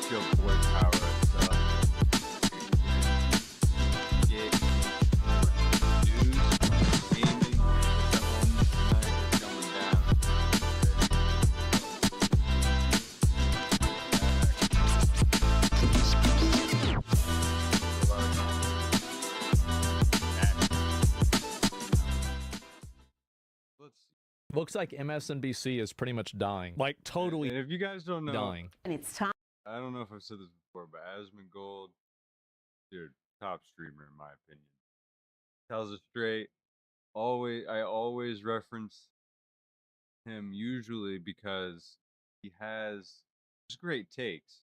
It's your boy Power XL. Get news, gaming, tonight going down. Let's see. Looks like MSNBC is pretty much dying. Like, totally And if you guys don't know, dying. And it's time. I don't know if I've said this before, but Asmongold, dude, top streamer in my opinion. Tells it straight. I always reference him usually because he has just great takes.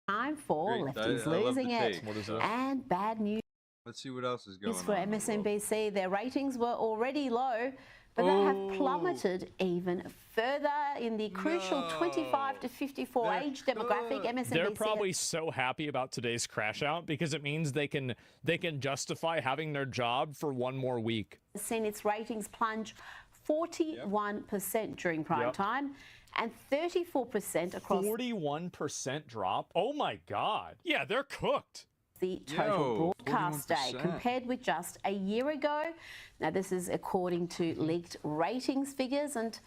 Time for Great. Lefties I love losing the it. take. What is this? And bad news Let's see what else is going for on. in the world. MSNBC. Their ratings were already low, but they have plummeted even further in the crucial No. 25 to 54 They're age demographic. good. MSNBC They're probably so happy about today's crash out because it means they can justify having their job for one more week. has seen its ratings plunge 41% during prime Yep. time and 34% across 41% drop. Oh my God. Yeah, they're cooked. the total Yo, broadcast day 41%. compared with just a year ago. Now, this is according to leaked ratings figures, and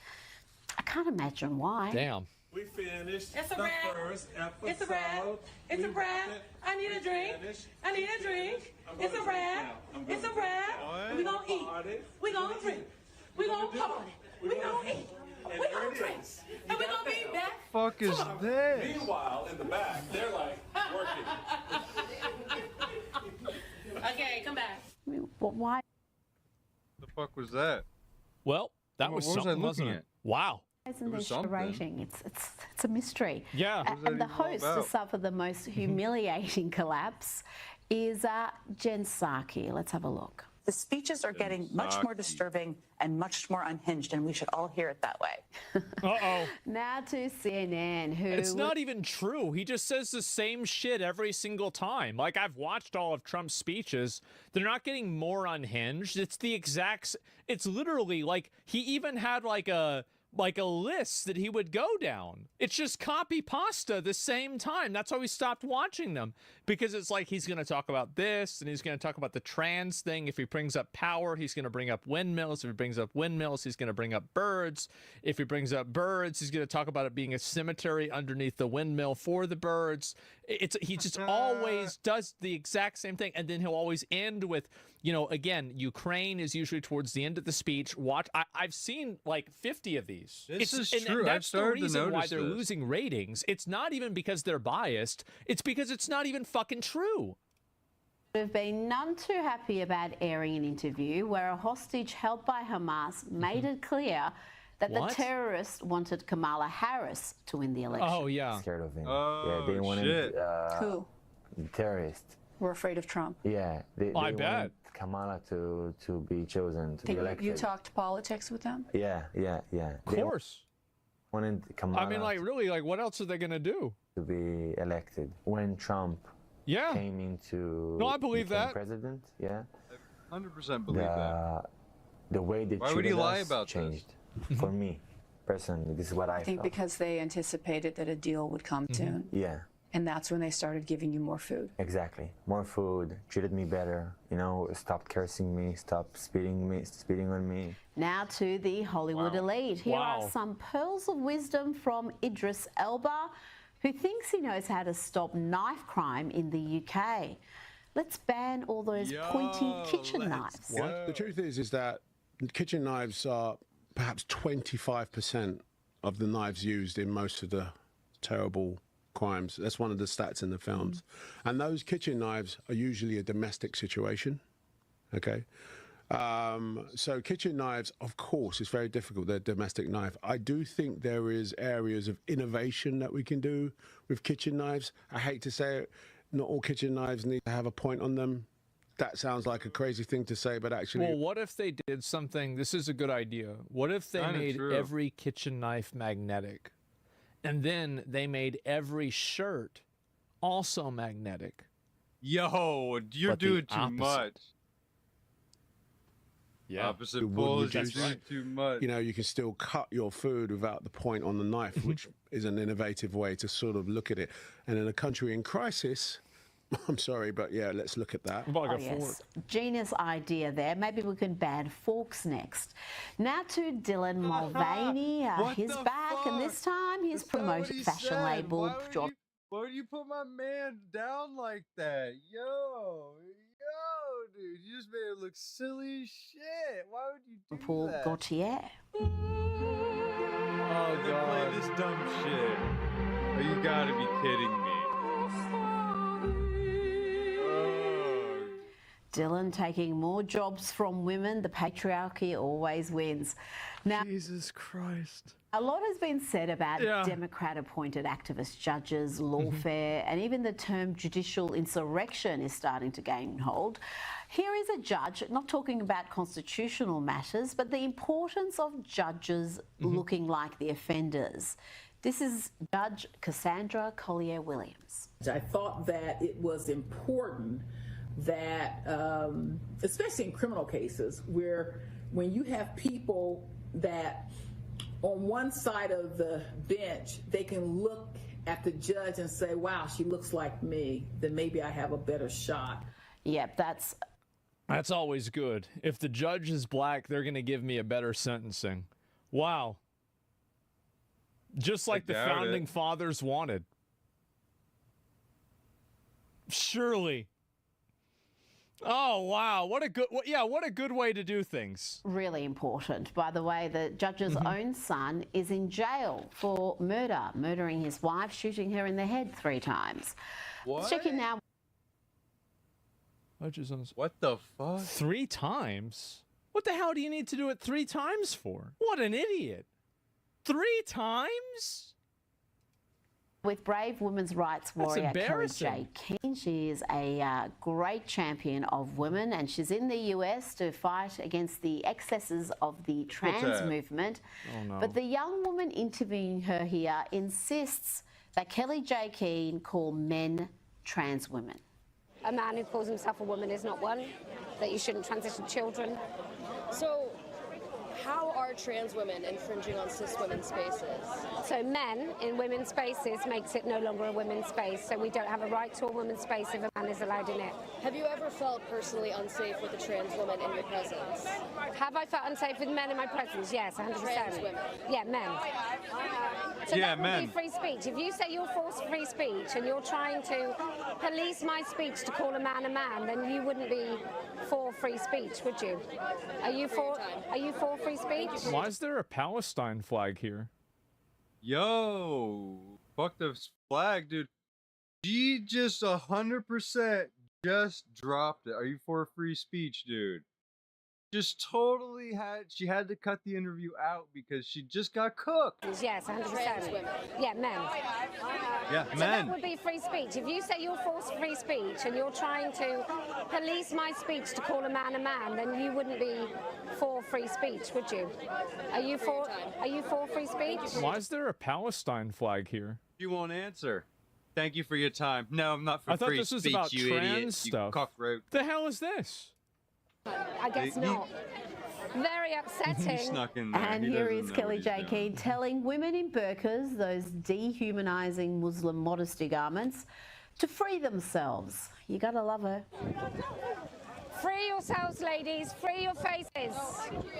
I can't imagine why. Damn. We finished It's a the wrap. first episode. It's a wrap. It's a wrap. I need a drink. I need a drink. It's a wrap. It's a wrap. We gonna eat. We gonna drink. We gonna party. We gonna eat. We gonna drink. And we gonna be back. Fuck is this? Meanwhile, in the back, they're like working. Okay, come back. I mean, why? The fuck was that? Well, that What was was I something, wasn't looking it? at? Wow. Isn't was this something. rating? It's a mystery. Yeah. What was that And the even all host to about? suffer the most humiliating collapse is Jen Psaki. Let's have a look. The speeches are getting much more Psaki. disturbing and much more unhinged, and we should all hear it that way. Uh-oh. Now to CNN, who It's not even true. He just says the same shit every single time. Like, I've watched all of Trump's speeches. They're not getting more unhinged. It's the exact... It's literally like he even had like a list that he would go down. It's just copy pasta the same time. That's why we stopped watching them, because it's like he's going to talk about this and he's going to talk about the trans thing. If he brings up power, he's going to bring up windmills. If he brings up windmills, he's going to bring up birds. If he brings up birds, he's going to talk about it being a cemetery underneath the windmill for the birds. He just always does the exact same thing, and then he'll always end with, you know, again, Ukraine is usually towards the end of the speech. I've seen like 50 of these. This is and true. I've that's the started to reason why notice they're this. losing ratings. It's not even because they're biased. It's because it's not even fucking true. have been none too happy about airing an interview where a hostage held by Hamas made it clear that What? the terrorists wanted Kamala Harris to win the election. Oh, yeah. Scared of him. Oh, yeah, they wanted shit. Who? terrorists. We're afraid of Trump. Yeah, they I wanted bet. Kamala to be chosen to be elected. You talked politics with them? Yeah. Of course. Wanted Kamala I mean, like, really, like, what else are they going to do? to be elected when Trump Yeah. came into No, I believe became that. president. Yeah, 100% believe that. the way they Why would he treated lie us about this? changed. For me, personally, this is what I I think felt. because they anticipated that a deal would come soon. Yeah, And that's when they started giving you more food. exactly. More food, treated me better. You know, stopped cursing me, stopped spitting on me. Now to the Hollywood elite. Here Wow. are some pearls of wisdom from Idris Elba, who thinks he knows how to stop knife crime in the UK. Let's ban all those pointy kitchen knives. What? The truth is that kitchen knives are perhaps 25% of the knives used in most of the terrible crimes. That's one of the stats in the films. And those kitchen knives are usually a domestic situation. Okay. So kitchen knives, of course, it's very difficult. They're a domestic knife. I do think there is areas of innovation that we can do with kitchen knives. I hate to say it, not all kitchen knives need to have a point on them. That sounds like a crazy thing to say, but actually, Well, what if they did something? This is a good idea. What if they Kinda made true. every kitchen knife magnetic? And then they made every shirt also magnetic. Yo, you're But the doing too opposite. much. Yeah. Opposite Wouldn't poles, you reduce- drink too much. You know, you can still cut your food without the point on the knife, which is an innovative way to sort of look at it. And in a country in crisis, I'm sorry, but yeah, let's look at that. Like Oh, a fork. yes. Genius idea there. Maybe we can ban forks next. Now to Dylan Mulvaney. What He's the back, and this fuck? time he's That's not what promoting he fashion said. label. Why would you put my man down like that? Yo, dude, you just made it look silly as shit. Why would you do Paul that? Gaultier. Oh, they play this dumb shit. Oh, you gotta be kidding me. Oh. Dylan taking more jobs from women. The patriarchy always wins. Now, Jesus Christ. a lot has been said about Democrat-appointed activist judges, lawfare, and even the term judicial insurrection is starting to gain hold. Here is a judge, not talking about constitutional matters, but the importance of judges looking like the offenders. This is Judge Cassandra Collier-Williams. I thought that it was important that, especially in criminal cases, where when you have people that on one side of the bench, they can look at the judge and say, wow, she looks like me, then maybe I have a better shot. Yep, That's always good. If the judge is black, they're going to give me a better sentencing. Wow. Just like the founding fathers wanted. Surely. Oh, wow. What a good way to do things. really important. By the way, the judge's own son is in jail for murdering his wife, shooting her in the head 3 times. What? Checking now. What the fuck? 3 times? What the hell do you need to do it 3 times for? What an idiot. 3 times? With brave women's rights warrior Kelly J. Keane. She is a great champion of women, and she's in the US to fight against the excesses of the trans movement. Oh, no. But the young woman interviewing her here insists that Kelly J. Keane call men trans women. A man who calls himself a woman is not one, that you shouldn't transition children. So, how are trans women infringing on cis women's spaces? So men in women's spaces makes it no longer a women's space, so we don't have a right to a women's space if a man is allowed in it. Have you ever felt personally unsafe with a trans woman in your presence? Have I felt unsafe with men in my presence? Yes, 100%. Trans women? Yeah, men. So Yeah, that would men. be free speech. If you say you're for free speech and you're trying to police my speech to call a man, then you wouldn't be for free speech, would you? Are you for free speech? Why is there a Palestine flag here? Yo, fuck this flag, dude. She just 100% just dropped it. Are you for free speech, dude? Just totally she had to cut the interview out because she just got cooked. Yes, 100%. Yeah, men. Yeah, So men. that would be free speech. If you say you're for free speech and you're trying to police my speech to call a man, then you wouldn't be for free speech, would you? Are you for free speech? Why is there a Palestine flag here? You won't answer. Thank you for your time. No, I'm not for I thought free this was speech, about you trans idiot. stuff. You cockroach. The hell is this? I guess not. Very He upsetting. snuck in there. And He here doesn't is know Kelly what J. he's doing. Keane telling women in burqas, those dehumanising Muslim modesty garments, to free themselves. You gotta love her. Free yourselves, ladies. Free your faces.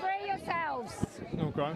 Free yourselves. Okay.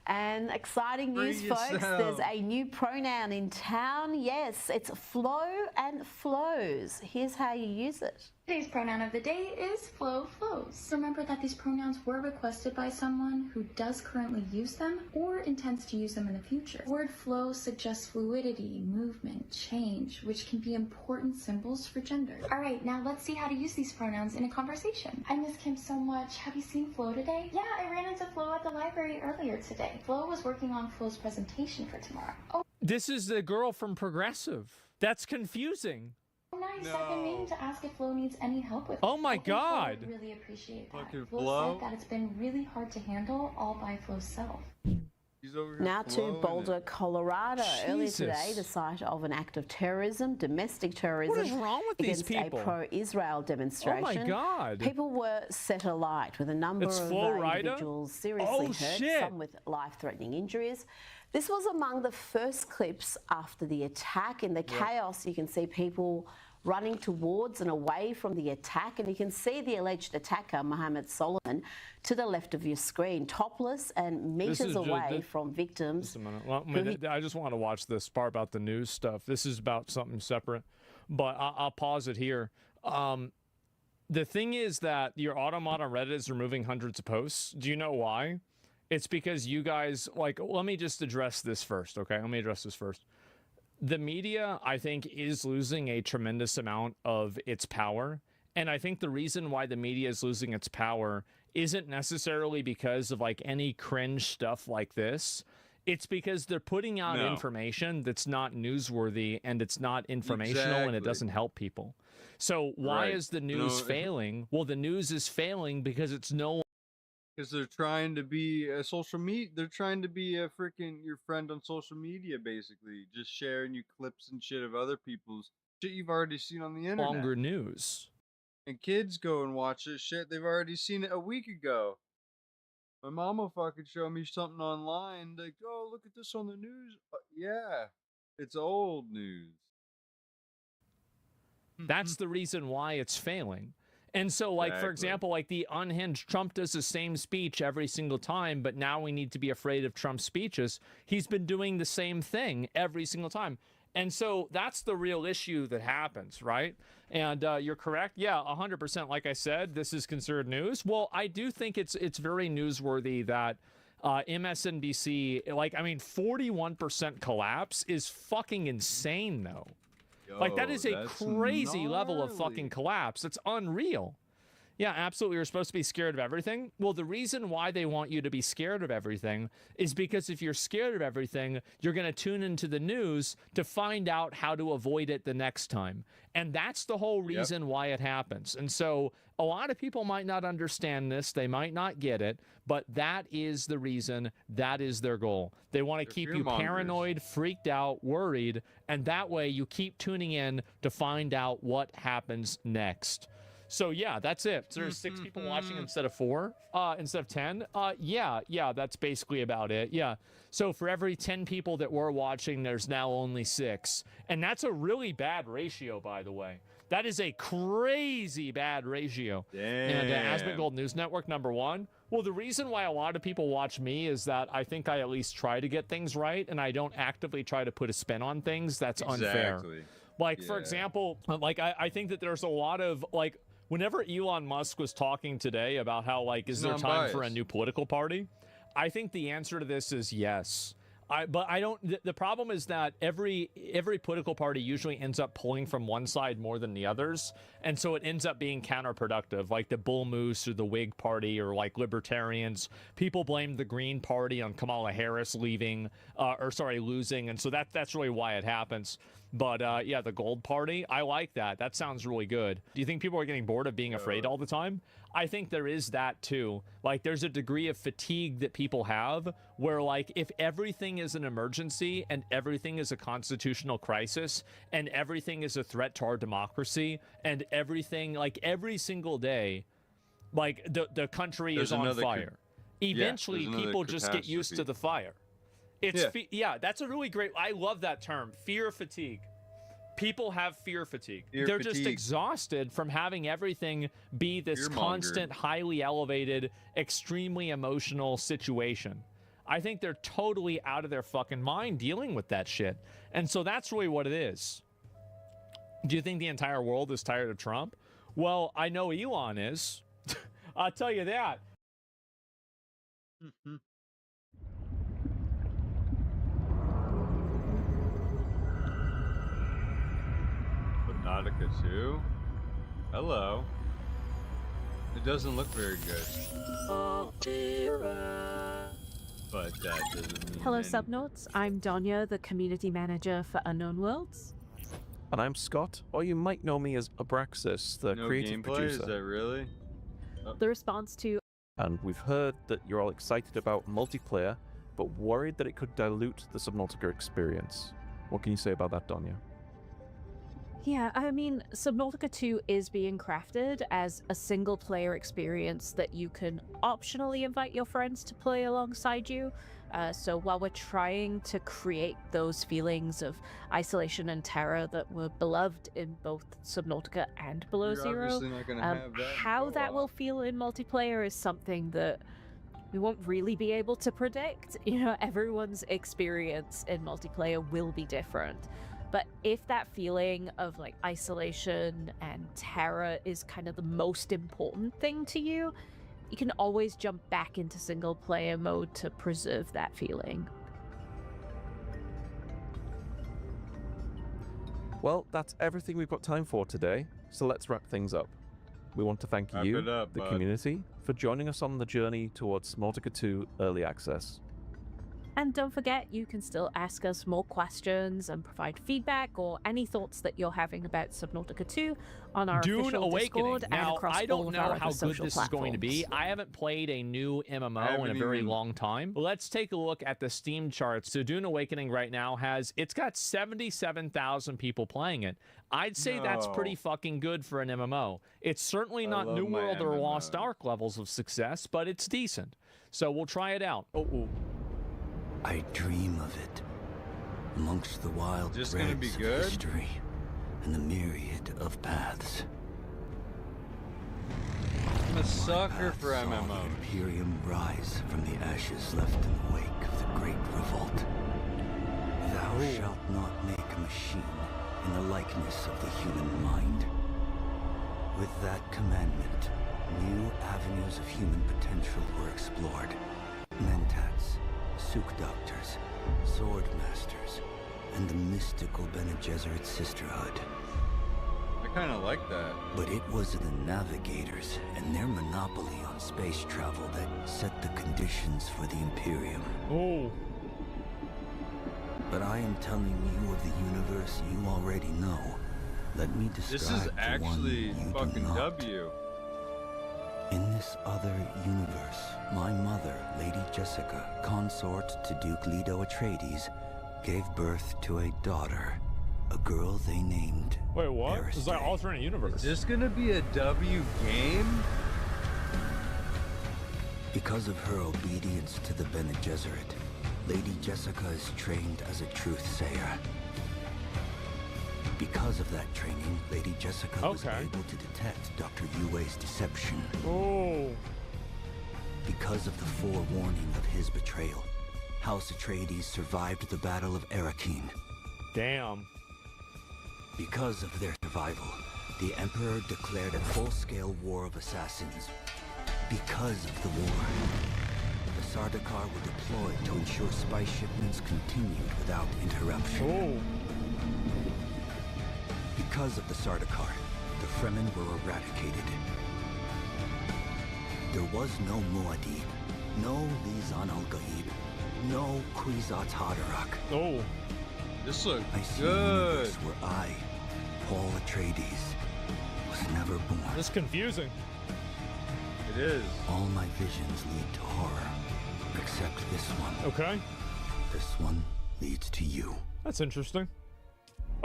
And exciting news, Free folks. yourself. There's a new pronoun in town. Yes, it's flow and flows. Here's how you use it. Today's pronoun of the day is flow flows. Remember that these pronouns were requested by someone who does currently use them or intends to use them in the future. Word flow suggests fluidity, movement, change, which can be important symbols for gender. Alright, now let's see how to use these pronouns in a conversation. I miss Kim so much. Have you seen Flo today? Yeah, I ran into Flo at the library earlier today. Flo was working on Flo's presentation for tomorrow. Oh, This is the girl from Progressive. That's confusing. nice. I've been meaning to ask if Flo needs any help with Oh it. my I think Flo God. would really appreciate that. Fucking Flo Flo? said that it's been really hard to handle all by Flo's self. He's over here Now to flowing Boulder, it. Colorado. Earlier today, Jesus. the site of an act of terrorism, domestic terrorism, What is wrong with these against people? a pro-Israel demonstration. Oh my God. People were set alight with a number It's of Florida? individuals seriously Oh, hurt, shit. some with life-threatening injuries. This was among the first clips after the attack. In the chaos, you can see people running towards and away from the attack, and you can see the alleged attacker, Mohammed Solomon, to the left of your screen, topless and meters away from victims. Just a minute. Well, I just want to watch this part about the news stuff. This is about something separate, but I'll pause it here. The thing is that your automod on Reddit is removing hundreds of posts. Do you know why? It's because you guys, like, let me just address this first, okay? Let me address this first. The media, I think, is losing a tremendous amount of its power. And I think the reason why the media is losing its power isn't necessarily because of like any cringe stuff like this. It's because they're putting out information that's not newsworthy and it's not informational and it doesn't help people. So why is the news failing? Well, the news is failing because it's no. Because they're trying to be a social media. They're trying to be a freaking your friend on social media, basically, just sharing you clips and shit of other people's shit you've already seen on the internet. Longer news. And kids go and watch this shit. They've already seen it a week ago. My mom will fucking show me something online. Like, oh, look at this on the news. Yeah, it's old news. That's the reason why it's failing. And so, like, for example, like the unhinged Trump does the same speech every single time, but now we need to be afraid of Trump's speeches. He's been doing the same thing every single time. And so that's the real issue that happens, right? And you're correct. Yeah, 100%. Like I said, this is considered news. Well, I do think it's very newsworthy that MSNBC, like, I mean, 41% collapse is fucking insane, though. Like, that is a crazy level of fucking collapse. That's unreal. Yeah, absolutely. You're supposed to be scared of everything. Well, the reason why they want you to be scared of everything is because if you're scared of everything, you're going to tune into the news to find out how to avoid it the next time. And that's the whole reason why it happens. And so a lot of people might not understand this. They might not get it, but that is the reason. That is their goal. They want to keep you paranoid, freaked out, worried, and that way you keep tuning in to find out what happens next. So yeah, that's it. So there's 6 people watching instead of 4, instead of 10. Yeah, that's basically about it. Yeah. So for every 10 people that were watching, there's now only 6. And that's a really bad ratio, by the way. That is a crazy bad ratio. Damn. And Aspen Gold News Network, #1. Well, the reason why a lot of people watch me is that I think I at least try to get things right, and I don't actively try to put a spin on things that's unfair. Like, for example, like I think that there's a lot of, like, whenever Elon Musk was talking today about how, like, is there time for a new political party? I think the answer to this is yes. But I don't. The problem is that every political party usually ends up pulling from one side more than the others, and so it ends up being counterproductive. Like the Bull Moose or the Whig Party or like libertarians, people blame the Green Party on Kamala Harris losing, and so that's really why it happens. But yeah, the Gold Party, I like that. That sounds really good. Do you think people are getting bored of being afraid all the time? I think there is that too. Like, there's a degree of fatigue that people have where, like, if everything is an emergency and everything is a constitutional crisis and everything is a threat to our democracy and everything, like, every single day, like, the country is on fire. Eventually, people just get used to the fire. It's that's a really great, I love that term, fear fatigue. People have fear fatigue. They're just exhausted from having everything be this constant, highly elevated, extremely emotional situation. I think they're totally out of their fucking mind dealing with that shit. And so that's really what it is. Do you think the entire world is tired of Trump? Well, I know Elon is. I'll tell you that. Nautica 2? Hello. It doesn't look very good. But that doesn't mean Hello, Subnotes. I'm Donya, the community manager for Unknown Worlds. And I'm Scott, or you might know me as Abraxas, the creative producer. Is that really? The response to... And we've heard that you're all excited about multiplayer, but worried that it could dilute the Subnautica experience. What can you say about that, Donya? Yeah, I mean, Subnautica 2 is being crafted as a single-player experience that you can optionally invite your friends to play alongside you. So while we're trying to create those feelings of isolation and terror that were beloved in both Subnautica and Below You're Zero, obviously not gonna have that in how that co-op. will feel in multiplayer is something that we won't really be able to predict. You know, everyone's experience in multiplayer will be different. But if that feeling of like isolation and terror is kind of the most important thing to you, you can always jump back into single player mode to preserve that feeling. Well, that's everything we've got time for today, so let's wrap things up. We want to thank Wrap you, it up, the bud. community, for joining us on the journey towards Subnautica 2 Early Access. And don't forget, you can still ask us more questions and provide feedback or any thoughts that you're having about Subnautica 2 on our Dune official Awakening. Discord and Now, across I all don't of know our how other good social this is going to be. platforms. I haven't played a new MMO in a haven't very even- long time. Let's take a look at the Steam charts. So Dune Awakening right now it's got 77,000 people playing it. I'd say that's No. pretty fucking good for an MMO. It's certainly I not love New my World or Lost MMO. Ark levels of success, but it's decent. So we'll try it out. Oh. I dream of it. Amongst the wild Just gonna be threads of good? history and the myriad of paths. I'm a sucker Path for saw the MMOs. Imperium rise from the ashes left in the wake of the Great Revolt. Thou shalt not make a machine in the likeness of the human mind. With that commandment, new avenues of human potential were explored. Mentats, Suk Doctors, Sword Masters, and the mystical Bene Gesserit Sisterhood. I kind of like that. But it was the navigators and their monopoly on space travel that set the conditions for the Imperium. Oh. But I am telling you of the universe you already know. Let me describe This is the actually one you fucking do not. W. In this other universe, my mother, Lady Jessica, consort to Duke Leto Atreides, gave birth to a daughter, a girl they named Wait, what? Paris Is that Day. alternate universe? Is this gonna be a W game? Because of her obedience to the Bene Gesserit, Lady Jessica is trained as a truth sayer. Because of that training, Lady Jessica was able to detect Dr. Yue's deception. Oh. Because of the forewarning of his betrayal, House Atreides survived the Battle of Arrakeen. Damn. Because of their survival, the Emperor declared a full-scale war of assassins. Because of the war, the Sardaukar were deployed to ensure spice shipments continued without interruption. Oh. Because of the Sardaukar, the Fremen were eradicated. There was no Muad'Dib, no Lizan al-Gaib, no Kwisatz Haderach. Oh. This looks I see good. a universe where I, Paul Atreides, was never born. That's confusing. It is. All my visions lead to horror, except this one. Okay. This one leads to you. That's interesting.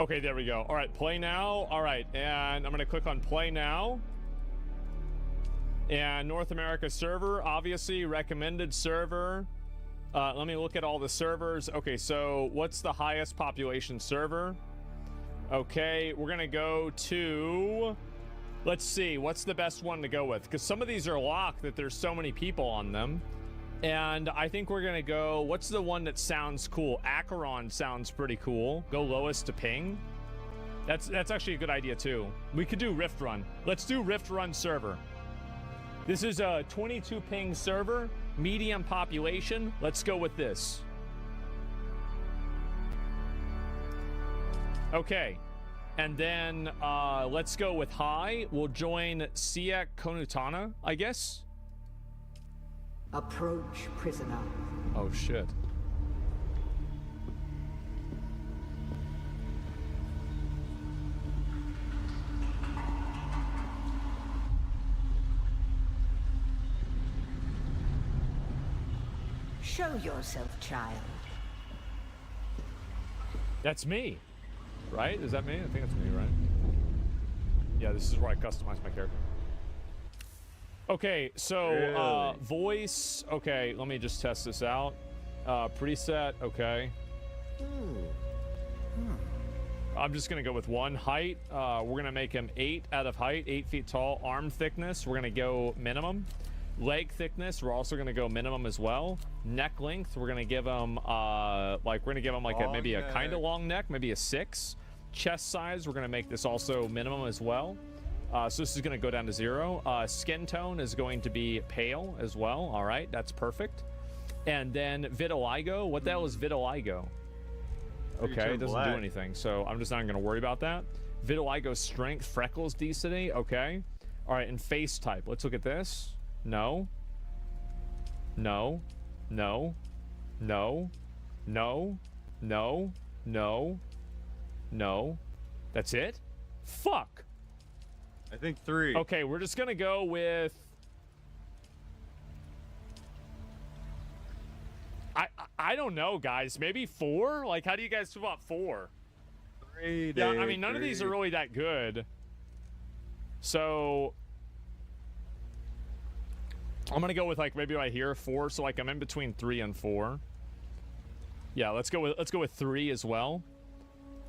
Okay, there we go. All right, play now. All right, and I'm going to click on play now. And North America server, obviously, recommended server. Let me look at all the servers. Okay, so what's the highest population server? Okay, we're going to go to... Let's see, what's the best one to go with? Because some of these are locked that there's so many people on them. And I think we're gonna go, what's the one that sounds cool? Acheron sounds pretty cool. Go lowest to ping. That's actually a good idea too. We could do Rift Run. Let's do Rift Run server. This is a 22 ping server, medium population. Let's go with this. Okay. And then let's go with high. We'll join Siak Konutana, I guess. Approach, prisoner. Oh shit. Show yourself, child. That's me, right? Is that me? I think that's me, right? Yeah, this is where I customize my character. Okay, so Really? voice. Okay, let me just test this out. Preset. Okay. I'm just gonna go with 1 height. We're gonna make him 8 out of height, 8 feet tall. Arm thickness, we're gonna go minimum. Leg thickness, we're also gonna go minimum as well. Neck length, we're gonna give him like maybe a kind of long neck, maybe a 6. Chest size, we're gonna make this also minimum as well. So this is gonna go down to 0. Skin tone is going to be pale as well. All right, that's perfect. And then vitiligo. What the hell is vitiligo? Okay, it doesn't do anything, so I'm just not going to worry about that. Vitiligo strength, freckles density, okay. All right, and face type. Let's look at this. No. No. No. No. No. No. No. No. That's it? Fuck. I think 3. Okay, we're just going to go with... I don't know, guys. Maybe 4? Like, how do you guys feel about 4? 3. Yeah, I mean, none of these are really that good. So I'm gonna go with like maybe right here 4. So like I'm in between 3 and 4. Yeah, let's go with 3 as well.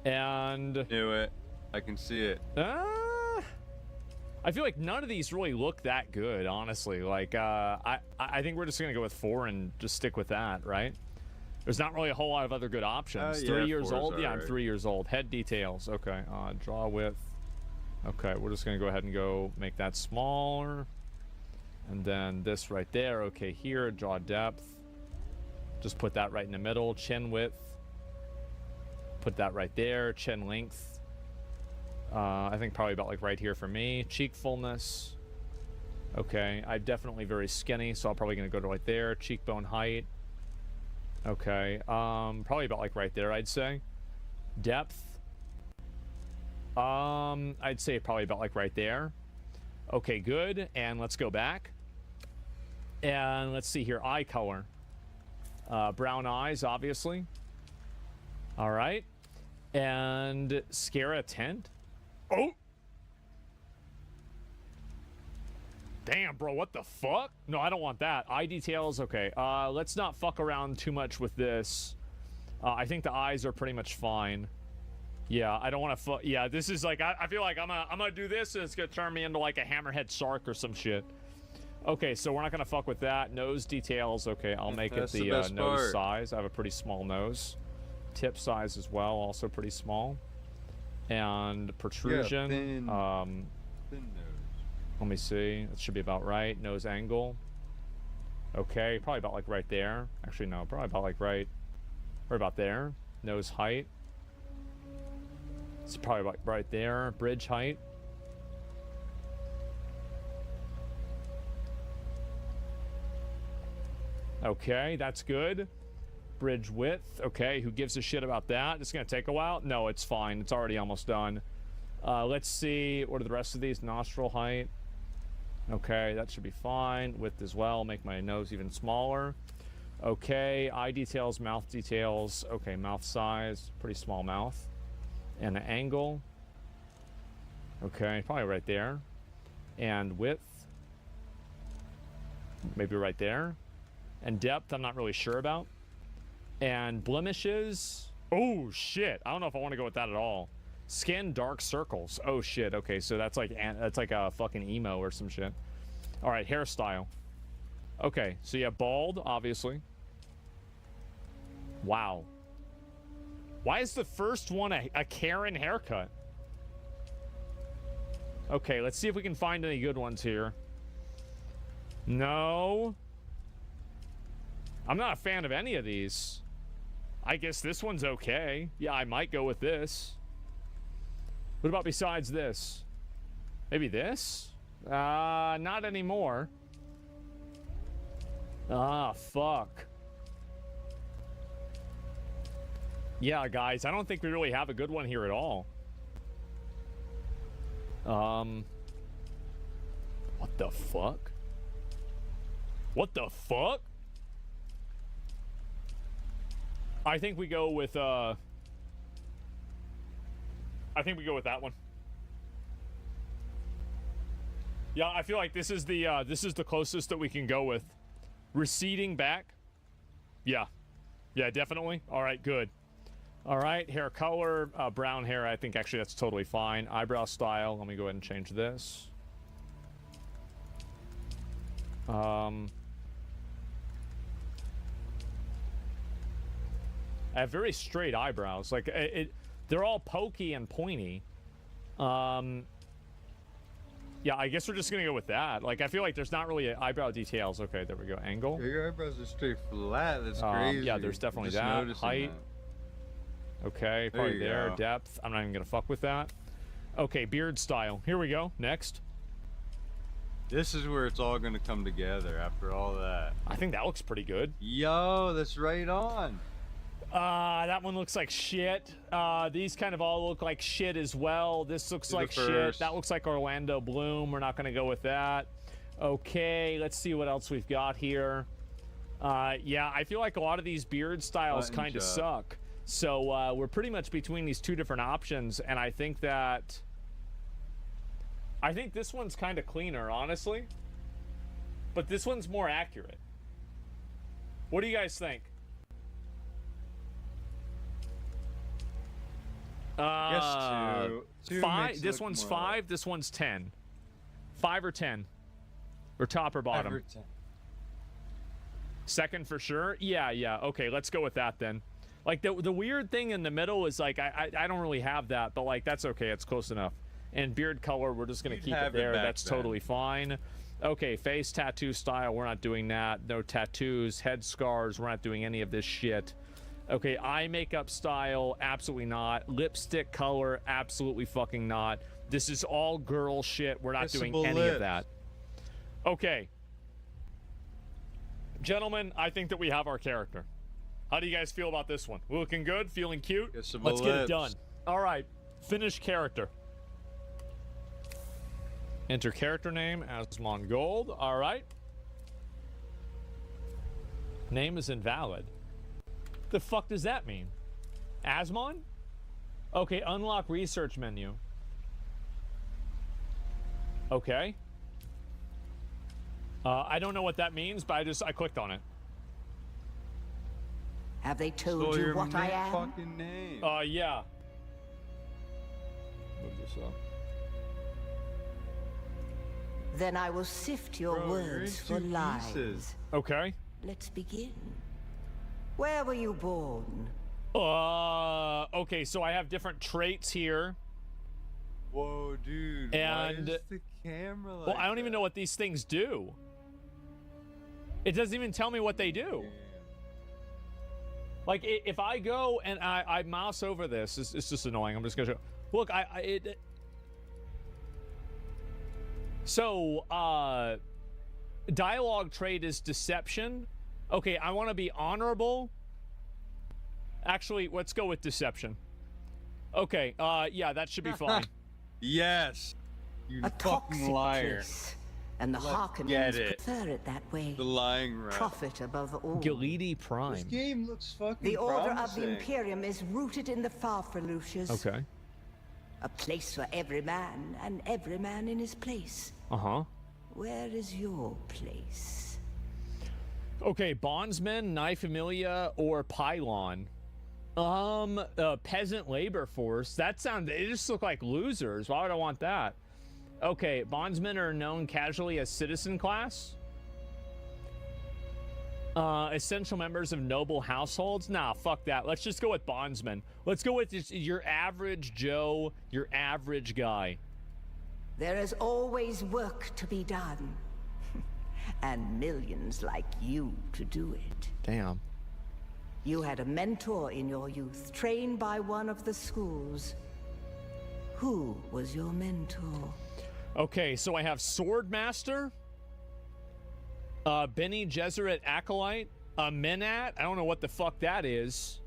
And knew it. I can see it. I feel like none of these really look that good, honestly. Like I think we're just gonna go with 4 and just stick with that, right? There's not really a whole lot of other good options. 3 years old? Yeah, I'm 3 years old. Head details. Okay. Draw width. Okay, we're just going to go ahead and go make that smaller. And then this right there. Okay, here. Draw depth. Just put that right in the middle. Chin width. Put that right there. Chin length. I think probably about like right here for me. Cheek fullness. Okay, I'm definitely very skinny, so I'm probably going to go to right there. Cheekbone height. Okay, probably about like right there, I'd say. Depth. I'd say probably about like right there. Okay, good. And let's go back. And let's see here. Eye color. Brown eyes, obviously. All right. And Scara tint. Oh! Damn, bro, what the fuck? No, I don't want that. Eye details, okay. Let's not fuck around too much with this. I think the eyes are pretty much fine. Yeah, I don't want to yeah, this is like, I feel like I'm gonna do this and it's gonna turn me into like a hammerhead shark or some shit. Okay, so we're not gonna fuck with that. Nose details, okay, I'll make it the nose size. I have a pretty small nose. Tip size as well, also pretty small. And protrusion, thin nose. Let me see. That should be about right. Nose angle. Okay, probably about like right there. Actually, no, probably about like right about there. Nose height. It's probably about right there. Bridge height. Okay, that's good. Bridge width. Okay, who gives a shit about that? It's gonna take a while. No, it's fine. It's already almost done. Let's see. What are the rest of these? Nostril height. Okay, that should be fine. Width as well. Make my nose even smaller. Okay, eye details, mouth details. Okay, mouth size. Pretty small mouth. And the angle. Okay, probably right there. And width. Maybe right there. And depth, I'm not really sure about. And blemishes. Oh, shit. I don't know if I want to go with that at all. Skin, dark circles. Oh, shit. Okay, so that's like a fucking emo or some shit. All right, hairstyle. Okay, so yeah, bald, obviously. Wow. Why is the first one a Karen haircut? Okay, let's see if we can find any good ones here. No. I'm not a fan of any of these. I guess this one's okay. Yeah, I might go with this. What about besides this? Maybe this? Not anymore. Ah, fuck. Yeah, guys, I don't think we really have a good one here at all. What the fuck? What the fuck? I think we go with that one. Yeah, I feel like this is the closest that we can go with. Receding back. Yeah. Yeah, definitely. All right, good. All right, hair color, brown hair. I think actually that's totally fine. Eyebrow style. Let me go ahead and change this. I have very straight eyebrows. Like they're all pokey and pointy. Yeah, I guess we're just gonna go with that. Like, I feel like there's not really eyebrow details. Okay, there we go. Angle. Yeah, your eyebrows are straight flat. That's crazy. Yeah, there's definitely Just that. noticing Height. that. Okay, probably you there. go. Depth. I'm not even gonna fuck with that. Okay, beard style. Here we go. Next. This is where it's all gonna come together after all that. I think that looks pretty good. Yo, that's right on. That one looks like shit. These kind of all look like shit as well. This looks like shit. first. That looks like Orlando Bloom. We're not gonna go with that. Okay, let's see what else we've got here. Yeah, I feel like a lot of these beard styles Button kind of job. suck. So we're pretty much between these two different options, and I think this one's kind of cleaner, honestly. But this one's more accurate. What do you guys think? Two five. makes it This look one's more 5. This one's 10. 5 or 10, or top or bottom. Everton. Second for sure. Yeah. Okay, let's go with that then. Like the weird thing in the middle is like I don't really have that, but like that's okay. It's close enough. And beard color, we're just gonna You'd keep it have it there. back That's then. totally fine. Okay, face tattoo style. We're not doing that. No tattoos, head scars. We're not doing any of this shit. Okay, eye makeup style, absolutely not. Lipstick color, absolutely fucking not. This is all girl shit. We're not doing Kissable any of lips. that. Okay. Gentlemen, I think that we have our character. How do you guys feel about this one? We looking good? Feeling cute? Kissable Let's get it lips. done. All right, finish character. Enter character name, Asmon Gold. All right. Name is invalid. The fuck does that mean? Asmon? Okay, unlock research menu. Okay. I don't know what that means, but I clicked on it. Have they told So you your what I am? fucking name. Yeah. Move this up. Then I will sift your Bro, you're words in for two lies. pieces. Okay. Let's begin. Where were you born? Okay, so I have different traits here. Whoa, dude. And why is the camera like well, I don't even know what these things do. It doesn't even tell me what they do. Like, if I go and I mouse over this, it's just annoying. I'm just gonna show. Look, So, dialogue trait is deception. Okay, I want to be honorable. Actually, let's go with deception. Okay, yeah, that should be fine. Yes. You A fucking toxic liar. place, and the Let's Harkonnens get it. prefer it that way. The lying rat. Profit above all. Gilidi This Prime. game looks fucking The order of promising. the Imperium is rooted in the Farfalucius. Okay. A place for every man, and every man in his place. Uh-huh. Where is your place? Okay, bondsman, knife familia, or pylon. Peasant labor force. They just look like losers. Why would I want that? Okay, bondsmen are known casually as citizen class. Essential members of noble households. Nah, fuck that. Let's just go with bondsman. Let's go with just your average Joe, your average guy. There is always work to be done. And millions like you to do it. Damn. You had a mentor in your youth, trained by one of the schools. Who was your mentor? Okay, so I have Swordmaster, Bene Gesserit Acolyte, a Menat, I don't know what the fuck that is,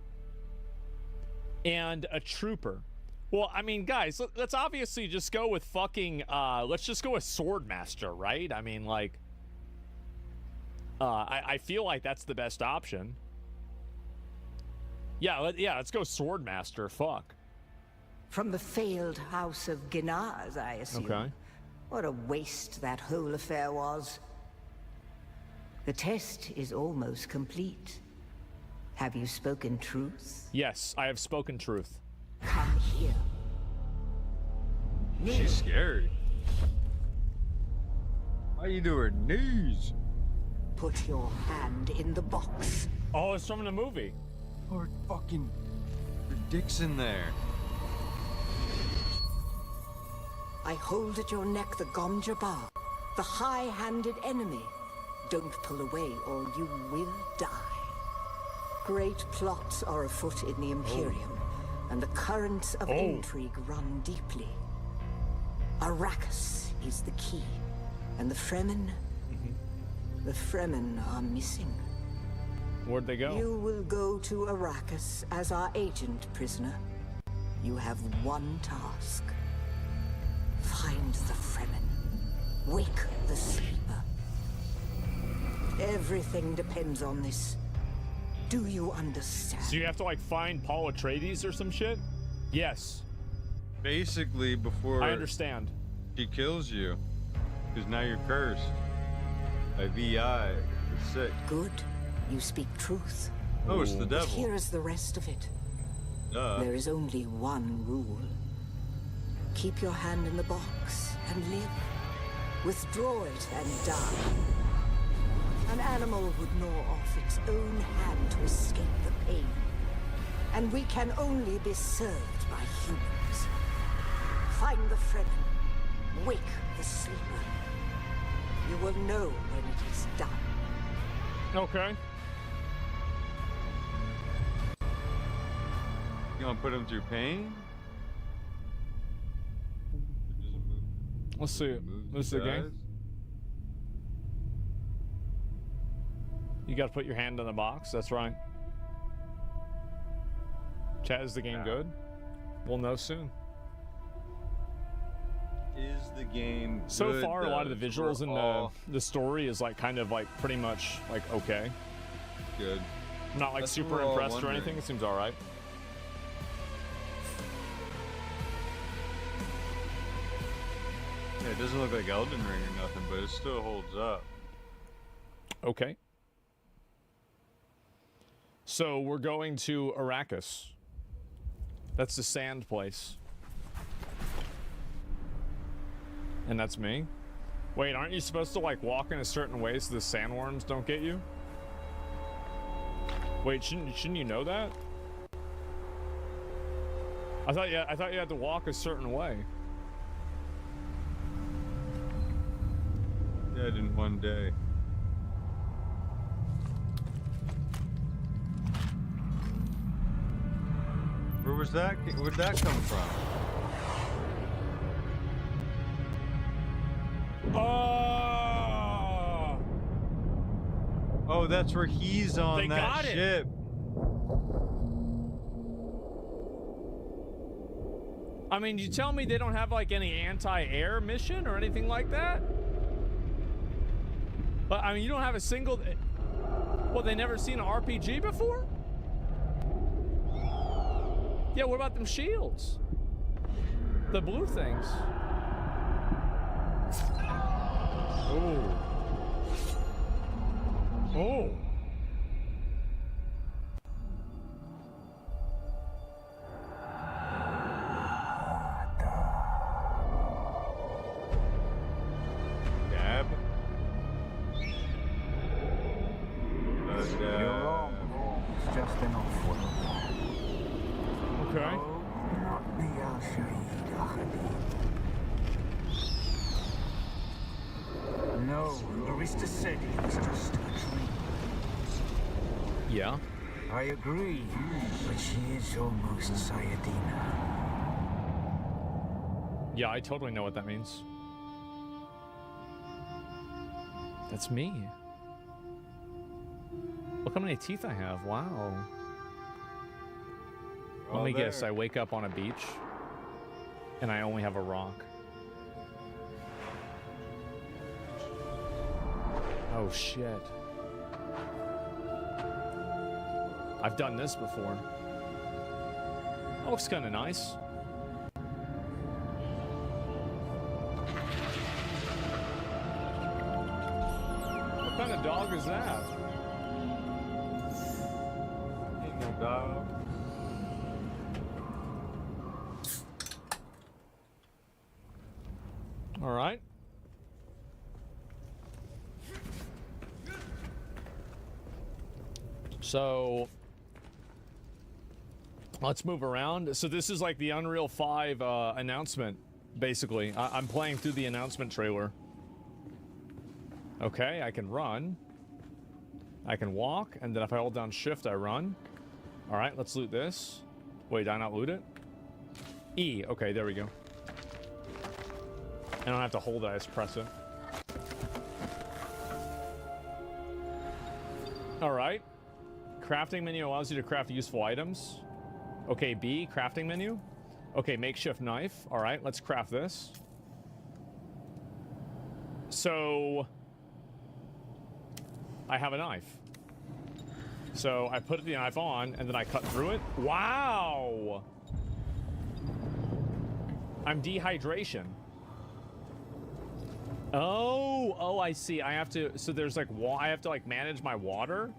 and a Trooper. Well, I mean, guys, let's obviously just go with fucking, let's just go with Swordmaster, right? I mean, like, I feel like that's the best option. Yeah, let's go Swordmaster. Fuck. From the failed house of Ginaz, I assume. Okay. What a waste that whole affair was. The test is almost complete. Have you spoken truth? Yes, I have spoken truth. Come here. She's scary. Why you do her knees? Put your hand in the box. Oh, it's from the movie. Or fucking her dick's in there. I hold at your neck the Gomjabar, the high-handed enemy. Don't pull away or you will die. Great plots are afoot in the Imperium, and the currents of intrigue run deeply. Arrakis is the key, and the Fremen are missing. Where'd they go? You will go to Arrakis as our agent, prisoner. You have one task. Find the Fremen. Wake the sleeper. Everything depends on this. Do you understand? So you have to like find Paul Atreides or some shit? Yes. Basically, before I understand. She kills you, because now you're cursed. By VI, you're sick. Good. You speak truth. Oh, it's the devil. But here is the rest of it. There is only one rule. Keep your hand in the box and live. Withdraw it and die. An animal would gnaw off its own hand to escape the pain. And we can only be served by humans. Find the Fremen. Wake the sleeper. You will know when it is done. Okay. You gonna put him through pain? Let's see it. This is the game. You gotta put your hand in the box, that's right. Chat, is the game good? We'll know soon. Is the game good? So far, a lot of the though? visuals and the story is like kind of like pretty much like okay. Good. I'm not like That's what super we're all impressed or wondering. anything. It seems all right. Yeah, it doesn't look like Elden Ring or nothing, but it still holds up. Okay. So we're going to Arrakis. That's the sand place. And that's me? Wait, aren't you supposed to like walk in a certain way so the sandworms don't get you? Wait, shouldn't you know that? I thought you had to walk a certain way. Dead in one day. Where was that? Where'd that come from? Oh, that's where he's on They that got it. ship. I mean, you tell me they don't have like any anti-air mission or anything like that? But I mean, you don't have a single. Well, they never seen an RPG before? Yeah, what about them shields? The blue things. Oh. Oh. Dab. You're wrong. It's just an off-world. Okay. Not the Al-Shaheed Ahadi. No, Arista said it was just a dream. Yeah. I agree, but she is almost Sayadina. Yeah, I totally know what that means. That's me. Look how many teeth I have. Wow. Let me guess, I wake up on a beach and I only have a rock. Oh shit. I've done this before. looks kind of nice. What kind of dog is that? Ain't no dog. All right. So let's move around. So this is like the Unreal 5 announcement, basically. I'm playing through the announcement trailer. Okay, I can run. I can walk, and then if I hold down shift, I run. All right, let's loot this. Wait, did I not loot it? E, okay, there we go. I don't have to hold it, I just press it. All right. Crafting menu allows you to craft useful items. Okay, B, crafting menu. Okay, makeshift knife. All right, let's craft this. So I have a knife. So I put the knife on and then I cut through it. Wow. I'm dehydration. Oh, I see. I have to, so there's like, I have to like manage my water.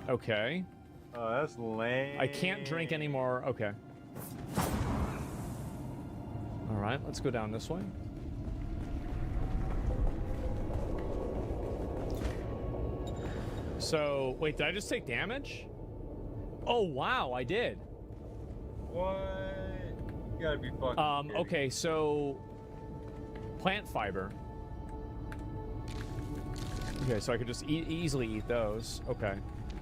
Okay. Oh, that's lame. I can't drink anymore. Okay. All right, let's go down this way. So, wait, did I just take damage? Oh, wow, I did. What? You gotta be fucking kidding. Okay, so plant fiber. Okay, so I could just easily eat those. Okay.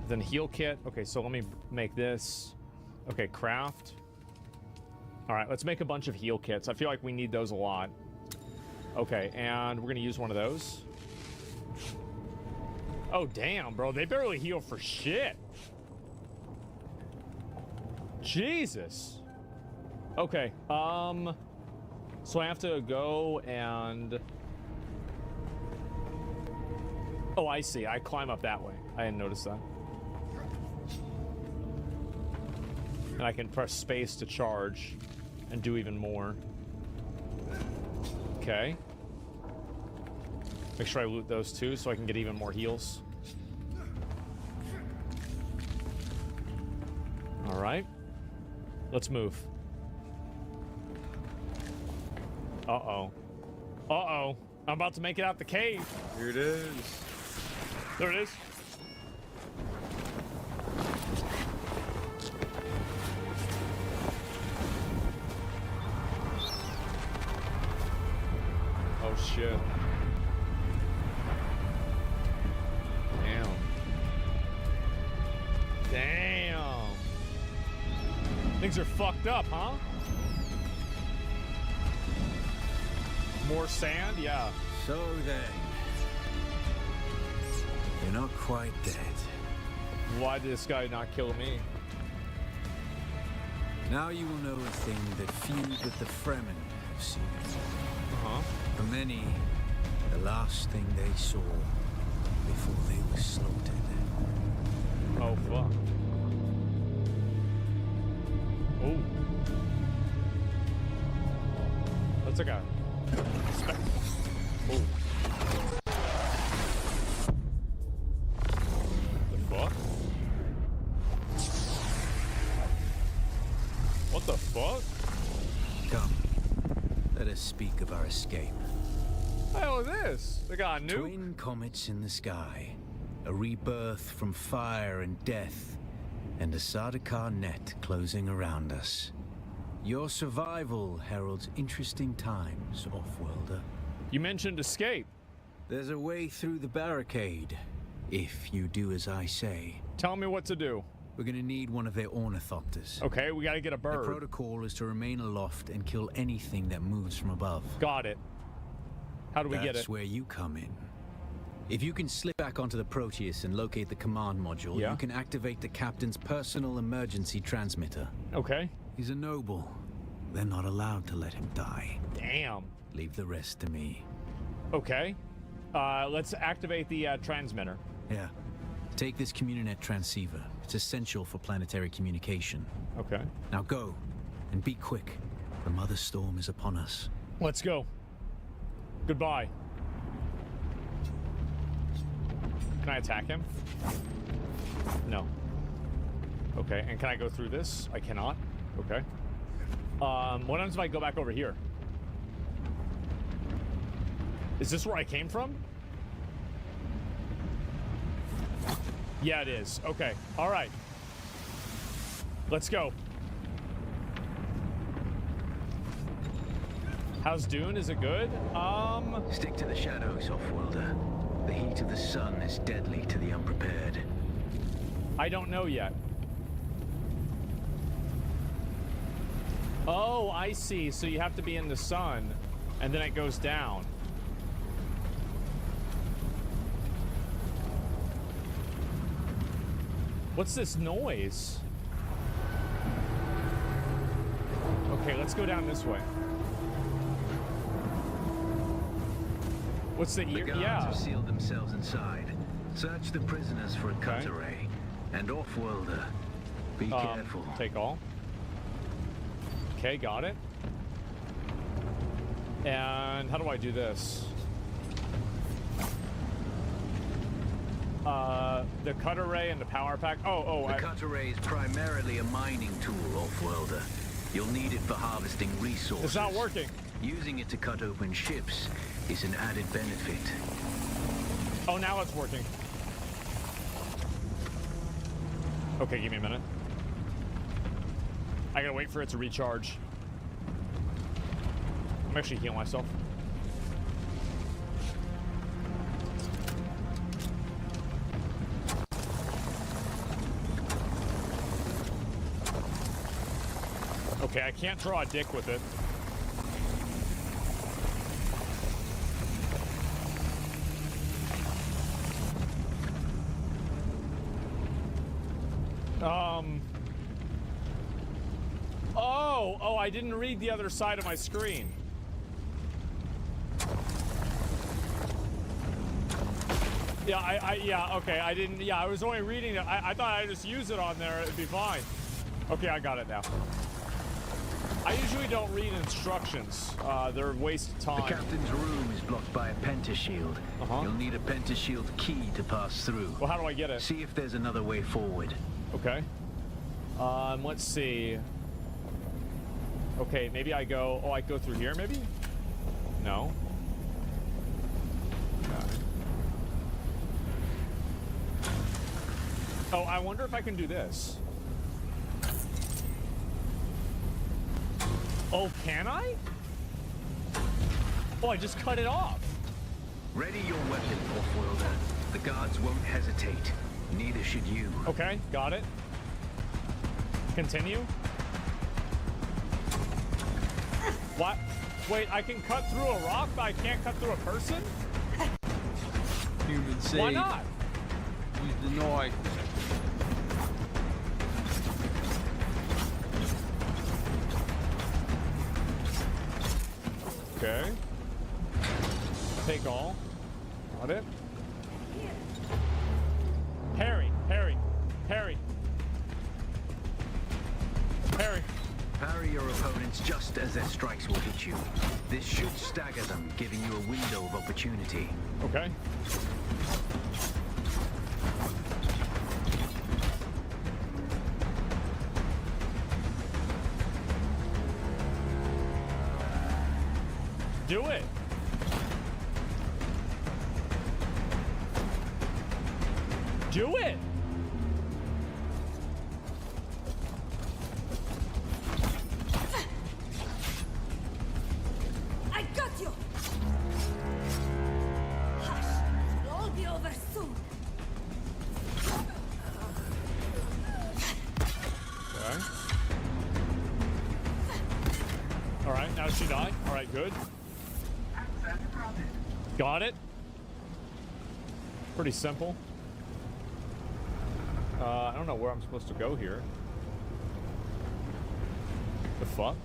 Then heal kit. Okay, so let me make this. Okay, craft. All right, let's make a bunch of heal kits. I feel like we need those a lot. Okay, and we're gonna use one of those. Oh, damn, bro. They barely heal for shit. Jesus. Okay, so I have to go and... Oh, I see. I climb up that way. I didn't notice that. And I can press space to charge and do even more. Okay. Make sure I loot those too so I can get even more heals. All right. Let's move. Uh-oh. Uh-oh. I'm about to make it out the cave. Here it is. There it is. Oh, shit. Damn. Damn. Things are fucked up, huh? More sand? Yeah. So then, you're not quite dead. Why did this guy not kill me? Now you will know a thing that few but the Fremen have seen. Uh-huh. For many, the last thing they saw before they were slaughtered. Oh, fuck. Oh. That's like a... Oh. The fuck? What the fuck? Come, let us speak of our escape. What the hell is this? They got a nuke? Twin comets in the sky, a rebirth from fire and death, and a Sardaukar net closing around us. Your survival heralds interesting times, Offworlder. You mentioned escape. There's a way through the barricade, if you do as I say. Tell me what to do. We're gonna need one of their ornithopters. Okay, we gotta get a bird. The protocol is to remain aloft and kill anything that moves from above. Got it. How do we get it? That's where you come in. If you can slip back onto the Proteus and locate the command module, you can activate the captain's personal emergency transmitter. Okay. He's a noble. They're not allowed to let him die. Damn. Leave the rest to me. Okay. Let's activate the transmitter. Yeah. Take this Communinet transceiver. It's essential for planetary communication. Okay. Now go, and be quick. The Mother Storm is upon us. Let's go. Goodbye. Can I attack him? No. Okay, and can I go through this? I cannot. Okay. What happens if I go back over here? Is this where I came from? Yeah, it is. Okay. All right. Let's go. How's Dune? Is it good? Stick to the shadows, Offworlder. The heat of the sun is deadly to the unprepared. I don't know yet. Oh, I see. So you have to be in the sun, and then it goes down. What's this noise? Okay, let's go down this way. What's the ear? The guards have sealed themselves inside. Search the prisoners for a cutter ray. And Offworlder, be careful. Take all. Okay, got it. And how do I do this? The cutter ray and the power pack. The cutter ray is primarily a mining tool, Offworlder. You'll need it for harvesting resources. It's not working. Using it to cut open ships is an added benefit. Oh, now it's working. Okay, give me a minute. I gotta wait for it to recharge. I'm actually healing myself. Okay, I can't draw a dick with it. Oh, I didn't read the other side of my screen. Yeah, okay, I didn't, I was only reading it. I thought I'd just use it on there, it'd be fine. Okay, I got it now. I usually don't read instructions. They're a waste of time. The captain's room is blocked by a pentashield. You'll need a pentashield key to pass through. Well, how do I get it? See if there's another way forward. Okay. Let's see. Okay, maybe I go... Oh, I go through here, maybe? No. Okay. Oh, I wonder if I can do this. Oh, can I? Oh, I just cut it off. Ready your weapon, Offworlder. The guards won't hesitate. Neither should you. Okay, got it. Continue. What? Wait, I can cut through a rock, but I can't cut through a person? Human save. Why not? Use the knife. Okay. Take all. Got it. Parry, parry, parry. Parry. Parry your opponents just as their strikes will hit you. This should stagger them, giving you a window of opportunity. Okay. Do it. Do it. I got you! Hush! It'll all be over soon. Okay. All right, now she died. All right, good. Got it. Pretty simple. I don't know where I'm supposed to go here. The fuck?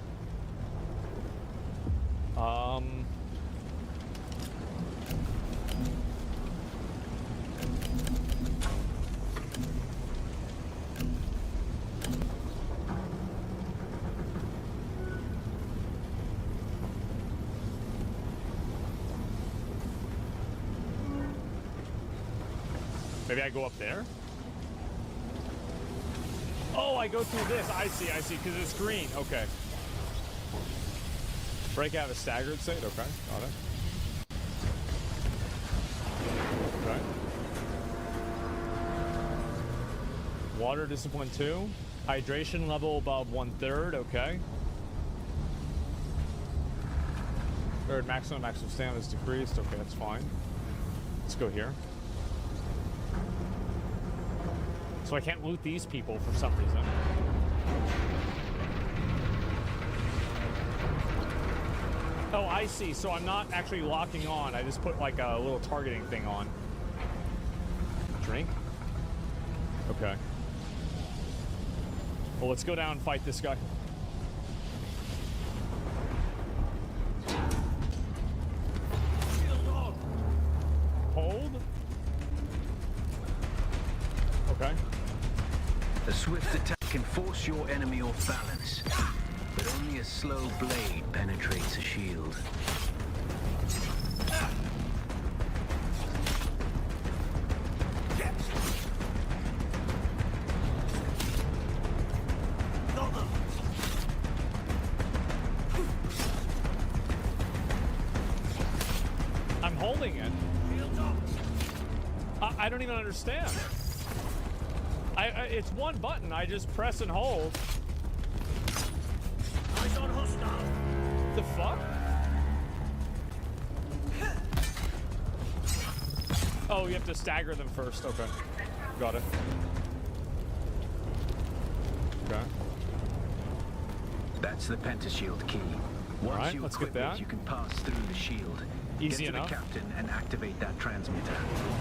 Maybe I go up there? Oh, I go through this. I see, because it's green. Okay. Break out a staggered state. Okay, got it. Okay. Water discipline 2. Hydration level above 1/3. Okay. Third maximum stamina is decreased. Okay, that's fine. Let's go here. So I can't loot these people for some reason. Oh, I see. So I'm not actually locking on. I just put like a little targeting thing on. Drink? Okay. Well, let's go down and fight this guy. Hold. Okay. A swift attack can force your enemy off balance, but only a slow blade penetrates a shield. I'm holding it. I don't even understand. It's one button. I just press and hold. The fuck? Oh, you have to stagger them first. Okay. Got it. Okay. That's the pentashield key. Once Alright, you let's equip get that. it, you can pass through the shield. Easy Get to enough. the captain and activate that transmitter.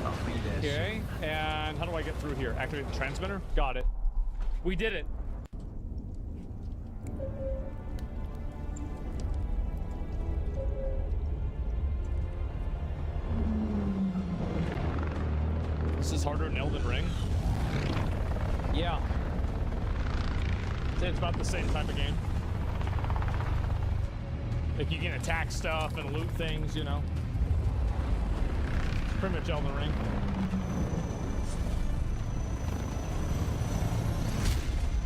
I'll be there Okay, soon. and how do I get through here? Activate the transmitter? Got it. We did it. This is harder than Elden Ring. Yeah. I'd say it's about the same type of game. Like you can attack stuff and loot things, you know. Pretty much Elden Ring.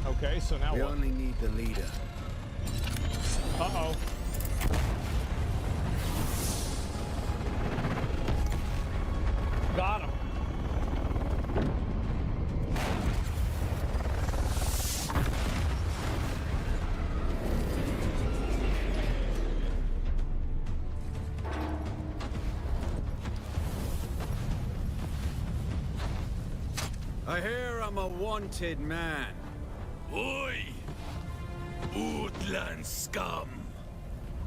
Okay, so now We what? only need the leader. Uh-oh. Got him. I hear I'm a wanted man. Oi! Utland scum!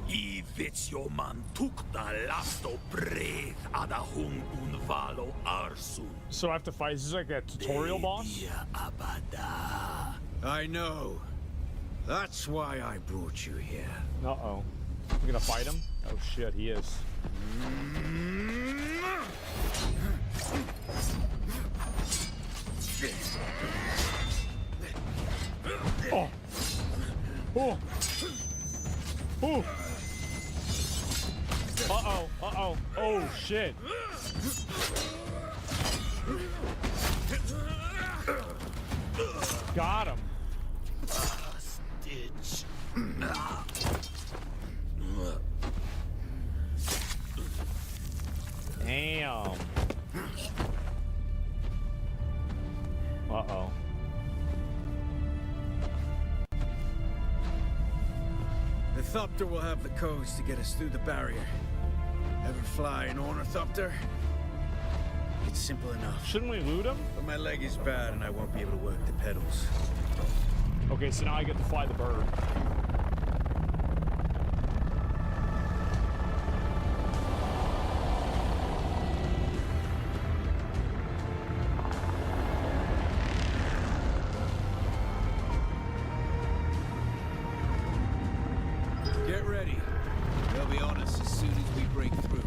I man tukta lasto breath ada hung unvalo arsun. So I have to fight. Is this like a tutorial boss? I know. That's why I brought you here. Uh-oh. You gonna fight him? Oh shit, he is. Oh! Oh! Oh! Uh-oh, uh-oh. Oh, shit. Got him. Stitch. Damn. Uh-oh. The Thopter will have the codes to get us through the barrier. Ever fly an Ornithopter? It's simple enough. Shouldn't we loot him? But my leg is bad and I won't be able to work the pedals. Okay, so now I get to fly the bird. Get ready. They'll be on us as soon as we break through.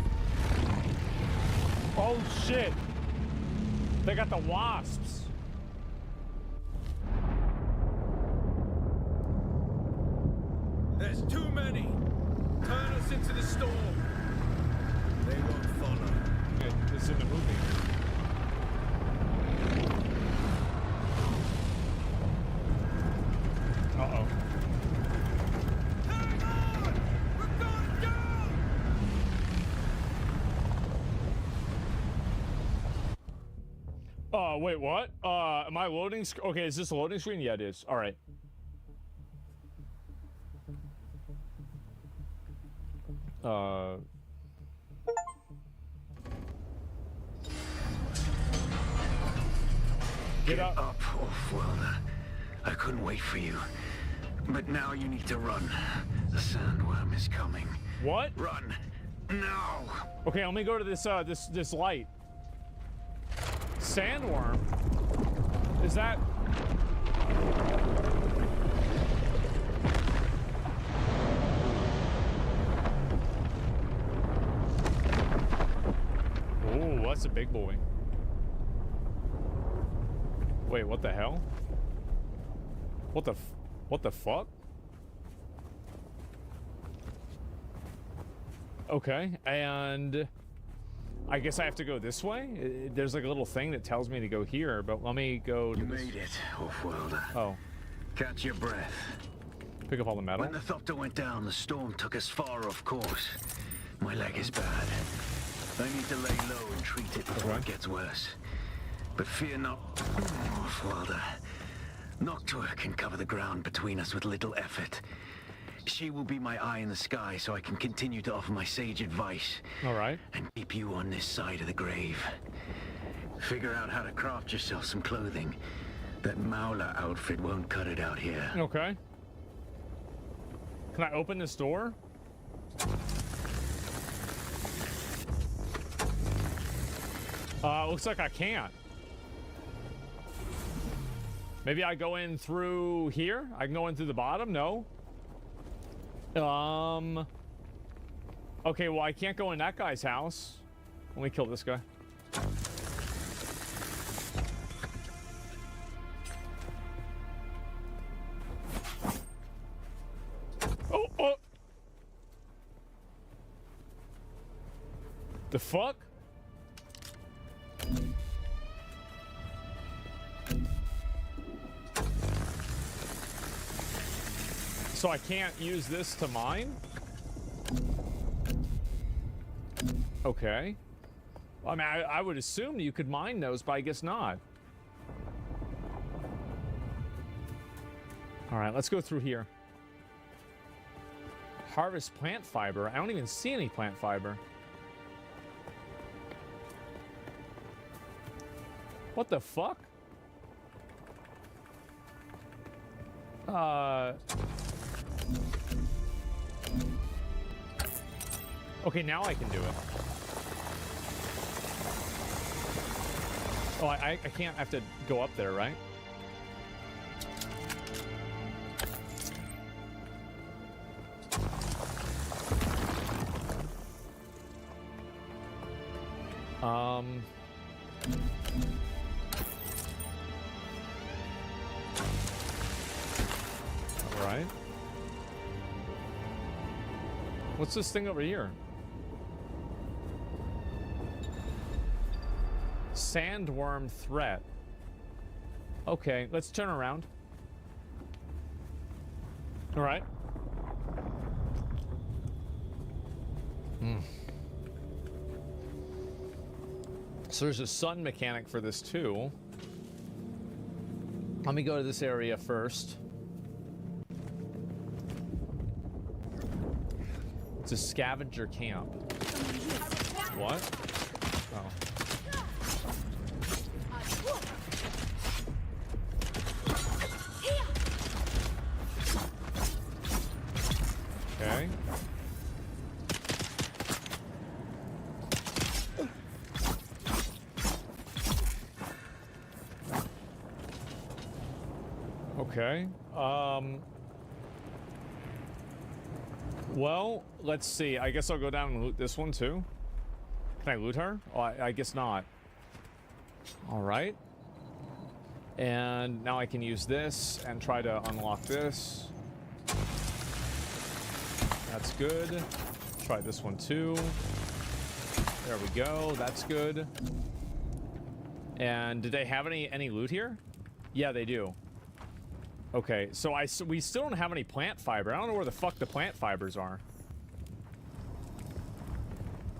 Oh shit! They got the wasps. There's too many. Turn us into the storm. They won't follow. Okay, this is in the movie. Wait, what? Am I loading? Okay, is this a loading screen? Yeah, it is. All right. Get up, Off-Worlder. I couldn't wait for you. But now you need to run. The sandworm is coming. What? Run. Now. Okay, let me go to this this light. Sandworm? Is that... Ooh, that's a big boy. Wait, what the hell? What the fuck? Okay, and I guess I have to go this way? There's like a little thing that tells me to go here, but let me go to You this. made it, Off-Worlder. Oh. Catch your breath. Pick up all the metal. When the Thopter went down, the storm took us far off course. My leg is bad. I need to lay low and treat it before it gets worse. But fear not, Off-Worlder. Noctua can cover the ground between us with little effort. She will be my eye in the sky so I can continue to offer my sage advice. All right. And keep you on this side of the grave. Figure out how to craft yourself some clothing. That Mauler outfit won't cut it out here. Okay. Can I open this door? Looks like I can't. Maybe I go in through here? I can go in through the bottom? No. Okay, well, I can't go in that guy's house. Let me kill this guy. Oh! The fuck? So I can't use this to mine? Okay. I mean, I would assume you could mine those, but I guess not. All right, let's go through here. Harvest plant fiber. I don't even see any plant fiber. What the fuck? Okay, now I can do it. Oh, I can't have to go up there, right? All right. What's this thing over here? Sandworm threat. Okay, let's turn around. All right. So there's a sun mechanic for this too. Let me go to this area first. It's a scavenger camp. What? Oh. Okay. Okay. Well, let's see. I guess I'll go down and loot this one too. Can I loot her? Oh, I guess not. All right. And now I can use this and try to unlock this. That's good. Try this one too. There we go. That's good. And did they have any loot here? Yeah, they do. Okay, so we still don't have any plant fiber. I don't know where the fuck the plant fibers are.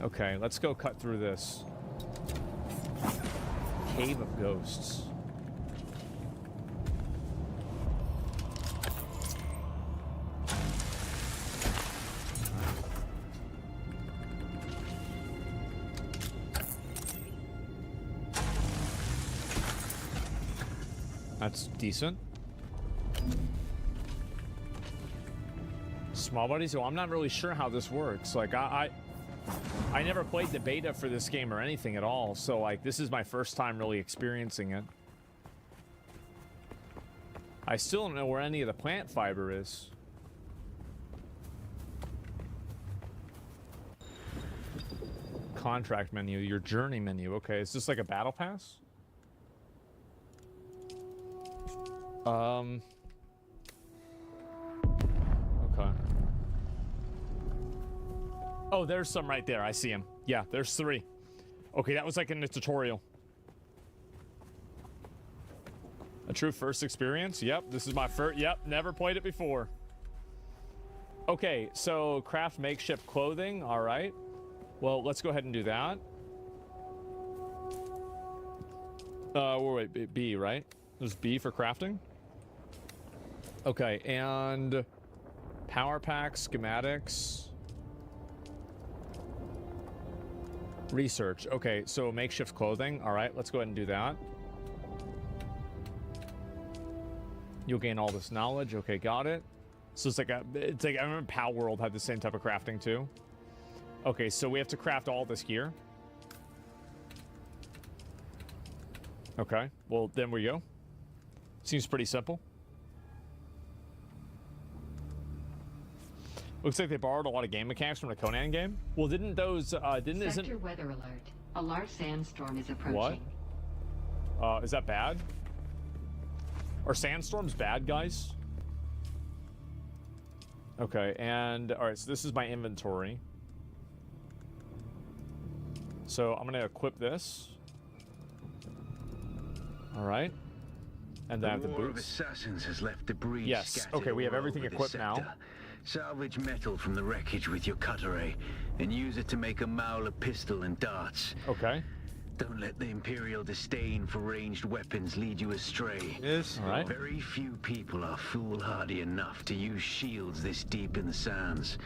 Okay, let's go cut through this. Cave of Ghosts. That's decent. Small buddies. So I'm not really sure how this works. Like I never played the beta for this game or anything at all. So like this is my first time really experiencing it. I still don't know where any of the plant fiber is. Contract menu, your journey menu. Okay, is this like a battle pass? Okay. Oh, there's some right there. I see him. Yeah, there's 3. Okay, that was like in the tutorial. A true first experience? Yep, this is my first. Yep, never played it before. Okay, so craft makeshift clothing. All right. Well, let's go ahead and do that. Wait, B, right? There's B for crafting. Okay, and power pack, schematics, research. Okay, so makeshift clothing. All right, let's go ahead and do that. You'll gain all this knowledge. Okay, got it. So it's like I remember Pal World had the same type of crafting too. Okay, so we have to craft all this gear. Okay, well, then we go. Seems pretty simple. Looks like they borrowed a lot of game mechanics from the Conan game. Well, didn't those, Sector weather alert. A large sandstorm is approaching. What? Is that bad? Are sandstorms bad, guys? Okay, and, alright, so this is my inventory. So I'm gonna equip this. Alright. And then I have the war of boots. assassins has left debris. Yes, okay, we have everything equipped now. Salvage metal from the wreckage with your cutter ray and use it to make a Mauler pistol and darts. Okay. Don't let the Imperial disdain for ranged weapons lead you astray. Yes. All right. Very few people are foolhardy enough to use shields this deep in the sands,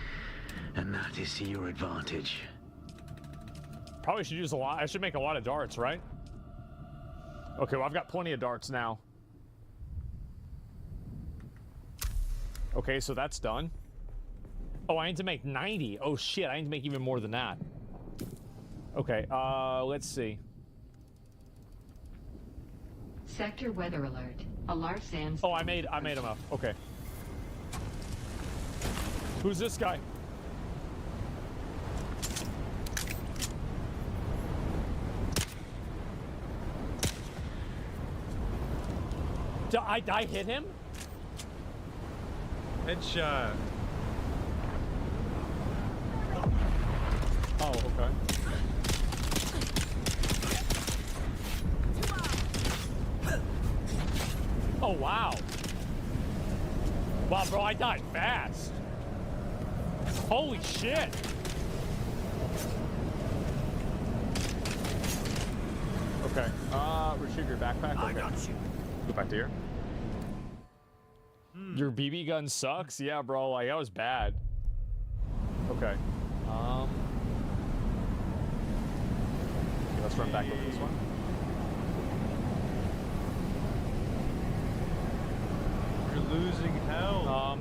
and that is to your advantage. Probably should use a lot. I should make a lot of darts, right? Okay, well, I've got plenty of darts now. Okay, so that's done. Oh, I need to make 90. Oh, shit, I need to make even more than that. Okay, let's see. Sector weather alert. A large sandstorm. Oh, I made enough. Okay. Who's this guy? Did I hit him? Headshot. Oh, okay. Oh, wow. Wow, bro, I died fast. Holy shit. Okay, retrieve your backpack. Okay. I got you. Go back to here. Your BB gun sucks? Yeah, bro, like, that was bad. Okay. Let's run back over this one. You're losing health.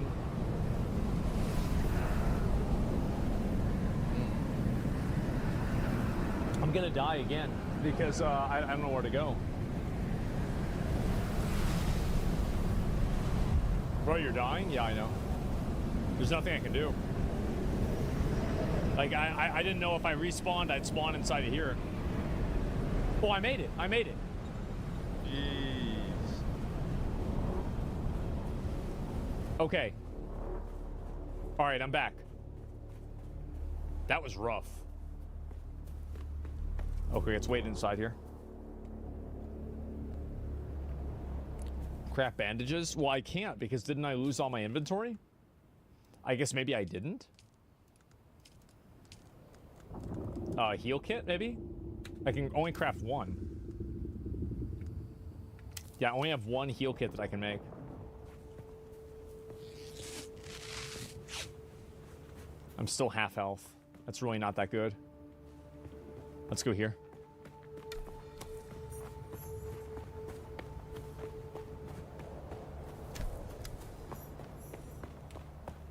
I'm gonna die again because I don't know where to go. Bro, you're dying? Yeah, I know. There's nothing I can do. Like, I didn't know if I respawned, I'd spawn inside of here. Oh, I made it. I made it. Jeez. Okay. All right, I'm back. That was rough. Okay, let's wait inside here. Craft bandages? Well, I can't because didn't I lose all my inventory? I guess maybe I didn't. Heal kit, maybe? I can only craft one. Yeah, I only have one heal kit that I can make. I'm still half health. That's really not that good. Let's go here.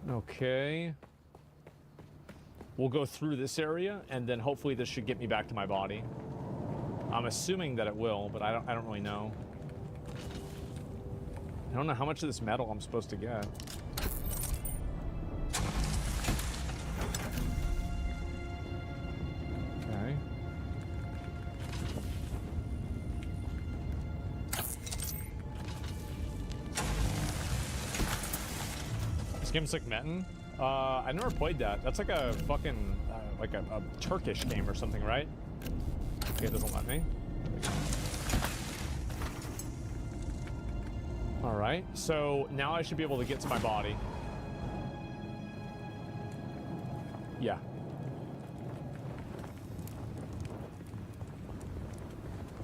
Okay. We'll go through this area, and then hopefully this should get me back to my body. I'm assuming that it will, but I don't really know. I don't know how much of this metal I'm supposed to get. Okay. This game's like Metin. I never played that. That's like a fucking like a Turkish game or something, right? Okay, it doesn't let me. All right, so now I should be able to get to my body. Yeah.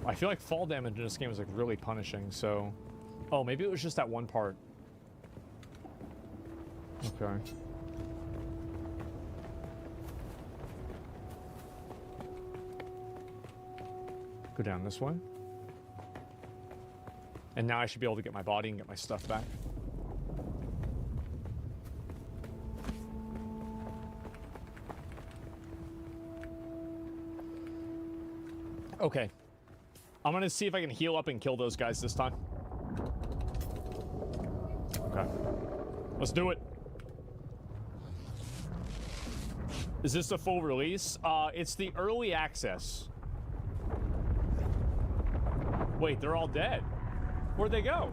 I feel like fall damage in this game is like really punishing, so... Oh, maybe it was just that one part. Okay. Go down this way. And now I should be able to get my body and get my stuff back. Okay. I'm gonna see if I can heal up and kill those guys this time. Okay. Let's do it. Is this a full release? It's the early access. Wait, they're all dead. Where'd they go?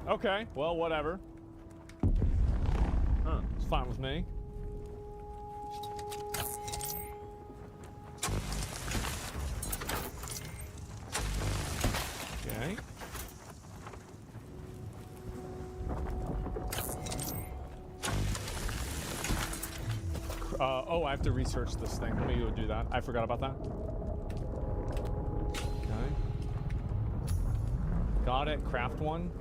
Okay, well, whatever. Huh, it's fine with me. Okay. Oh, I have to research this thing. Let me go do that. I forgot about that. Okay. Got it. Craft one.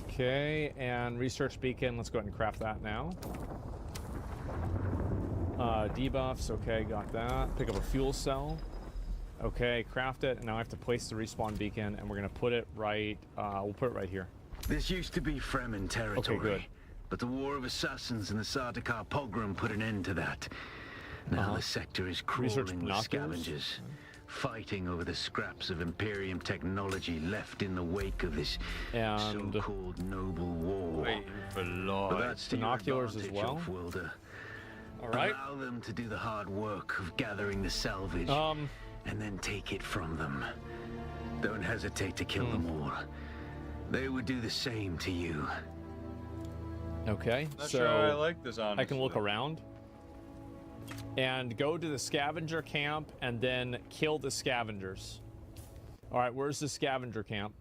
Okay, and research beacon. Let's go ahead and craft that now. Debuffs. Okay, got that. Pick up a fuel cell. Okay, craft it. And now I have to place the respawn beacon, and we're gonna put it right. We'll put it right here. This used to be Fremen territory. Okay, good. But the War of Assassins and the Sardaukar pogrom put an end to that. Now the sector is crawling with scavengers, fighting over the scraps of Imperium technology left in the wake of this so-called noble war. But that's to binoculars your as well. Wilder. All right. Allow them to do the hard work of gathering the salvage, and then take it from them. Don't hesitate to kill them all. They would do the same to you. Okay, Not so sure I like this, honestly. I can look around and go to the scavenger camp and then kill the scavengers. All right, where's the scavenger camp?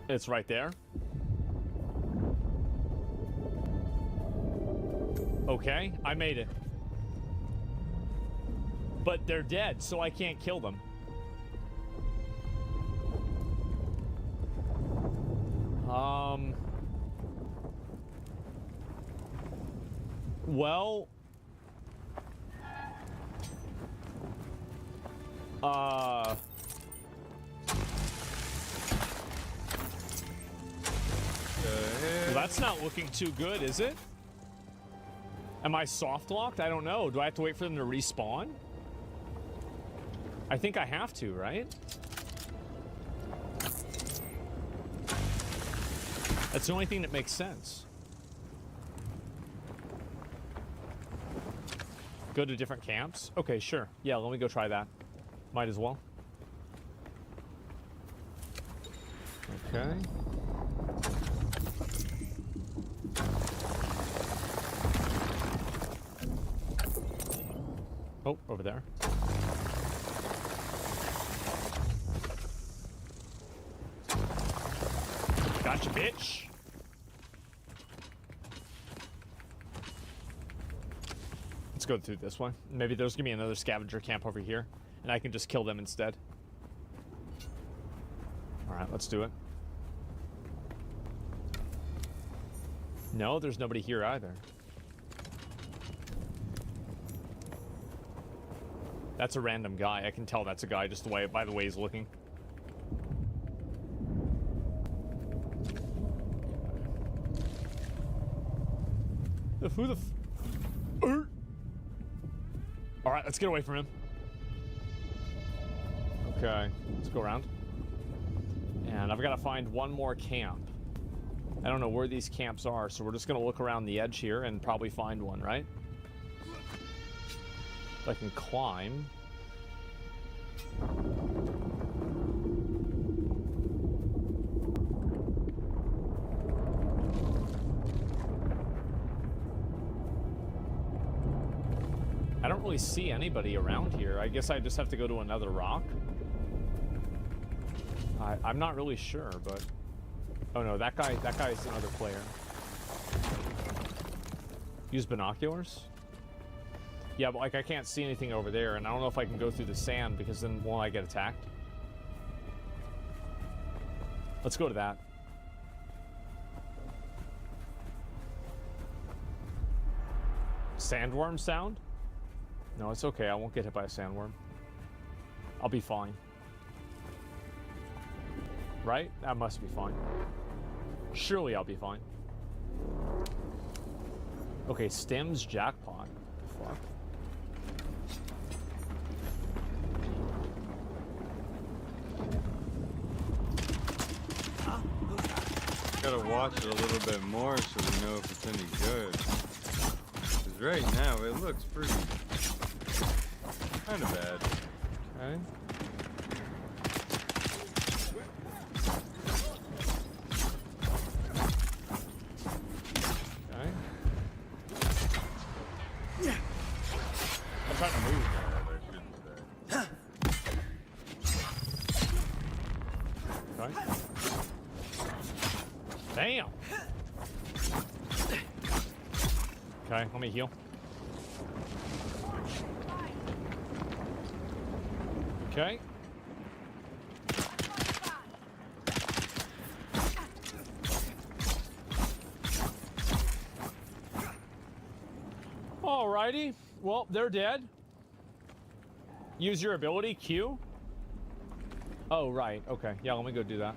It's right there. Okay, I made it. But they're dead, so I can't kill them. Well, well, that's not looking too good, is it? Am I soft locked? I don't know. Do I have to wait for them to respawn? I think I have to, right? That's the only thing that makes sense. Go to different camps? Okay, sure. Yeah, let me go try that. Might as well. Okay. Oh, over there. Gotcha, bitch. go through this one. Maybe there's gonna be another scavenger camp over here, and I can just kill them instead. All right, let's do it. No, there's nobody here either. That's a random guy. I can tell that's a guy just by the way he's looking. Who the All right, let's get away from him. Okay, let's go around. And I've got to find one more camp. I don't know where these camps are, so we're just going to look around the edge here and probably find one, right? If I can climb. I don't really see anybody around here. I guess I just have to go to another rock. I'm not really sure, but... Oh no, that guy's another player. Use binoculars? Yeah, but like I can't see anything over there, and I don't know if I can go through the sand because then won't I get attacked? Let's go to that. Sandworm sound? No, it's okay. I won't get hit by a sandworm. I'll be fine. Right? That must be fine. Surely I'll be fine. Okay, Stems jackpot. Fuck. Gotta watch it a little bit more so we know if it's any good. Because right now it looks pretty kind of bad. Okay. I'm trying to move. Okay. Damn. Okay, let me heal. Okay. Alrighty. Well, they're dead. Use your ability, Q. Oh, right. Okay. Yeah, let me go do that.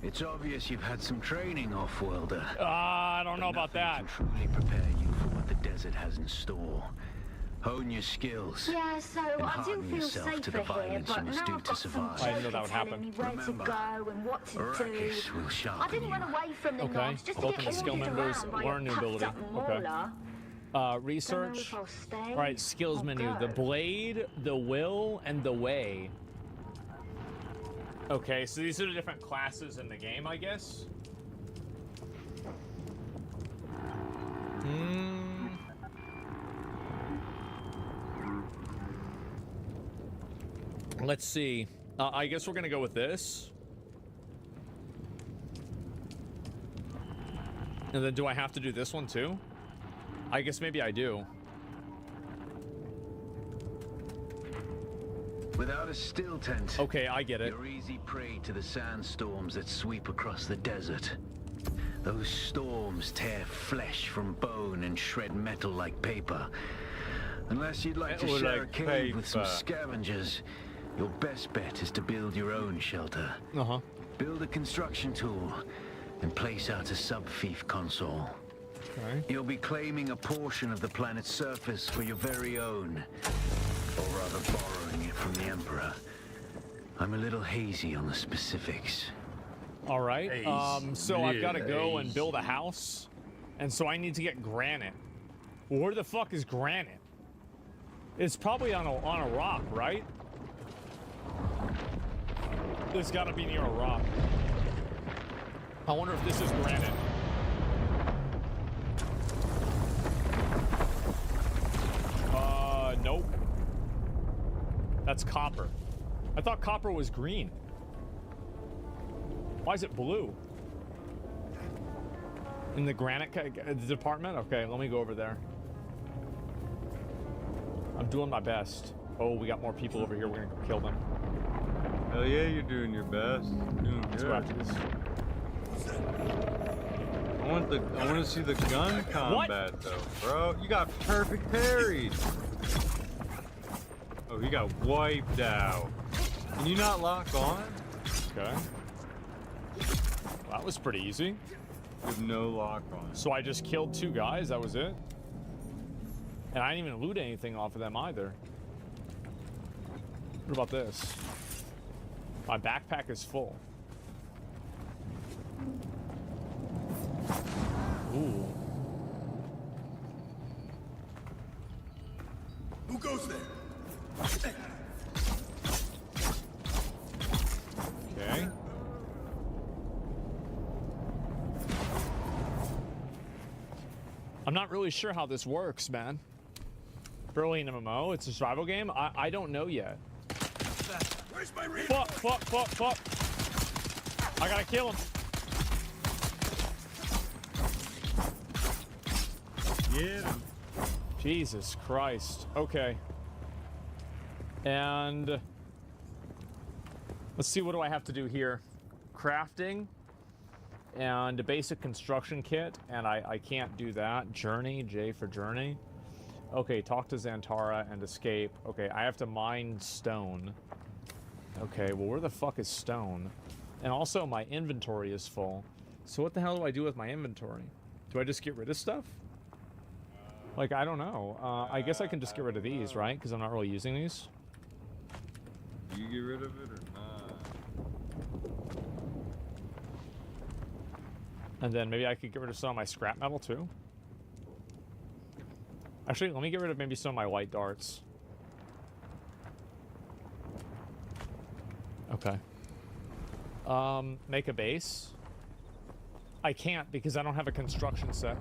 It's obvious you've had some training, off-worlder. I don't know about that. Can truly prepare you for what the desert has in store. Hone your skills. Yeah, so and I do harden feel yourself to the safer here, violence but you must now do I've to got some survive. I didn't know that would telling happen. me where to go and what to do. Arrakis will I sharpen didn't you. run away from the Okay. knobs just to Open get the skill ordered members. around by Learn a new ability. puffed-up Okay. mauler. Research. Don't know if I'll stay All right, skills or menu. go. The blade, the will, and the way. Okay, so these are the different classes in the game, I guess. Let's see. I guess we're gonna go with this. And then do I have to do this one too? I guess maybe I do. Without a still tent, okay, I get it. You're easy prey to the sandstorms that sweep across the desert. Those storms tear flesh from bone and shred metal like paper. Unless you'd like to share a cave with some scavengers, your best bet is to build your own shelter. Build a construction tool and place out a sub-fief console. Okay. You'll be claiming a portion of the planet's surface for your very own, or rather borrowing it from the Emperor. I'm a little hazy on the specifics. All right. So I've got to go and build a house, and so I need to get granite. Where the fuck is granite? It's probably on a rock, right? There's got to be near a rock. I wonder if this is granite. Nope. That's copper. I thought copper was green. Why is it blue? In the granite department? Okay, let me go over there. I'm doing my best. Oh, we got more people over here. We're gonna go kill them. Hell yeah, you're doing your best. You're doing Let's good. go after this. I want to see the gun combat though, bro. You got perfect parries. Oh, he got wiped out. Can you not lock on? Okay. Well, that was pretty easy. With no lock on. So I just killed 2 guys. That was it. And I didn't even loot anything off of them either. What about this? My backpack is full. Ooh. Who goes there? Okay. I'm not really sure how this works, man. Early in MMO, it's a survival game. I don't know yet. Where's my Fuck. I gotta kill him. Get him. Jesus Christ. Okay. And let's see, what do I have to do here? Crafting and a basic construction kit, and I can't do that. Journey, J for journey. Okay, talk to Xantara and escape. Okay, I have to mine stone. Okay, well, where the fuck is stone? And also, my inventory is full. So what the hell do I do with my inventory? Do I just get rid of stuff? Like, I don't know. I guess I can just get rid of these, right? Because I'm not really using these. Do you get rid of it or not? And then maybe I could get rid of some of my scrap metal, too. Actually, let me get rid of maybe some of my light darts. Okay. Make a base. I can't because I don't have a construction set.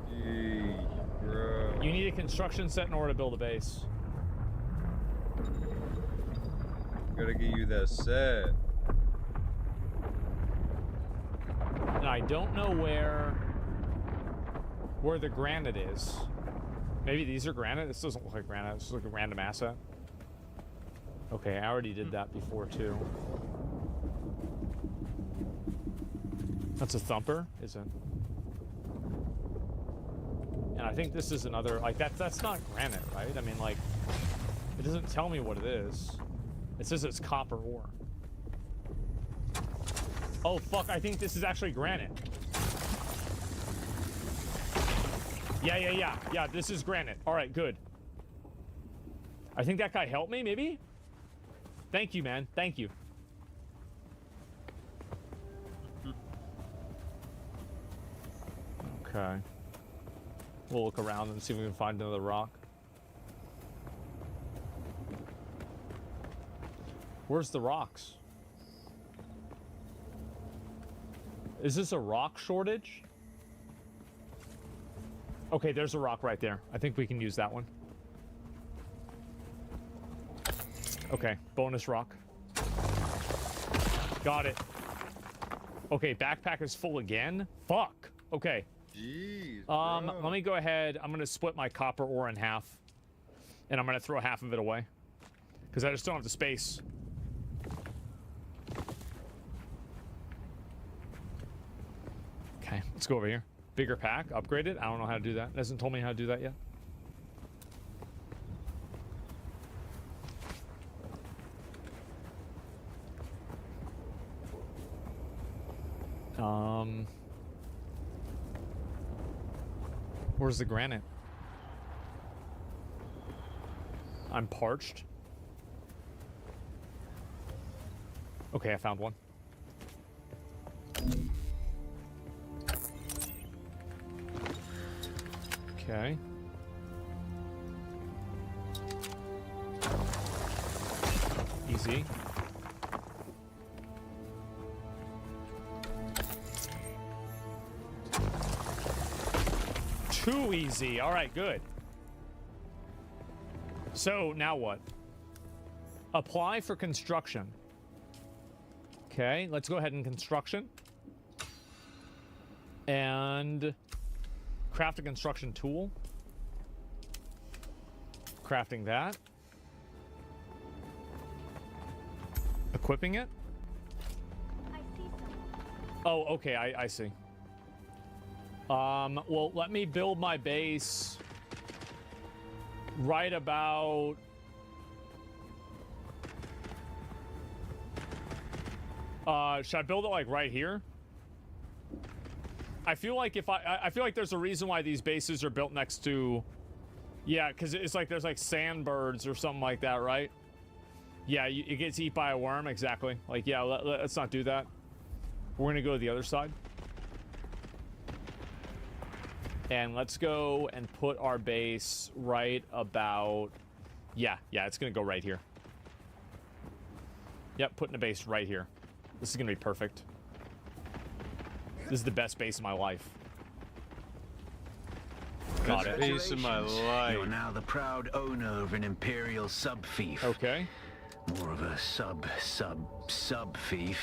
Jeez, bro. You need a construction set in order to build a base. Gotta get you that set. And I don't know where the granite is. Maybe these are granite? This doesn't look like granite. This looks like a random asset. Okay, I already did that before, too. That's a thumper, is it? And I think this is another, like, that's not granite, right? I mean, like, it doesn't tell me what it is. It says it's copper ore. Oh, fuck, I think this is actually granite. Yeah, this is granite. All right, good. I think that guy helped me, maybe? Thank you, man. Thank you. Okay. We'll look around and see if we can find another rock. Where's the rocks? Is this a rock shortage? Okay, there's a rock right there. I think we can use that one. Okay, bonus rock. Got it. Okay, backpack is full again? Fuck. Okay. Jeez, let me go ahead. I'm gonna split my copper ore in half. And I'm gonna throw half of it away. Because I just don't have the space. Okay, let's go over here. Bigger pack, upgrade it. I don't know how to do that. It hasn't told me how to do that yet. Where's the granite? I'm parched. Okay, I found one. Okay. Easy. Too easy. All right, good. So now what? Apply for construction. Okay, let's go ahead and construction. And craft a construction tool. Crafting that. Equipping it. Oh, okay, I see. Well, let me build my base right about... should I build it, like, right here? I feel like if I feel like there's a reason why these bases are built next to... Yeah, because it's like there's, like, sandbirds or something like that, right? Yeah, it gets eaten by a worm, exactly. Like, yeah, let's not do that. We're gonna go to the other side. And let's go and put our base right about... Yeah, it's gonna go right here. Yep, putting a base right here. This is gonna be perfect. This is the best base of my life. Got it. Base of my life. You're now the proud owner of an Imperial sub-fief. Okay. More of a sub-fief.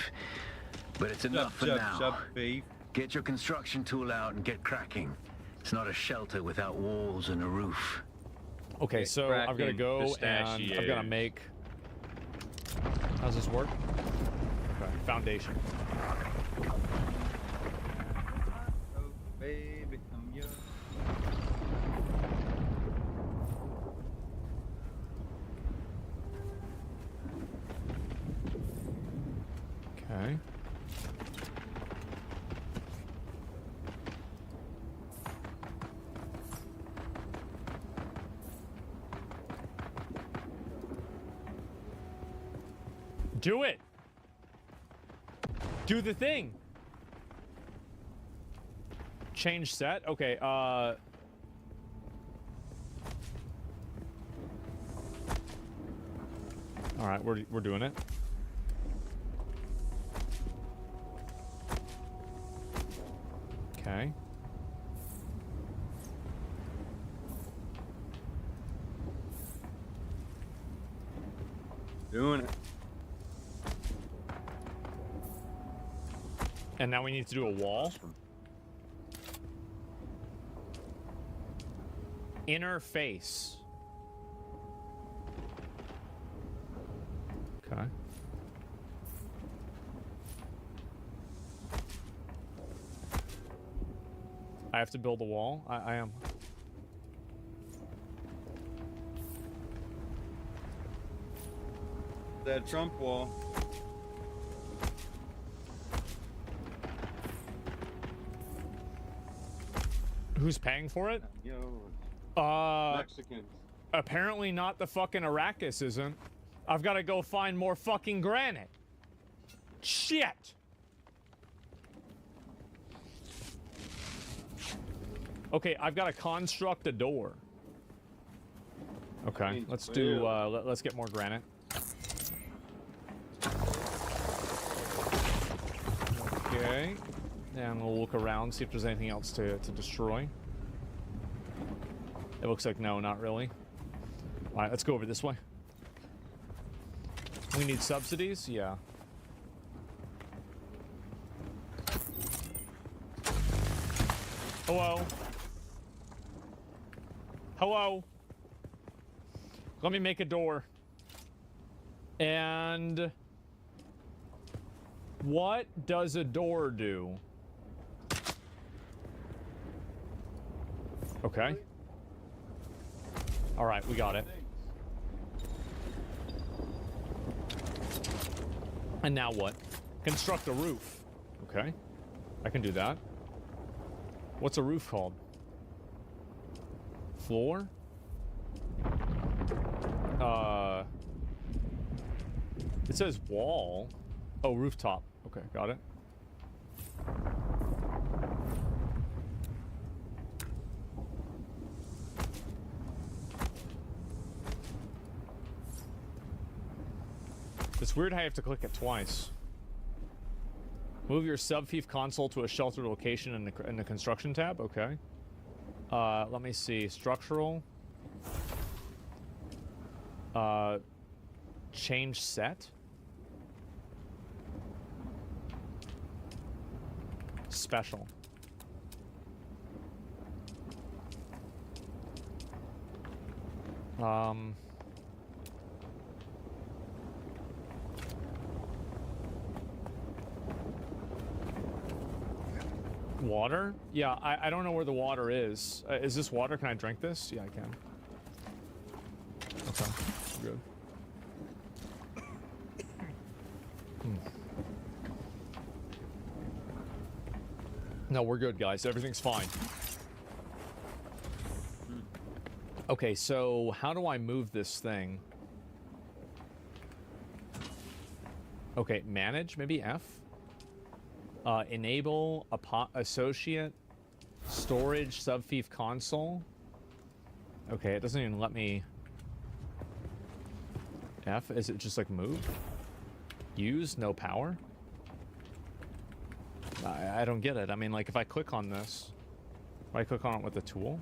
But it's enough for now. Sub-fief. Get your construction tool out and get cracking. It's not a shelter without walls and a roof. Okay, so I've got to go and I've got to make... How's this work? Okay, foundation. Oh, baby, I'm young. Okay. Do it! Do the thing! Change set? Okay, Alright, we're doing it. Okay. Doing it. And now we need to do a wall. Interface. Okay. I have to build a wall. I am. That Trump wall. Who's paying for it? Yo. Mexicans. Apparently not the fucking Arrakis isn't. I've got to go find more fucking granite. Shit! Okay, I've got to construct a door. Okay, let's do, let's get more granite. Okay. And we'll look around, see if there's anything else to destroy. It looks like no, not really. All right, let's go over this way. We need subsidies? Yeah. Hello? Hello? Let me make a door. And... what does a door do? Okay. All right, we got it. And now what? Construct a roof. Okay. I can do that. What's a roof called? Floor? It says wall. Oh, rooftop. Okay, got it. It's weird how you have to click it twice. Move your sub-fief console to a sheltered location in the construction tab. Okay. Let me see. Structural. Change set. Special. Water? Yeah, I don't know where the water is. Is this water? Can I drink this? Yeah, I can. Okay, good. No, we're good, guys. Everything's fine. Okay, so how do I move this thing? Okay, manage, maybe F. Enable associate storage subfief console. Okay, it doesn't even let me. F, is it just like move? Use, no power? I don't get it. I mean, like if I click on this, if I click on it with a tool,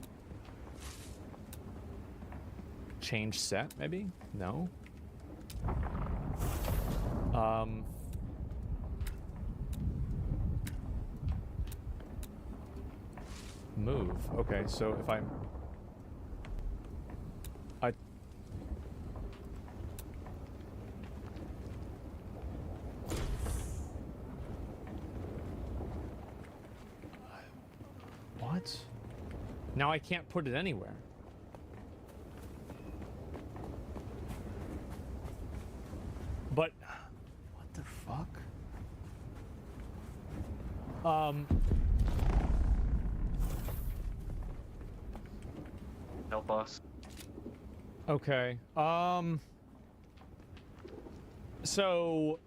change set, maybe? No. Move. Okay, so if I what? Now I can't put it anywhere. But what the fuck? Help us. Okay. So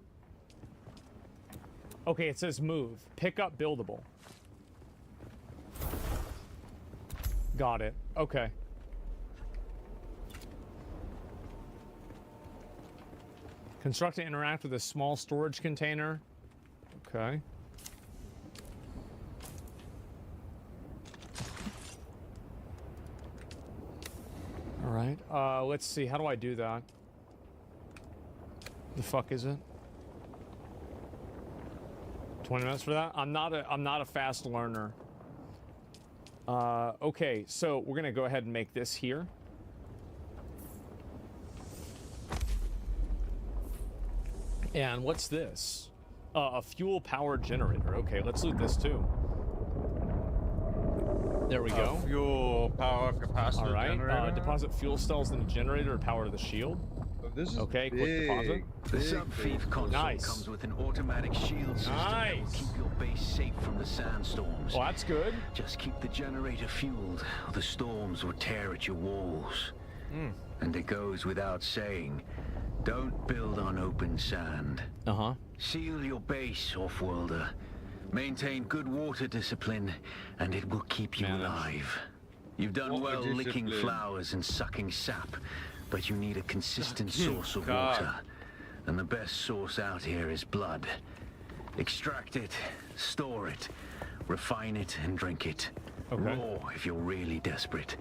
okay, it says move. Pick up buildable. Got it. Okay. Construct and interact with a small storage container. Okay. All right. Let's see. How do I do that? The fuck is it? 20 minutes for that? I'm not a fast learner. Okay, so we're gonna go ahead and make this here. And what's this? A fuel power generator. Okay, let's loot this too. There we go. Fuel power capacitor. All right. Generator. Deposit fuel cells in the generator to power the shield. Oh, this is okay. big, Quick deposit. The subfief console comes with an automatic shield system that will keep your base safe from the sandstorms. Well, that's good. Just keep the generator fueled, or the storms will tear at your walls. And it goes without saying, don't build on open sand. Seal your base, off-worlder. Maintain good water discipline, and it will keep you alive. You've done well licking flowers and sucking sap, but you need a consistent source of water. And the best source out here is blood. Extract it, store it, refine it, and drink it. Raw if you're really desperate.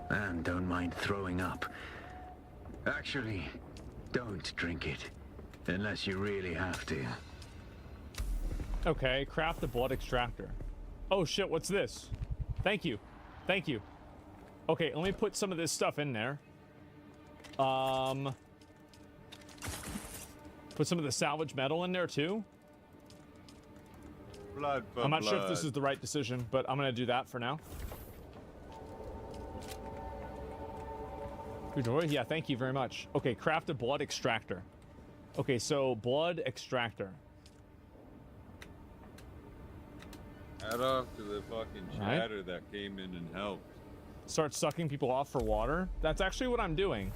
And don't mind throwing up. Actually, don't drink it, unless you really have to. Okay, craft the blood extractor. Oh shit, what's this? Thank you. Thank you. Okay, let me put some of this stuff in there. Put some of the salvage metal in there too. Blood for I'm not sure if this is the right decision, but I'm gonna do that for now. Yeah, thank you very much. Okay, craft a blood extractor. Okay, so blood extractor. Add off to the fucking chatter that came in and helped. Start sucking people off for water. That's actually what I'm doing.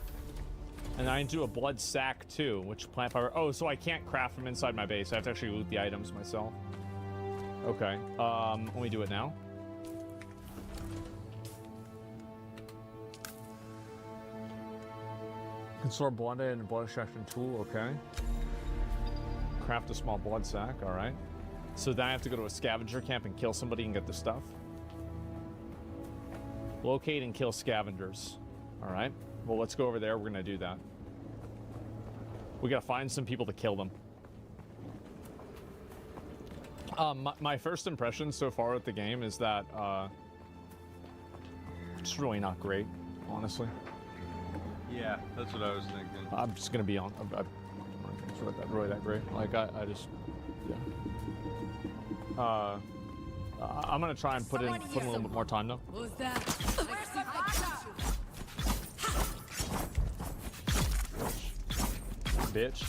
And I do a blood sack too, which plant power. Oh, so I can't craft them inside my base. I have to actually loot the items myself. Okay. Let me do it now. Can store blood in a blood extraction tool. Okay. Craft a small blood sack. All right. So then I have to go to a scavenger camp and kill somebody and get the stuff. Locate and kill scavengers. All right. Well, let's go over there. We're going to do that. We got to find some people to kill them. My first impression so far with the game is that it's really not great, honestly. Yeah, that's what I was thinking. I'm just gonna be on. It's really that great. Like I just, yeah. I'm gonna try and put in a little bit more time though. Who's that? Bitch.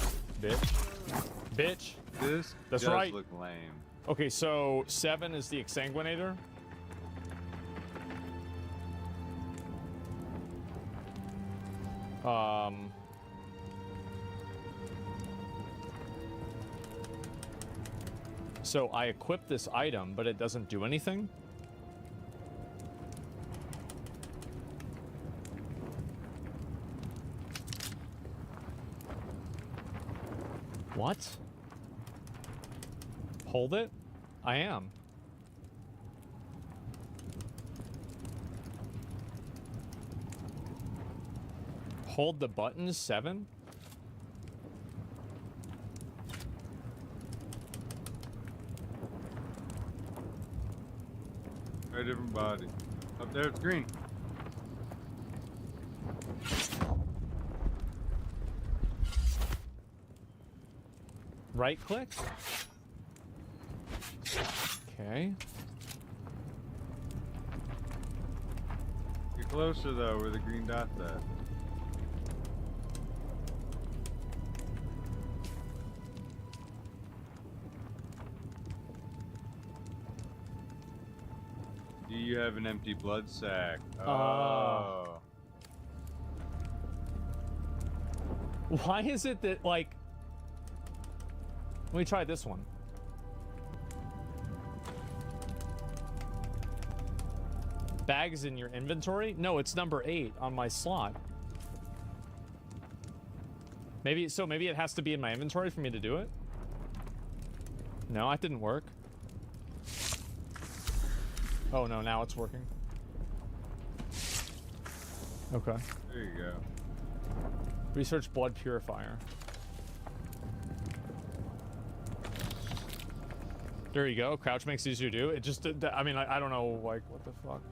This That's does right. look lame. Okay, so 7 is the exsanguinator. So I equip this item, but it doesn't do anything. What? Hold it? I am. Hold the buttons, 7? Very different body. Up there, it's green. Right click? Okay. You're closer though, where the green dot's at. Do you have an empty blood sac? Oh. Why is it that, like... Let me try this one. Bags in your inventory? No, it's number 8 on my slot. Maybe it has to be in my inventory for me to do it? No, that didn't work. Oh no, now it's working. Okay. There you go. Research blood purifier. There you go. Crouch makes it easier to do. It just, I mean, I don't know, like, what the fuck.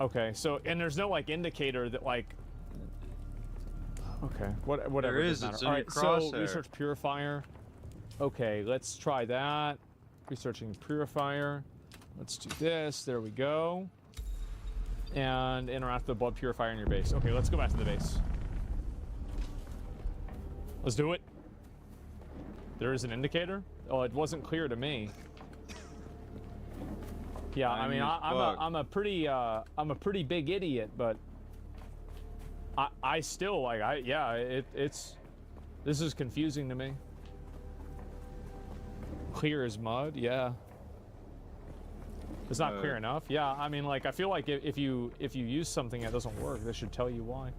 Okay, so, and there's no, like, indicator that, like... Okay, whatever. There is, matter. it's in All your right, so, crosshair. research purifier. Okay, let's try that. Researching purifier. Let's do this. There we go. And interact with the blood purifier in your base. Okay, let's go back to the base. Let's do it. There is an indicator? Oh, it wasn't clear to me. Yeah, I mean, I'm a pretty big idiot, but I still like it's this is confusing to me. Clear as mud, yeah. It's not clear enough. Yeah, I mean, like, I feel like if you use something that doesn't work, they should tell you why.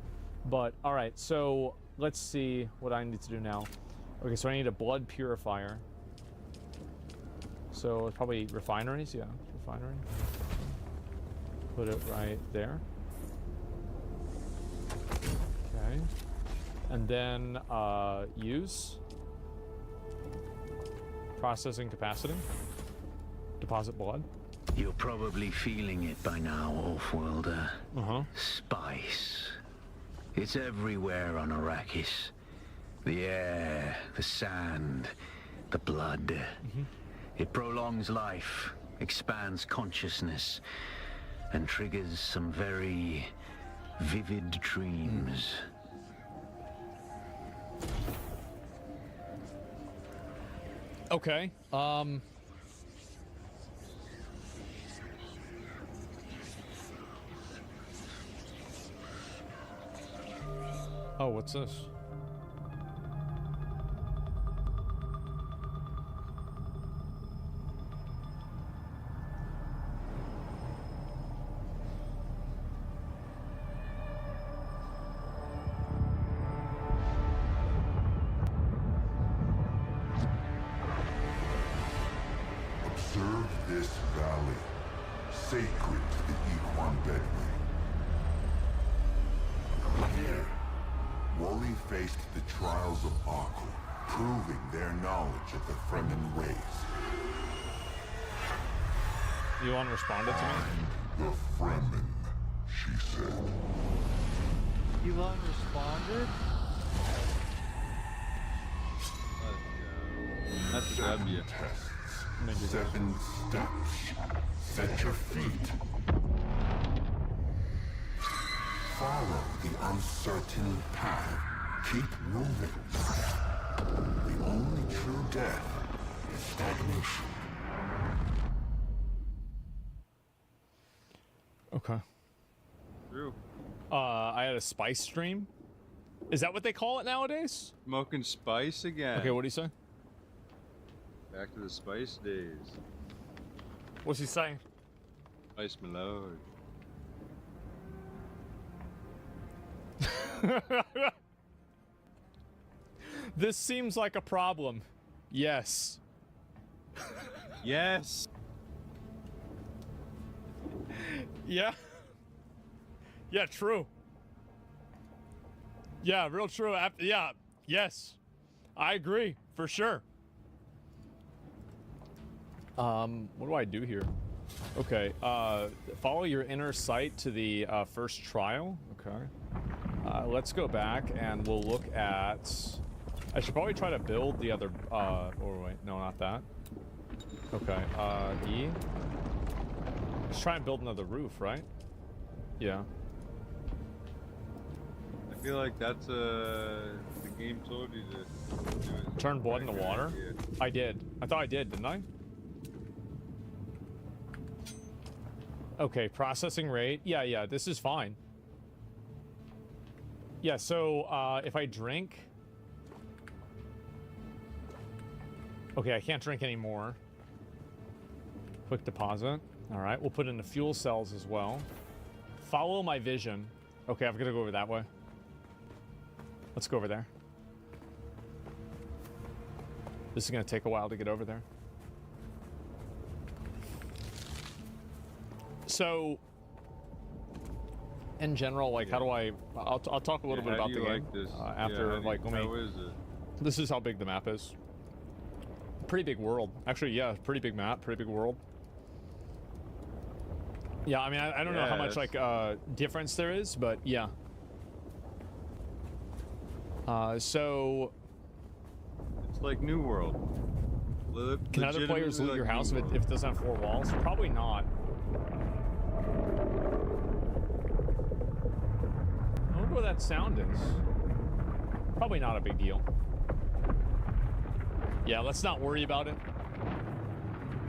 But all right, so let's see what I need to do now. Okay, so I need a blood purifier. So it's probably refineries, yeah, refinery. Put it right there. Okay, and then use processing capacity. Deposit blood. You're probably feeling it by now, Off-worlder. Spice. It's everywhere on Arrakis. The air, the sand, the blood. It prolongs life, expands consciousness, and triggers some very vivid dreams. Okay. Oh, what's this? Observe this valley, sacred to the Equan Bedouin. Here, Wally faced the trials of Aku, proving their knowledge of the Fremen race. You want to respond it to me? The Fremen, she said. Elon responded? Let's go. That's a W. Tests. 7 steps. Set your feet. Follow the uncertain path. Keep moving. The only true death is stagnation. Okay. True. I had a spice stream. Is that what they call it nowadays? Smoking spice again. Okay, what do you say? Back to the spice days. What's he saying? Spice my lord. This seems like a problem. Yes. Yes. Yeah. Yeah, true. Yeah, real true. Yeah, yes. I agree, for sure. What do I do here? Okay, follow your inner sight to the first trial. Okay. Let's go back and we'll look at... I should probably try to build the other... oh, wait, no, not that. Okay, E. Let's try and build another roof, right? Yeah. I feel like that's the game told you to do it. Turn blood into water? Yeah. I did. I thought I did, didn't I? Okay, processing rate. Yeah, this is fine. Yeah, so if I drink... Okay, I can't drink anymore. Quick deposit. All right, we'll put in the fuel cells as well. Follow my vision. Okay, I'm gonna go over that way. Let's go over there. This is gonna take a while to get over there. So, in general, like, how do I... I'll talk a little bit about the game after, like, let me... How is it? This is how big the map is. Pretty big world. Actually, yeah, pretty big map, pretty big world. Yeah, I mean, I don't know how much, like, difference there is, but yeah. So... It's like New World. Can other players loot your house if it doesn't have 4 walls? Probably not. I wonder what that sound is. Probably not a big deal. Yeah, let's not worry about it.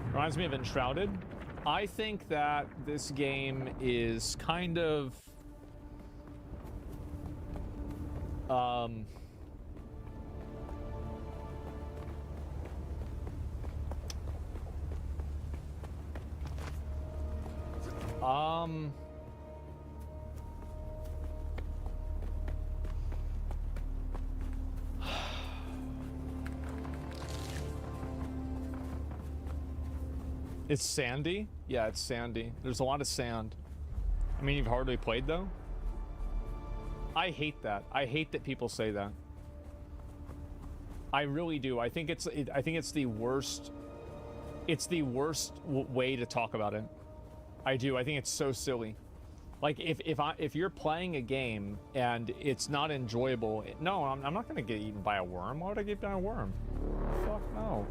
Reminds me of Enshrouded. I think that this game is kind of... It's sandy? Yeah, it's sandy. There's a lot of sand. I mean, you've hardly played, though? I hate that. I hate that people say that. I really do. I think it's the worst... It's the worst way to talk about it. I do. I think it's so silly. Like, if you're playing a game and it's not enjoyable... No, I'm not going to get eaten by a worm. Why would I get eaten by a worm? Fuck no.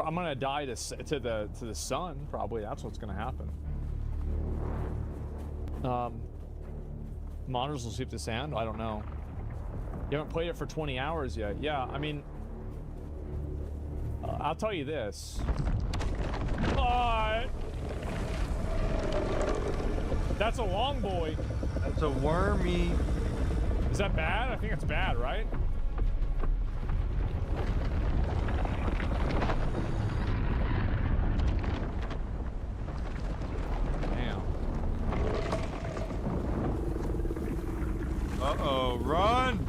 I'm gonna die to the sun, probably. That's what's gonna happen. Monitors will sweep the sand? I don't know. You haven't played it for 20 hours yet. Yeah, I mean... I'll tell you this. That's a long boy. That's a wormy. Is that bad? I think it's bad, right? Uh-oh, run!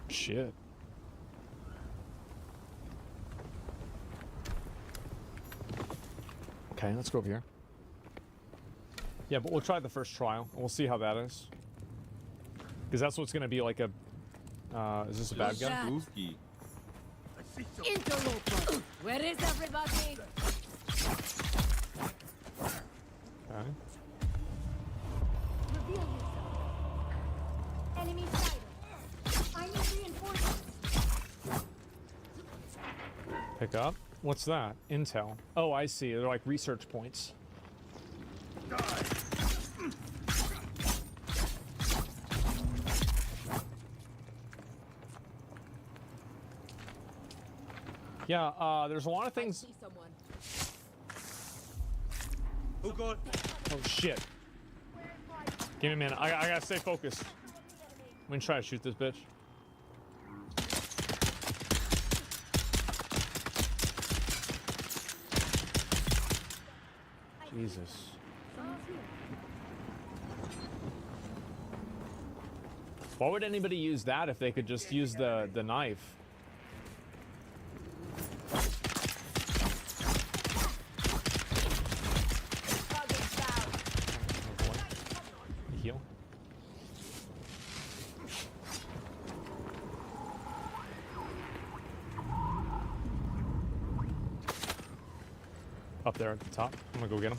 Shit. Okay, let's go over here. Yeah, but we'll try the first trial, and we'll see how that is. Because that's what's gonna be like a... is this a bad guy? Spooky. Interloper! Where is everybody? Okay. Reveal yourself. Enemy sighted. I need reinforcements. Pick up. What's that? Intel. Oh, I see. They're like research points. Yeah, there's a lot of things. Who got? Oh shit! Give me a minute. I gotta stay focused. I'm gonna try to shoot this bitch. Jesus. Why would anybody use that if they could just use the knife? Heal. Up there at the top. I'm gonna go get him.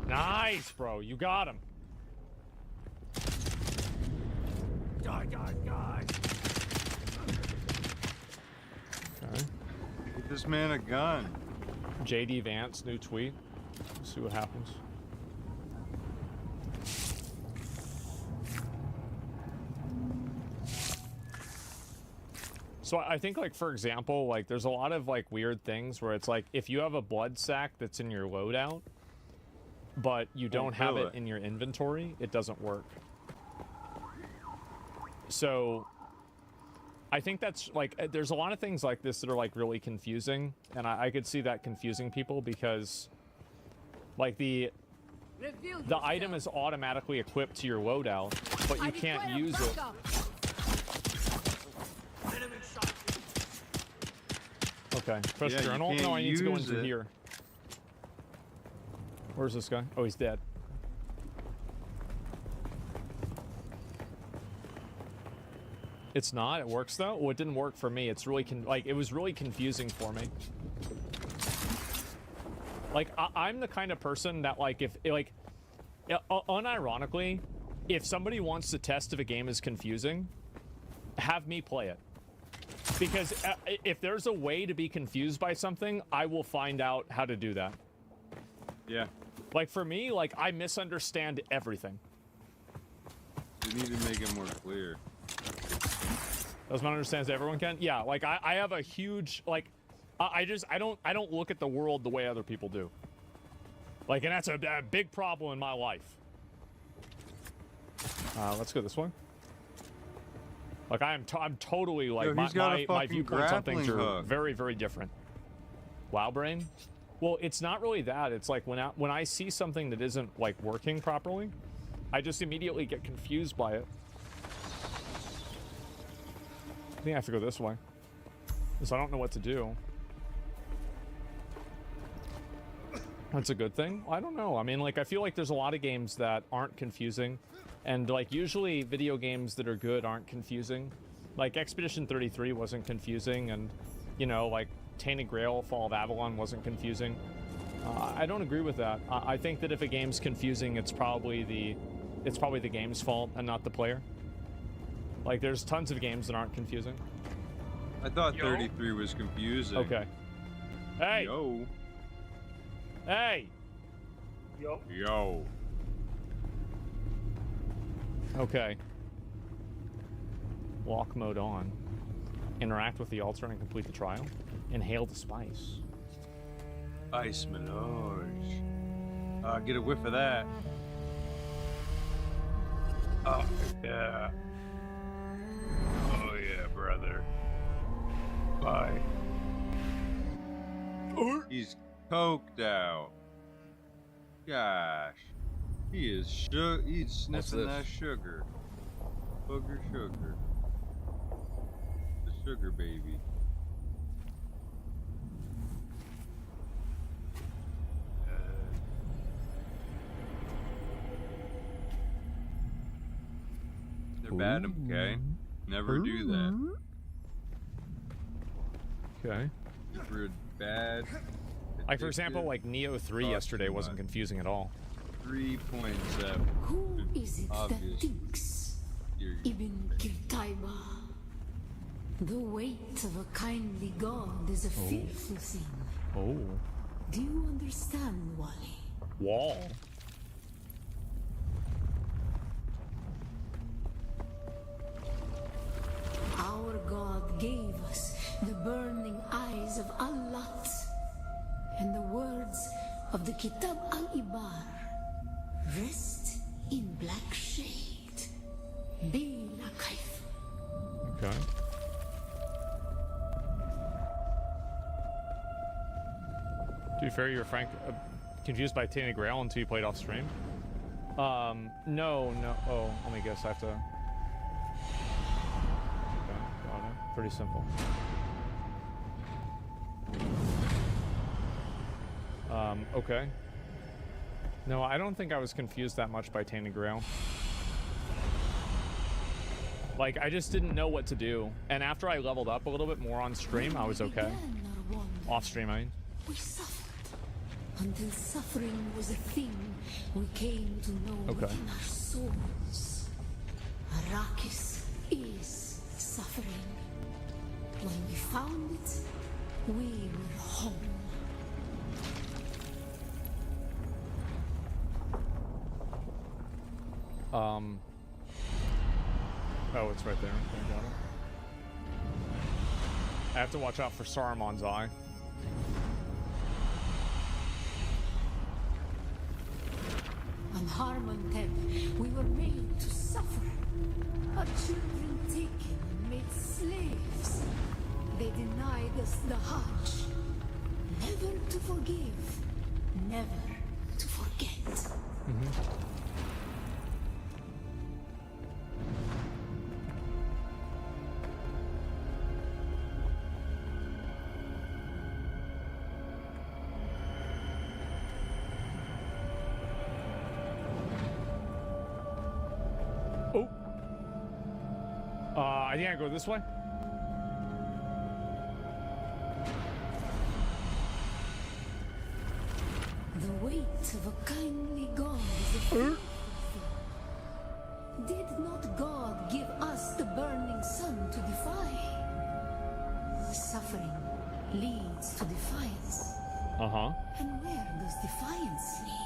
Nice, bro. You got him. Die, die, die. Okay. Get this man a gun. JD Vance, new tweet. Let's see what happens. So I think, like, for example, like, there's a lot of, like, weird things where it's like, if you have a blood sack that's in your loadout, but you don't have it in your inventory, it doesn't work. So I think that's, like, there's a lot of things like this that are, like, really confusing, and I could see that confusing people because, like, the item is automatically equipped to your loadout, but you can't use it. Okay, press journal. No, I need to go into here. Where's this guy? Oh, he's dead. It's not. It works though. Well, it didn't work for me. It's really it was really confusing for me. Like I'm the kind of person that unironically, if somebody wants to test if a game is confusing, have me play it. Because if there's a way to be confused by something, I will find out how to do that. Yeah. Like for me, like I misunderstand everything. You need to make it more clear. Does not understand everyone can? Yeah, like I have a huge like I don't look at the world the way other people do. Like, and that's a big problem in my life. Let's go this way. Like I'm totally like my viewpoints on things are very, very different. Wow, brain. Well, it's not really that. It's like when I see something that isn't like working properly, I just immediately get confused by it. I think I have to go this way, because I don't know what to do. That's a good thing. I don't know. I mean, like I feel like there's a lot of games that aren't confusing. And, like, usually video games that are good aren't confusing. Like, Expedition 33 wasn't confusing, and, you know, like, Tainted Grail, Fall of Avalon wasn't confusing. I don't agree with that. I think that if a game's confusing, it's probably the game's fault and not the player. Like, there's tons of games that aren't confusing. I thought 33 was confusing. Okay. Hey! Yo. Hey! Yo. Yo. Okay. Walk mode on. Interact with the altar and complete the trial. Inhale the spice. Ice Menage. Get a whiff of that. Oh, yeah. Oh, yeah, brother. Bye. He's coked out. Gosh. He is he's sniffing that sugar. Booger sugar. The sugar baby. They're bad, okay? Never do that. Okay. Super bad. Like, for example, like Neo 3 yesterday wasn't confusing at all. 3.7. Who is it Obvious. that thinks? Ibn Kirtaiba. The weight of a kindly god is a fearful thing. Oh. Do you understand, Wally? Wall. Our god gave us the burning eyes of Allat and the words of the Kitab al-Ibar. Rest in black shade. Be la kaif. Okay. To be fair, you were confused by Tainted Grail until you played off stream. No. Oh, let me guess. I have to. Okay, got it. Pretty simple. Okay. No, I don't think I was confused that much by Tainted Grail. Like, I just didn't know what to do. And after I leveled up a little bit more on stream, I was okay. Off stream, I mean. We suffered until suffering was a thing we came to know within our souls. Arrakis is suffering. When we found it, we were home. Oh, it's right there. Okay, got it. I have to watch out for Saruman's eye. On Harmontep, we were made to suffer. Our children taken and made slaves. They denied us the Hajj. Never to forgive, never to forget. I think I go this way. The weight of a kindly God is a fearful thing. Did not God give us the burning sun to defy? Suffering leads to defiance. And where does defiance lead?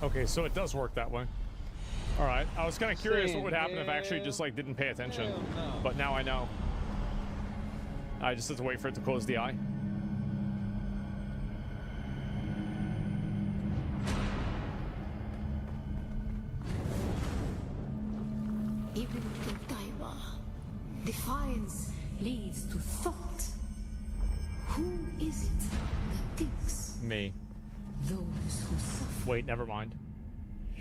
Okay, so it does work that way. All right, I was kind of curious what would happen if I actually just like didn't pay attention, but now I know. I just have to wait for it to close the eye. Ibn Qutayba. Defiance leads to thought. Who is it that thinks? Me. Those who suffer. Wait, never mind.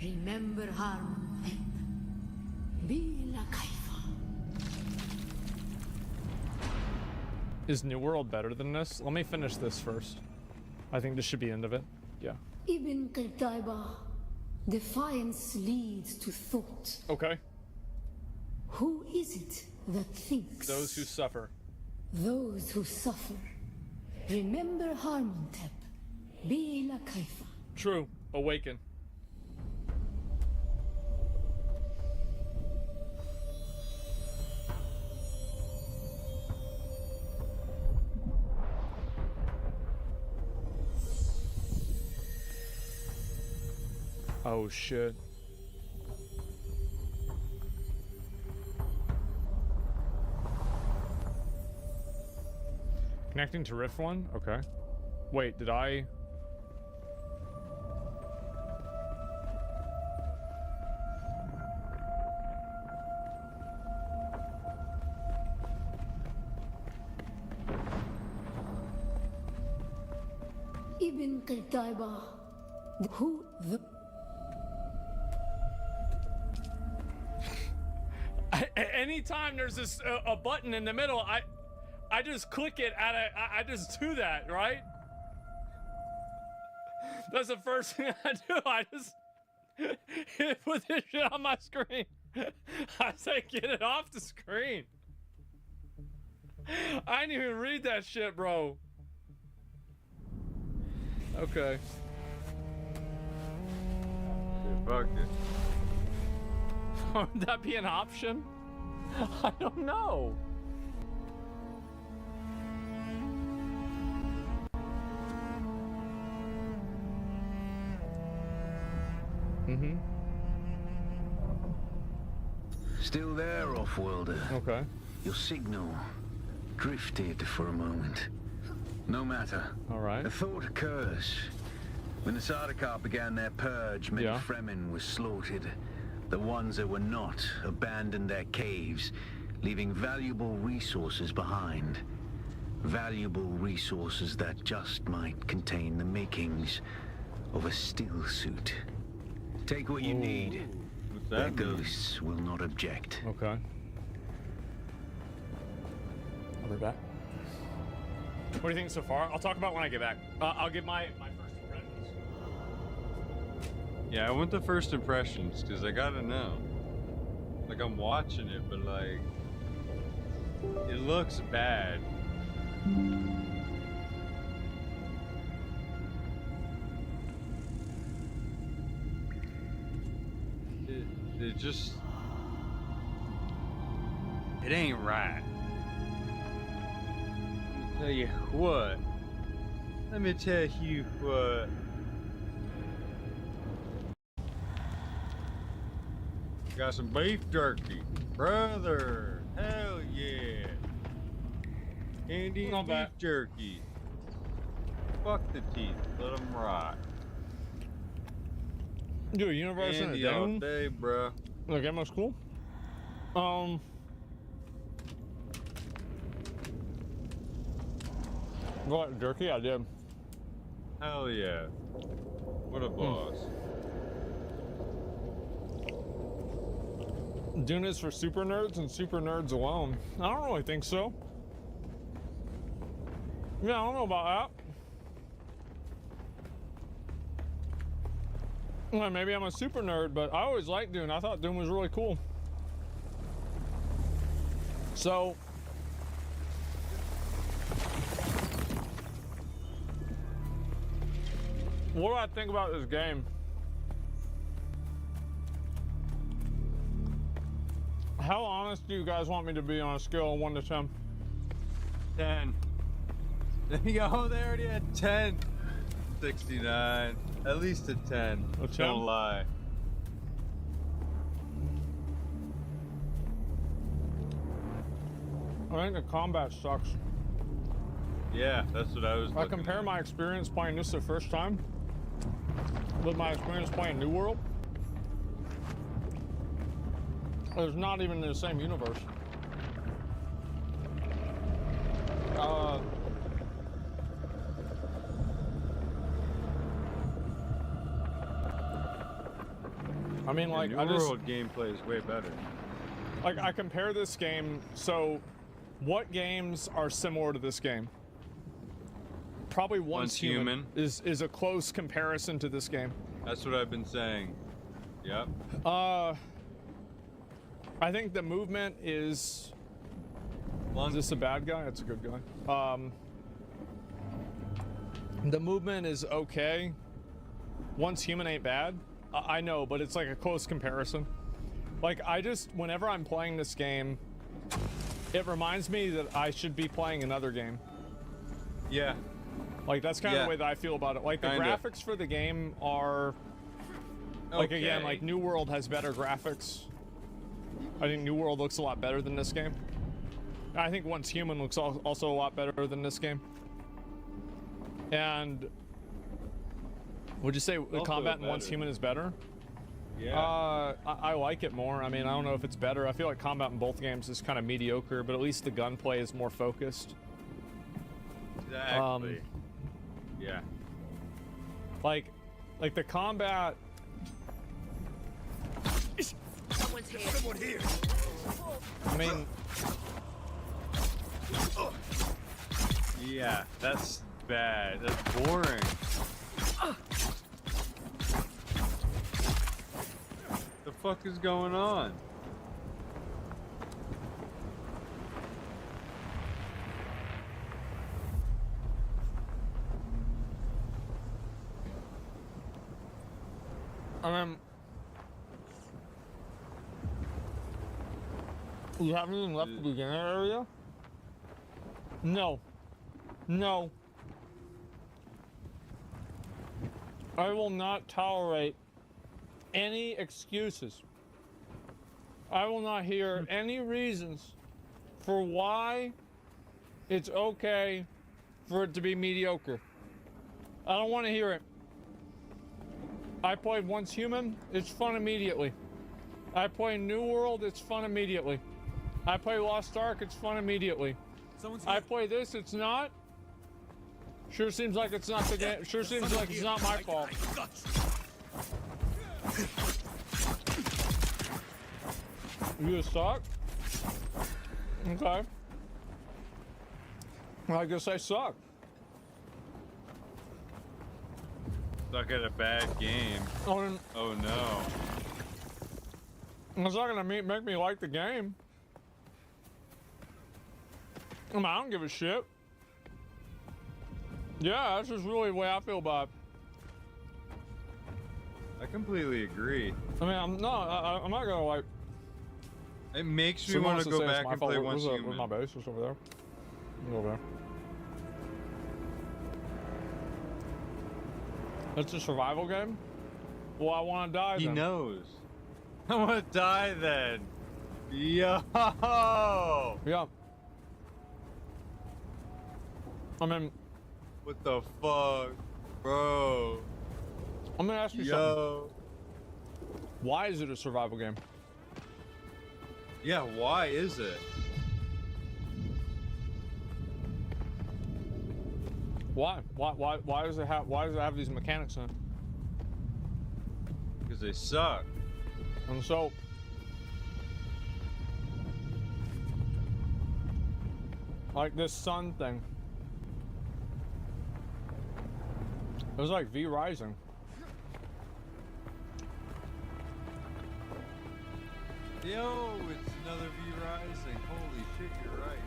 Remember Harmon and be la kaifa. Is New World better than this? Let me finish this first. I think this should be the end of it. Yeah. Ibn Qutayba. Defiance leads to thought. Okay. Who is it that thinks? Those who suffer. Those who suffer. Remember Harmontep. Be la kaifa. True. Awaken. Oh shit. Connecting to Rift 1? Okay. Wait, did I... Ibn Qutayba. Who the... anytime there's this a button in the middle, I just click it I just do that, right? That's the first thing I do. I just put this shit on my screen. I say get it off the screen. I didn't even read that shit, bro. Okay. Fuck it. Would that be an option? I don't know. Mm-hmm. Still there, Offworlder. Okay. Your signal drifted for a moment. No matter. All right. A thought occurs. When the Sardaukar began their purge, many Fremen were slaughtered. The ones that were not abandoned their caves, leaving valuable resources behind. Valuable resources that just might contain the makings of a still suit. Take what you need. Their ghosts will not object. Okay. I'll be back. What do you think so far? I'll talk about when I get back. I'll give my first impressions. Yeah, I want the first impressions because I gotta know. Like, I'm watching it, but like, it looks bad. It just, it ain't right. Let me tell you what. Let me tell you what. Got some beef jerky, brother. Hell yeah. Indian beef jerky. Fuck the teeth. Let them rot. Do a universe in a Andy all game? day, bro. The game looks cool. What, jerky? I did. Hell yeah. What a boss. Doing this for super nerds and super nerds alone? I don't really think so. Yeah, I don't know about that. Well, maybe I'm a super nerd, but I always liked Dune. I thought Dune was really cool. So, what do I think about this game? How honest do you guys want me to be on a scale of 1 to 10? 10. Yo, they already had 10. 69. At least a 10. A 10? Don't lie. I think the combat sucks. Yeah, that's what I was I compare my experience playing this the first time with my experience playing New World. It's not even in the same universe. I mean, like, New World gameplay is way better. Like, I compare this game, so what games are similar to this game? Probably Once Human is a close comparison to this game. That's what I've been saying. Yep. I think the movement is... Is this a bad guy? It's a good guy. The movement is okay. Once Human ain't bad. I know, but it's like a close comparison. Like, whenever I'm playing this game, it reminds me that I should be playing another game. Yeah. Like, that's kind of the way that I feel about it. Like, the graphics for the game are... Like, again, like, New World has better graphics. I think New World looks a lot better than this game. I think Once Human looks also a lot better than this game. And... Would you say the combat in Once Human is better? Yeah. I like it more. I mean, I don't know if it's better. I feel like combat in both games is kind of mediocre, but at least the gunplay is more focused. Exactly. Yeah. Like the combat... Someone's here. Someone here. I mean, yeah, that's bad. That's boring. The fuck is going on? You haven't even left the beginner area? No. No. I will not tolerate any excuses. I will not hear any reasons for why it's okay for it to be mediocre. I don't want to hear it. I played Once Human, it's fun immediately. I play New World, it's fun immediately. I play Lost Ark, it's fun immediately. I play this, it's not. Sure seems like it's not the game. Sure seems like it's not my fault. You suck? Okay. Well, I guess I suck. Stuck at a bad game. Oh no. It's not gonna make me like the game. I mean, I don't give a shit. Yeah, that's just really the way I feel about it. I completely agree. I mean, I'm not gonna like. It makes me want to go back and play Once Human. Where's my base? It's over there. It's over there. It's a survival game? Well, I want to die then. He knows. I want to die then. Yo! Yeah. I mean... What the fuck? Bro. I'm gonna ask you something. Why is it a survival game? Yeah, why is it? Why does it have these mechanics in it? Because they suck. And so like this sun thing. It was like V Rising. Yo, it's another V Rising. Holy shit, you're right.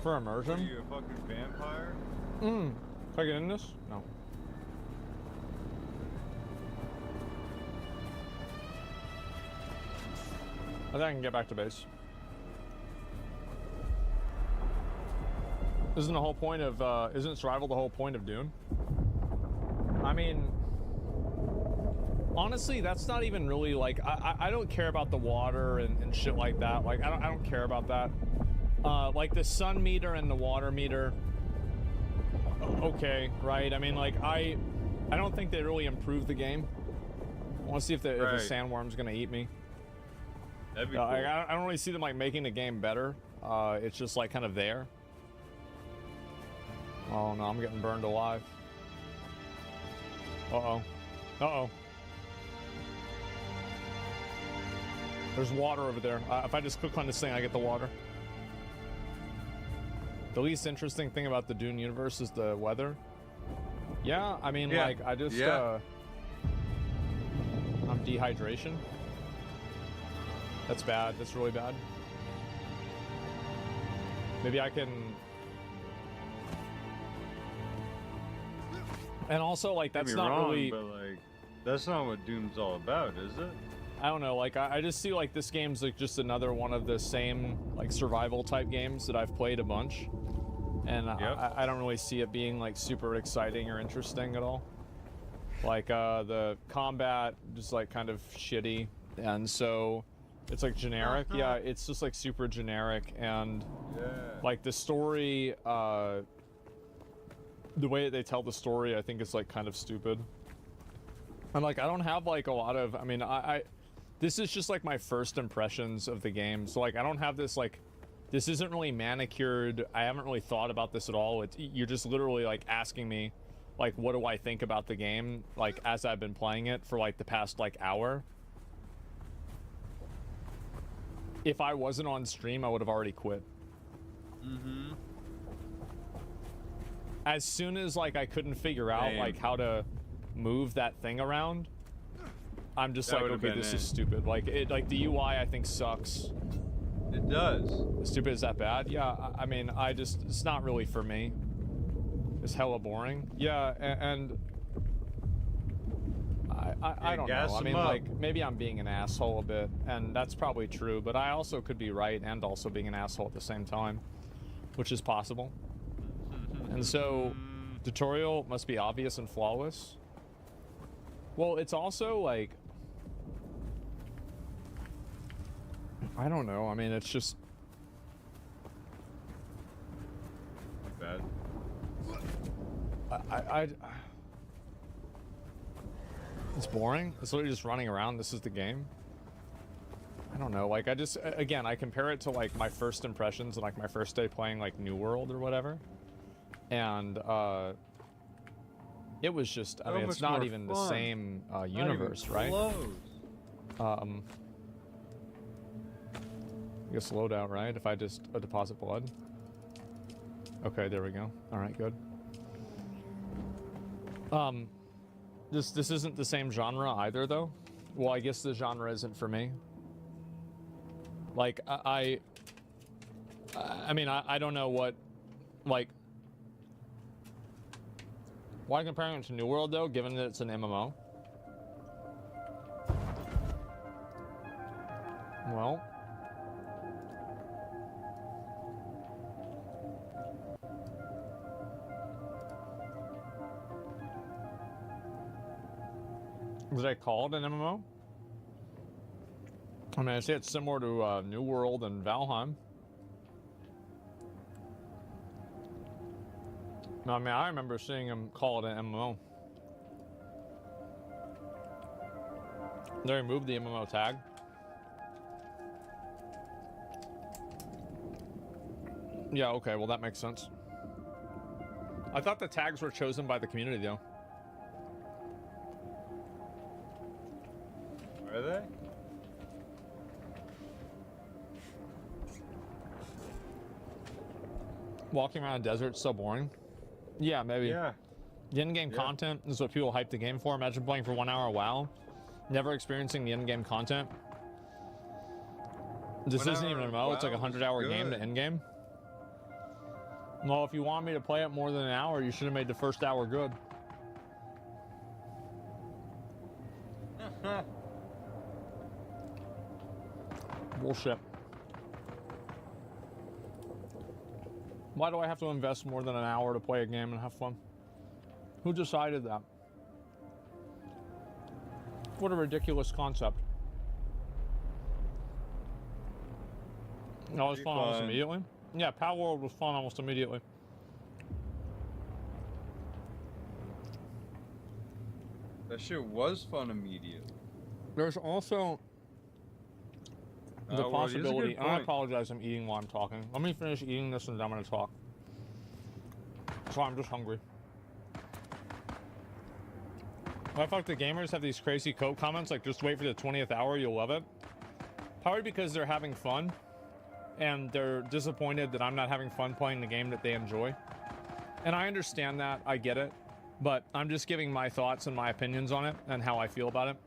For immersion? Are you a fucking vampire? Can I get in this? No. I think I can get back to base. Isn't the whole point of, isn't survival the whole point of Dune? I mean, honestly, that's not even really like, I don't care about the water and shit like that. Like, I don't care about that. Like the sun meter and the water meter, okay, right? I mean, like, I don't think they really improved the game. I want to see if the sandworm's gonna eat me. That'd be cool. I don't really see them like making the game better. It's just like kind of there. Oh no, I'm getting burned alive. Uh-oh. Uh-oh. There's water over there. If I just click on this thing, I get the water. The least interesting thing about the Dune universe is the weather. Yeah, I mean, like, I just, I'm dehydration. That's bad. That's really bad. Maybe I can... And also, like, that's not really... But, like, that's not what Doom's all about, is it? I don't know, like, I just see, like, this game's, like, just another one of the same, like, survival-type games that I've played a bunch. And I don't really see it being, like, super exciting or interesting at all. Like, the combat just, like, kind of shitty. And so, it's, like, generic. Yeah, it's just, like, super generic. And, like, the story, the way that they tell the story, I think is, like, kind of stupid. And, like, I don't have, like, a lot of... I mean, this is just, like, my first impressions of the game. So, like, I don't have this, like... This isn't really manicured. I haven't really thought about this at all. You're just literally, like, asking me, like, what do I think about the game, like, as I've been playing it for, like, the past, like, hour. if I wasn't on stream, I would have already quit. Mm-hmm. As soon as like I couldn't figure out like how to move that thing around, I'm just like, okay, this is stupid. Like the UI I think sucks. It does. Stupid, is that bad? Yeah, I mean, it's not really for me. It's hella boring. Yeah, and I don't know. I mean, like, maybe I'm being an asshole a bit, and that's probably true, but I also could be right and also being an asshole at the same time, which is possible. And so, tutorial must be obvious and flawless. Well, it's also like, I don't know. I mean, it's just bad. It's boring. It's literally just running around. This is the game. I don't know. Like, again, I compare it to like my first impressions and like my first day playing like New World or whatever, and it was just. I mean, it's not even the same universe, right? I guess loadout, right? If I just deposit blood. Okay, there we go. All right, good. This isn't the same genre either, though. Well, I guess the genre isn't for me. Like, I mean, I don't know what, like, why comparing it to New World, though, given that it's an MMO? Well, did I call it an MMO? I mean, I say it's similar to New World and Valheim. I mean, I remember seeing him call it an MMO. They removed the MMO tag. Yeah, okay, well that makes sense. I thought the tags were chosen by the community, though. Are they? Walking around a desert is so boring. Yeah, maybe. Yeah. The in-game content is what people hype the game for. Imagine playing for 1 hour a WoW, never experiencing the in-game content. This isn't even an MMO, it's like a 100-hour game to in-game. Well, if you want me to play it more than an hour, you should have made the first hour good. Bullshit. Why do I have to invest more than an hour to play a game and have fun? Who decided that? What a ridiculous concept. No, it was fun almost immediately. Yeah, Power World was fun almost immediately. That shit was fun immediately. There's also the possibility. I apologize, I'm eating while I'm talking. Let me finish eating this and then I'm going to talk. So I'm just hungry. I thought the gamers have these crazy code comments like, just wait for the 20th hour, you'll love it. Probably because they're having fun and they're disappointed that I'm not having fun playing the game that they enjoy. And I understand that, I get it, but I'm just giving my thoughts and my opinions on it and how I feel about it.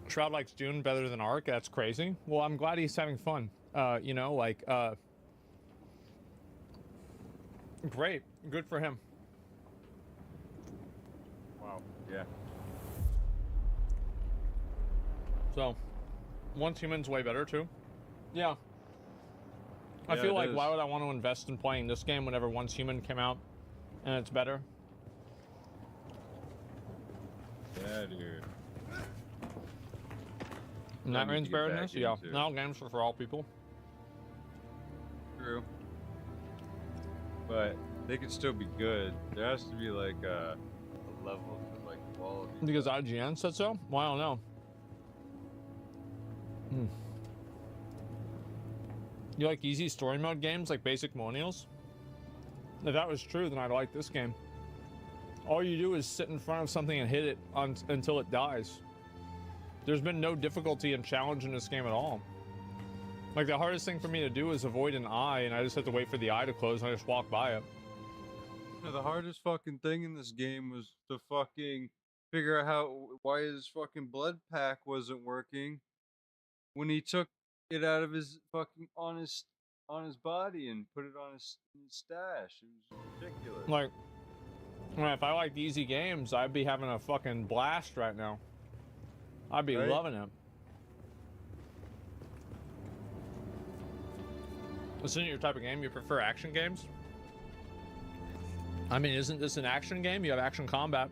Shroud likes Dune better than Ark, that's crazy. Well, I'm glad he's having fun. You know, like, great, good for him. Wow, yeah. So, Once Human's way better too. Yeah. I feel like, why would I want to invest in playing this game whenever Once Human came out and it's better? Yeah, dude. And that means better than this? Yeah. Now games are for all people. True. But they could still be good. There has to be like a level of like quality. Because IGN said so? Well, I don't know. You like easy story mode games like basic millennials? If that was true, then I'd like this game. All you do is sit in front of something and hit it until it dies. There's been no difficulty and challenge in this game at all. Like, the hardest thing for me to do is avoid an eye, and I just have to wait for the eye to close, and I just walk by it. No, the hardest fucking thing in this game was to fucking figure out why his fucking blood pack wasn't working when he took it out of his fucking on his body and put it on his stash. It was ridiculous. Like, man, if I liked easy games, I'd be having a fucking blast right now. I'd be loving it. Isn't it your type of game? You prefer action games? I mean, isn't this an action game? You have action combat.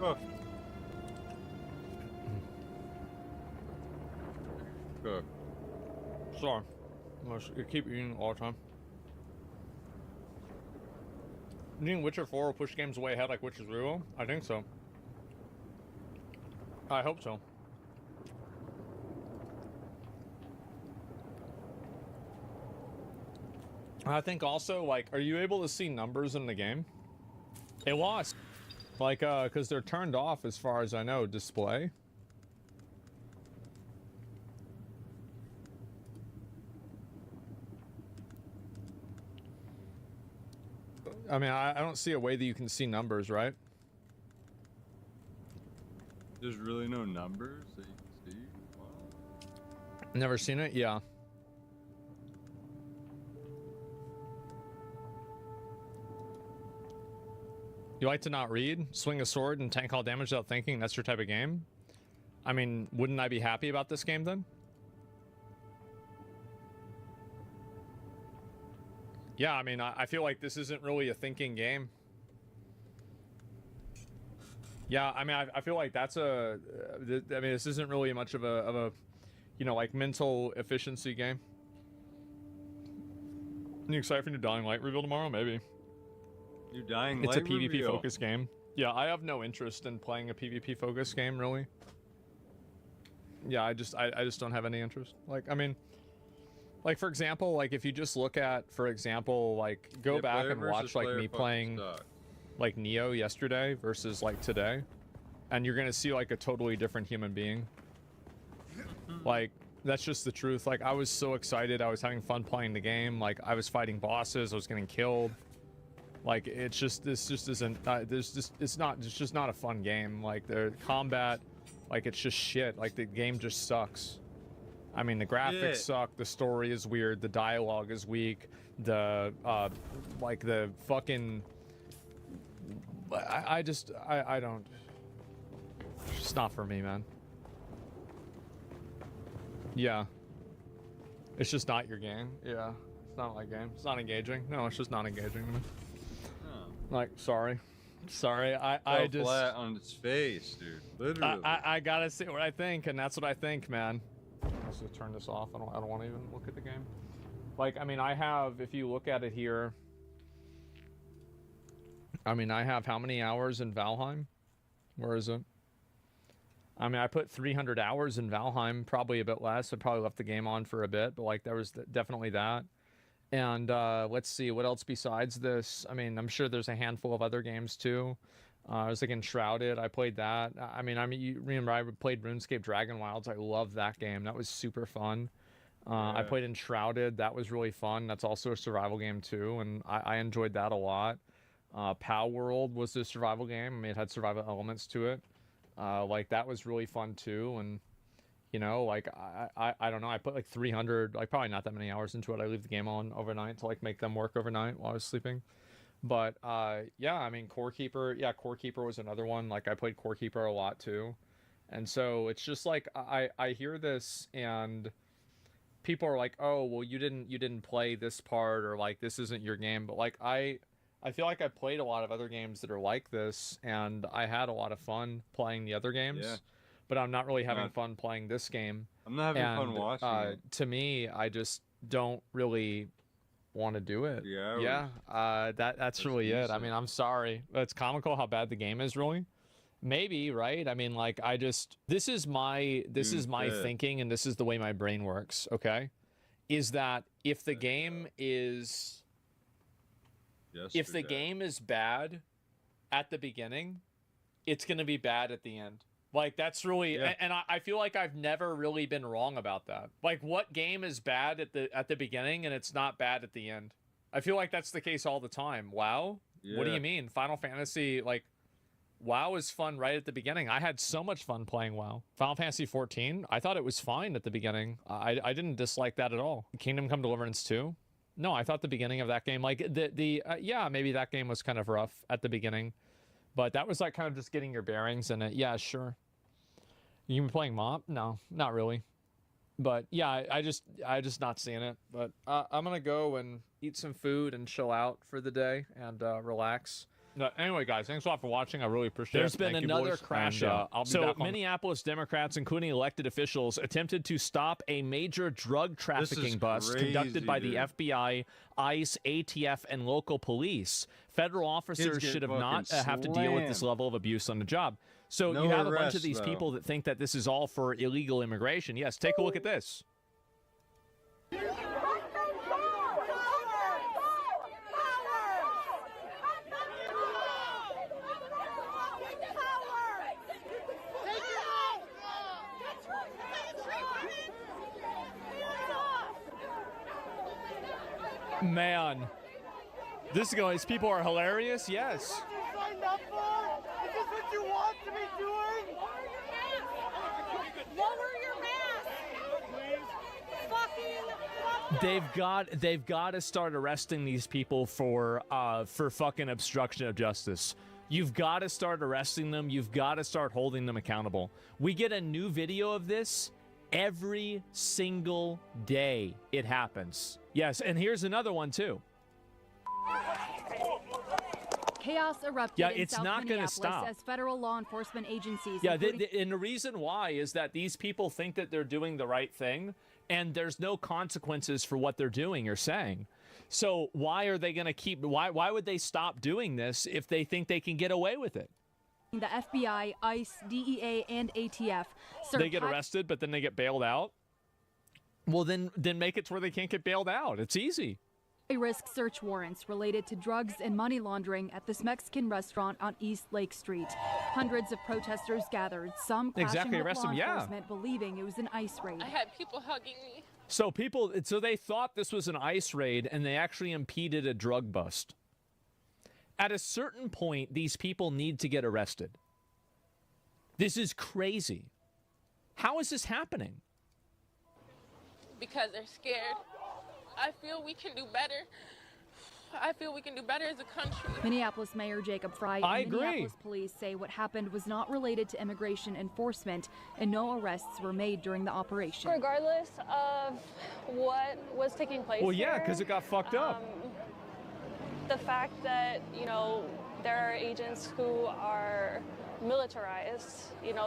Oh. Good. Sorry. You keep eating all the time. You think Witcher 4 will push games way ahead like Witcher 3 will? I think so. I hope so. I think also, like, are you able to see numbers in the game? It lost. Like, because they're turned off as far as I know, display. I mean, I don't see a way that you can see numbers, right? There's really no numbers that you can see? Wow. Never seen it? Yeah. You like to not read? Swing a sword and tank all damage without thinking? That's your type of game? I mean, wouldn't I be happy about this game then? Yeah, I mean, I feel like this isn't really a thinking game. Yeah, I mean, I feel like that's I mean, this isn't really much of a, you know, like mental efficiency game. You excited for new Dying Light reveal tomorrow? Maybe. New Dying It's Light a PvP reveal. focused game. Yeah, I have no interest in playing a PvP focused game, really. Yeah, I just don't have any interest. Like, I mean, like, for example, like, if you just look at, for example, like, go back and watch, like, me playing, like, Neo yesterday versus, like, today, and you're gonna see, like, a totally different human being. Like, that's just the truth. Like, I was so excited. I was having fun playing the game. Like, I was fighting bosses. I was getting killed. Like, it's just, this just isn't, it's just not a fun game. Like, the combat, like, it's just shit. Like, the game just sucks. I mean, the graphics suck, the story is weird, the dialogue is weak, the, like, the fucking... I don't... It's just not for me, man. Yeah. It's just not your game. Yeah. It's not my game. It's not engaging. No, it's just not engaging to me. Oh. Like, sorry. Sorry, I just... flat on its face, dude. Literally. I gotta say what I think, and that's what I think, man. Let's just turn this off. I don't want to even look at the game. Like, I mean, I have, if you look at it here, I mean, I have how many hours in Valheim? Where is it? I mean, I put 300 hours in Valheim, probably a bit less. I probably left the game on for a bit, but like, there was definitely that. And let's see, what else besides this? I mean, I'm sure there's a handful of other games too. I was like Enshrouded. I played that. I mean, you remember I played RuneScape Dragon Wilds. I love that game. That was super fun. I played Enshrouded. That was really fun. That's also a survival game too, and I enjoyed that a lot. Pow World was a survival game. I mean, it had survival elements to it. Like, that was really fun too. And you know, like, I don't know. I put like 300, like probably not that many hours into it. I leave the game on overnight to like make them work overnight while I was sleeping. But yeah, I mean, Core Keeper was another one. Like, I played Core Keeper a lot too. And so it's just like, I hear this and people are like, oh, well, you didn't play this part, or like, this isn't your game. But like, I feel like I played a lot of other games that are like this, and I had a lot of fun playing the other games. Yeah. But I'm not really having fun playing this game. I'm not having fun watching it. To me, I just don't really want to do it. That's really it. I mean, I'm sorry. It's comical how bad the game is, really. Maybe, right? I mean, like, this is my thinking, and this is the way my brain works, okay? is that if the game is bad at the beginning, it's going to be bad at the end. Like, that's really, and I feel like I've never really been wrong about that. Like, what game is bad at the beginning and it's not bad at the end? I feel like that's the case all the time. WoW? What do you mean? Final Fantasy, like, WoW is fun right at the beginning. I had so much fun playing WoW. Final Fantasy 14, I thought it was fine at the beginning. I didn't dislike that at all. Kingdom Come Deliverance 2? No, I thought the beginning of that game, like, yeah, maybe that game was kind of rough at the beginning. But that was like kind of just getting your bearings in it. Yeah, sure. You been playing MoP? No, not really. But yeah, I just not seeing it. But I'm gonna go and eat some food and chill out for the day and relax. Anyway, guys, thanks a lot for watching. I really appreciate it. There's been another crash. So Minneapolis Democrats, including elected officials, attempted to stop a major drug trafficking bust conducted by the FBI, ICE, ATF, and local police. Federal officers should have not have to deal with this level of abuse on the job. So you have a bunch of these people that think that this is all for illegal immigration. Yes, take a look at this. Man, these people are hilarious. Yes. They've got to start arresting these people for fucking obstruction of justice. You've got to start arresting them. You've got to start holding them accountable. We get a new video of this every single day. It happens. Yes, and here's another one too. Chaos erupted in South Minneapolis as federal law enforcement agencies. Yeah, and the reason why is that these people think that they're doing the right thing, and there's no consequences for what they're doing or saying. So why are they going to keep? Why would they stop doing this if they think they can get away with it? The FBI, ICE, DEA, and ATF. They get arrested, but then they get bailed out. Well, then make it to where they can't get bailed out. It's easy. High-risk search warrants related to drugs and money laundering at this Mexican restaurant on East Lake Street. Hundreds of protesters gathered, some clashing with law enforcement, believing it was an ICE raid. I had people hugging me. So they thought this was an ICE raid, and they actually impeded a drug bust. At a certain point, these people need to get arrested. This is crazy. How is this happening? Because they're scared. I feel we can do better. I feel we can do better as a country. Minneapolis Mayor Jacob Fry and Minneapolis police say what happened was not related to immigration enforcement and no arrests were made during the operation. Regardless of what was taking place, well, yeah, because it got fucked up. The fact that, there are agents who are militarized,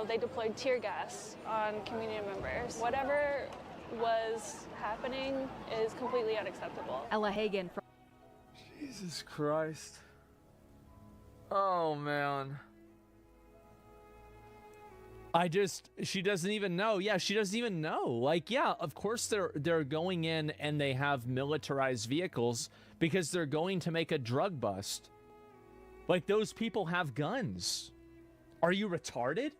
they deployed tear gas on community members. Whatever was happening is completely unacceptable. Ella Hagen from Jesus Christ. Oh man. She doesn't even know. Yeah, she doesn't even know. Like, yeah, of course they're going in and they have militarized vehicles because they're going to make a drug bust. Like, those people have guns. Are you retarded?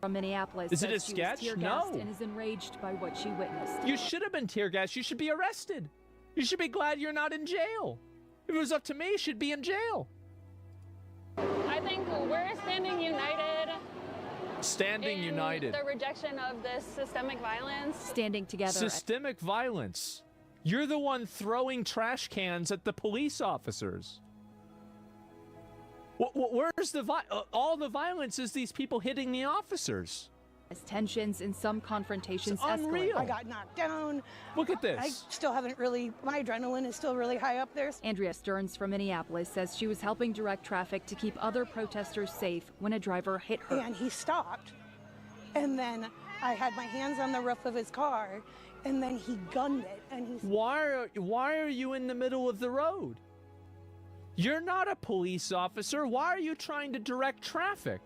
From Minneapolis. Is it a sketch? No. And is enraged by what she witnessed. You should have been tear gassed. You should be arrested. You should be glad you're not in jail. If it was up to me, you should be in jail. I think we're standing united. Standing united. The rejection of this systemic violence. Standing together. Systemic violence. You're the one throwing trash cans at the police officers. Where's all the violence is these people hitting the officers? As tensions and some confrontations escalate. I got knocked down. Look at this. I still haven't really, my adrenaline is still really high up there. Andrea Stearns from Minneapolis says she was helping direct traffic to keep other protesters safe when a driver hit her. And he stopped. And then I had my hands on the roof of his car, and then he gunned it. And why are you in the middle of the road? You're not a police officer. Why are you trying to direct traffic?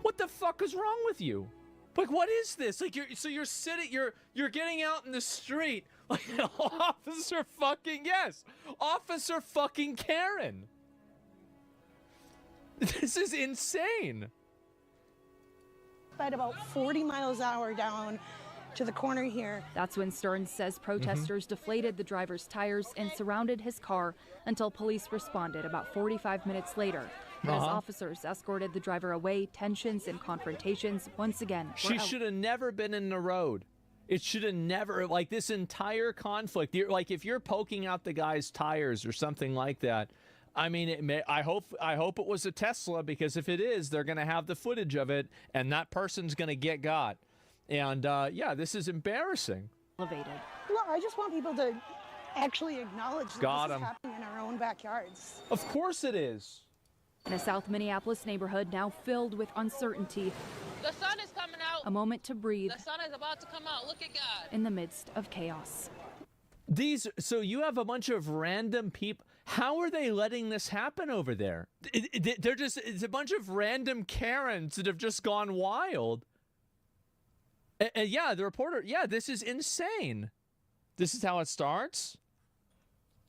What the fuck is wrong with you? Like, what is this? Like, you're sitting, you're getting out in the street, like, Officer fucking Karen. This is insane. At about 40 miles an hour down to the corner here. That's when Stearns says protesters deflated the driver's tires and surrounded his car until police responded about 45 minutes later. As officers escorted the driver away, tensions and confrontations once again were She should have never been in the road. It should have never, like, this entire conflict. Like, if you're poking out the guy's tires or something like that, I mean, I hope it was a Tesla, because if it is, they're going to have the footage of it, and that person's going to get got. And yeah, this is embarrassing. Elevated. Look, I just want people to actually acknowledge that this is happening in our own backyards. Of course it is. In a South Minneapolis neighborhood now filled with uncertainty. The sun is coming out. A moment to breathe. The sun is about to come out. Look at God. In the midst of chaos. So you have a bunch of random people. How are they letting this happen over there? It's a bunch of random Karens that have just gone wild. And yeah, the reporter, yeah, this is insane. This is how it starts?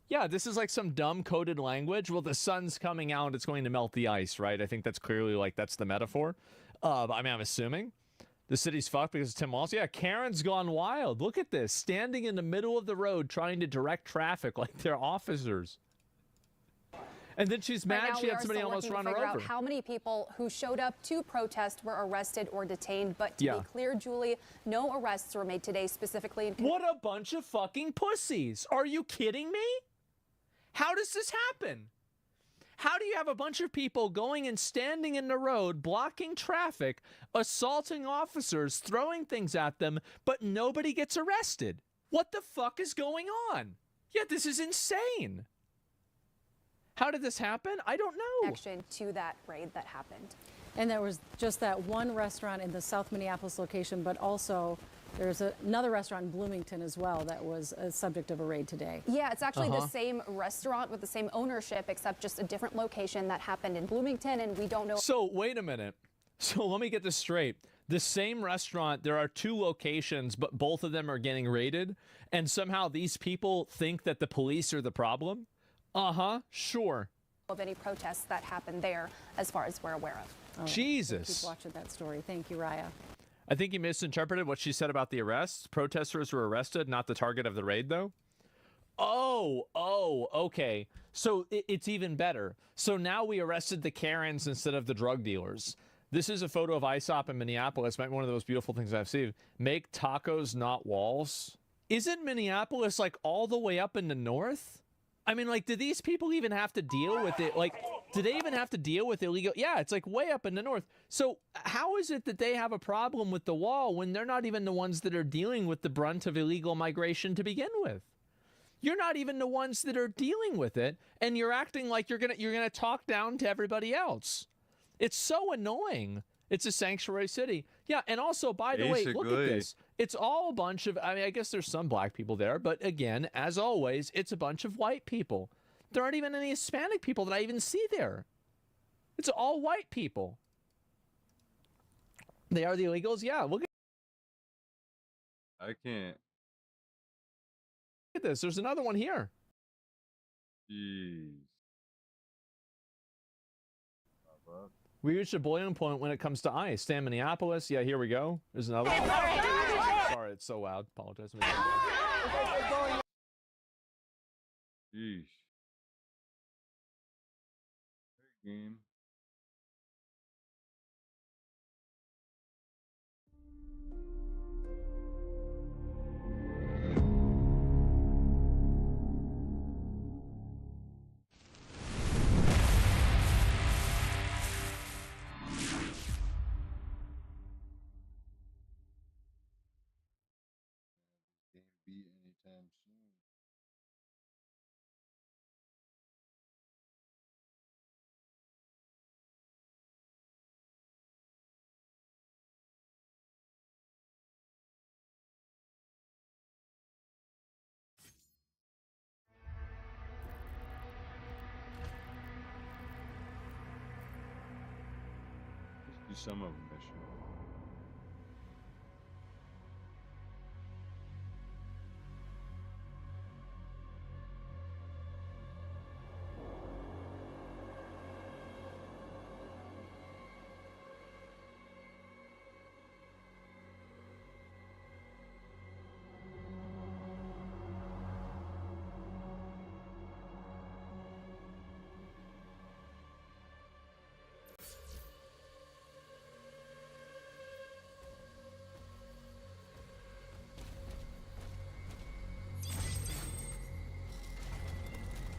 Yeah, this is like some dumb coded language. Well, the sun's coming out, it's going to melt the ice, right? I think that's clearly, like, that's the metaphor. I mean, I'm assuming. The city's fucked because of Tim Walz. Yeah, Karen's gone wild. Look at this. Standing in the middle of the road trying to direct traffic like they're officers. And then she's mad she had somebody almost run her over. Out how many people who showed up to protest were arrested or detained, but to be clear, Julie, no arrests were made today specifically. What a bunch of fucking pussies. Are you kidding me? How does this happen? How do you have a bunch of people going and standing in the road, blocking traffic, assaulting officers, throwing things at them, but nobody gets arrested? What the fuck is going on? Yeah, this is insane. How did this happen? I don't know. Connection to that raid that happened. And there was just that one restaurant in the South Minneapolis location, but also there's another restaurant in Bloomington as well that was a subject of a raid today. Yeah, it's actually the same restaurant with the same ownership, except just a different location that happened in Bloomington, and we don't know. So wait a minute. So let me get this straight. The same restaurant, there are two locations, but both of them are getting raided, and somehow these people think that the police are the problem? Sure. Of any protests that happened there, as far as we're aware of. Oh, Jesus. Keep watching that story. Thank you, Raya. I think you misinterpreted what she said about the arrests. Protesters were arrested, not the target of the raid, though. Oh, okay. So it's even better. So now we arrested the Karens instead of the drug dealers. This is a photo of ISOP in Minneapolis. Might be one of the most beautiful things I've seen. Make tacos, not walls. Isn't Minneapolis like all the way up in the north? I mean, like, do these people even have to deal with it? Like, do they even have to deal with illegal? Yeah, it's like way up in the north. So how is it that they have a problem with the wall when they're not even the ones that are dealing with the brunt of illegal migration to begin with? You're not even the ones that are dealing with it, and you're acting like you're gonna talk down to everybody else. It's so annoying. It's a sanctuary city. Yeah, and also, by the way, look at this. It's all a bunch of, I mean, I guess there's some black people there, but again, as always, it's a bunch of white people. There aren't even any Hispanic people that I even see there. It's all white people. They are the illegals? Yeah, look I can't. at this. There's another one here. Jeez. We reached a boiling point when it comes to ice. Stay in Minneapolis. Yeah, here we go. There's another one. Sorry, it's so loud. Apologize. Jeez. Game. Beat anytime soon. Let's do some of them mission.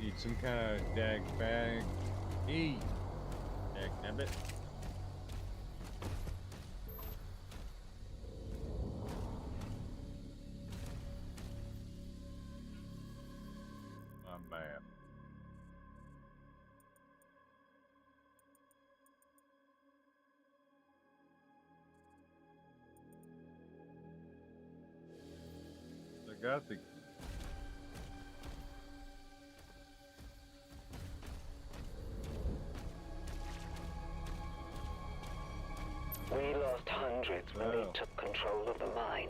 Need some kind of dag bag. Dag nabbit. My map. I got the We lost hundreds when they took control of the mine.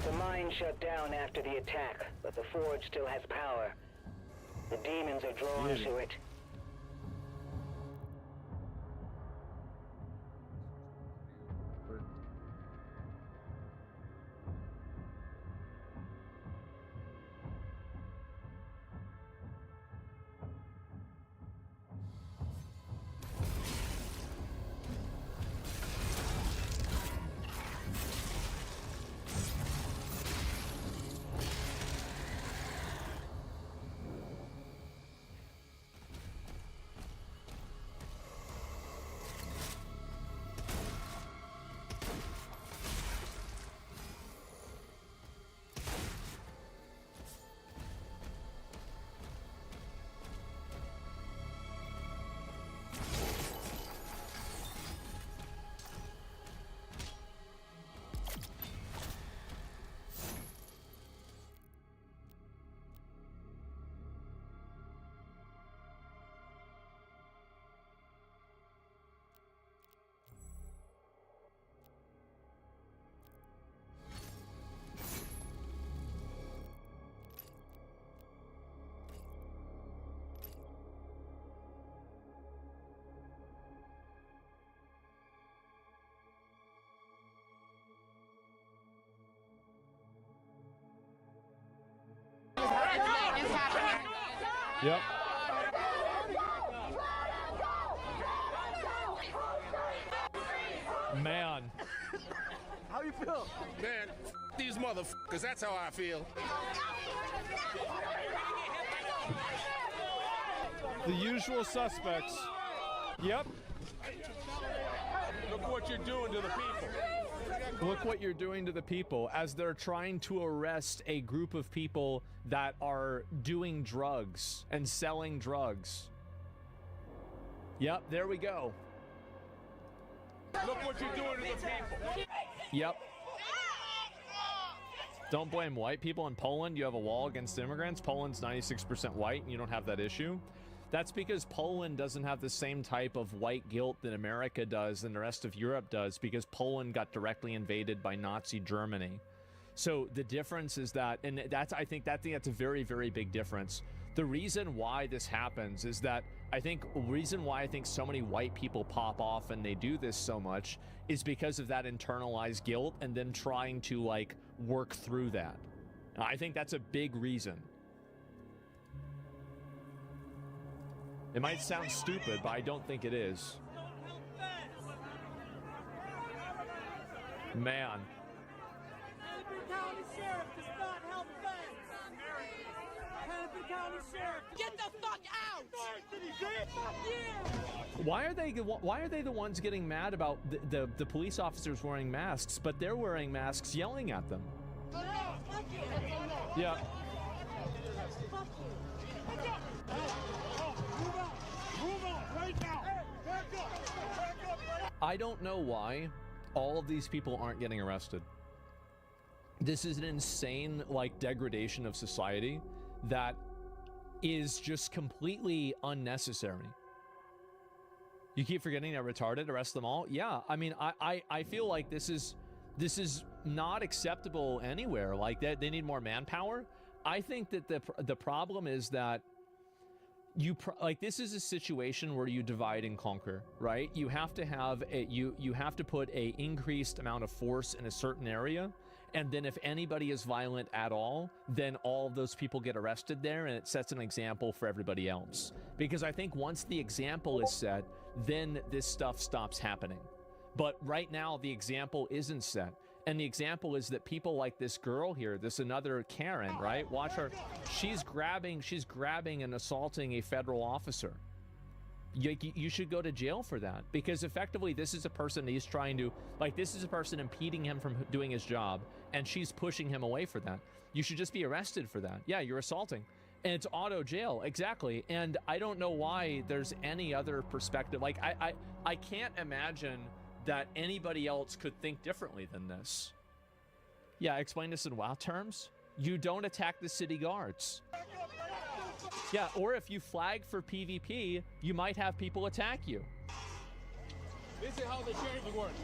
The mine shut down after the attack, but the forge still has power. The demons are drawn to it. Yep. Man. How you feel? Man, these motherfuckers, that's how I feel. The usual suspects. Yep. Look what you're doing to the people. Look what you're doing to the people as they're trying to arrest a group of people that are doing drugs and selling drugs. Yep, there we go. Look what you're doing to the people. Yep. Don't blame white people. In Poland, you have a wall against immigrants. Poland's 96% white, and you don't have that issue. That's because Poland doesn't have the same type of white guilt that America does and the rest of Europe does, because Poland got directly invaded by Nazi Germany. So the difference is that, and that's, I think that's a very, very big difference. The reason why this happens is that reason why I think so many white people pop off and they do this so much is because of that internalized guilt and them trying to like work through that. I think that's a big reason. It might sound stupid, but I don't think it is. Man. County Sheriff does not help feds. Hennepin County Sheriff, get the fuck out! Fuck you! Why are they the ones getting mad about the police officers wearing masks, but they're wearing masks yelling at them? Yeah. I don't know why all of these people aren't getting arrested. This is an insane, like, degradation of society that is just completely unnecessary. You keep forgetting they're retarded, arrest them all? Yeah, I mean, I feel like this is not acceptable anywhere. Like, they need more manpower. I think that the problem is that this is a situation where you divide and conquer, right? You have to have you have to put a increased amount of force in a certain area, and then if anybody is violent at all, then all of those people get arrested there, and it sets an example for everybody else. Because I think once the example is set, then this stuff stops happening. But right now, the example isn't set. And the example is that people like this girl here, this another Karen, right? Watch her. She's grabbing and assaulting a federal officer. You should go to jail for that, because effectively this is a person he's trying to, like, this is a person impeding him from doing his job, and she's pushing him away for that. You should just be arrested for that. Yeah, you're assaulting. And it's auto jail, exactly. And I don't know why there's any other perspective. Like, I can't imagine that anybody else could think differently than this. Yeah, explain this in WoW terms. You don't attack the city guards. Yeah, or if you flag for PvP, you might have people attack you. This is how the sheriff works.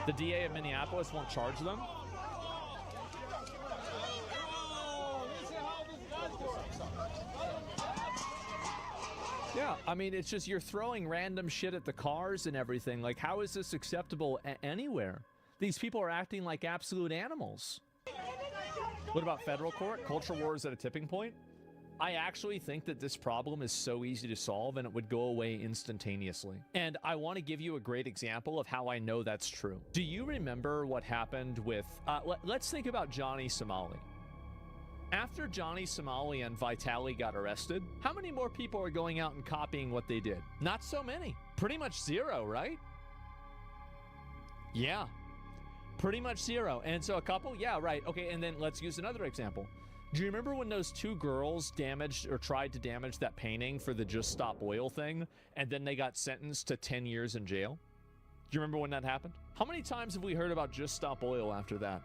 The DA of Minneapolis won't charge them? Yeah, I mean, it's just you're throwing random shit at the cars and everything. Like, how is this acceptable anywhere? These people are acting like absolute animals. What about federal court? Culture wars at a tipping point? I actually think that this problem is so easy to solve and it would go away instantaneously. And I want to give you a great example of how I know that's true. Do you remember what happened with, let's think about Johnny Somali. After Johnny Somali and Vitali got arrested, how many more people are going out and copying what they did? Not so many. Pretty much zero, right? Yeah. Pretty much zero. And so a couple? Yeah, right. Okay, and then let's use another example. Do you remember when those two girls damaged or tried to damage that painting for the Just Stop Oil thing, and then they got sentenced to 10 years in jail? Do you remember when that happened? How many times have we heard about Just Stop Oil after that?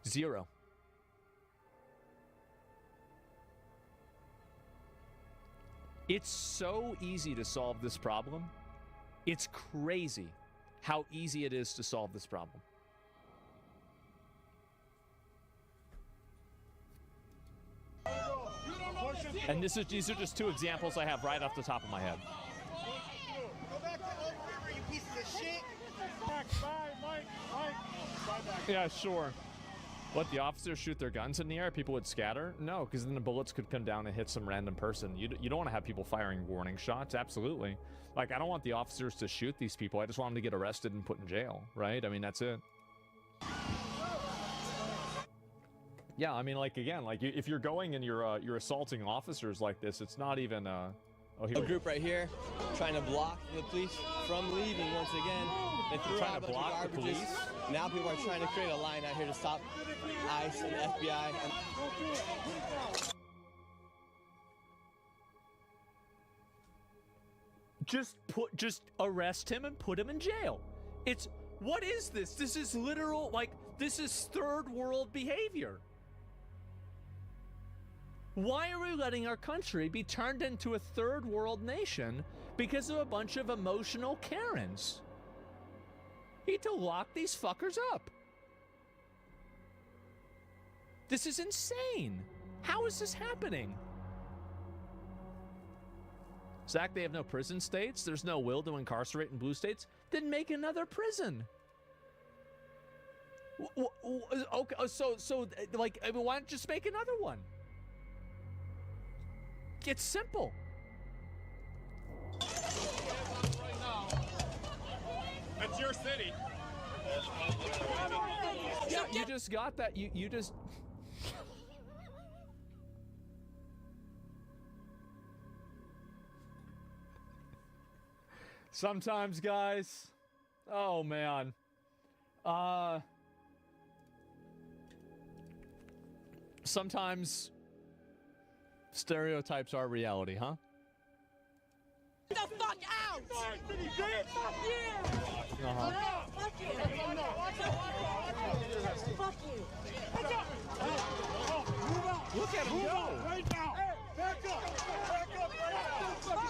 Zero. It's so easy to solve this problem. It's crazy how easy it is to solve this problem. And these are just two examples I have right off the top of my head. Go back to Oak River, you pieces of shit. Bye, Mike. Bye back. Yeah, sure. What, the officers shoot their guns in the air, people would scatter? No, because then the bullets could come down and hit some random person. You don't want to have people firing warning shots, absolutely. Like, I don't want the officers to shoot these people. I just want them to get arrested and put in jail, right? I mean, that's it. Yeah, I mean, like, again, like, if you're going and you're assaulting officers like this, it's not even a group right here trying to block the police from leaving once again. They threw trying out to a bunch block of the garbages. police? Now people are trying to create a line out here to stop ICE and FBI. Just arrest him and put him in jail. It's What is this? This is literal, like, this is third world behavior. Why are we letting our country be turned into a third world nation because of a bunch of emotional Karens? You need to lock these fuckers up. This is insane. How is this happening? Zach, they have no prison states. There's no will to incarcerate in blue states. Then make another prison. Okay, so like, why not just make another one? It's simple. That's your city. Yeah, you just got that. You just. Sometimes, guys. Oh man. Sometimes stereotypes are reality, huh? Get the fuck out! Fuck you! Uh-huh. Fuck you! Fuck you! Look at him go! Right now! Back up! Back up!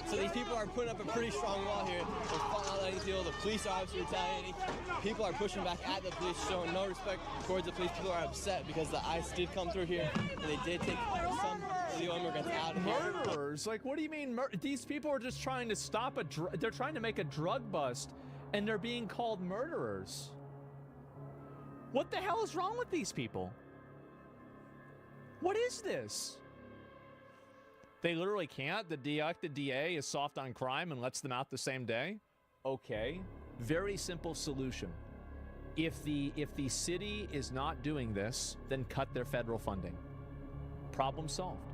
So these people are putting up a pretty strong wall here. They're following the police officer retaliating. People are pushing back at the police, showing no respect towards the police. People are upset because the ICE did come through here and they did take some illegal immigrants out of here. Murderers? Like, what do you mean? These people are just trying to stop they're trying to make a drug bust, and they're being called murderers. What the hell is wrong with these people? What is this? They literally can't. The DA is soft on crime and lets them out the same day. Okay, very simple solution. If the city is not doing this, then cut their federal funding. Problem solved.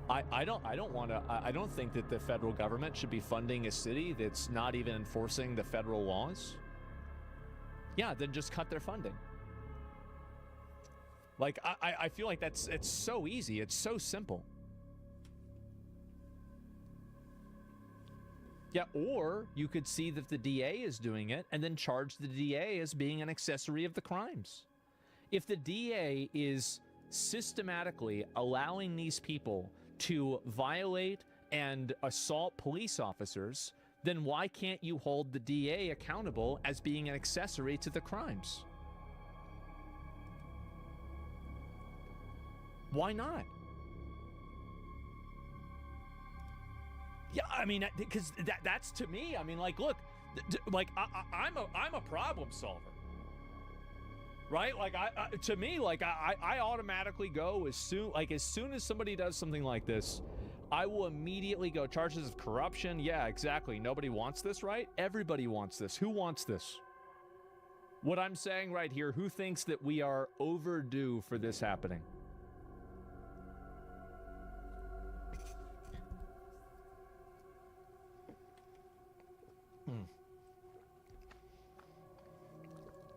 I don't think that the federal government should be funding a city that's not even enforcing the federal laws. Yeah, then just cut their funding. Like, I feel like it's so easy. It's so simple. Yeah, or you could see that the DA is doing it and then charge the DA as being an accessory of the crimes. If the DA is systematically allowing these people to violate and assault police officers, then why can't you hold the DA accountable as being an accessory to the crimes? Why not? Yeah, I mean, because that's to me. I mean, like, look, like I'm a problem solver, right? Like to me, like I automatically go as soon as somebody does something like this, I will immediately go charges of corruption. Yeah, exactly. Nobody wants this, right? Everybody wants this. Who wants this? What I'm saying right here, who thinks that we are overdue for this happening?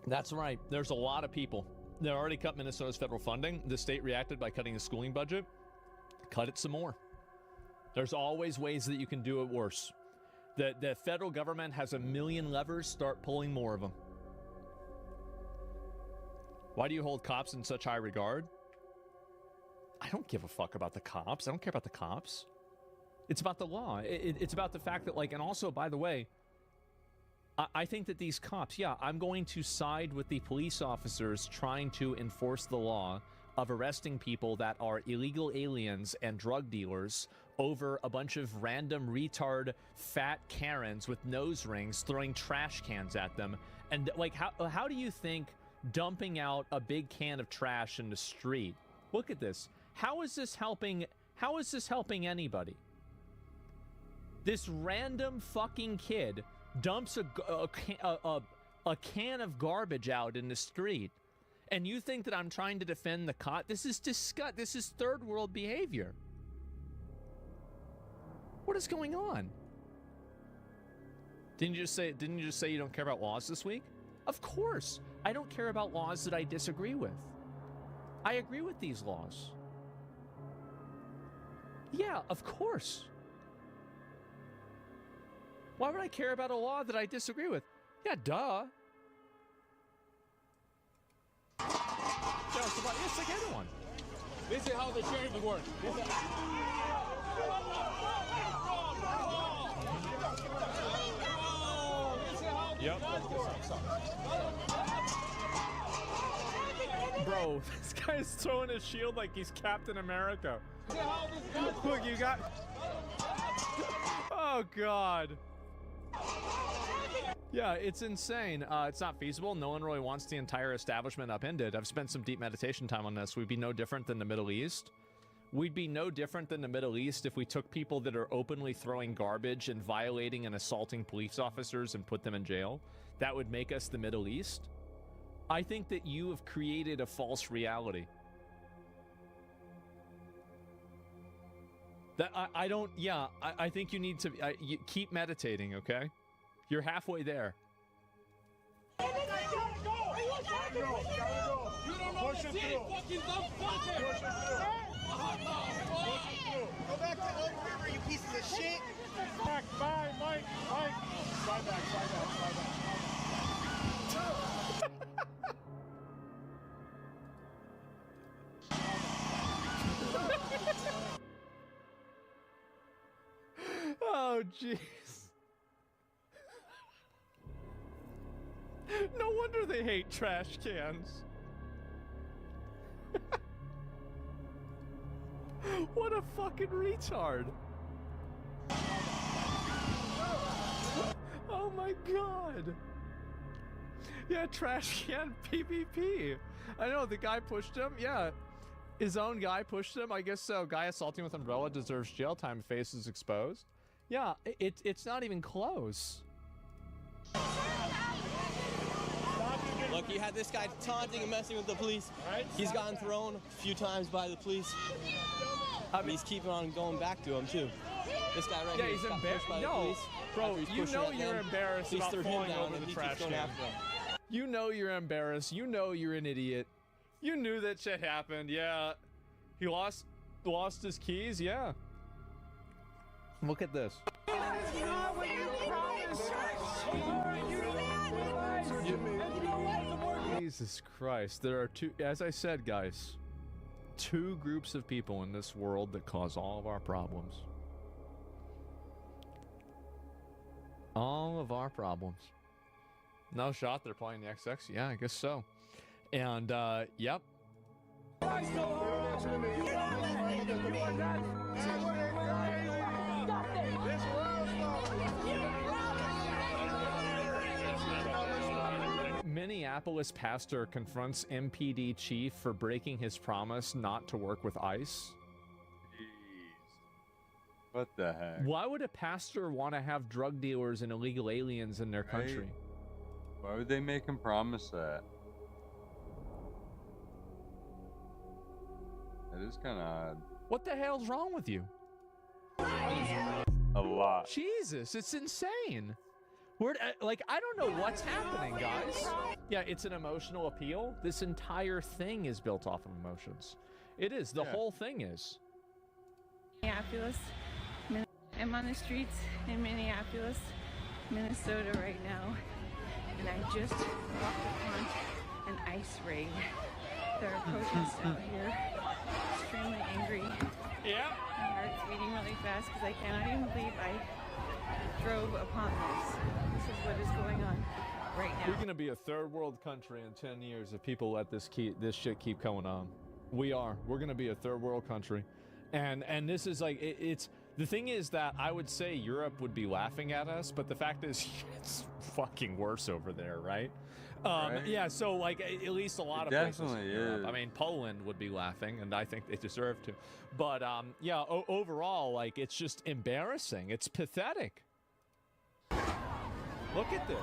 That's right. There's a lot of people. They already cut Minnesota's federal funding. The state reacted by cutting the schooling budget. Cut it some more. There's always ways that you can do it worse. The federal government has a million levers. Start pulling more of them. Why do you hold cops in such high regard? I don't give a fuck about the cops. I don't care about the cops. It's about the law. It's about the fact that, like, and also, by the way, I think that these cops, yeah, I'm going to side with the police officers trying to enforce the law of arresting people that are illegal aliens and drug dealers over a bunch of random retard fat Karens with nose rings throwing trash cans at them. And, like, how do you think dumping out a big can of trash in the street? Look at this. How is this helping anybody? This random fucking kid dumps a can of garbage out in the street, and you think that I'm trying to defend the cop? This is disgusting. This is third world behavior. What is going on? Didn't you just say you don't care about laws this week? Of course. I don't care about laws that I disagree with. I agree with these laws. Yeah, of course. Why would I care about a law that I disagree with? Yeah, duh. It's like anyone. This is how the sheriff works. Yep. Bro, this guy's throwing his shield like he's Captain America. Look, you got... Oh, God. Yeah, it's insane. It's not feasible. No one really wants the entire establishment upended. I've spent some deep meditation time on this. We'd be no different than the Middle East. We'd be no different than the Middle East if we took people that are openly throwing garbage and violating and assaulting police officers and put them in jail. That would make us the Middle East. I think that you have created a false reality. That I don't, yeah, I think you need to you keep meditating, okay? You're halfway there. Push it through. Go back to Oak River, you pieces of shit. Back, bye, Mike. Slide back. Oh, jeez. No wonder they hate trash cans. What a fucking retard. Oh my god. Yeah, trash can PvP. I know, the guy pushed him. Yeah, his own guy pushed him. I guess so. Guy assaulting with umbrella deserves jail time. Face is exposed. Yeah, it's not even close. Look, you had this guy taunting and messing with the police. He's gotten thrown a few times by the police. He's keeping on going back to him too. This guy right here. He's embarrassed. No, bro, you know you're embarrassed about falling over the trash can. You know you're embarrassed. You know you're an idiot. You knew that shit happened. Yeah, he lost his keys. Yeah. Look at this. Jesus Christ. There are two, as I said, guys, two groups of people in this world that cause all of our problems. All of our problems. No shot, they're playing the XX? Yeah, I guess so. And, yep. Minneapolis pastor confronts MPD chief for breaking his promise not to work with ICE. Jeez. What the heck? Why would a pastor want to have drug dealers and illegal aliens in their country? Why would they make him promise that? That is kind of odd. What the hell's wrong with you? A lot. Jesus, it's insane. Like, I don't know what's happening, guys. Yeah, it's an emotional appeal. This entire thing is built off of emotions. It is. The whole thing is. Minneapolis. I'm on the streets in Minneapolis, Minnesota right now, and I just walked upon an ICE raid. There are protests out here, extremely angry. Yeah. My heart's beating really fast because I cannot even believe I drove upon this. This is what is going on right now. We're gonna be a third world country in 10 years if people let this shit keep going on. We are. We're gonna be a third world country, and this is like it's. The thing is that I would say Europe would be laughing at us, but the fact is it's fucking worse over there, right? Right. Yeah, so like at least a lot It of places in definitely Europe. is. I mean, Poland would be laughing, and I think they deserve to. But yeah, overall, like it's just embarrassing. It's pathetic. Look at this.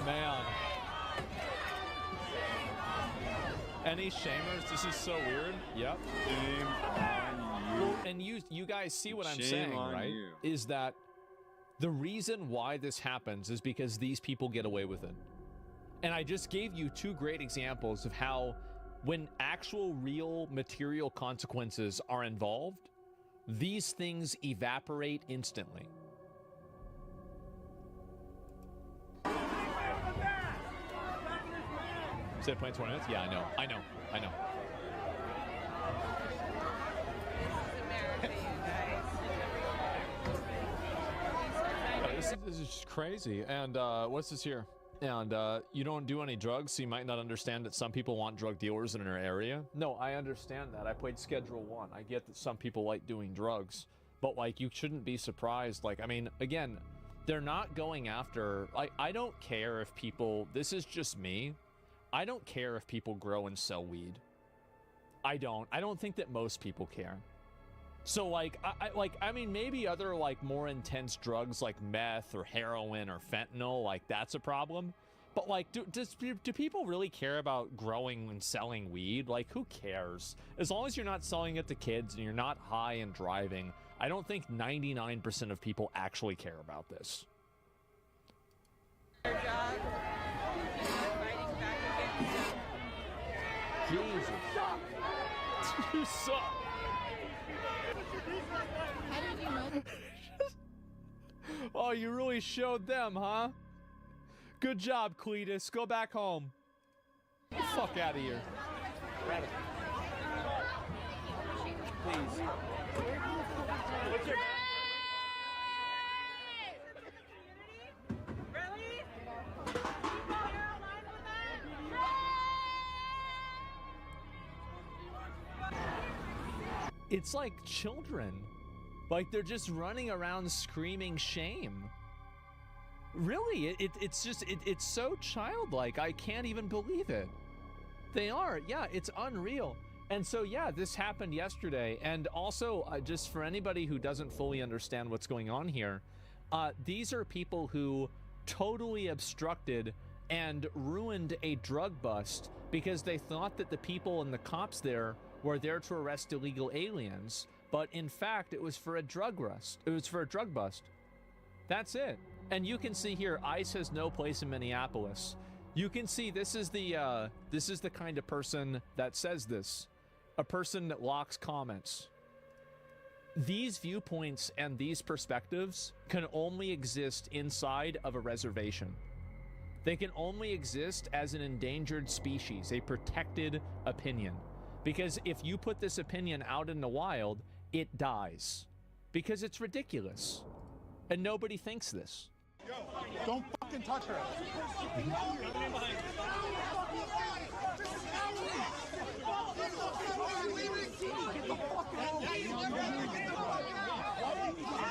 Man. Any shamers? This is so weird. Yep. Shame on you. Well, and you guys see what I'm Shame saying, on right? you. Is that The reason why this happens is because these people get away with it. And I just gave you two great examples of how when actual real material consequences are involved, these things evaporate instantly. Say it 20 minutes? Yeah, I know. This is just crazy. And what's this here? And you don't do any drugs, so you might not understand that some people want drug dealers in our area. No, I understand that. I played Schedule 1. I get that some people like doing drugs, but like you shouldn't be surprised. Like, I mean, again, they're not going after, like, I don't care if people, this is just me. I don't care if people grow and sell weed. I don't think that most people care. So like, I mean, maybe other like more intense drugs like meth or heroin or fentanyl, like that's a problem. But like, do people really care about growing and selling weed? Like, who cares? As long as you're not selling it to kids and you're not high and driving, I don't think 99% of people actually care about this. Their job is fighting back against them. Jesus. You suck. How did you know? Oh, you really showed them, huh? Good job, Cletus. Go back home. Get the fuck out of here. Please. It's like children. Like they're just running around screaming shame. Really, it's so childlike. I can't even believe it. They are, yeah, it's unreal. And so, yeah, this happened yesterday. And also, just for anybody who doesn't fully understand what's going on here, these are people who totally obstructed and ruined a drug bust because they thought that the people and the cops there were there to arrest illegal aliens. But in fact, it was for a drug bust. It was for a drug bust. That's it. And you can see here, ICE has no place in Minneapolis. You can see this is the kind of person that says this. A person that locks comments. These viewpoints and these perspectives can only exist inside of a reservation. They can only exist as an endangered species, a protected opinion. Because if you put this opinion out in the wild, it dies. Because it's ridiculous. And nobody thinks this. Yo, don't fucking touch her.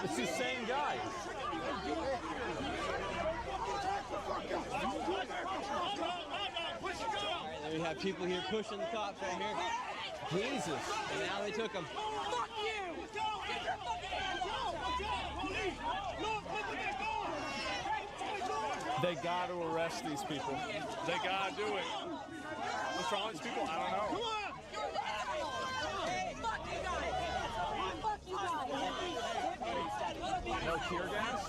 It's the same guy. There you have people here pushing the cops right here. Jesus. And now they took him. Fuck you! Get your fucking hands off! They got to arrest these people. They got to do it. What's wrong with these people? I don't know. No tear gas?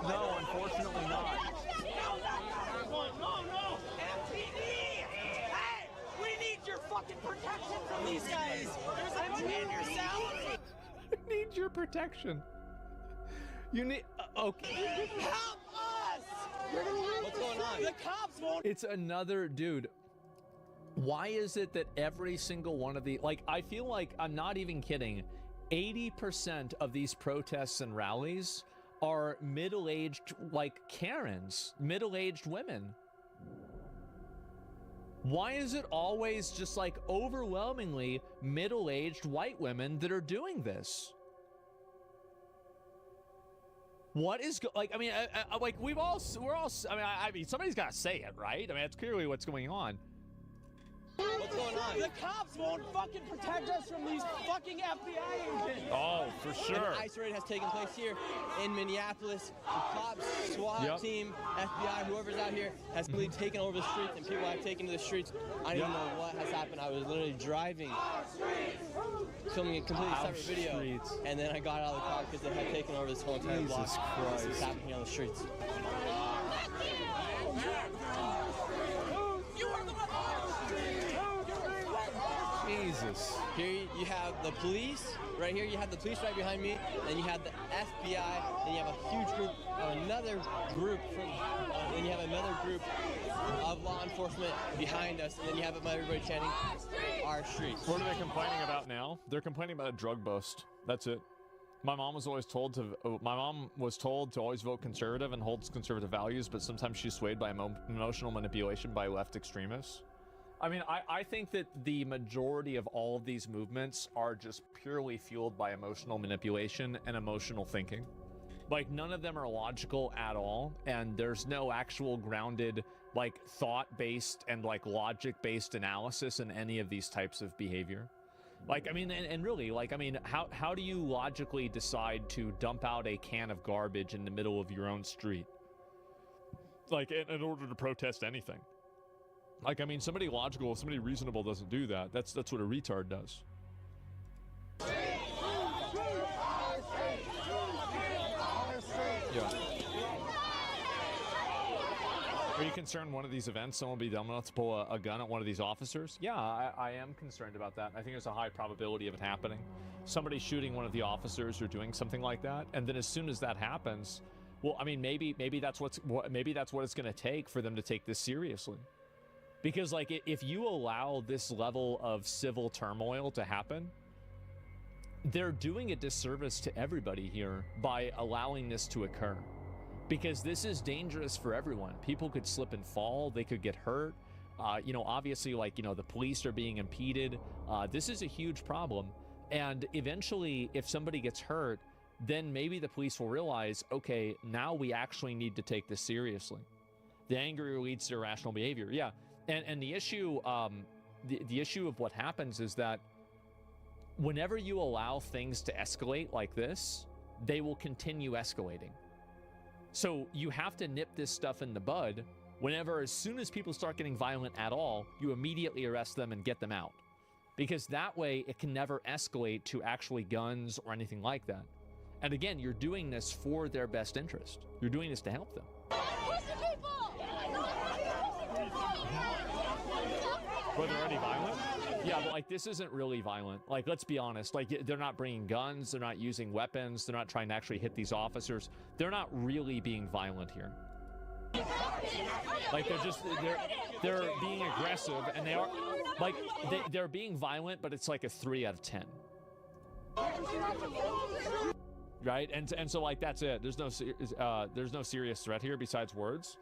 No, unfortunately not. No! MTV! Hey! We need your fucking protection from these guys! Understand yourself? I need your protection. You need... okay. Help us! What's going on? The cops won't... It's another... Dude, why is it that every single one of the... Like, I feel like, I'm not even kidding, 80% of these protests and rallies are middle-aged, like, Karens, middle-aged women. Why is it always just, like, overwhelmingly middle-aged white women that are doing this? What is like? I mean, like we're all. I mean, somebody's got to say it, right? I mean, that's clearly what's going on. What's going on? The cops won't fucking protect us from these fucking FBI agents. Oh, for sure. An ice raid has taken place here in Minneapolis. The cops, SWAT team, FBI, whoever's out here has really taken over the streets, and people have taken to the streets. I don't even know what has happened. I was literally driving, filming a completely separate video, and then I got out of the car because they had taken over this whole entire block. Jesus Christ. This is happening on the streets. Jesus. Here you have the police, right here you have the police right behind me, and you have the FBI, and you have a huge group, another group of law enforcement behind us, and then you have everybody chanting our streets. What are they complaining about now? They're complaining about a drug bust. That's it. My mom was told to always vote conservative and holds conservative values, but sometimes she's swayed by emotional manipulation by left extremists. I mean, I think that the majority of all of these movements are just purely fueled by emotional manipulation and emotional thinking. Like, none of them are logical at all, and there's no actual grounded, like, thought-based and, like, logic-based analysis in any of these types of behavior. Like, I mean, and really, like, I mean, how do you logically decide to dump out a can of garbage in the middle of your own street? Like, in order to protest anything? Like, I mean, somebody logical, somebody reasonable doesn't do that. That's what a retard does. Yeah. Are you concerned one of these events someone will be dumb enough to pull a gun at one of these officers? Yeah, I am concerned about that. I think there's a high probability of it happening. Somebody shooting one of the officers or doing something like that, and then as soon as that happens, well, I mean, maybe that's what it's going to take for them to take this seriously. Because, like, if you allow this level of civil turmoil to happen, they're doing a disservice to everybody here by allowing this to occur. Because this is dangerous for everyone. People could slip and fall. They could get hurt. You know, obviously, like, you know, the police are being impeded. This is a huge problem. And eventually, if somebody gets hurt, then maybe the police will realize, okay, now we actually need to take this seriously. The anger leads to irrational behavior. Yeah. And the issue, the issue of what happens is that whenever you allow things to escalate like this, they will continue escalating. So you have to nip this stuff in the bud whenever, as soon as people start getting violent at all, you immediately arrest them and get them out. Because that way it can never escalate to actually guns or anything like that. And again, you're doing this for their best interest. You're doing this to help them. Were they already violent? Yeah, but like, this isn't really violent. Like, let's be honest. Like, they're not bringing guns. They're not using weapons. They're not trying to actually hit these officers. They're not really being violent here. Like, they're being aggressive, and they are, like, they're being violent, but it's like a 3 out of 10. Right? And so, like, that's it. There's no serious threat here besides words.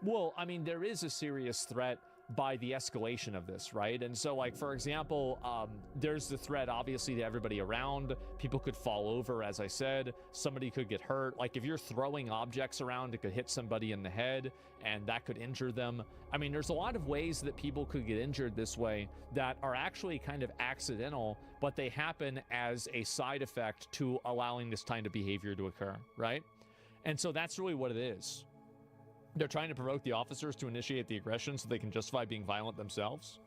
Well, I mean, there is a serious threat by the escalation of this, right? And so, like, for example, there's the threat, obviously, to everybody around. People could fall over, as I said. Somebody could get hurt. Like, if you're throwing objects around, it could hit somebody in the head, and that could injure them. I mean, there's a lot of ways that people could get injured this way that are actually kind of accidental, but they happen as a side effect to allowing this kind of behavior to occur, right? And so that's really what it is. They're trying to provoke the officers to initiate the aggression so they can justify being violent themselves.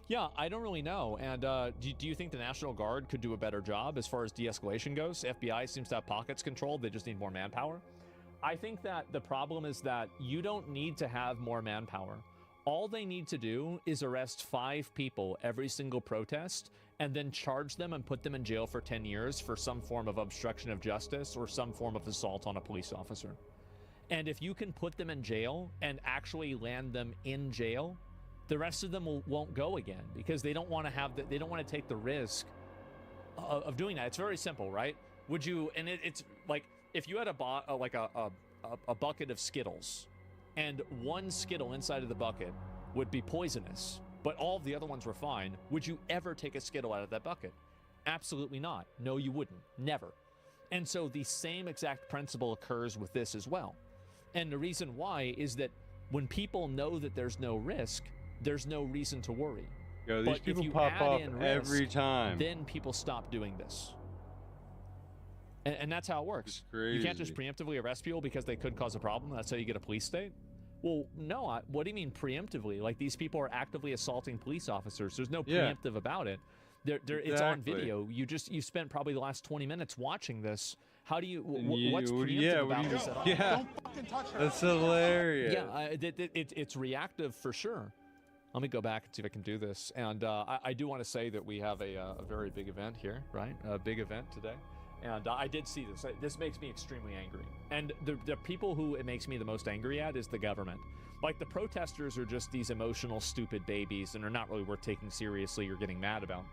Yeah, I don't really know. And do you think the National Guard could do a better job as far as de-escalation goes? FBI seems to have pockets controlled. They just need more manpower. I think that the problem is that you don't need to have more manpower. All they need to do is arrest 5 people every single protest and then charge them and put them in jail for 10 years for some form of obstruction of justice or some form of assault on a police officer. And if you can put them in jail and actually land them in jail, the rest of them won't go again because they don't want to they don't want to take the risk of doing that. It's very simple, right? Would you? And it's like if you had a bucket of Skittles, and one Skittle inside of the bucket would be poisonous, but all of the other ones were fine. Would you ever take a Skittle out of that bucket? Absolutely not. No, you wouldn't. Never. And so the same exact principle occurs with this as well. And the reason why is that when people know that there's no risk, there's no reason to worry. Yo, these But if people you pop add up in every risk, time. then people stop doing this. And that's how it works. You can't just preemptively arrest people because they could cause a problem. That's how you get a police state. Well, no. What do you mean preemptively? Like, these people are actively assaulting police officers. There's no preemptive about it. It's on video. You spent probably the last 20 minutes watching this. How do you? What's preemptive about this at all? Yeah, Don't fucking touch her. that's hilarious. Yeah, it's reactive for sure. Let me go back and see if I can do this. And I do want to say that we have a very big event here, right? A big event today. And I did see this. This makes me extremely angry. And the people who it makes me the most angry at is the government. Like, the protesters are just these emotional, stupid babies and are not really worth taking seriously or getting mad about.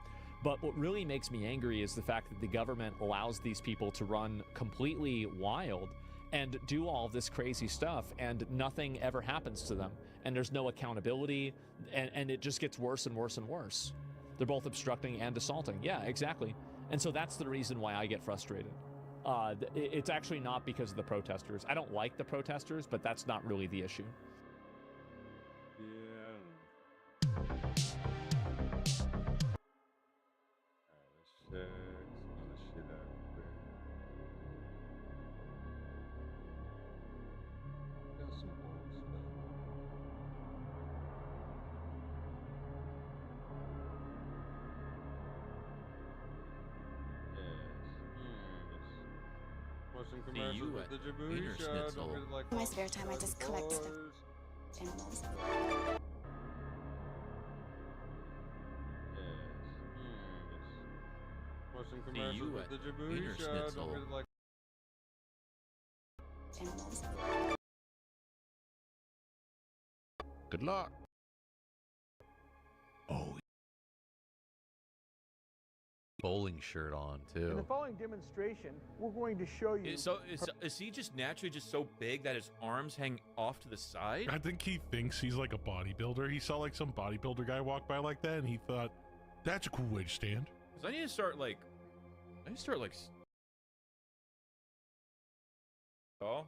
But what really makes me angry is the fact that the government allows these people to run completely wild and do all this crazy stuff, and nothing ever happens to them. And there's no accountability, and it just gets worse and worse and worse. They're both obstructing and assaulting. Yeah, exactly. And so that's the reason why I get frustrated. It's actually not because of the protesters. I don't like the protesters, but that's not really the issue. Yeah. Alright, let's check some of this shit out quick. Got some old stuff. Want some commercials with the Djibouti shot? Don't really like In my spare time, I just collect stuff. Animals. Want some commercials with the Djibouti shot? Don't really like Animals. Good luck. Oh. Bowling shirt on too. In the following demonstration, we're going to show you. So is he just naturally just so big that his arms hang off to the side? I think he thinks he's like a bodybuilder. He saw like some bodybuilder guy walk by like that, and he thought, "That's a cool way to stand." Cause I need to start like. Oh,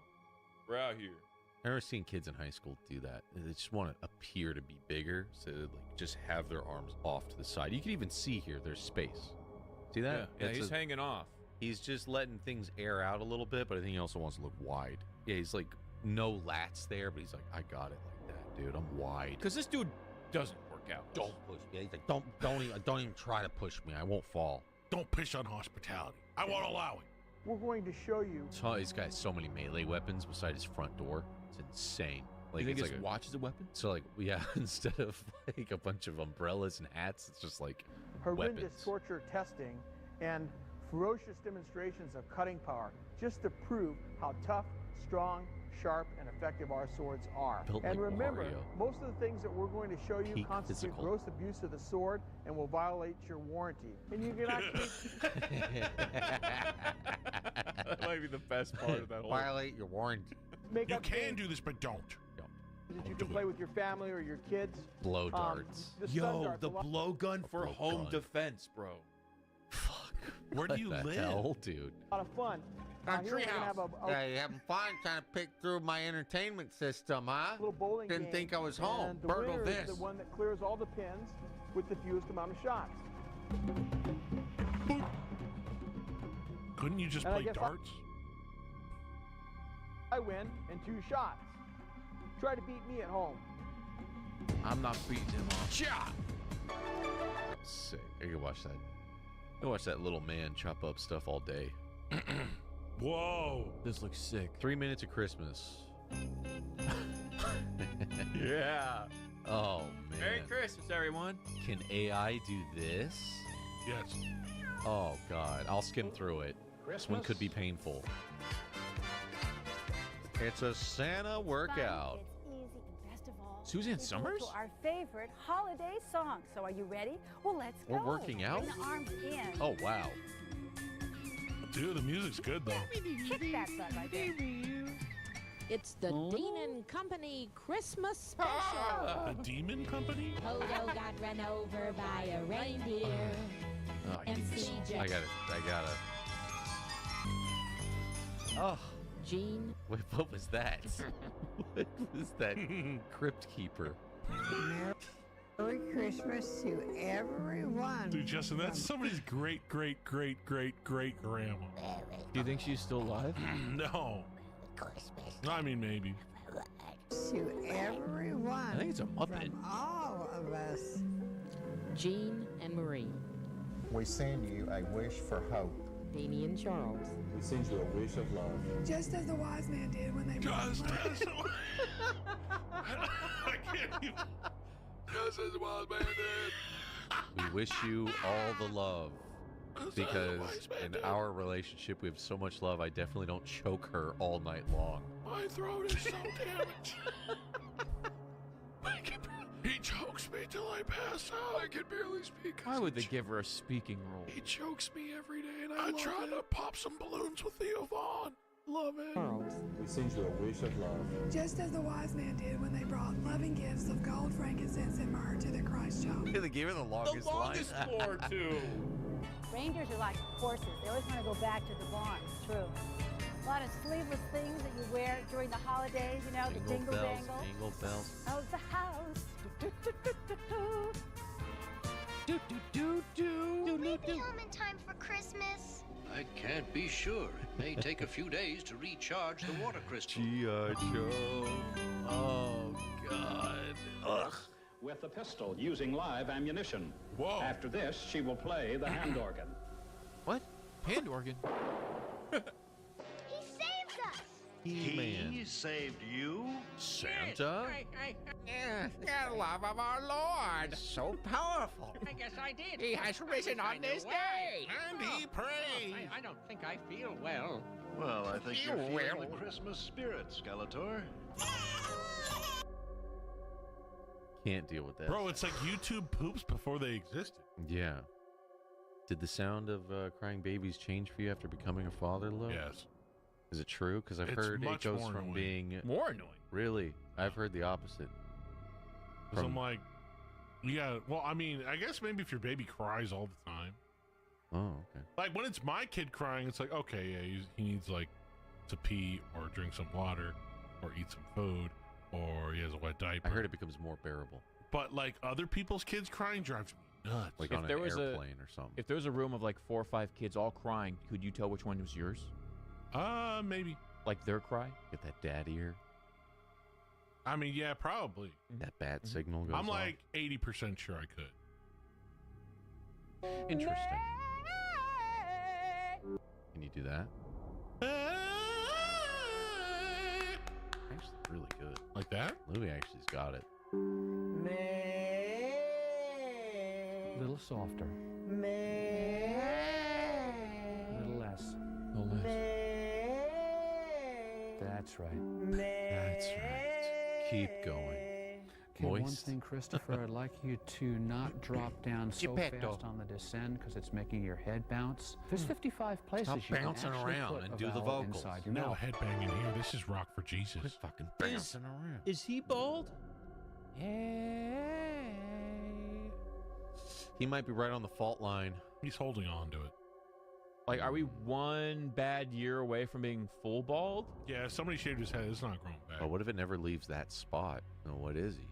we're out here. I've never seen kids in high school do that. They just want to appear to be bigger, so they, like, just have their arms off to the side. You can even see here, there's space. See that? Yeah, he's hanging off. He's just letting things air out a little bit, but I think he also wants to look wide. Yeah, he's like, no lats there, but he's like, I got it like that, dude. I'm wide. Because this dude doesn't work out. Don't push me. He's like, don't even try to push me. I won't fall. Don't piss on hospitality. I won't allow it. We're going to show you. So he's got so many melee weapons beside his front door. It's insane. Like, you think it's his like watch is a weapon? So like, yeah, instead of like a bunch of umbrellas and hats, it's just like horrendous weapons. torture testing and ferocious demonstrations of cutting power, just to prove how tough, strong, sharp, and effective our swords are. Built And like remember, Wario. most of the things that we're going to show you Peak constitute physical. gross abuse of the sword and will violate your warranty. And you can actually That might be the best part of that whole. Violate your warranty. make You up can things do this, but don't. that you can play with your family or your kids. Blow darts. The stun Yo, darts, the a lot- blowgun for Blow home gun. defense, bro. Where do What you the live? hell, dude? a lot of fun. Here we're gonna have a Yeah, you having fun trying to pick through my entertainment system, huh? little bowling Didn't game, think I was home. and the Burgle winner this. is the one that clears all the pins with the fewest amount of shots. Couldn't you just And I play guess darts? I win in 2 shots. Try to beat me at home. I'm not beating him off. Shot. Sick. I could watch that. I could watch that little man chop up stuff all day. Whoa. This looks sick. 3 minutes of Christmas. Yeah. Oh man. Merry Christmas, everyone. Can AI do this? Yes. Oh god, I'll skim through it. This one could be painful. It's a Santa workout. It's easy, and best of all, Suzanne it's Summers? also our favorite holiday song. So are you ready? Well, let's go. We're working out? Bring the arms in. Oh wow. Dude, the music's good though. Kick that butt right there. It's the Dean and Company Christmas special. The Demon Company? Hodo got run over by a reindeer. Oh, I need this. MC I gotta. Oh. Gene. Wait, what was that? What was that? Crypt Keeper. Merry Christmas to everyone. Dude, Justin, that's somebody's great grandma. Do you think she's still alive? No. I mean, maybe. To everyone. I think it's a Muppet. From all of us. Jean and Marie. We send you a wish for hope. Amy and Charles. We send you a wish of love. Just as the wise man did when they I can't even. Just as the wise man did. We wish you all the love. Because in our relationship, we have so much love, I definitely don't choke her all night long. My throat is so damaged. He chokes me till I pass out. I can barely speak. Why would they give her a speaking role? He chokes me every day, and I tried to pop some balloons with Theo Vaughn. Love it. We send you a wish of love. Just as the wise man did when they brought loving gifts of gold, frankincense, and myrrh to the Christ child. They gave her the longest line. floor, too. Reindeers are like horses. They always want to go back to the barn. It's true. A lot of sleeveless things that you wear during the holidays, you know, the dingle bells, dangle. jingle bells. How's the house? Will we be home in time for Christmas? I can't be sure. It may take a few days to recharge the water crystal. G.I. Joe. Oh, God. Ugh. With a pistol using live ammunition. Whoa. After this, she will play the hand organ. What? Hand organ? He saved us! He saved you? Santa? The love of our Lord, so powerful. I guess I did. He has risen on this day. And he prays. I don't think I feel well. Well, I think You you're feeling will. the Christmas spirit, Skeletor. Can't deal with that. Bro, it's like YouTube poops before they existed. Yeah. Did the sound of crying babies change for you after becoming a father, Lo? Yes. Is it true? Because I've It's heard it much goes more from annoying. being... More annoying. Really? I've heard the opposite. Because I'm like, yeah, well, I mean, I guess maybe if your baby cries all the time. Oh, okay. Like, when it's my kid crying, it's like, okay, yeah, he needs, like, to pee or drink some water or eat some food or he has a wet diaper. I heard it becomes more bearable. But, like, other people's kids crying drives me nuts. Like If on an there was airplane or something. If there was a room of like 4 or 5 kids all crying, could you tell which one was yours? Maybe. Like their cry? Get that dad ear. I mean, yeah, probably. That bat signal goes I'm off. like 80% sure I could. Interesting. Can you do that? Actually, really good. Like that? Louis actually's got it. A little softer. A little less. No less. That's right. That's right. Keep going. Okay, one Moist. thing, Christopher, I'd like you to not drop down so Geppetto. fast on the descend because it's making your head bounce. There's 55 places Stop you can bouncing actually around put and a do the vowel vocals. inside your No mouth. headbanging here. This is rock for Jesus. Quit fucking bouncing around. Is he bald? He might be right on the fault line. He's holding on to it. Like, are we one bad year away from being full bald? Yeah, if somebody shaved his head. It's not growing back. Oh, what if it never leaves that spot? No, what is he?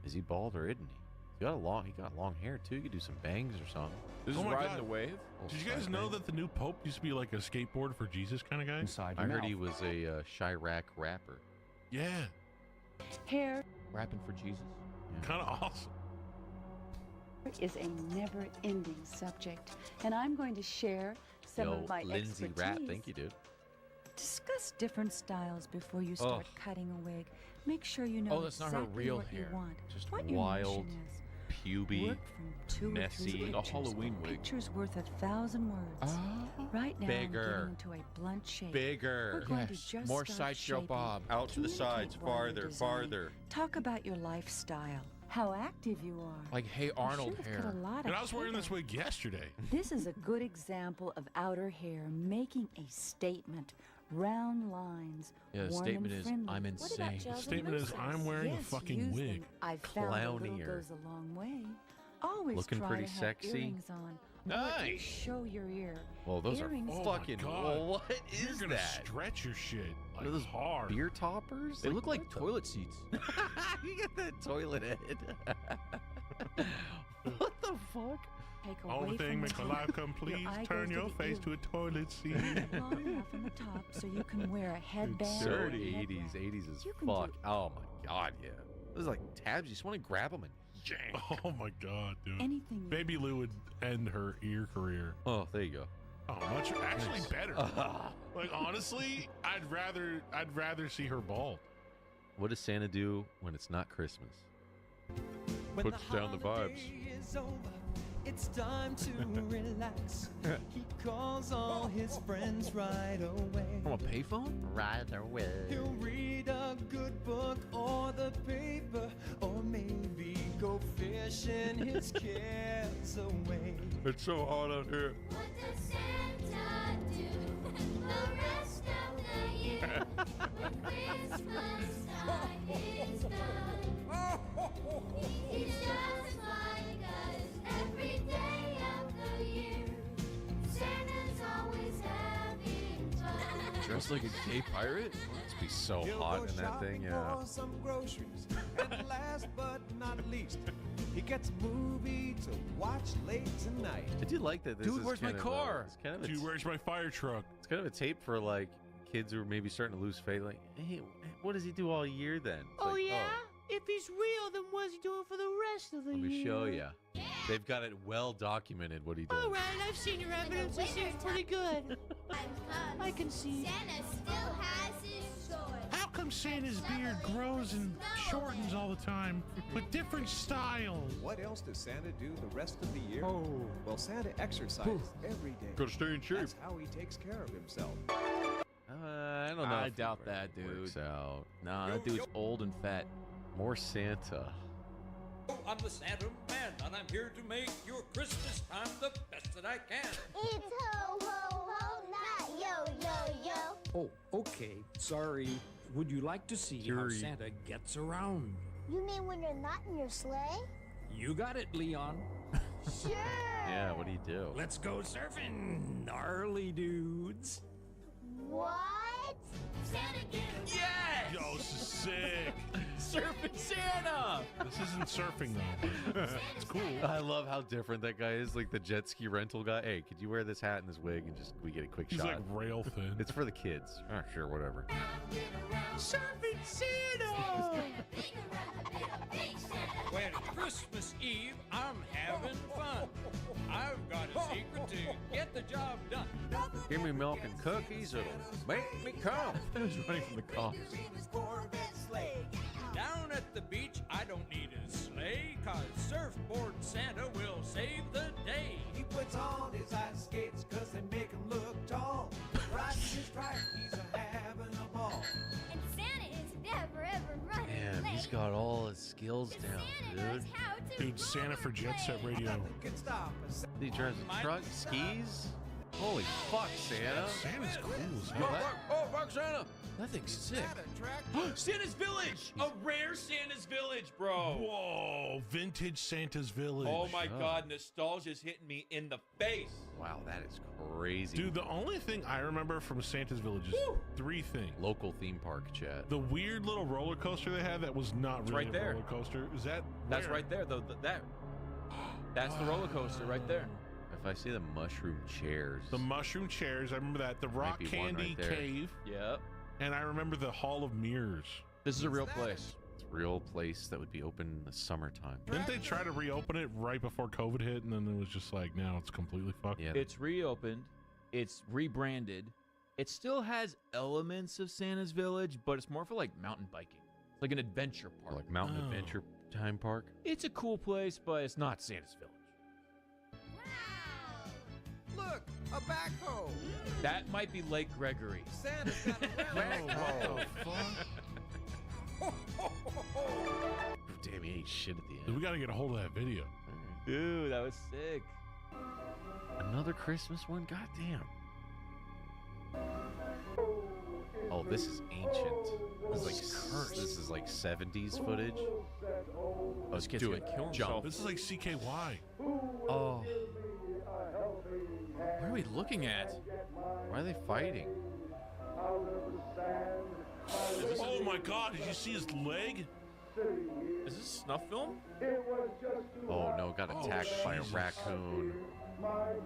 Is he bald or isn't he? He got long hair too. You could do some bangs or something. This Oh is my riding God. the wave? Did you guys know that the new pope used to be like a skateboard for Jesus kind of guy? Inside I your heard mouth. he was a Chirac rapper. Yeah, Hair Rapping for Jesus? kind of awesome. is a never-ending subject, and I'm going to share some Yo, of my Lindsay expertise. rap. Thank you, dude. Discuss different styles before you start Ugh. cutting a wig. Make sure you know Oh, that's not her exactly real what hair. you want. Just what your wild, mission is. puby, Work from 2 or 3 messy. Like a pictures. Halloween wig. Pictures worth 1,000 words. Right now, Bigger. I'm getting into a blunt shape. Bigger. We're going Yes, to just more start sideshow shaping. Bob. Out to the sides, Communicate while you're farther, designing. farther. Talk about your lifestyle. How active you are. Like Hey Arnold I'm sure hair. cut a lot And of I was wearing hair. this wig yesterday. This is a good example of outer hair making a statement. Round lines. Yeah, the warm statement and is, friendly. I'm What about insane. gels and Statement is, lotions? I'm wearing a Yes, fucking use wig. them. I've found a little Clownier. goes a long way. Always Looking try pretty to have sexy. earrings on. Nice. Show your ear. Well, those Earrings. are fucking. Well, what You're is gonna that? stretch your shit like What are those hard. beer toppers? They look like what the- toilet seats. You get that toilet head. What the fuck? Take All away the thing from make the a top. life complete. eye Turn goes to your the face ear. to a toilet seat. Long enough on the top so you can wear a headband. So or a 80s, headband. 80s as You can do fuck. Oh my god, yeah. Those are like tabs. You just want to grab them and yank. Oh my god, dude. Anything. Baby Lou would end her ear career. Oh, there you go. Oh, much actually better. Like honestly, I'd rather see her bald. What does Santa do when it's not Christmas? When Puts down the vibes. Is over, it's time to relax. He calls all his friends right away. From a payphone? Right away. He'll read a good book or the paper, or maybe go fishing his cares away. It's so hot out here. What does Santa do the rest of the year? When Christmas time is done. He's just like us every day of the year. Santa's always having fun. Dressed like a gay pirate? Must be so He'll hot go in that shopping thing, yeah. for some groceries. And last but not least, he gets a movie to watch late tonight. I do like that. This Dude, is where's my kind of car? It's kind of a Dude, where's my fire truck? It's kind of a tape for like kids who are maybe starting to lose faith. Like, hey, what does he do all year then? It's Oh, like, yeah? If he's real, then what's he doing for the rest of the Let year? me show you. They've got it well documented what he does. All right, I've seen your evidence. It seems pretty good. I can see. Santa still has his toys. How come Santa's beard grows and shortens all the time with different styles? What else does Santa do the rest of the year? Well, Santa exercises every day. Gotta stay in shape. That's how he takes care of himself. I don't know. I if it doubt that, works dude. out. Nah, that dude's old and fat. More Santa. I'm the Santa Man, and I'm here to make your Christmas time the best that I can. It's ho, ho, ho, not yo, yo, yo. Oh, okay. Sorry. Would you like to see how Sorry. Santa gets around? You mean when you're not in your sleigh? You got it, Leon. Sure. Yeah, what do you do? Let's go surfing, gnarly dudes. What? Santa get around. Yes! Yo, this is sick. Surfing Santa! This isn't surfing though, but it's cool. I love how different that guy is. Like the jet ski rental guy. Hey, could you wear this hat and this wig and just we get a quick He's shot? like rail thin. It's for the kids. Oh, sure, whatever. Surfing Santa! When it's Christmas Eve, I'm having fun. I've got a secret to get the job done. Give me milk and cookies, it'll make me come. I was running from the cops. Down at the beach, I don't need a sleigh, 'cause surfboard Santa will save the day. He puts on his ice skates 'cause they make him look tall. Riding his trike, he's having a ball. And Santa is never ever running Man, late. he's got all his skills down, Santa knows dude. how to Dude, Santa for Jet Set Radio. Nothing can stop us. He drives a truck, skis. Holy fuck, Santa. Santa's cool as Oh, hell. fuck Santa. That thing's sick. Santa's Village! A rare Santa's Village, bro! Whoa, vintage Santa's Village. Oh my god, nostalgia's hitting me in the face! Wow, that is crazy. Dude, the only thing I remember from Santa's Village is three things. Local theme park chat. The weird little roller coaster they had that was not It's really right a there. roller coaster. Is that That's where? right there, though. That's the roller coaster right there. If I see the mushroom chairs. The mushroom chairs, I remember that. The rock be one candy right there. cave. Yep. And I remember the Hall of Mirrors. This is a real place. It's a real place that would be open in the summertime. Didn't they try to reopen it right before COVID hit, and then it was just like, now it's completely fucked? Yeah. It's reopened. It's rebranded. It still has elements of Santa's Village, but it's more for like mountain biking. It's like an adventure park. Like Mountain Adventure Time Park. It's a cool place, but it's not Santa's Village. Look, a backhoe. That might be Lake Gregory. Santa's got a Oh, what the fuck? Damn, he ain't shit at the Dude, end. we gotta get a hold of that video. Dude, that was sick. Another Christmas one? God damn. Oh, this is ancient. This is like This is like 70s footage. This kid's Do gonna it. kill Jump. himself. This is like CKY. Oh. we looking at? Why are they fighting? Oh my God! Did you see his leg? Is this a snuff film? Oh no! Got attacked by a Jesus. raccoon.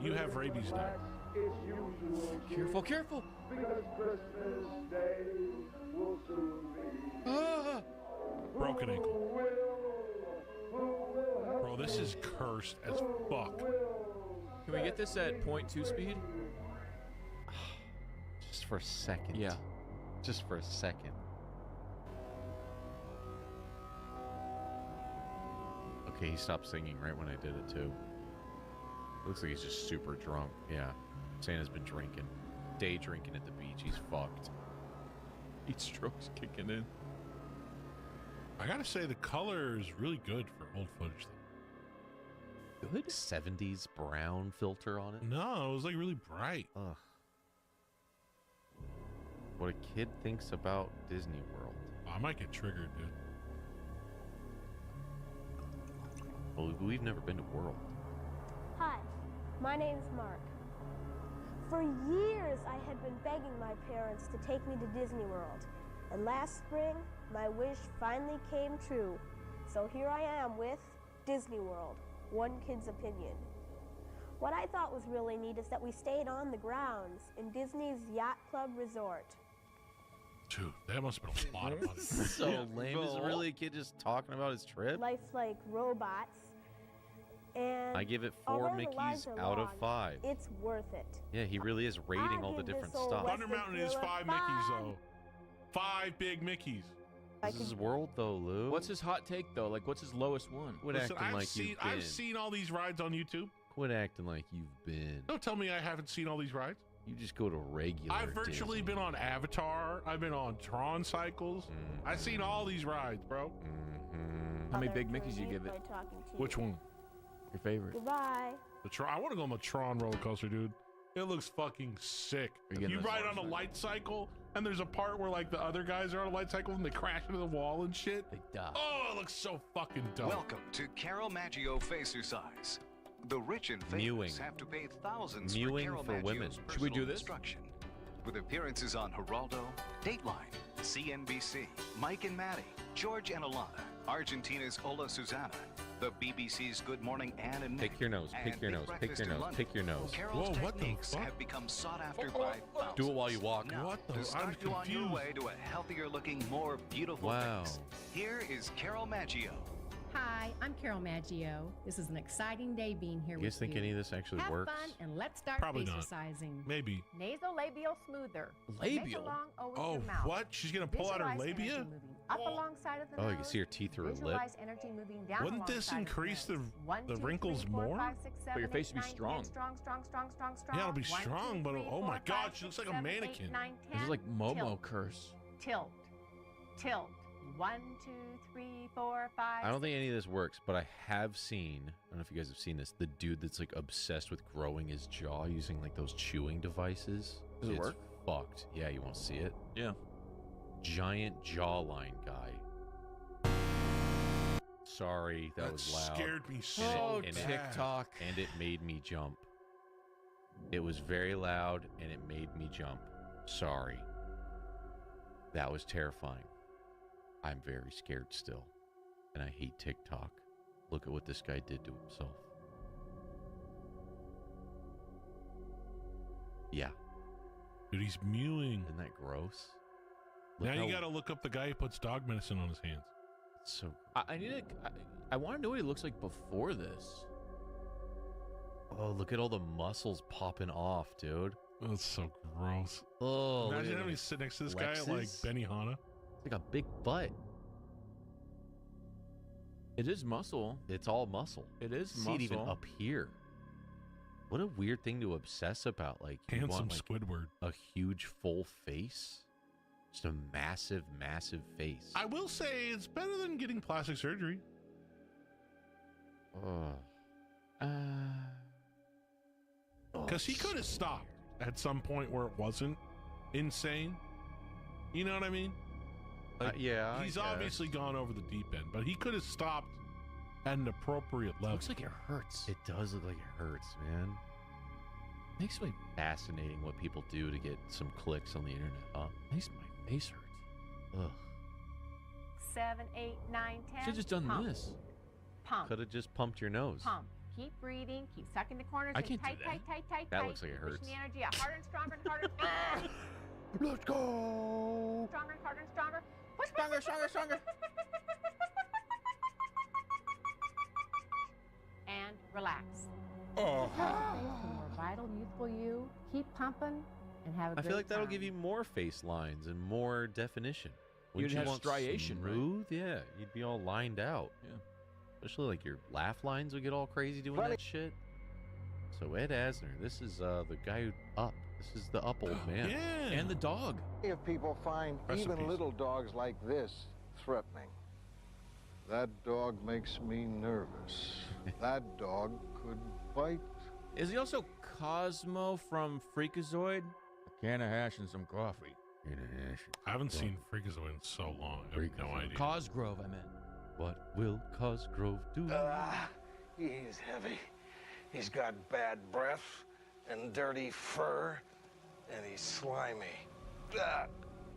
You have rabies now. Careful, careful! Broken ankle. Bro, this is cursed as fuck. Can we get this at 0.2 speed? Just for a second. Yeah. Just for a second. Okay, he stopped singing right when I did it too. Looks like he's just super drunk. Yeah. Santa's been drinking. Day drinking at the beach. He's fucked. Heat strokes kicking in. I gotta say, the color is really good for old footage. Good 70s brown filter on it. No, it was like really bright. Ugh. What a kid thinks about Disney World. I might get triggered, dude. Well, we've never been to World. Hi, my name's Mark. For years, I had been begging my parents to take me to Disney World. And last spring, my wish finally came true. So here I am with Disney World, one kid's opinion. What I thought was really neat is that we stayed on the grounds in Disney's Yacht Club Resort. Dude, that must have been a lot of money. So lame. Is it really a kid just talking about his trip? Lifelike robots. And I give it 4 although the Mickeys lines are out of long, 5. It's worth it. Yeah, he really is rating all the give this different old stuff. Thunder Mountain is 5 Mickeys, though. 5 big Mickeys. This is World, though, Lou. What's his hot take, though? Like, what's his lowest one? Quit Listen, acting like you've been. I've seen all these rides on YouTube. Quit acting like you've been. Don't tell me I haven't seen all these rides. You just go to regular I've virtually Disney. been on Avatar. I've been on Tron Cycles. I've seen all these rides, bro. How many big Mickeys you give it? Which one? Your favorite? Goodbye. The Tron. I want to go on the Tron roller coaster, dude. It looks fucking sick. Are you getting You those ride large on a ones? light cycle, and there's a part where like the other guys are on a light cycle and they crash into the wall and shit. They die. Oh, it looks so fucking dope. Welcome to Carol Maggio Facercise. The rich and famous Mewing. have to pay thousands Mewing for Carol for Maggio's women. personal Should we do this? instruction. With appearances on Geraldo, Dateline, CNBC, Mike and Maddie, George and Alana, Argentina's Ola Susana, the BBC's Good Morning Ann and Nick, Pick your nose, pick and your Big nose, pick Breakfast your in nose, London. pick your nose. Carol's Whoa, what the techniques fuck? have become sought after by thousands. Do it while you walk. Now, What the- to start I'm you on your confused. way to a healthier looking, more beautiful Wow. face, here is Carol Maggio. Hi, I'm Carol Maggio. This is an exciting day being here You guys with think you. any of this actually Have works? fun and let's start Probably not. exercising. Maybe. Nasolabial smoother. Labial? Along over Oh, your mouth. what? She's gonna pull out her Visualize energy labia? moving up alongside of the Oh, nose. you can see her teeth through her lip. Visualize energy moving down Wouldn't this alongside of increase nose. the- 1, the 2, wrinkles 3, 4, more? 5, 6, 7, your face 8, would be 9, strong. 10. Strong. Yeah, it'll be 1, 2, strong, but 3, oh my 4, God, 5, she looks 6, like a 7, 8, mannequin. 9, This is 10. like Momo Tilt. curse. Tilt. Tilt. 1, 2, 3, 4, 5. I don't think any of this works, but I have seen, I don't know if you guys have seen this, the dude that's like obsessed with growing his jaw using like those chewing devices. Does it It's work? Fucked. Yeah, you won't see it. Yeah. Giant jawline guy. Sorry, that was loud. Scared me so Oh, bad. TikTok. And it made me jump. It was very loud and it made me jump. Sorry. That was terrifying. I'm very scared still. And I hate TikTok. Look at what this guy did to himself. Yeah. Dude, he's mewing. Isn't that gross? Look Now you how- gotta look up the guy who puts dog medicine on his hands. It's so I need to. I want to know what he looks like before this. Oh, look at all the muscles popping off, dude. Oh, it's so gross. Oh, look Imagine at having it. to sit next to this guy at like Flexes. Benihana. It's like a big butt. It is muscle. It's all muscle. It is See it even muscle. up here. What a weird thing to obsess about. Like you Handsome want like Squidward. a huge full face. Just a massive, massive face. I will say it's better than getting plastic surgery. Because he could have stopped at some point where it wasn't insane. You know what I mean? yeah, I He's guess. obviously gone over the deep end, but he could have stopped at an appropriate level. Looks like it hurts. It does look like it hurts, man. Makes me fascinating what people do to get some clicks on the internet. Makes my face hurt. Ugh. 7, 8, 9, 10. Should've just done Pump. this. Pump. Could have just pumped your nose. Pump. Keep breathing. Keep sucking the corners. I and can't do tight, that. tight, tight, tight, That tight. looks like it Pushing hurts. the energy out harder and stronger and harder. Let's go. Stronger and harder and stronger. Push, Stronger, stronger, stronger. And relax. Oh. More vital, youthful you. Keep pumping and have a I great feel like that'll time. give you more face lines and more definition. You'd Wouldn't you have want striation, right? smooth? Yeah, you'd be all lined out. Yeah. Especially like your laugh lines would get all crazy doing that shit. So Ed Asner, this is the guy who Up. This is the Up old man. Yeah. And the dog. If people find even little dogs like this threatening, that dog makes me nervous. That dog could bite. Is he also Cosmo from Freakazoid? A can of hash and some coffee. I haven't seen Freakazoid in so long. I have no idea. Cosgrove, I meant. What will Cosgrove do? He's heavy. He's got bad breath and dirty fur, and he's slimy.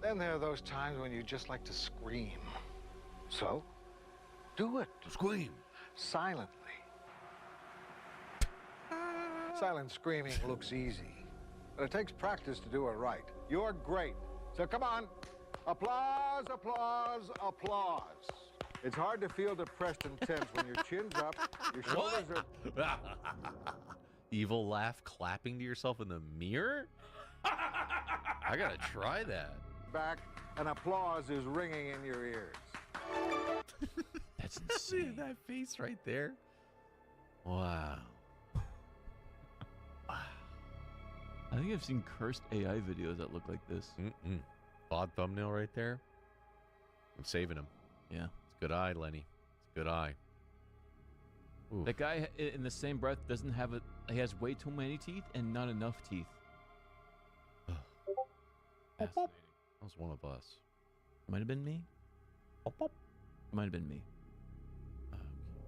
Then there are those times when you just like to scream. So, do it. Scream. Silently. Silent screaming looks easy, but it takes practice to do it right. You're great. So come on. Applause, applause, applause. It's hard to feel depressed and tense when your chin's up, your shoulders are... Evil laugh clapping to yourself in the mirror? I gotta try that. back, and applause is ringing in your ears. That's insane. That face right there. Wow. I think I've seen cursed AI videos that look like this. Odd thumbnail right there. I'm saving him. Yeah. It's a good eye, Lenny. It's a good eye. Ooh. That guy, in the same breath, doesn't have a. He has way too many teeth and not enough teeth. Fascinating. That was one of us. Might have been me. Might have been me.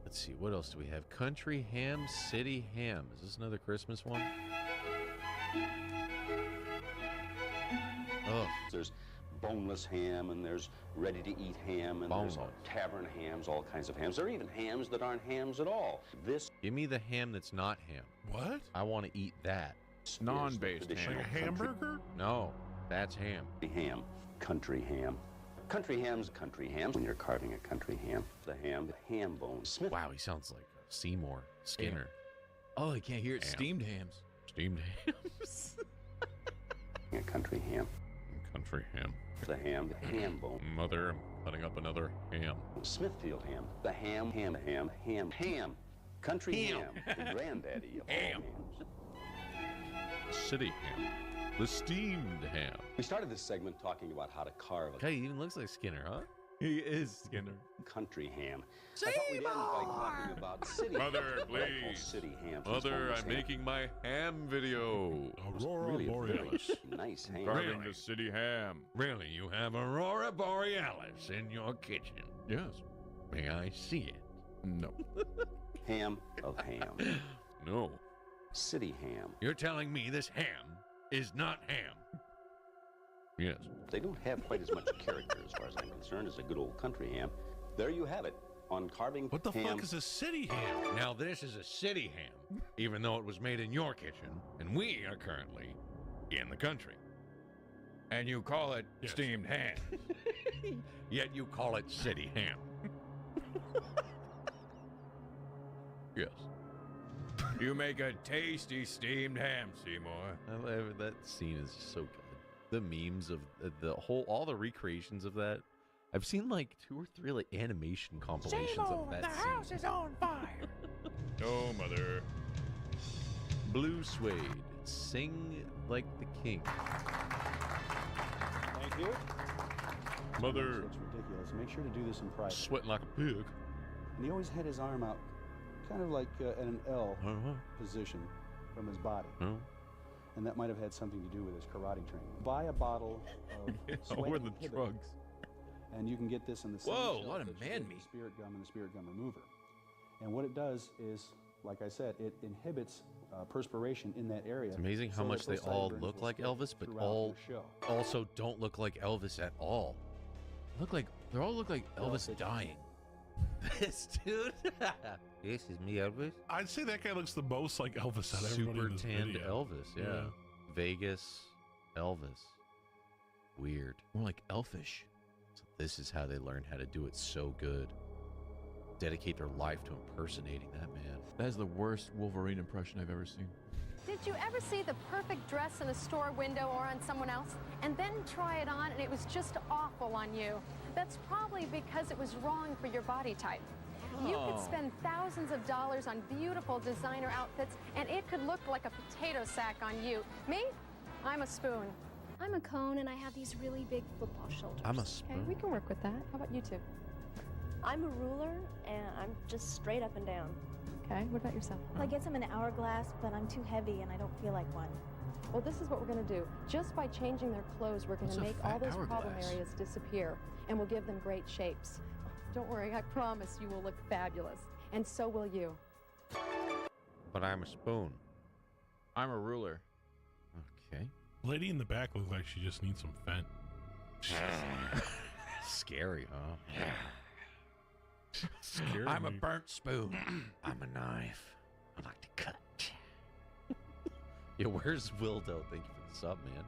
Let's see. What else do we have? Country ham, city ham. Is this another Christmas one? Oh. There's boneless ham, and there's ready-to-eat ham, and there's tavern hams, all kinds of hams. There are even hams that aren't hams at all. This Give me the ham that's not ham. What? I want to eat that. Non-based ham. Like a hamburger? No, that's ham. Ham, country ham. Country hams when you're carving a country ham. The ham bone. Smith. Wow, he sounds like Seymour Skinner. Oh, I can't hear it. Ham. Steamed hams. Steamed hams. A country ham. Country ham. The ham bone. Mother, I'm cutting up another ham. Smithfield ham. The ham. Country ham. The granddaddy of all hams. City ham. The steamed ham. We started this segment talking about how to carve a Guy even looks like Skinner, huh? He is Skinner. country ham. I thought we'd end by talking about city Mother, ham. What I call please. City ham. Mother, I'm making my ham video. Aurora Really a very Borealis. nice ham. Carving the city ham. Really, you have Aurora Borealis in your kitchen? Yes. May I see it? No. Ham of ham. No. City ham. You're telling me this ham is not ham? Yes. They don't have quite as much character, as far as I'm concerned, as a good old country ham. There you have it. On carving What the ham. fuck is a city ham? Now this is a city ham, even though it was made in your kitchen, and we are currently in the country. And you call it steamed ham. Yet you call it city ham. Yes. You make a tasty steamed ham, Seymour. That scene is so good. The memes of all the recreations of that. I've seen like 2 or 3 like animation compilations of that scene. is on fire. No, Mother. Blue Suede, sing like the king. Thank you. Mother. It's ridiculous. Make sure to do this in private. Sweating like a pig. And he always had his arm out, kind of like at an L position from his body. And that might have had something to do with his karate training. Buy a bottle of sweat Or the inhibitor, drugs. and you can get this in the same Whoa, shelf a lot of that's man with meat. the spirit gum and the spirit gum remover. And what it does is, like I said, it inhibits perspiration in that area. It's amazing how so much that they those all sideburns look will like stick Elvis, but throughout all the show. also don't look like Elvis at all. They all look like Elvis dying. This dude. This is me, Elvis. I'd say that guy looks the most like Elvis out of everybody Super in this tanned video. Elvis, yeah. Vegas Elvis. Weird. More like elfish. So this is how they learn how to do it so good. Dedicate their life to impersonating that man. That is the worst Wolverine impression I've ever seen. Did you ever see the perfect dress in a store window or on someone else, and then try it on and it was just awful on you? That's probably because it was wrong for your body type. You could spend thousands of dollars on beautiful designer outfits, and it could look like a potato sack on you. Me? I'm a spoon. I'm a cone, and I have these really big football shoulders. I'm a Okay, spoon. we can work with that. How about you two? I'm a ruler, and I'm just straight up and down. Okay, what about yourself? Well, I guess I'm an hourglass, but I'm too heavy and I don't feel like one. Well, this is what we're going to do. Just by changing their clothes, we're going What's to a make all fat those problem hourglass? areas disappear, and we'll give them great shapes. Don't worry, I promise you will look fabulous, and so will you. But I'm a spoon. I'm a ruler. Okay. Lady in the back looks like she just needs some Fent. Scary, huh? Scared I'm a me. burnt spoon. I'm a knife. I like to cut. Yeah, where's Wildo? Thank you for the sub, man.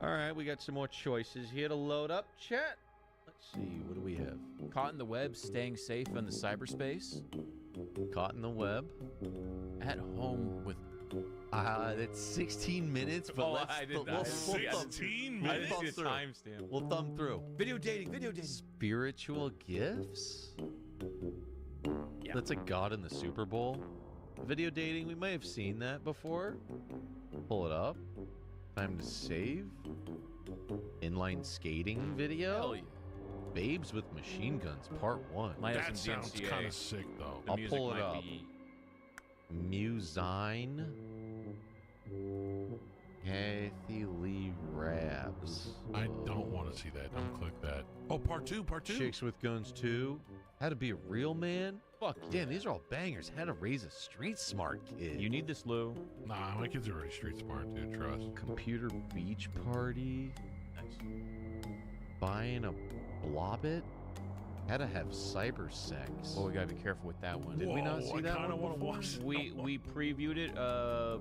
All right, we got some more choices here to load up, chat. Let's see, what do we have? Caught in the web, staying safe in the cyberspace. Caught in the web. At home with. It's 16 minutes, but let's I did we'll not. 16 I minutes? didn't see the timestamp. We'll thumb through. Video dating, video dating. Spiritual gifts? Yeah. That's a god in the Super Bowl. Video dating, we may have seen that before. Pull it up. Time to save. Inline skating video. Hell yeah. Babes with Machine Guns, Part 1. Might have That some sounds DMCA. kind of sick, though. The I'll music pull it might up. be- Musine. Kathy Lee Rabs. I don't want to see that. Don't click that. Oh, part two. Chicks with Guns 2. How to be a real man. Fuck, damn, these are all bangers. How to raise a street smart kid. You need this, Lou. Nah, my kids are already street smart, dude. Trust. Computer beach party. Nice. Buying a blobbit. How to have cyber sex. Well, we gotta be careful with that one. Did we not see I that kinda one wanna before? watch We previewed it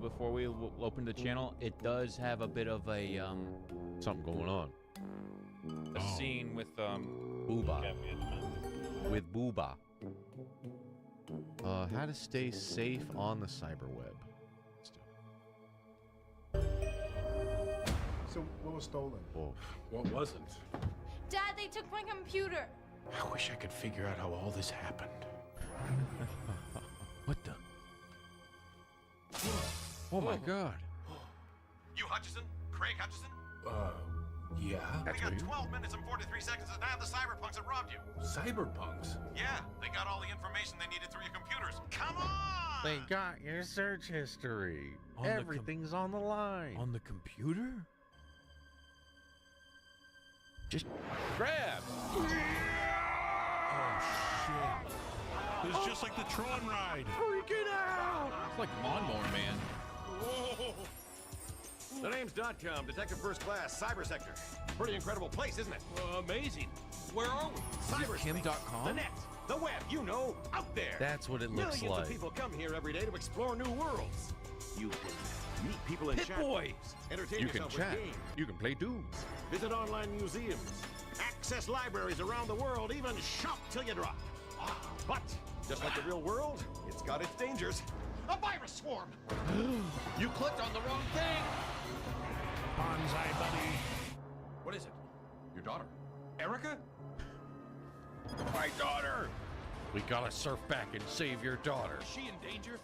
before we opened the channel. It does have a bit of a something going on. A scene with Booba. With Booba. How to stay safe on the cyberweb. So what was stolen? Whoa. What wasn't? Dad, they took my computer. I wish I could figure out how all this happened. What the? Oh my god. You Hutchison? Craig Hutchison? Yeah? We got 12 minutes and 43 seconds to nab the cyberpunks that robbed you. Cyberpunks? Yeah, they got all the information they needed through your computers. Come on! They got your search history. On the Everything's on the line. On the computer? Just grab. Oh, shit. It's just like the Tron ride. Freaking out. It's like Lawnmower Man. Whoa. The name's .com, Detective First Class, Cyber Sector. Pretty incredible place, isn't it? Amazing. Where are we? Cyberspace. Kim.com? The net, the web, you know, out there. That's what it looks Millions like. of people come here every day to explore new worlds. You can meet people in Hit chat. boys. Entertain You can yourself chat. with games. You can play Dooms. Visit online museums. Access libraries around the world. Even shop till you drop. But, just like the real world, it's got its dangers. A virus swarm! You clicked on the wrong thing. Bonsai buddy. What is it? Your daughter? Erica? My daughter. We gotta surf back and save your daughter. Is she in danger?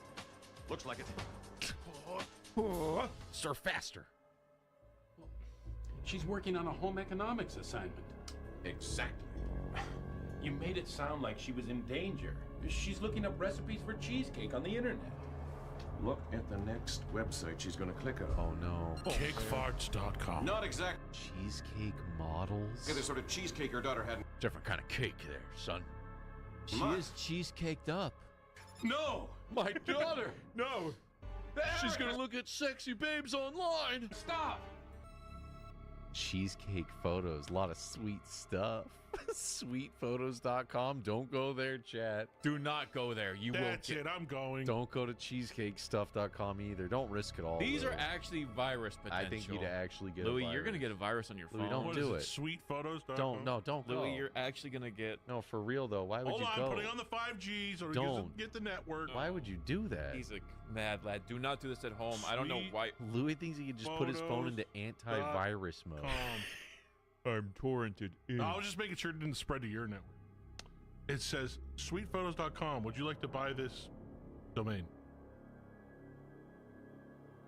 Looks like it. Surf faster. She's working on a home economics assignment. Exactly. You made it sound like she was in danger. She's looking up recipes for cheesecake on the internet. Look at the next website she's going to click on. Oh no. Cakefarts.com. Not exact. Cheesecake models. Look at the sort of cheesecake her daughter had. Different kind of cake there, son. She is cheesecaked up. No! My daughter. No! She's gonna look at sexy babes online. Stop! Cheesecake photos, a lot of sweet stuff. Sweetphotos.com. Don't go there, chat. Do not go there. You That's will. it. I'm going. Don't go to cheesecakestuff.com either. Don't risk it all. These are Louis. actually virus potential. I think you'd actually get Louis, a virus. you're gonna get a virus on your phone. Louis, don't What do is it. Sweetphotos.com? Don't go. Louis, you're actually gonna get. No, for real though. Why would Hold you on, go? putting on the 5G so he Don't. doesn't get the network. Why would you do that? He's a mad lad. Do not do this at home. I don't know why. Louis thinks he can just put his phone into antivirus mode. I'm torrented in. No, I was just making sure it didn't spread to your network. It says sweetphotos.com. Would you like to buy this domain?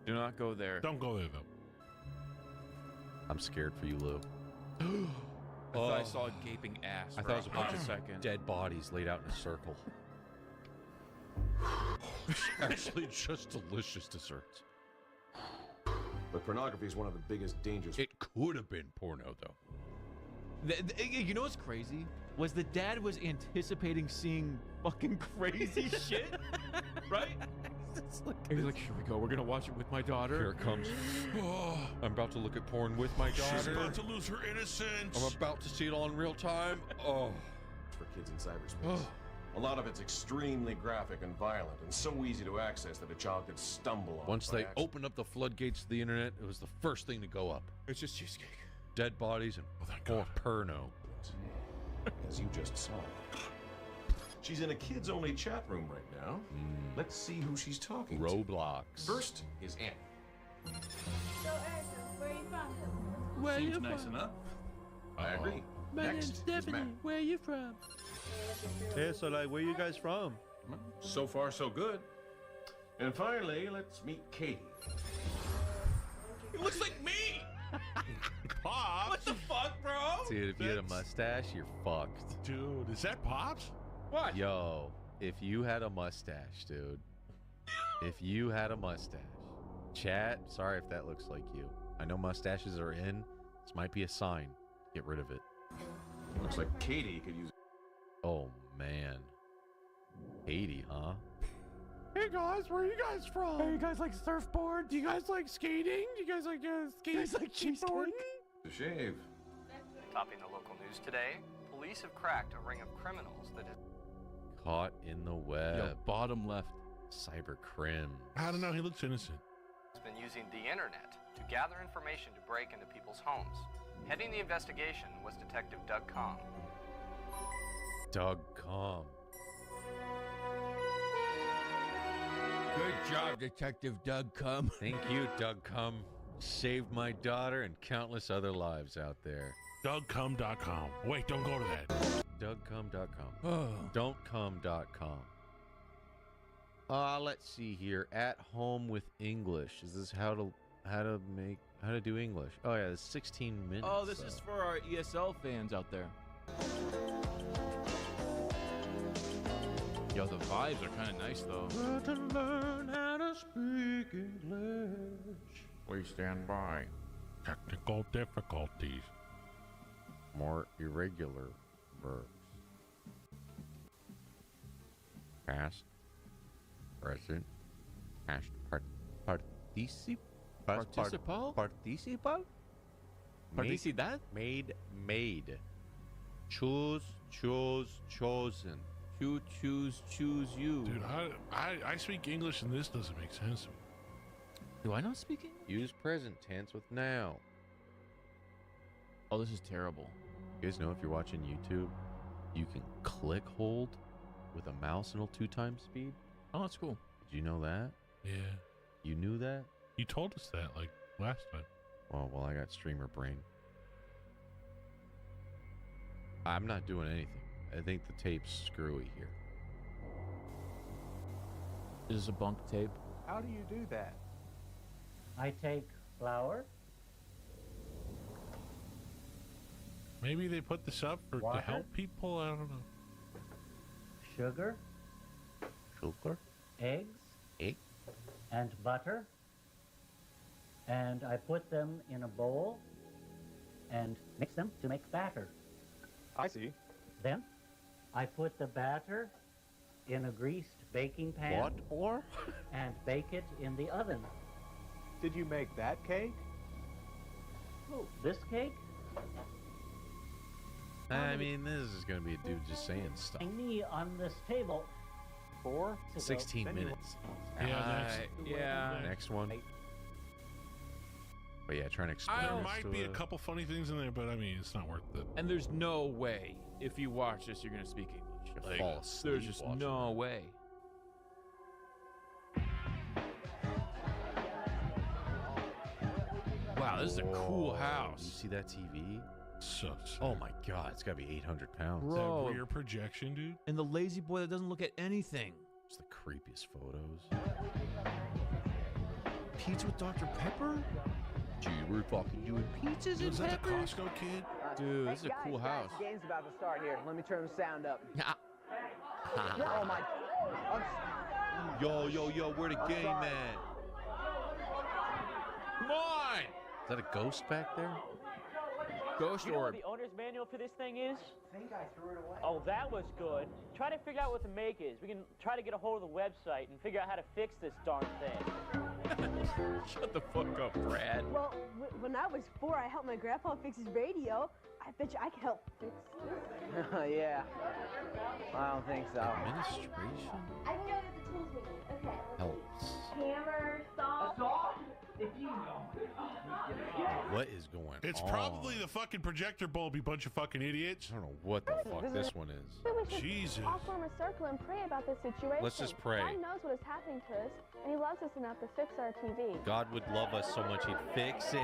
Do not go there. Don't go there though. I'm scared for you, Lou. I thought I saw a gaping ass. I thought it was a bunch of dead bodies laid out in a circle. Actually, just delicious desserts. But pornography is one of the biggest dangers. It could have been porno, though. You know what's crazy? Was the dad was anticipating seeing fucking crazy shit, right? He's like, here we go. We're gonna watch it with my daughter. Here it comes. I'm about to look at porn with my daughter. She's about to lose her innocence. I'm about to see it all in real time. Oh. For kids in cyberspace. A lot of it's extremely graphic and violent, and so easy to access that a child could stumble on. Once it by they accident. opened up the floodgates to the internet, it was the first thing to go up. It's just cheesecake. Dead bodies and more porno. As you just saw. She's in a kids-only chat room right now. Let's see who she's talking to. Roblox. First is Annie. So, Ursa, where are you from? Where Seems you nice from? enough. I agree. My Next name's is Stephanie. Matt. Where are you from? Yeah, so like, where you guys from? So far, so good. And finally, let's meet Katie. It looks like me. Pops? What the fuck, bro? Dude, if you had a mustache, you're fucked. Dude, is that Pops? What? Yo, if you had a mustache, dude. If you had a mustache. Chat, sorry if that looks like you. I know mustaches are in. This might be a sign. Get rid of it. Looks like Katie could use. Oh, man. 80, huh? Hey guys, where are you guys from? Hey, you guys like surfboard? Do you guys like skating? Do you guys like skating? You guys like cheeseboard? To shave. Topping the local news today, police have cracked a ring of criminals that has Caught in the web. Yo, bottom left. Cyber crim. I don't know. He looks innocent. been using the internet to gather information to break into people's homes. Heading the investigation was Detective Doug Com. Doug Com. Good job, Detective Doug Com. Thank you, Doug Com. Saved my daughter and countless other lives out there. DougCom.com. Wait, don't go to that. DougCom.com. Don'tCom.com. Let's see here. At home with English. Is this how to do English? Oh yeah, it's 16 minutes. Oh, this is for our ESL fans out there. Yo, the vibes are kind of nice though. To learn how to speak English. We stand by. Technical difficulties. More irregular verbs. Past, present, past participle. Participle? Participat? Made. Choose, chosen. Choose you. Dude, I speak English and this doesn't make sense. Do I not speak English? Use present tense with now. Oh, this is terrible. You guys know if you're watching YouTube, you can click hold with a mouse and 2x speed? Oh, that's cool. Did you know that? Yeah. You knew that? You told us that like last time. Oh, well, I got streamer brain. I'm not doing anything. I think the tape's screwy here. This is a bunk tape. How do you do that? I take flour. Maybe they put this up to Water? help people. I don't know. Sugar. Eggs. And butter. And I put them in a bowl and mix them to make batter. I see. Then I put the batter in a greased baking pan. What or? And bake it in the oven. Did you make that cake? Oh, this cake? I mean, this is going to be a dude just saying stuff. Me on this table. 16 minutes. Yeah. Next one. But yeah, trying to explain. There this might to be a couple funny things in there, but I mean, it's not worth it. And there's no way, if you watch this, you're going to speak English. Like, fall asleep there's just no way. Wow, this is a cool house. You see that TV? So sick. Oh my god, it's got to be 800 pounds. Bro. That rear projection, dude. And the lazy boy that doesn't look at anything. It's the creepiest photos. Pizza with Dr. Pepper? Gee, we're fucking doing pizzas and Was that the peppers? Costco kid? Dude, this is a cool house. The game's about to start here. Let me turn the sound up. Oh Oh my. Yo, where the I'm game sorry. at? Come on! Is that a ghost back there? Ghost You know what orb. the owner's manual for this thing is? I think I threw it away. Oh, that was good. Try to figure out what the make is. We can try to get a hold of the website and figure out how to fix this darn thing. Shut the fuck up, Brad. Well, when I was 4, I helped my grandpa fix his radio. I bet you I can help fix this. Yeah. I don't think so. Administration I can go get the tools we need. Okay. helps. Hammer, saw. What is going on? It's probably the fucking projector bulb, you bunch of fucking idiots. I don't know what the fuck this one is. Maybe we should Jesus. all form a circle and pray about this situation. Let's just pray. God knows what is happening to us, and He loves us enough to fix our TV. God would love us so much he'd fix it.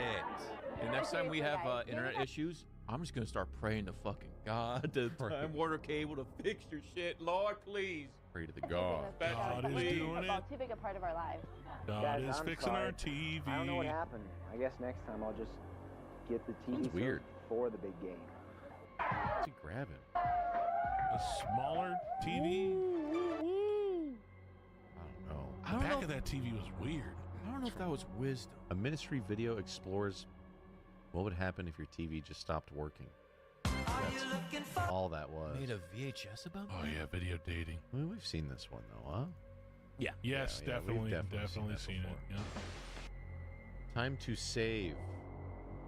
And next time we have internet issues, I'm just gonna start praying to fucking God, to Time Warner Cable to fix your shit. Lord, please. Pray to the God. God is doing it. About too big a part of our lives. God Guys, is I'm fixing sorry. our TV. I don't know what happened. I guess next time I'll just get the TV Sounds weird. for the big game. What's he grabbing? A smaller TV? I don't know. The back of that TV was weird. I don't know if that was wisdom. A ministry video explores what would happen if your TV just stopped working. That's all that was. Made a VHS about Oh yeah, video dating. Well, we've seen this one though, huh? Yeah. Yes, Yeah, we've definitely that seen it. before. Yeah. Time to save.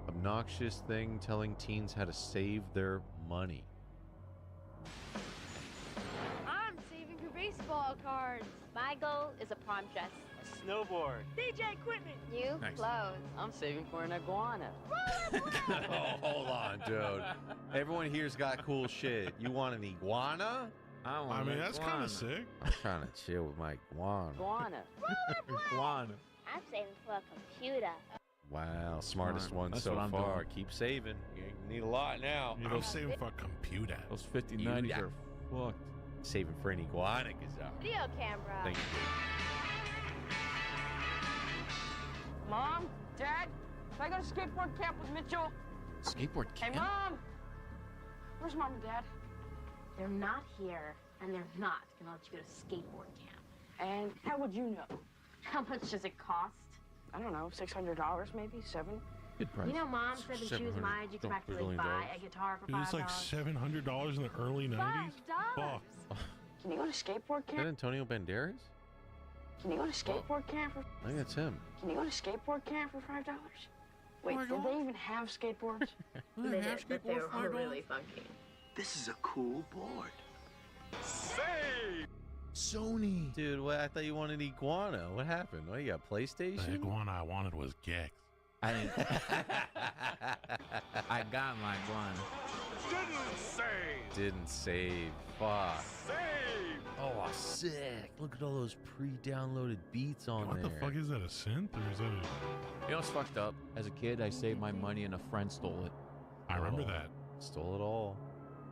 Obnoxious thing telling teens how to save their money. I'm saving for baseball cards. My goal is a prom dress. A snowboard. DJ equipment. You Nice. clothes. I'm saving for an iguana. Oh, hold on, dude. Everyone here's got cool shit. You want an iguana? I mean, that's kind of sick. I'm trying to chill with my iguana. Iguana. Iguana. I'm saving for a computer. Wow, smartest Smart. one That's so what I'm far. doing. Keep saving. You need a lot now. I'm saving for a computer. Those 5090s Yeah. are fucked. Saving for an iguana, Gazar. Video camera. Thank you. Mom, Dad, can I go to skateboard camp with Mitchell? Skateboard Hey, camp? Mom! Where's Mom and Dad? They're not here, and they're not gonna let you go to skateboard camp. And how would you know? How much does it cost? I don't know, $600 maybe, $700. Good price. You know, Mom said that she was my age, you could practically buy a guitar for Dude, it's like $5. $700 in the early 90s. $5. Fuck. Can you go to skateboard Is that camp? Antonio Banderas? Can you go to skateboard camp for? I think that's him. Can you go to skateboard camp for $5? Wait, did they even have skateboards? They did, but they were really funky. This is a cool board. Sony. Dude, what? I thought you wanted iguana. What happened? What, you got The PlayStation? iguana I wanted was Gex. I didn't. I got my iguana. Didn't save. Fuck. Oh, sick. Look at all those pre-downloaded beats on What there. the fuck is that? A synth or is that a... You know what's fucked up? As a kid, I saved my money and a friend stole it. I remember Oh, that. Stole it all.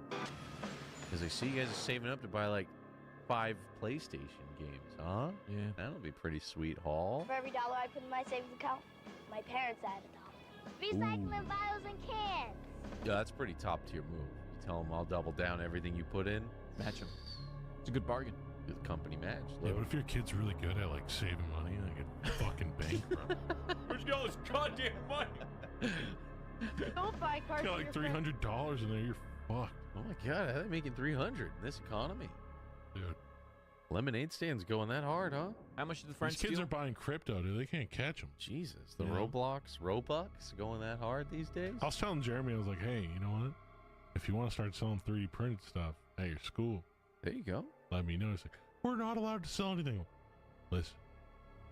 Because I see you guys are saving up to buy like 5 PlayStation games, huh? Yeah. That'll be pretty sweet haul. For every dollar I put in my savings account, my parents add $1. Recycling bottles and cans. Yeah, that's pretty top tier move. You tell them I'll double down everything you put in. Match them. It's a good bargain. Do the company match. Yeah, but if your kid's really good at like saving money, they get fucking bankrupt. Where's all this goddamn money? Don't buy cards. You got like $300 in there, you're fucked. Oh my god, how are they making 300 in this economy? Dude. Lemonade stand's going that hard, huh? How much did the friends These kids steal? are buying crypto, dude. They can't catch them. Jesus, the Yeah. Robux going that hard these days? I was telling Jeremy, I was like, hey, you know what? If you want to start selling 3D printed stuff at your school, there you go. Let me know. He's like, we're not allowed to sell anything. Listen,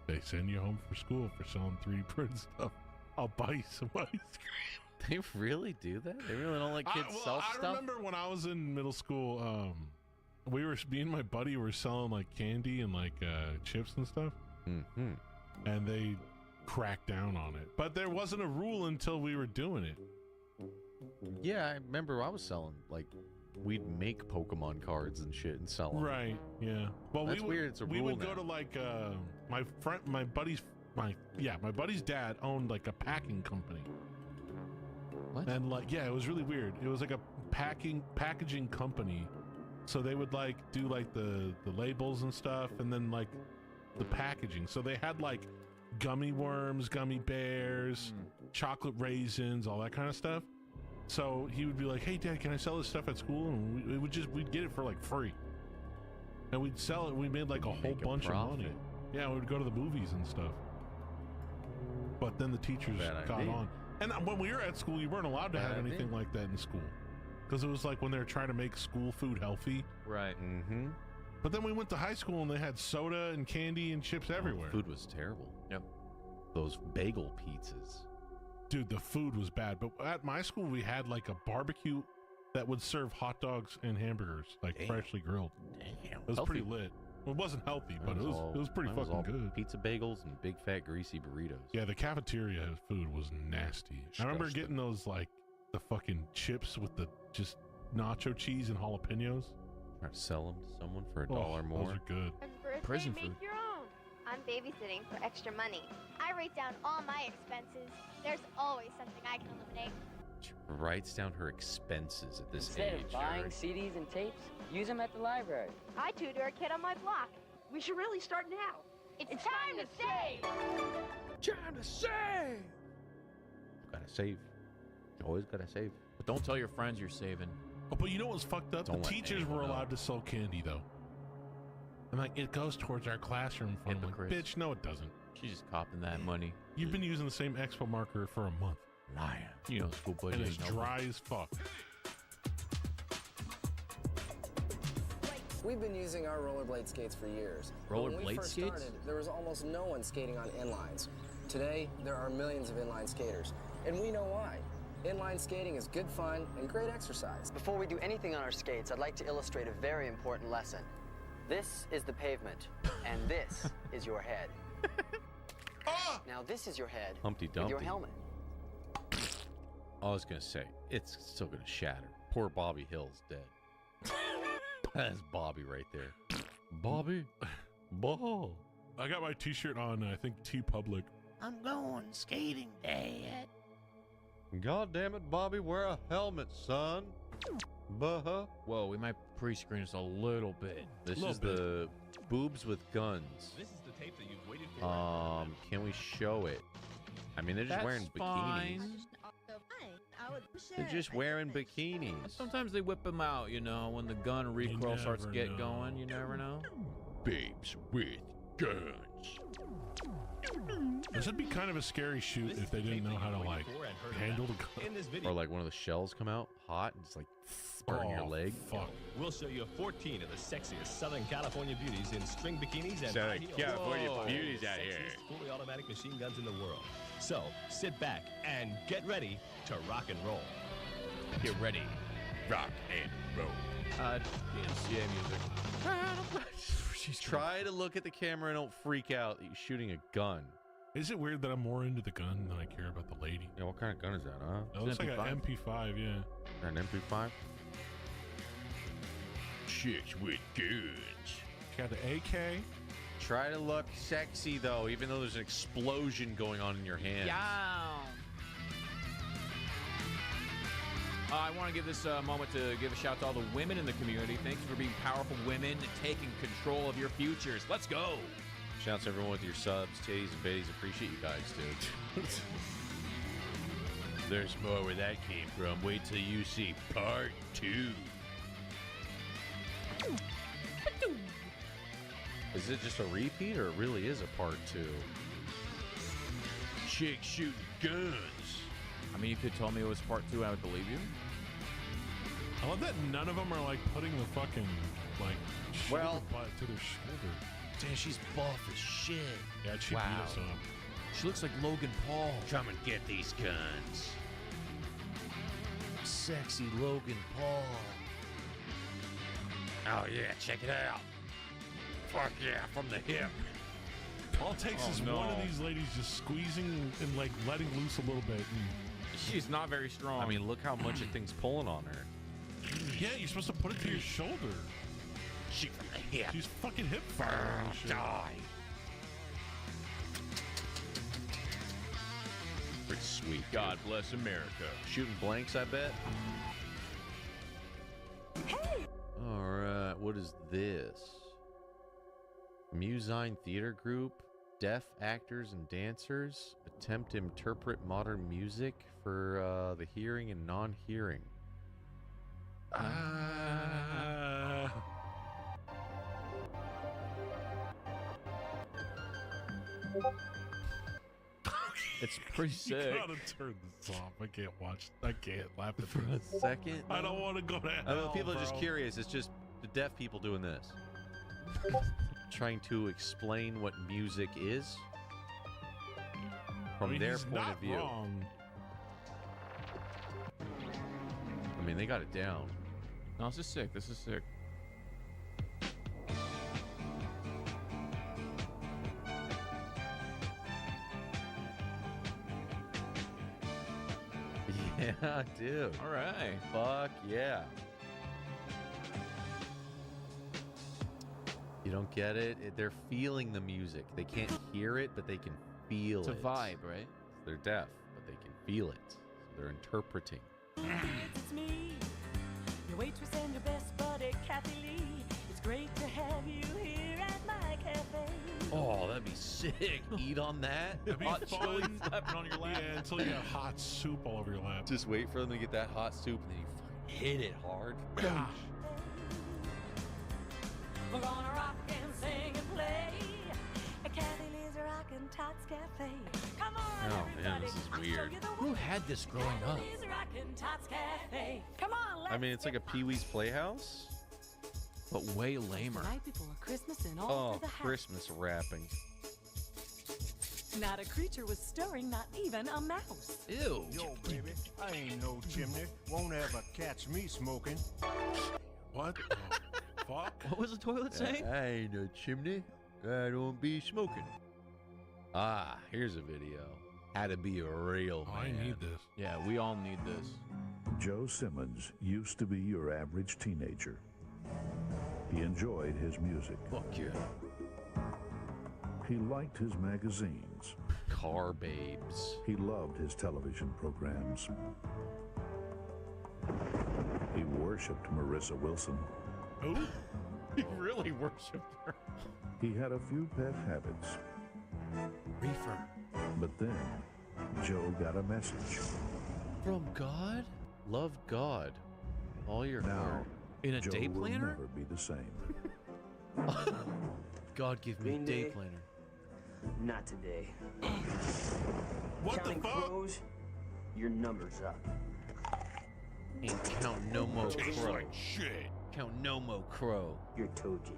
they send you home for school for selling 3D printed stuff. I'll buy you some ice cream. They really do that? They really don't let kids sell stuff? I remember when I was in middle school, me and my buddy were selling like candy and like chips and stuff. Mm-hmm. And they cracked down on it. But there wasn't a rule until we were doing it. Yeah, I remember I was selling, like, we'd make Pokemon cards and shit and sell them. Right, yeah. Well, That's weird. It's a we rule would go now. to like my buddy's dad owned like a packing company. What? And like, yeah, it was really weird. It was like a packaging company. So they would like do like the labels and stuff, and then like the packaging. So they had like gummy worms, gummy bears, chocolate raisins, all that kind of stuff. So he would be like, "Hey, Dad, can I sell this stuff at school?" And we'd get it for like free, and we'd sell it. We made like a whole bunch of money. Yeah, we would go to the movies and stuff. But then the teachers got on, and when we were at school, you weren't allowed to have anything like that in school, because it was like when they were trying to make school food healthy. Right. Mm-hmm. But then we went to high school and they had soda and candy and chips everywhere. Food was terrible. Yep. Those bagel pizzas. Dude, the food was bad. But at my school, we had like a barbecue that would serve hot dogs and hamburgers, like freshly grilled. Damn. It was pretty lit. Well, it wasn't healthy, but it was pretty mine was fucking all good. Pizza bagels and big fat greasy burritos. Yeah, the cafeteria food was nasty. I remember getting those like the fucking chips with the just nacho cheese and jalapenos. Try to sell them to someone for $1 more. Those are good. Prison Make food. your own. I'm babysitting for extra money. I write down all my expenses. There's always something I can eliminate. She writes down her expenses at this Instead age. of buying CDs and tapes, use them at the library. I tutor a kid on my block. We should really start now. It's time to save! Time to save! Gotta save. You always gotta save. But don't tell your friends you're saving. Oh, but you know what's fucked up? Don't The let teachers anyone were know. allowed to sell candy though. And like it goes towards our classroom fund. I'm like, Hypocrites. bitch, no it doesn't. She's just copping that money. You've been using the same expo marker for a month. Liar. You know, school budget. And it's ain't no dry as fuck. We've been using our rollerblade skates for years. But when we Rollerblade first skates? started, there was almost no one skating on inlines. Today, there are millions of inline skaters, and we know why. Inline skating is good fun and great exercise. Before we do anything on our skates, I'd like to illustrate a very important lesson. This is the pavement, and this is your head. Now this is your head Humpty with your Dumpty. helmet. I was gonna say, it's still gonna shatter. Poor Bobby Hill's dead. That's Bobby right there. Bobby? Ball. I got my t-shirt on, I think T-Public. I'm going skating, Dad. God damn it, Bobby, wear a helmet, son. Buh-huh. Whoa, we might pre-screen this a little bit. This is the boobs with guns. This is the tape that you've waited for. Can we show it? I mean, they're just That's wearing bikinis. fine. They're just wearing bikinis. Sometimes they whip them out, you know, when the gun recoil starts to get going. You never know. Babes with guns. This would be kind of a scary shoot if they didn't know how to like handle the gun. Or like one of the shells come out hot and just like burn your leg. Fuck. We'll show you 14 of the sexiest Southern California beauties in string bikinis and Southern high heels. California Whoa. beauties out here. Sexiest fully automatic machine guns in the world. So sit back and get ready to rock and roll. Get ready. Rock and roll. DMCA music. Try to look at the camera and don't freak out that you're shooting a gun. Is it weird that I'm more into the gun than I care about the lady? Yeah, what kind of gun is that, huh? It looks like an MP5, yeah. An MP5? Chicks with guns. Got the AK. Try to look sexy, though, even though there's an explosion going on in your hand. I want to give this moment to give a shout to all the women in the community. Thank you for being powerful women and taking control of your futures. Let's go. Shouts to everyone with your subs, titties, and bitties. Appreciate you guys, dude. There's more where that came from. Wait till you see part 2. Is it just a repeat, or it really is a part 2? Chick shooting guns. I mean, you could tell me it was part 2, I would believe you. I love that none of them are like putting the fucking like shoulder butt to their shoulder. Damn, she's buff as shit. Yeah, she beat us up. She looks like Logan Paul. Come and get these guns. Sexy Logan Paul. Oh yeah, check it out. Fuck yeah, from the hip. All it takes is one of these ladies just squeezing and like letting loose a little bit. She's not very strong. I mean, look how much the thing's pulling on her. Yeah, you're supposed to put it to your shoulder. Shoot from the hip. She's fucking hip firing and shit. Die. Pretty sweet. God bless America. Shooting blanks, I bet. Hey! All right, what is this? Musine Theater Group, deaf actors and dancers attempt to interpret modern music for the hearing and non-hearing. It's pretty sick. You gotta turn this off. I can't watch. I can't laugh at For a second. I don't want to go to hell. I know people are just bro. curious. It's just the deaf people doing this. Trying to explain what music is from their he's point not of view. Wrong. I mean, they got it down. No, this is sick. This is sick. Yeah, dude. All right. Fuck yeah. You don't get it? They're feeling the music. They can't hear it, but they can feel It's a it. vibe, right? They're deaf, but they can feel it. So they're interpreting. It's me, your waitress and your best buddy, Kathy Lee. It's great to have you here at my cafe. Oh, that'd be sick. Eat on that. That'd be Hot fun. chili flapping on your lap. Yeah, until you have hot soup all over your lap. Just wait for them to get that hot soup, and then you fucking hit it hard. Gosh. We're gonna rock and sing and play at Kathy Lee's Rockin' Tots Cafe. Come on, Oh, everybody. man, this is I'll show weird. you the Who had this growing up? Kathy Lee's Rockin' Tots Cafe. Come on, let's I mean, it's like a Pee-wee's Playhouse. But way lamer. Right before Christmas and all Oh, through the house. Christmas wrapping. Not a creature was stirring, not even a mouse. Ew. Yo, baby, I ain't no chimney. Won't ever catch me smoking. What the fuck? What was the toilet saying? I ain't no chimney. I don't be smoking. Ah, here's a video. How to be a real man. I need this. Yeah, we all need this. Joe Simmons used to be your average teenager. He enjoyed his music. Fuck yeah. He liked his magazines. Car babes. He loved his television programs. He worshipped Marissa Wilson. Who? He really worshipped her. He had a few pet habits. Reefer. But then, Joe got a message. From God? Love God. All your Now, heart. In a Joe day will planner? never be the same. God give me a Green day Day? planner. Not today. What Counting the fuck? crows, your number's up. Ain't count no more Tastes crow. like shit. Count no more crow. You're Toji.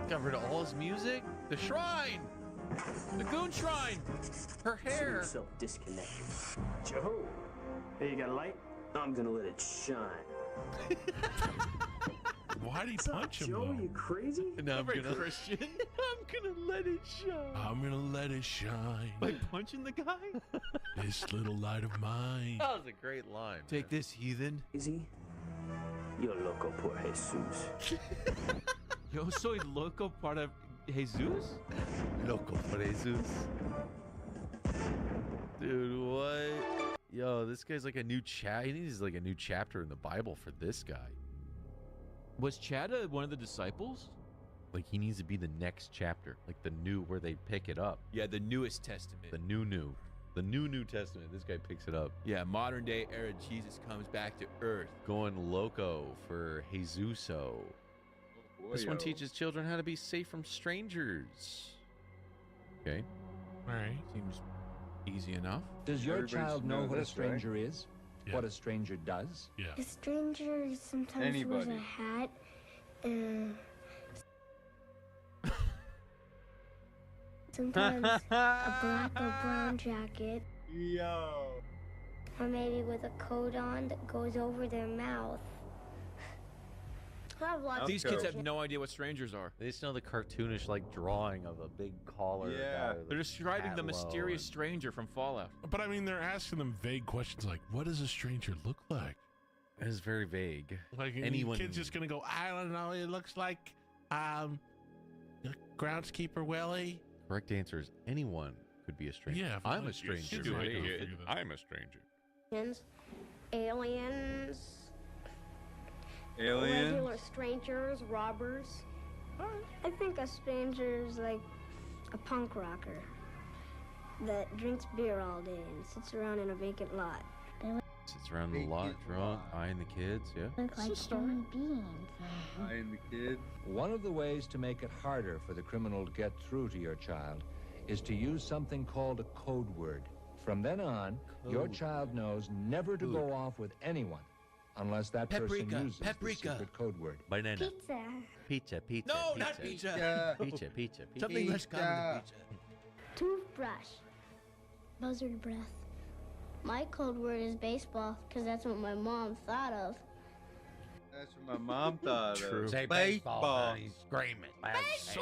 Got rid of all his music? The shrine! The goon shrine! Her Consider hair! yourself disconnected. Joe, hey, you got a light? I'm gonna let it shine. Why'd he What's up, punch him, Joe? though? You crazy? Now I'm Very gonna, Christian. I'm gonna let it shine. I'm gonna let it shine. By punching the guy? This little light of mine. That was a great line. Take this, heathen. Easy. Yo loco por Jesus. Yo soy loco para Jesus? Loco por Jesus. Dude, what? Yo, this guy's like a new he needs like a new chapter in the Bible for this guy. Was Chad one of the disciples? Like he needs to be the next chapter, like the new where they pick it up. Yeah, the newest testament. The new. The New Testament. This guy picks it up. Yeah, modern day era Jesus comes back to Earth. Going loco for Jesuso. This one teaches children how to be safe from strangers. Okay. All right. Seems easy enough. Does your Everybody child should know know what a this, stranger is? Yeah. What a stranger does? Yeah. A stranger sometimes wears a hat. Sometimes a black or brown jacket. Yo. Or maybe with a coat on that goes over their mouth. I have lots These kids have no idea what strangers are. They just know the cartoonish like drawing of a big collar. Yeah. guy with They're a describing the hat mysterious low stranger from Fallout. But I mean, they're asking them vague questions like, "What does a stranger look like?" and it's very vague. Like Anyone- kid's just gonna go, "I don't know. It looks like groundskeeper Willie." Correct answer is anyone could be a stranger. Yeah, if I'm like a stranger. kids might not figure that. I'm a stranger. aliens, Aliens. regular strangers, robbers. I think a stranger is like a punk rocker that drinks beer all day and sits around in a vacant lot. Sits around the lot, drunk, eyeing the kids. Yeah. Look like human beings. I and the kid. One of the ways to make it harder for the criminal to get through to your child is to use something called a code word. From then on, your child knows never to go off with anyone unless that person uses the secret code word. Banana. Pizza. Pizza. Pizza. No, pizza. not pizza. Pizza. Pizza. Pizza. Something less common than pizza. Toothbrush. Buzzard breath. My code word is baseball because that's what my mom thought of. That's what my mom thought True. of. Say Baseball. He's screaming. So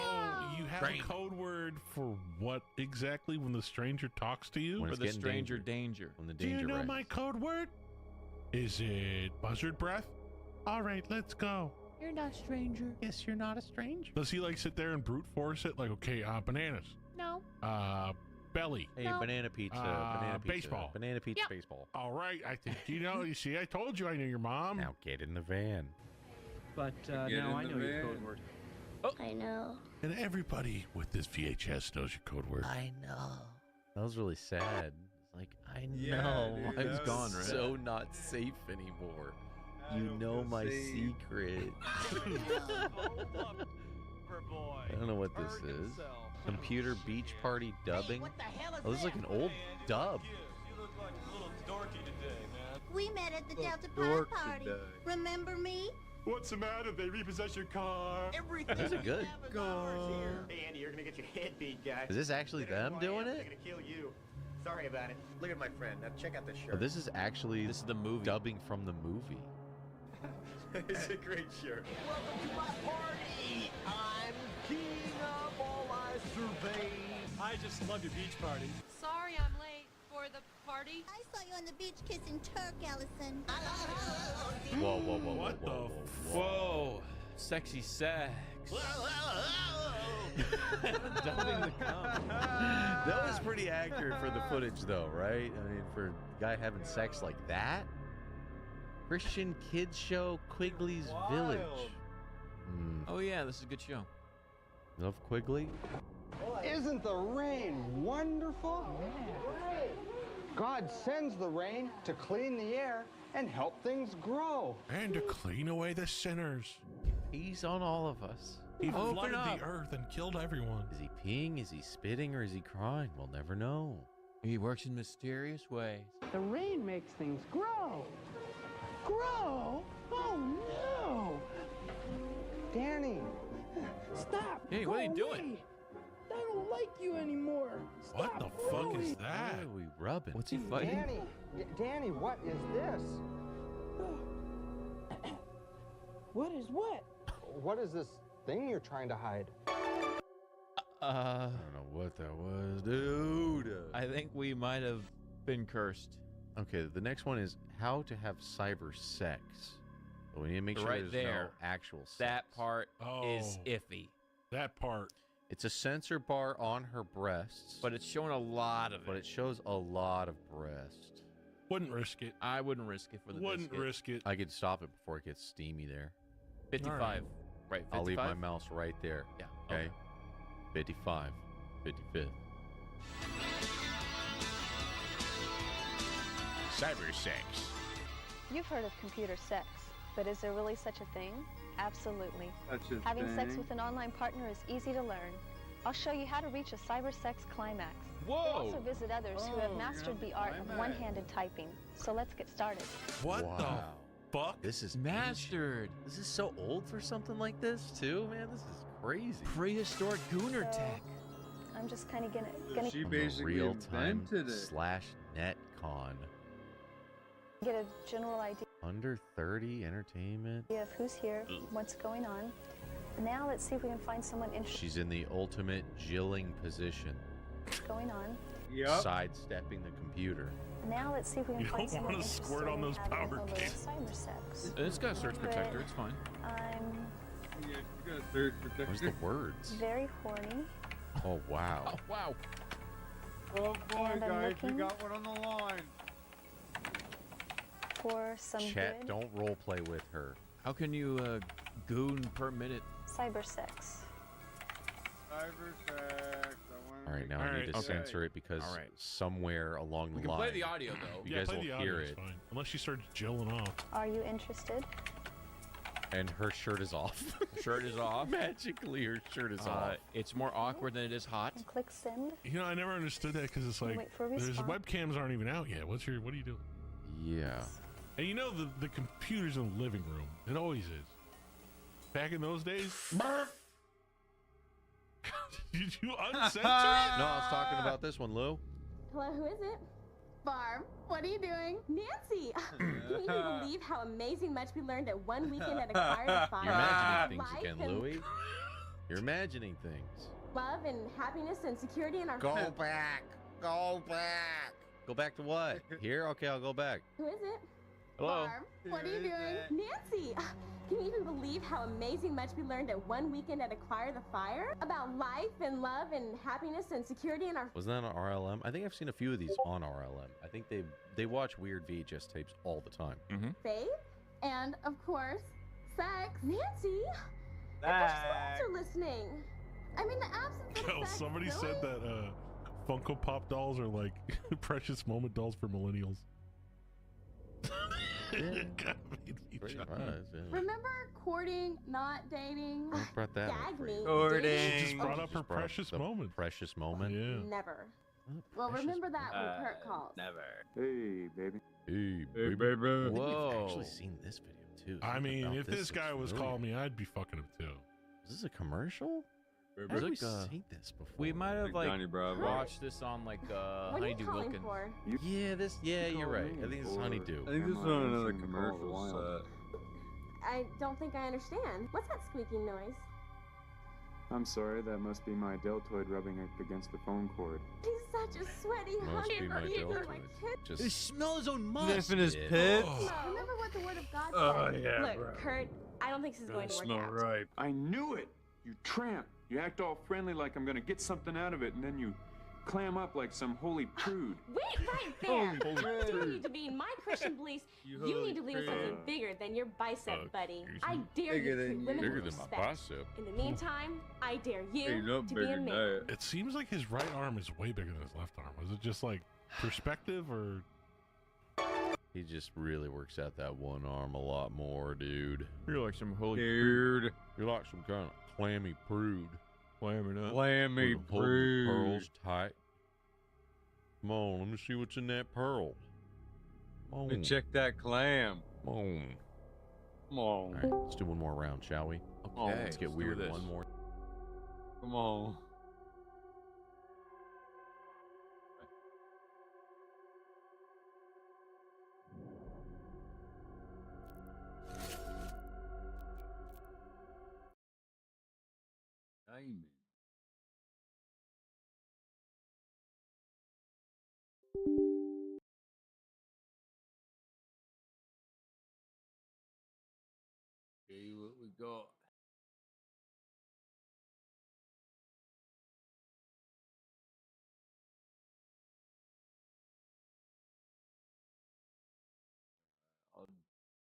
you have a code word for what exactly when the stranger talks to you? When For it's the getting stranger danger. When the Do danger you know rises. my code word? Is it buzzard breath? All right, let's go. You're not a stranger. Yes, you're not a stranger. Does he like sit there and brute force it? Like, okay, bananas. No. Belly. Hey, No. banana pizza. Banana pizza. baseball. Banana pizza. Yep. Baseball. All right, I think you know. You see, I told you I knew your mom. Now get in the van. But Get now in I the know your van. code word. I know. And everybody with this VHS knows your code word. I know. That was really sad. It's like, I Yeah, know. dude, I'm that gone, right? so not safe anymore. I You don't know feel my safe. secret. I don't know what this is. Computer beach party dubbing? Oh, this is like an old dub. We met at the Delta dork Park party. today. Remember me? What's the matter? They repossess your car. These are good. Hey, Andy, you're gonna get your head beat, guy. Is this actually them doing They're it? gonna kill you. Sorry about it. Look at my friend. Now check out this Oh, shirt. this is actually the movie. dubbing from the movie. It's a great shirt. Welcome to my party. I'm king of all I survey. I just love your beach party. Sorry I'm late for the party. I saw you on the beach kissing Turk, Allison. Whoa, whoa, whoa, What whoa, the whoa, whoa. Whoa. Sexy sex. Dubbing the cum. That was pretty accurate for the footage, though, right? I mean, for a guy having sex like that? Christian kids show, Quigley's Village. Oh yeah, this is a good show. Love Quigley? Isn't the rain wonderful? God sends the rain to clean the air and help things grow. And to clean away the sinners. He's on all of us. He Open flooded up. the earth and killed everyone. Is he peeing? Is he spitting? Or is he crying? We'll never know. He works in mysterious ways. The rain makes things grow. Grow? Oh no! Danny, stop! Hey, what are you doing? I don't like you anymore. What the fuck is that? What are we rubbing? What's he fighting? Danny, Danny, what is this? What is what? What is this thing you're trying to hide? I don't know what that was, dude. I think we might have been cursed. Okay, the next one is how to have cyber sex. So we need to make sure Right there's there. no actual sex. That part is Oh. iffy. That part. It's a sensor bar on her breasts, But it's showing a lot of but it. it shows a lot of breast. Wouldn't risk it. I wouldn't risk it for the Wouldn't biscuit. risk it. I could stop it before it gets steamy there. 55. Right, 55? I'll leave my mouse right there. Yeah. Okay. 55. 55th. cyber sex. You've heard of computer sex, but is there really such a thing? Absolutely. Having sex with an online partner is easy to learn. I'll show you how to reach a cyber sex climax. Whoa! We'll also visit others who have mastered the art of one-handed typing. So let's get started. What the fuck? This is mastered. ancient. This is so old for something like this, too, man. This is crazy. Prehistoric gooner So, tech. I'm just kind of gonna She On the basically real-time invented it. /netcon. get a general idea Under 30 entertainment. of who's here, what's going on. Now let's see if we can find someone interested She's in the ultimate jilling position. going on. Yep. Sidestepping the computer. Now let's see if we can You find don't someone wanna interested squirt on in those having power a little cables. cyber sex. It's got a surge But protector. It's fine. I'm Yeah, she got a third Where's protector. the words? very horny. Oh, wow. Wow. Oh boy, And I'm guys, we looking- got one on the line. For some Chat, good don't role play with her. How can you goon per minute? cyber sex. Cyber sex. All right, now I need to censor it because somewhere along the We can line. play the audio, though. You Yeah, guys play won't the audio, hear it's it. fine. Unless she starts jilling off. Are you interested? And her shirt is off. Shirt is off. Magically, her shirt is off. It's more awkward than it is hot. And click send. You know, I never understood that because it's like Wait for a there's response. webcams aren't even out yet. What are you doing? Yeah. And you know the computer's in the living room. It always is. Back in those days. Did you uncensor it? No, I was talking about this one, Lou. Hello, who is it? Barb, what are you doing? Nancy! Can you even believe how amazing much we learned at one weekend at Acquire the Fire? You're imagining things Life again, and Louie. You're imagining things. Love and happiness and security in our Go back. Go back. Go back to what? Here? Okay, I'll go back. Who is it? Hello. Barb, what are you doing? Nancy! Can you even believe how amazing much we learned at one weekend at Acquire the Fire? About life and love and happiness and security in our Wasn't that on RLM? I think I've seen a few of these on RLM. I think they watch weird VHS tapes all the time. faith and, of course, sex. Nancy! Our precious moments are listening. I'm in the absence of Yo, sex. somebody really? said that Funko Pop dolls are like precious moment dolls for millennials. God, made me chuckle. Remember courting, not dating? Who brought that up Gag for me. you? She just brought up her precious the moment. Precious moment. Yeah. Never. Well, remember that when Kurt calls. Never. Hey, baby. Hey, baby. Whoa. I've actually seen this video too. I mean, Something if about this guy was familiar. calling me, I'd be fucking him too. Is this a commercial? There's Have we like seen this before? We might have like Johnny Bravo. watched this on like What are you Honeydew calling Wilkins. for? Yeah, this. Yeah, you're right. I think this is Honeydew. I think this is on another commercial set. I don't think I understand. What's that squeaking noise? I'm sorry, that must be my deltoid rubbing up against the phone cord. He's such a sweaty, Must be my hungry deltoid. kid. Just smell his own must. Sniffing his Yeah. pits. Remember what the word of God Oh, said. yeah, Look, bro. Kurt, I don't think this is going to work Smell out. right. I knew it! You tramp! You act all friendly like I'm gonna get something out of it, and then you clam up like some holy prude. Wait right there! Holy You prude. need to be in my Christian beliefs. You You holy need to believe in prude. something bigger than your bicep, buddy. I dare Bigger you to than treat you. women bigger with than my respect. bicep. In the meantime, I dare you Hey, not to bigger be a than man. that. It seems like his right arm is way bigger than his left arm. Is it just like perspective or? He just really works out that one arm a lot more, dude. You're like some holy Dude. You're like some kind of clammy prude. clamming up. Clammy Hold the prude. pearls tight. Come on, let me see what's in that pearl. Come on. Let me check that clam. Come on. Come on. All right, let's do one more round, shall we? Okay, Let's get let's do weird this. one more. Come on. Amen. See what we got.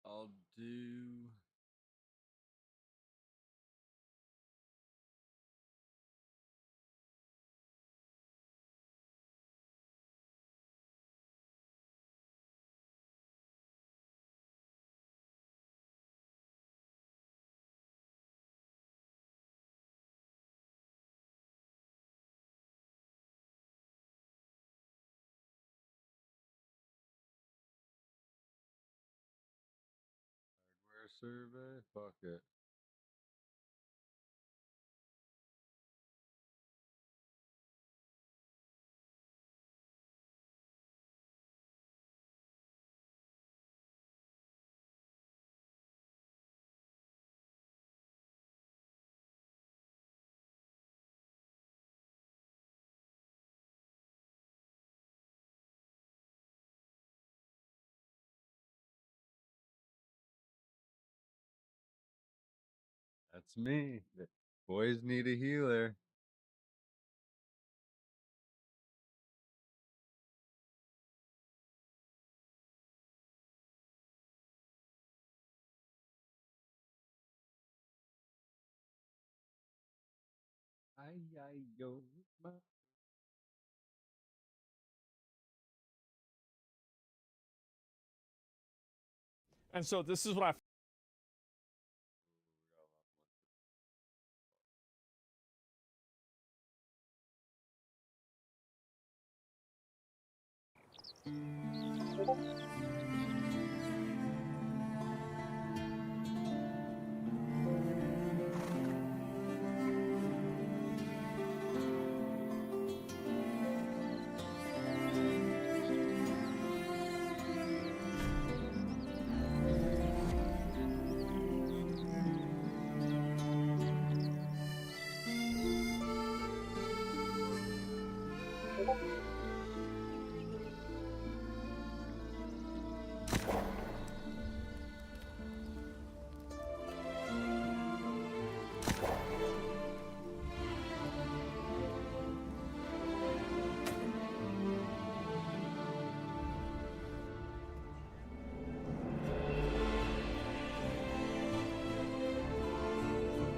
I'll do. survey. Fuck it. That's me. The boys need a healer. Ay, ay, yo, ma. And so this is what I.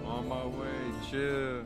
On my way, chill.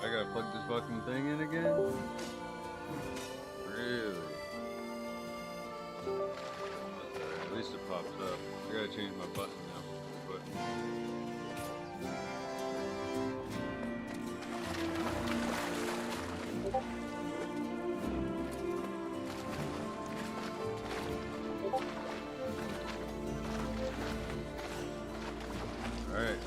I gotta plug this fucking thing in again? Really? At least it pops up. I gotta change my button now. But alright.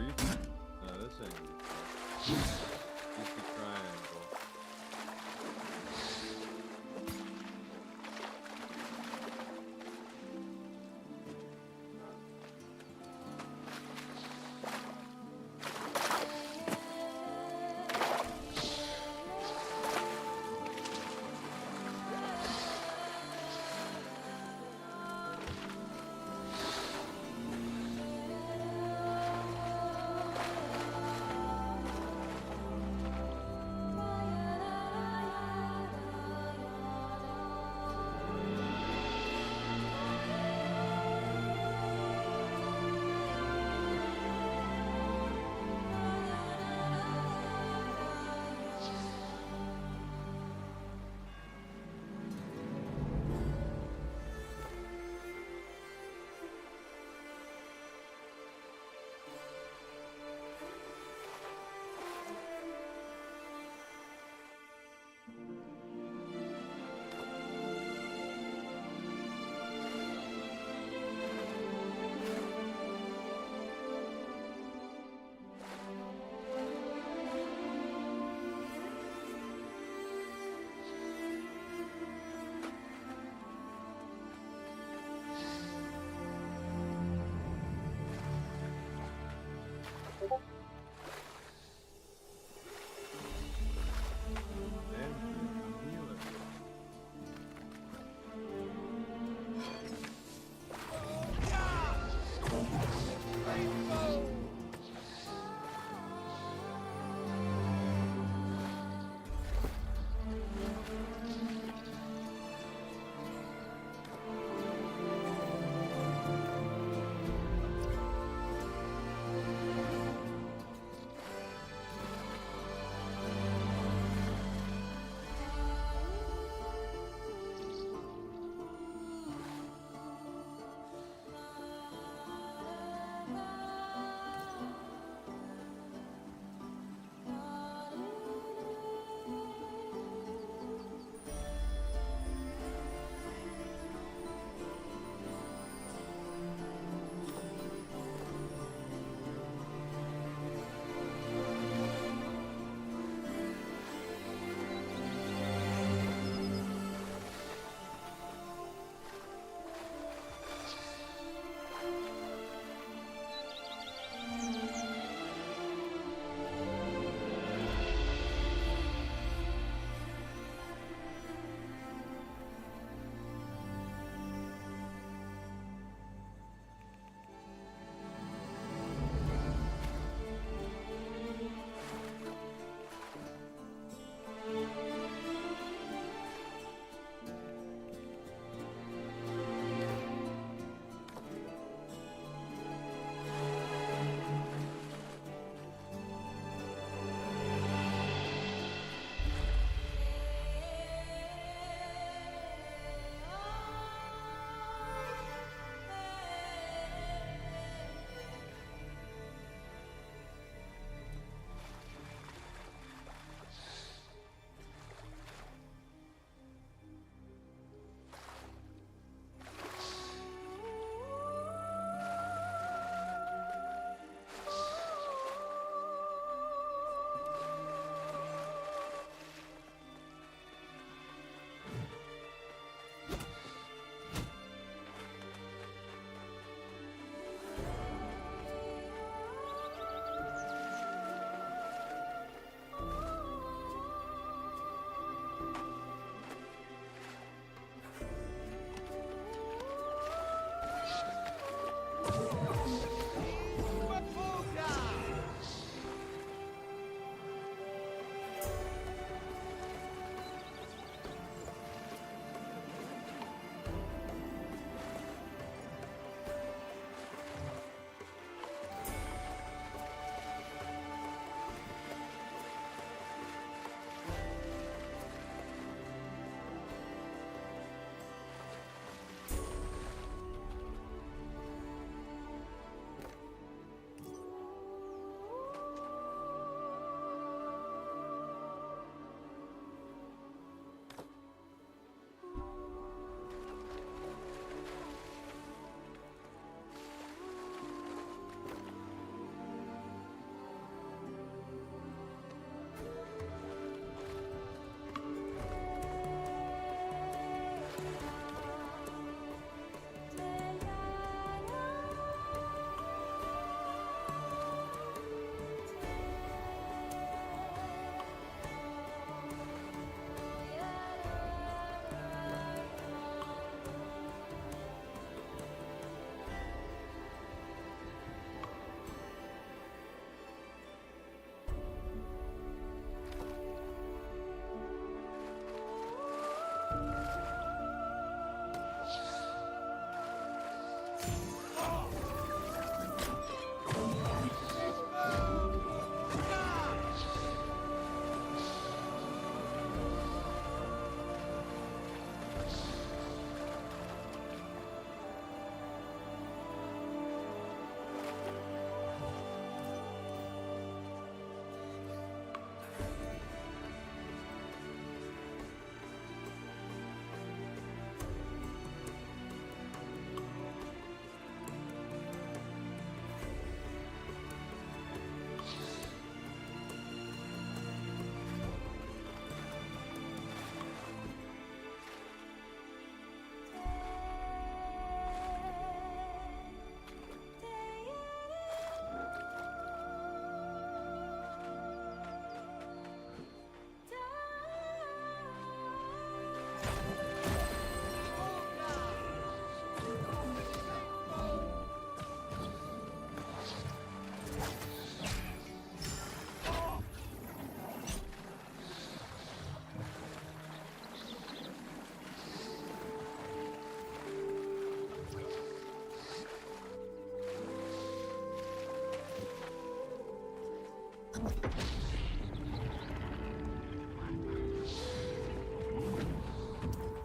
Reef? No, this ain't Reef. Just the triangle.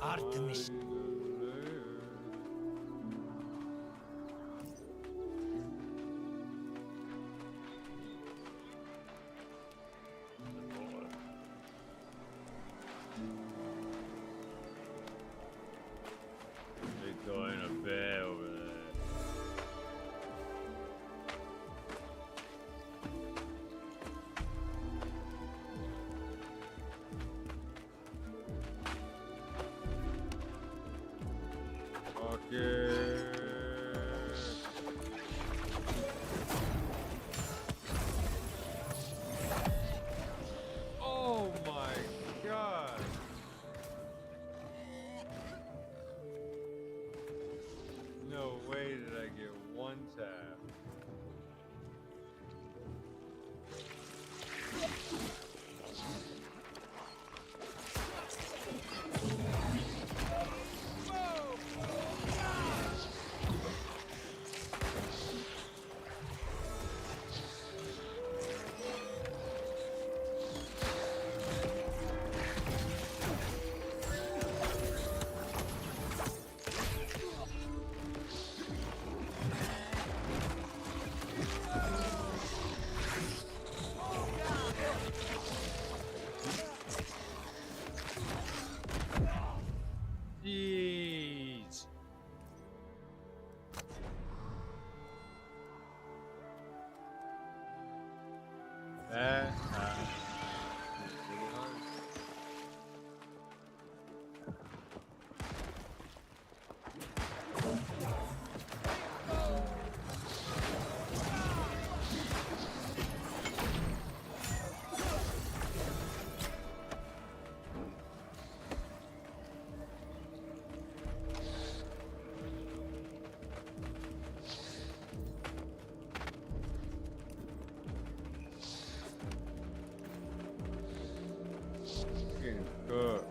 Artemis. They're going a bear over there. Okay. Oh my god. No way did I get one tap. Jeez. That really hard. Good.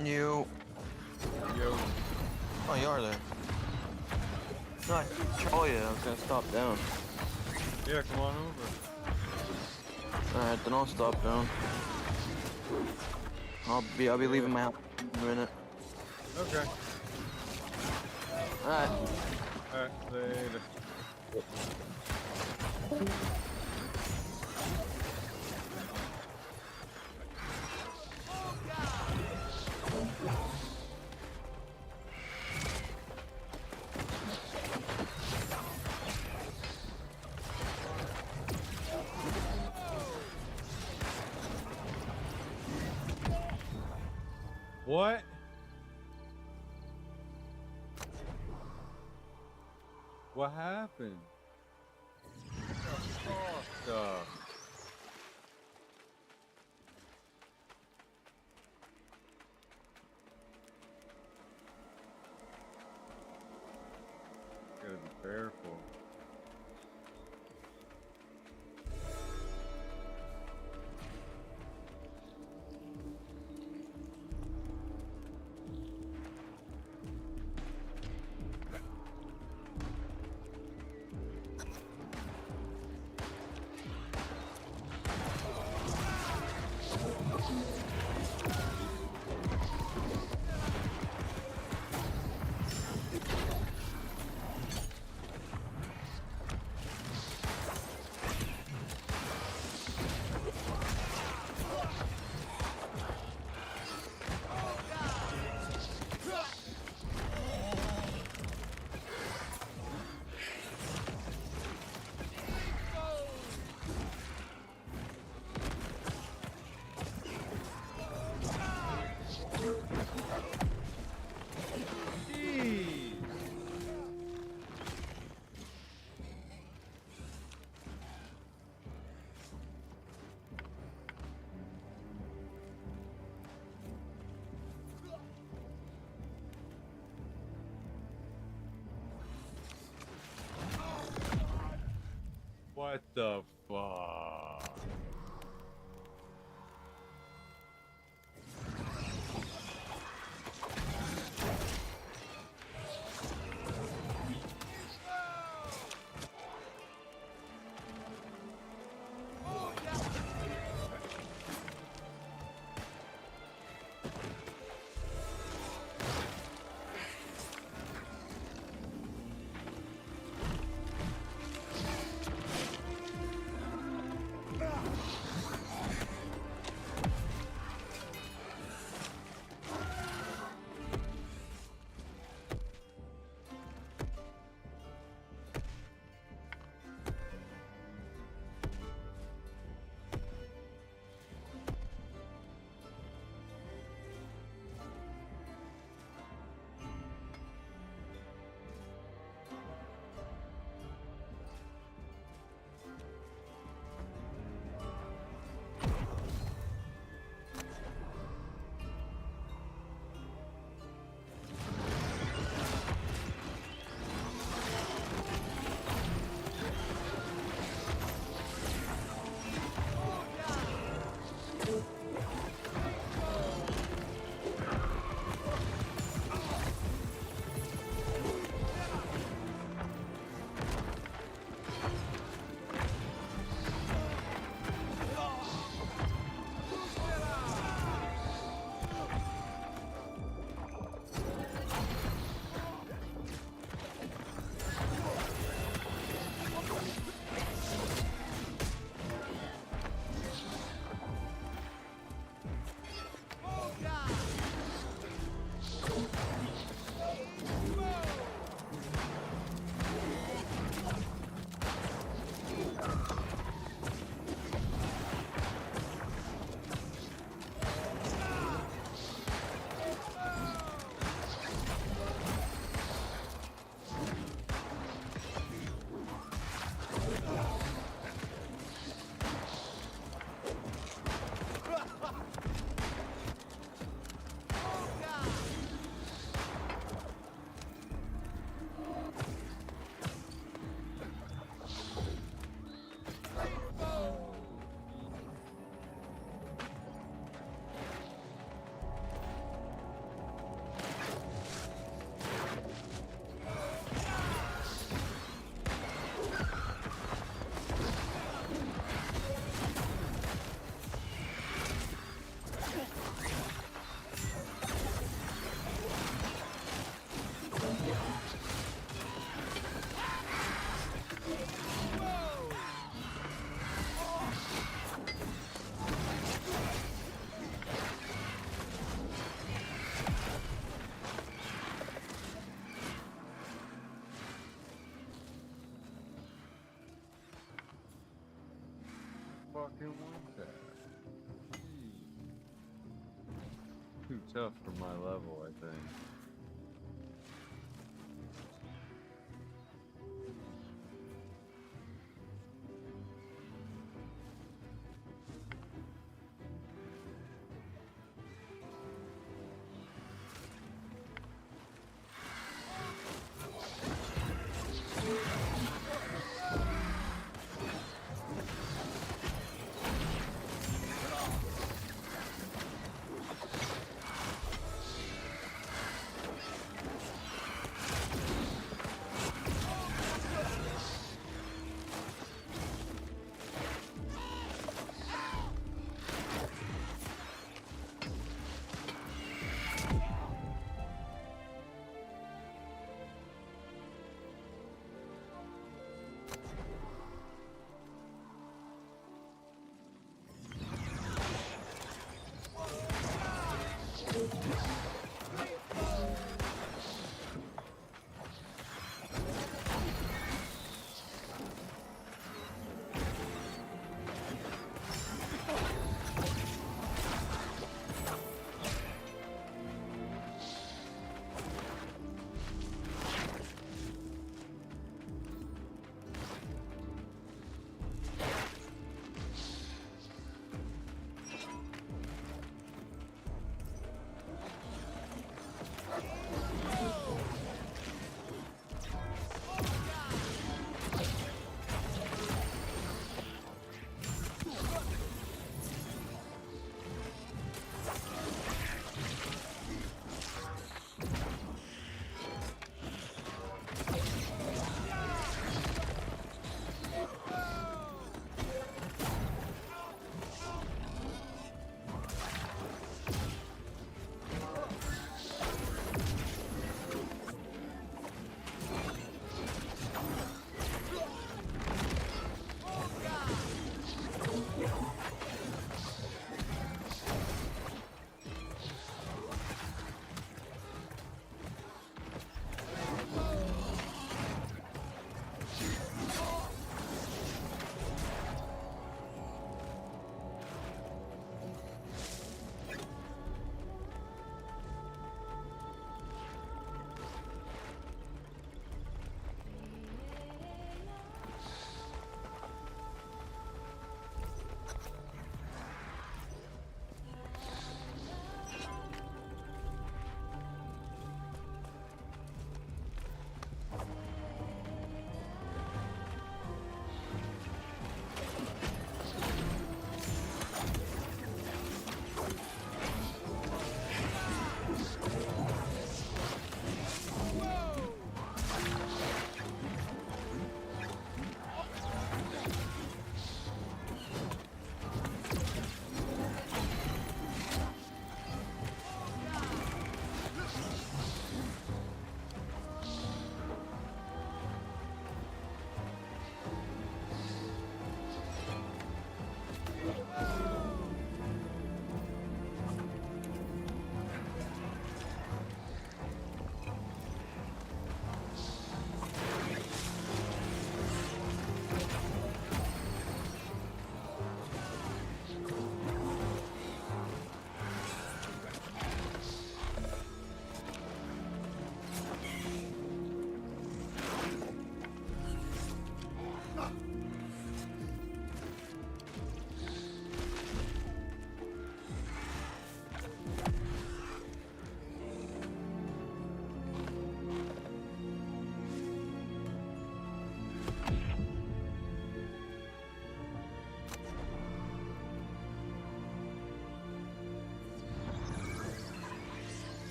You. Yo. Oh, you are there. No, oh yeah, I was gonna stop down. Yeah, come on over. Alright, then I'll stop down. I'll be leaving my house in a minute. Okay. Alright. Alright, later. What? What happened? Stuff. Gotta be careful. What the fuck? fucking want that. Too tough for my level, I think.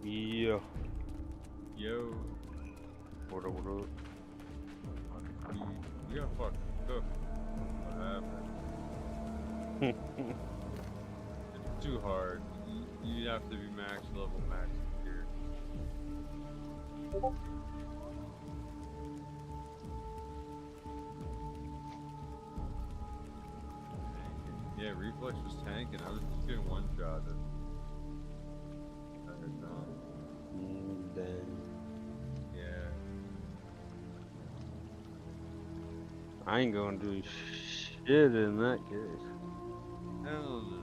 Yeah. Yo. What up, what up? We got fucking cooked. What happened? It's too hard. You have to be max level, max security. Yeah, reflex was tanking. I was just getting one shot. Yeah. I ain't gonna do shit in that case. Hell no.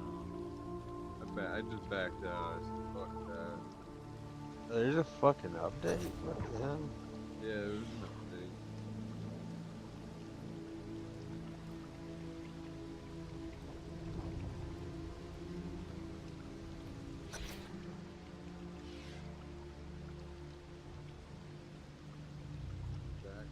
I just backed out. I said, fuck that. There's a fucking update? What the hell? Yeah, it was an update. Back.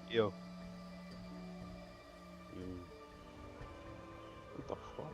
Yo. What the fuck?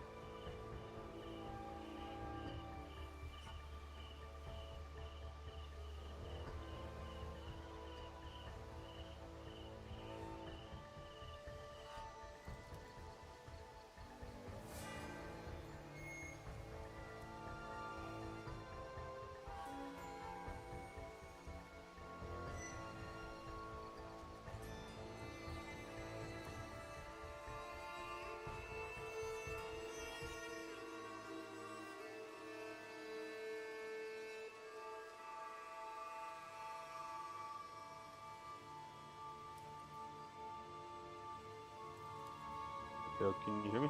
Yo, can you hear me?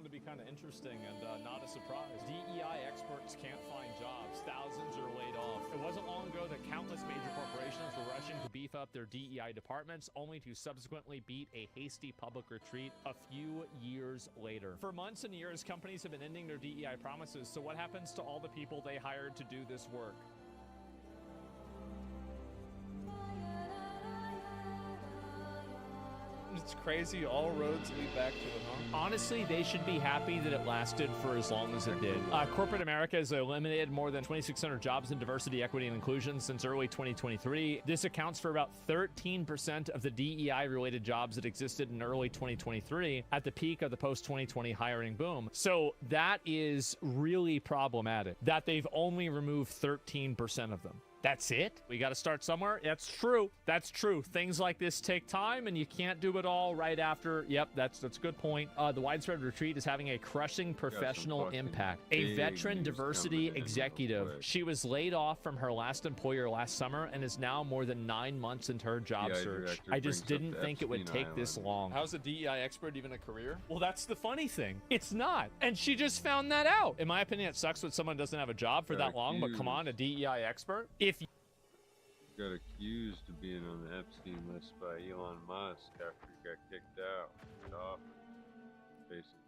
to be kind of interesting and not a surprise. DEI experts can't find jobs. Thousands are laid off. It wasn't long ago that countless major corporations were rushing to beef up their DEI departments, only to subsequently beat a hasty public retreat a few years later. For months and years, companies have been ending their DEI promises, so what happens to all the people they hired to do this work? It's crazy. All roads lead back to it, huh? Honestly, they should be happy that it lasted for as long as it did. Corporate America has eliminated more than 2,600 jobs in diversity, equity, and inclusion since early 2023. This accounts for about 13% of the DEI-related jobs that existed in early 2023 at the peak of the post-2020 hiring boom. So that is really problematic, that they've only removed 13% of them. That's it? We got to start somewhere? That's true. That's true. Things like this take time, and you can't do it all right after. Yep, that's a good point. The widespread retreat is having a crushing professional impact. A veteran diversity executive. She was laid off from her last employer last summer and is now more than 9 months into her job search. I just didn't think it would take this long. How's a DEI expert even a career? Well, that's the funny thing. It's not. And she just found that out. In my opinion, it sucks when someone doesn't have a job for that long, but come on, a DEI expert? If got accused of being on the Epstein list by Elon Musk after he got kicked out. Basically.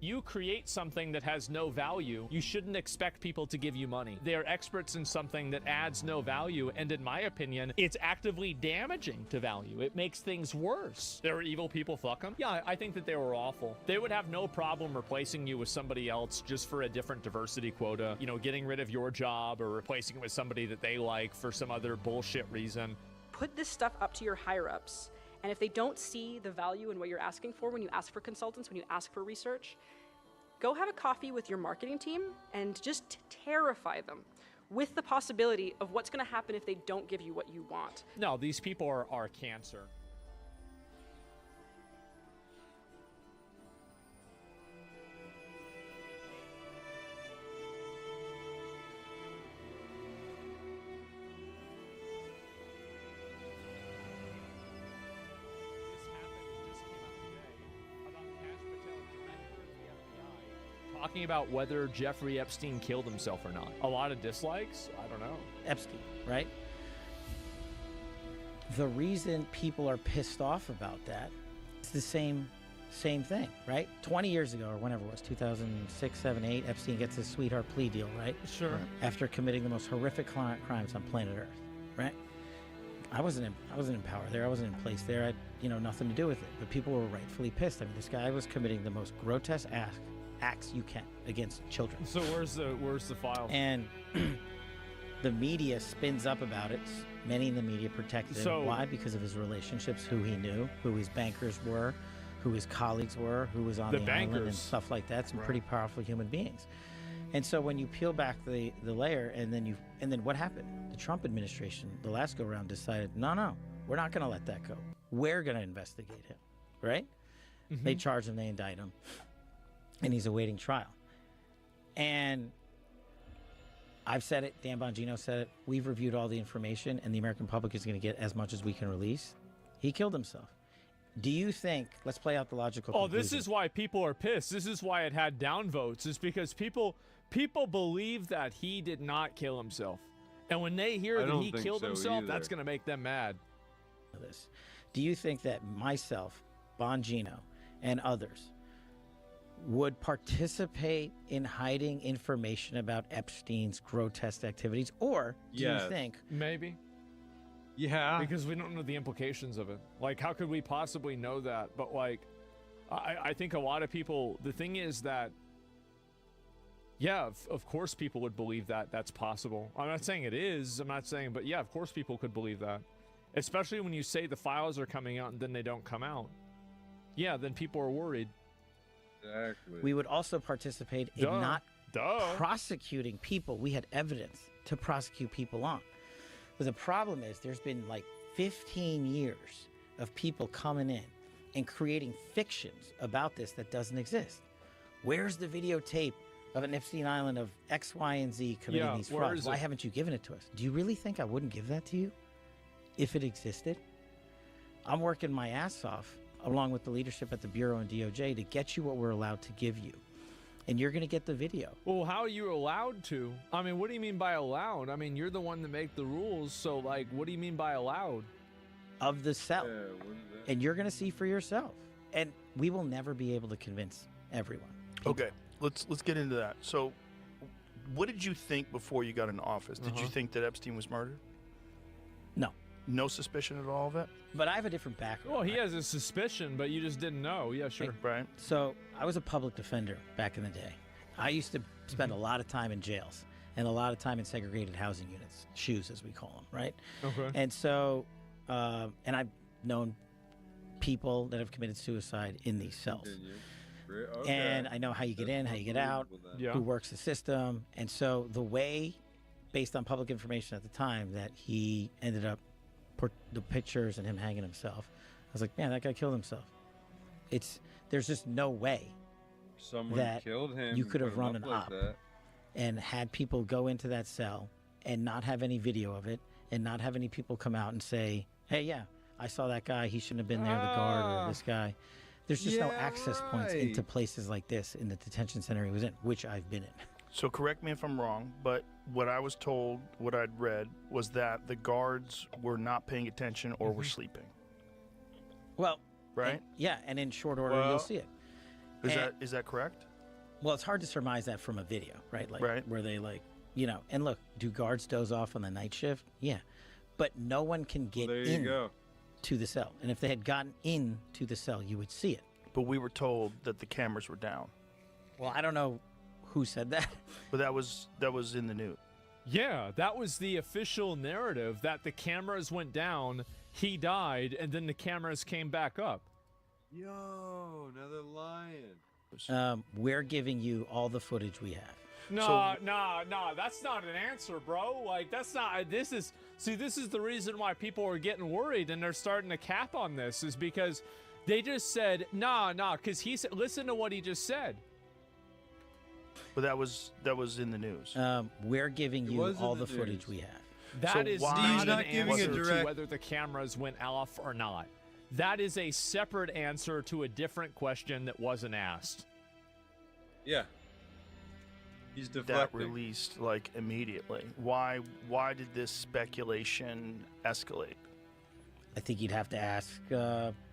you create something that has no value, you shouldn't expect people to give you money. They're experts in something that adds no value, and in my opinion, it's actively damaging to value. It makes things worse. There were evil people, fuck them. Yeah, I think that they were awful. They would have no problem replacing you with somebody else just for a different diversity quota, you know, getting rid of your job or replacing it with somebody that they like for some other bullshit reason. Put this stuff up to your higher-ups. And if they don't see the value in what you're asking for when you ask for consultants, when you ask for research, go have a coffee with your marketing team and just terrify them with the possibility of what's going to happen if they don't give you what you want. No, these people are cancer. Talking about whether Jeffrey Epstein killed himself or not. A lot of dislikes? I don't know. Epstein, right? The reason people are pissed off about that is the same thing, right? 20 years ago, or whenever it was, 2006, 7, 8, Epstein gets his sweetheart plea deal, right? Sure. After committing the most horrific crimes on planet Earth, right? I wasn't in power there. I wasn't in place there. I had, nothing to do with it. But people were rightfully pissed. I mean, this guy was committing the most grotesque acts you can against children. So where's the file? And the media spins up about it. Many in the media protected him. Why? Because of his relationships, who he knew, who his bankers were, who his colleagues were, who was on the island and stuff like that. Some pretty powerful human beings. And so when you peel back the layer, and then what happened? The Trump administration, the last go around, decided, no, we're not going to let that go. We're going to investigate him, right? Mm-hmm. They charge him, they indict him. And he's awaiting trial. And I've said it, Dan Bongino said it, we've reviewed all the information, and the American public is going to get as much as we can release. He killed himself. Do you think, let's play out the logical conclusion. This is why people are pissed. This is why it had downvotes, is because people believe that he did not kill himself. And when they hear that he killed himself, that's going to make them mad. Do you think that myself, Bongino, and others would participate in hiding information about Epstein's grotesque activities? Or do you think... Maybe. Yeah. Because we don't know the implications of it. Like, how could we possibly know that? But, like, I think a lot of people... The thing is that... Yeah, of course people would believe that that's possible. I'm not saying it is. I'm not saying... But, yeah, of course people could believe that. Especially when you say the files are coming out and then they don't come out. Yeah, then people are worried. Exactly. We would also participate in not prosecuting people we had evidence to prosecute people on. But the problem is there's been like 15 years of people coming in and creating fictions about this that doesn't exist. Where's the videotape of an Epstein Island of X, Y, and Z committing these frauds? Why haven't you given it to us? Do you really think I wouldn't give that to you if it existed? I'm working my ass off along with the leadership at the Bureau and DOJ, to get you what we're allowed to give you. And you're going to get the video. Well, how are you allowed to? I mean, what do you mean by allowed? I mean, you're the one to make the rules. So, like, what do you mean by allowed? Of the cell. And you're going to see for yourself. And we will never be able to convince everyone. Okay, let's get into that. So, what did you think before you got into office? Did you think that Epstein was murdered? No. No suspicion at all of it? But I have a different background. Well, he has a suspicion, but you just didn't know. Yeah, sure. Right. So I was a public defender back in the day. I used to spend a lot of time in jails and a lot of time in segregated housing units, SHUs as we call them, right? Okay. And so, and I've known people that have committed suicide in these cells. And I know how you get in, how you get out, who works the system. And so the way, based on public information at the time, that he ended up the pictures and him hanging himself, I was like, man, that guy killed himself. There's just no way Someone that killed him. you could have run an like op that. and had people go into that cell and not have any video of it and not have any people come out and say, hey, yeah, I saw that guy. He shouldn't have been there, the guard or this guy. There's just no access points into places like this in the detention center he was in, which I've been in. So correct me if I'm wrong, but what I was told, what I'd read, was that the guards were not paying attention or were sleeping. Well, right? And in short order, you'll see it. Is that correct? Well, it's hard to surmise that from a video, right? Like, where they and look, do guards doze off on the night shift? Yeah. But no one can get in to the cell. And if they had gotten into the cell, you would see it. But we were told that the cameras were down. Well, I don't know who said that. But that was in the news. Yeah, that was the official narrative, that the cameras went down, he died, and then the cameras came back up. Yo, another lion. We're giving you all the footage we have. No, that's not an answer, bro. Like, that's not, this is the reason why people are getting worried and they're starting to cap on this, is because they just said, because he said, listen to what he just said. But that was in the news. We're giving you all the footage we have. That is not an answer to whether the cameras went off or not. That is a separate answer to a different question that wasn't asked. Yeah. He's deflecting. That released like immediately. Why did this speculation escalate? I think you'd have to ask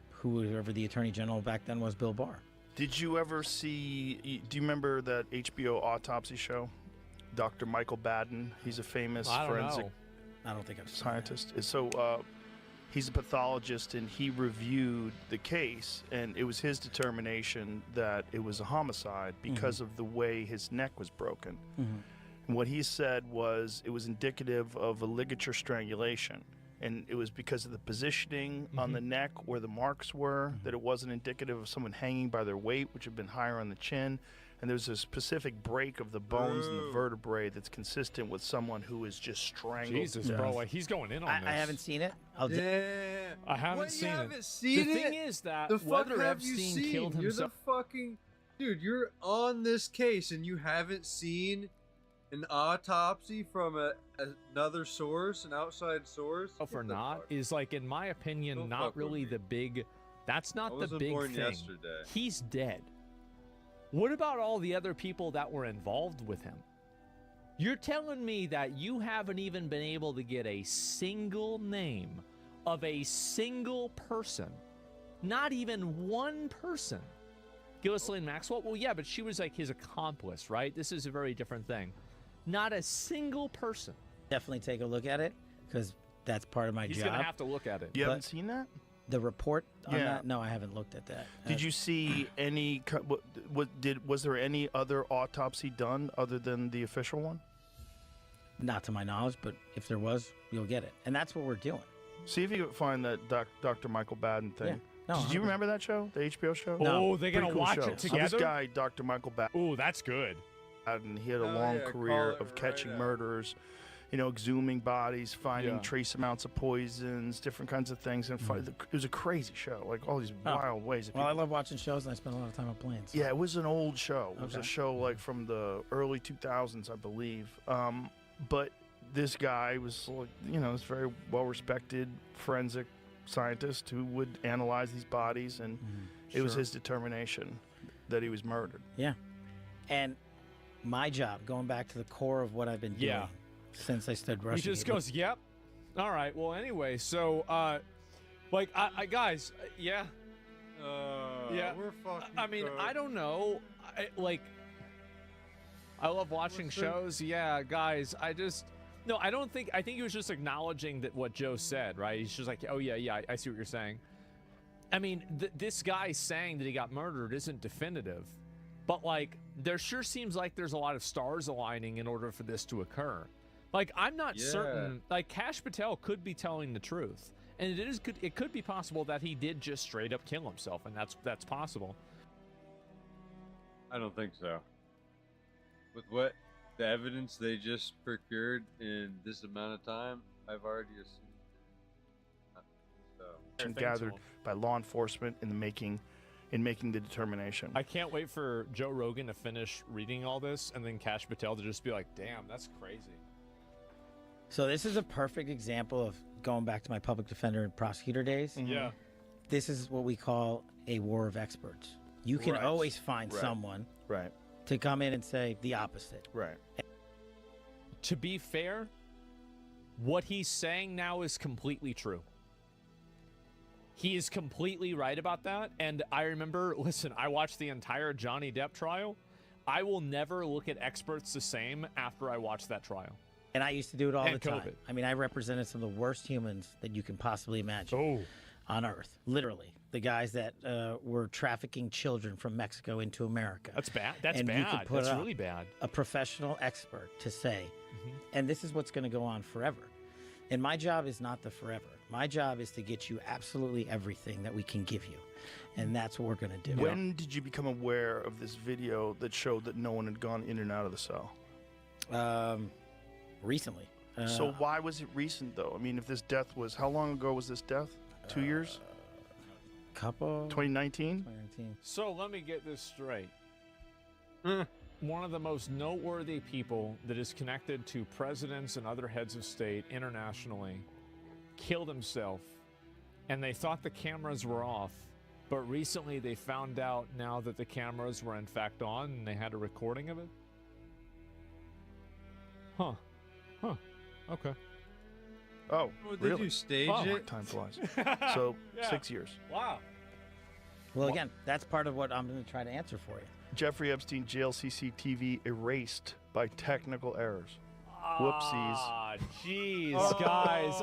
whoever the Attorney General back then was, Bill Barr. Did you ever see, do you remember that HBO autopsy show? Dr. Michael Baden, he's a famous forensic I don't think I've seen scientist. So he's a pathologist, and he reviewed the case, and it was his determination that it was a homicide because of the way his neck was broken. And what he said was it was indicative of a ligature strangulation. And it was because of the positioning on the neck where the marks were, that it wasn't indicative of someone hanging by their weight, which had been higher on the chin. And there's a specific break of the bones and the vertebrae that's consistent with someone who is just strangled. Jesus, bro, like, he's going in on this. I haven't seen it. I haven't seen it. The thing is that the fuck whether have you Epstein seen? killed himself. You're the fucking dude. You're on this case and you haven't seen an autopsy from another source, an outside source. Or not is, like, in my opinion, not really the big. That's not the big thing. Yesterday. He's dead. What about all the other people that were involved with him? You're telling me that you haven't even been able to get a single name of a single person, not even one person. Ghislaine Maxwell? Well, yeah, but she was like his accomplice, right? This is a very different thing. Not a single person. Definitely take a look at it, because that's part of my job. He's gonna have to look at it. You haven't seen that? The report on that? No, I haven't looked at that. Did you see any? Was there any other autopsy done other than the official one? Not to my knowledge, but if there was, you'll get it, and that's what we're doing. See if you can find that Dr. Michael Baden thing. Yeah. No, Did you remember that show, the HBO show? No. Oh, they're gonna watch show. it together. So this guy, Dr. Michael Baden. Oh, that's good. He had a long career of catching murderers, exhuming bodies, finding trace amounts of poisons, different kinds of things, and it was a crazy show, like all these wild ways. Well, I love watching shows, and I spend a lot of time on planes. Yeah, it was an old show. It was a show like from the early 2000s, I believe. But this guy was, was very well-respected forensic scientist who would analyze these bodies, and it was his determination that he was murdered. Yeah. And my job, going back to the core of what I've been doing since I started rushing. He just goes, "Yep, all right." Well, anyway, so like, I guys, yeah, we're fucking. I mean, I don't know, I love watching shows. Yeah, guys, I think he was just acknowledging that what Joe said, right? He's just like, "Oh yeah, I see what you're saying." I mean, this guy saying that he got murdered isn't definitive. But, like, there sure seems like there's a lot of stars aligning in order for this to occur. Like, I'm not certain. Like, Kash Patel could be telling the truth. And it could be possible that he did just straight up kill himself, and that's possible. I don't think so. With what the evidence they just procured in this amount of time, I've already assumed. So. Gathered by law enforcement in making the determination. I can't wait for Joe Rogan to finish reading all this and then Kash Patel to just be like, "Damn, that's crazy." So this is a perfect example of going back to my public defender and prosecutor days. Yeah. This is what we call a war of experts. You can always find someone to come in and say the opposite. Right. To be fair, what he's saying now is completely true. He is completely right about that. And I remember, listen, I watched the entire Johnny Depp trial. I will never look at experts the same after I watch that trial. And I used to do it all the time. I mean, I represented some of the worst humans that you can possibly imagine on Earth. Literally. The guys that were trafficking children from Mexico into America. That's bad. That's and bad. You could put That's really bad. A professional expert to say, and this is what's going to go on forever. And my job is not the forever. My job is to get you absolutely everything that we can give you. And that's what we're going to do. When did you become aware of this video that showed that no one had gone in and out of the cell? Recently. So why was it recent, though? I mean, if this death was... How long ago was this death? 2 years? Couple... 2019? 2019. So let me get this straight. One of the most noteworthy people that is connected to presidents and other heads of state internationally killed himself, and they thought the cameras were off, but recently they found out now that the cameras were in fact on and they had a recording of it? Huh. Okay. Oh, did really? you stage it? Time flies. So, 6 years. Wow. Well, again, that's part of what I'm going to try to answer for you. Jeffrey Epstein jail CCTV erased by technical errors. Whoopsies. Ah, jeez, guys.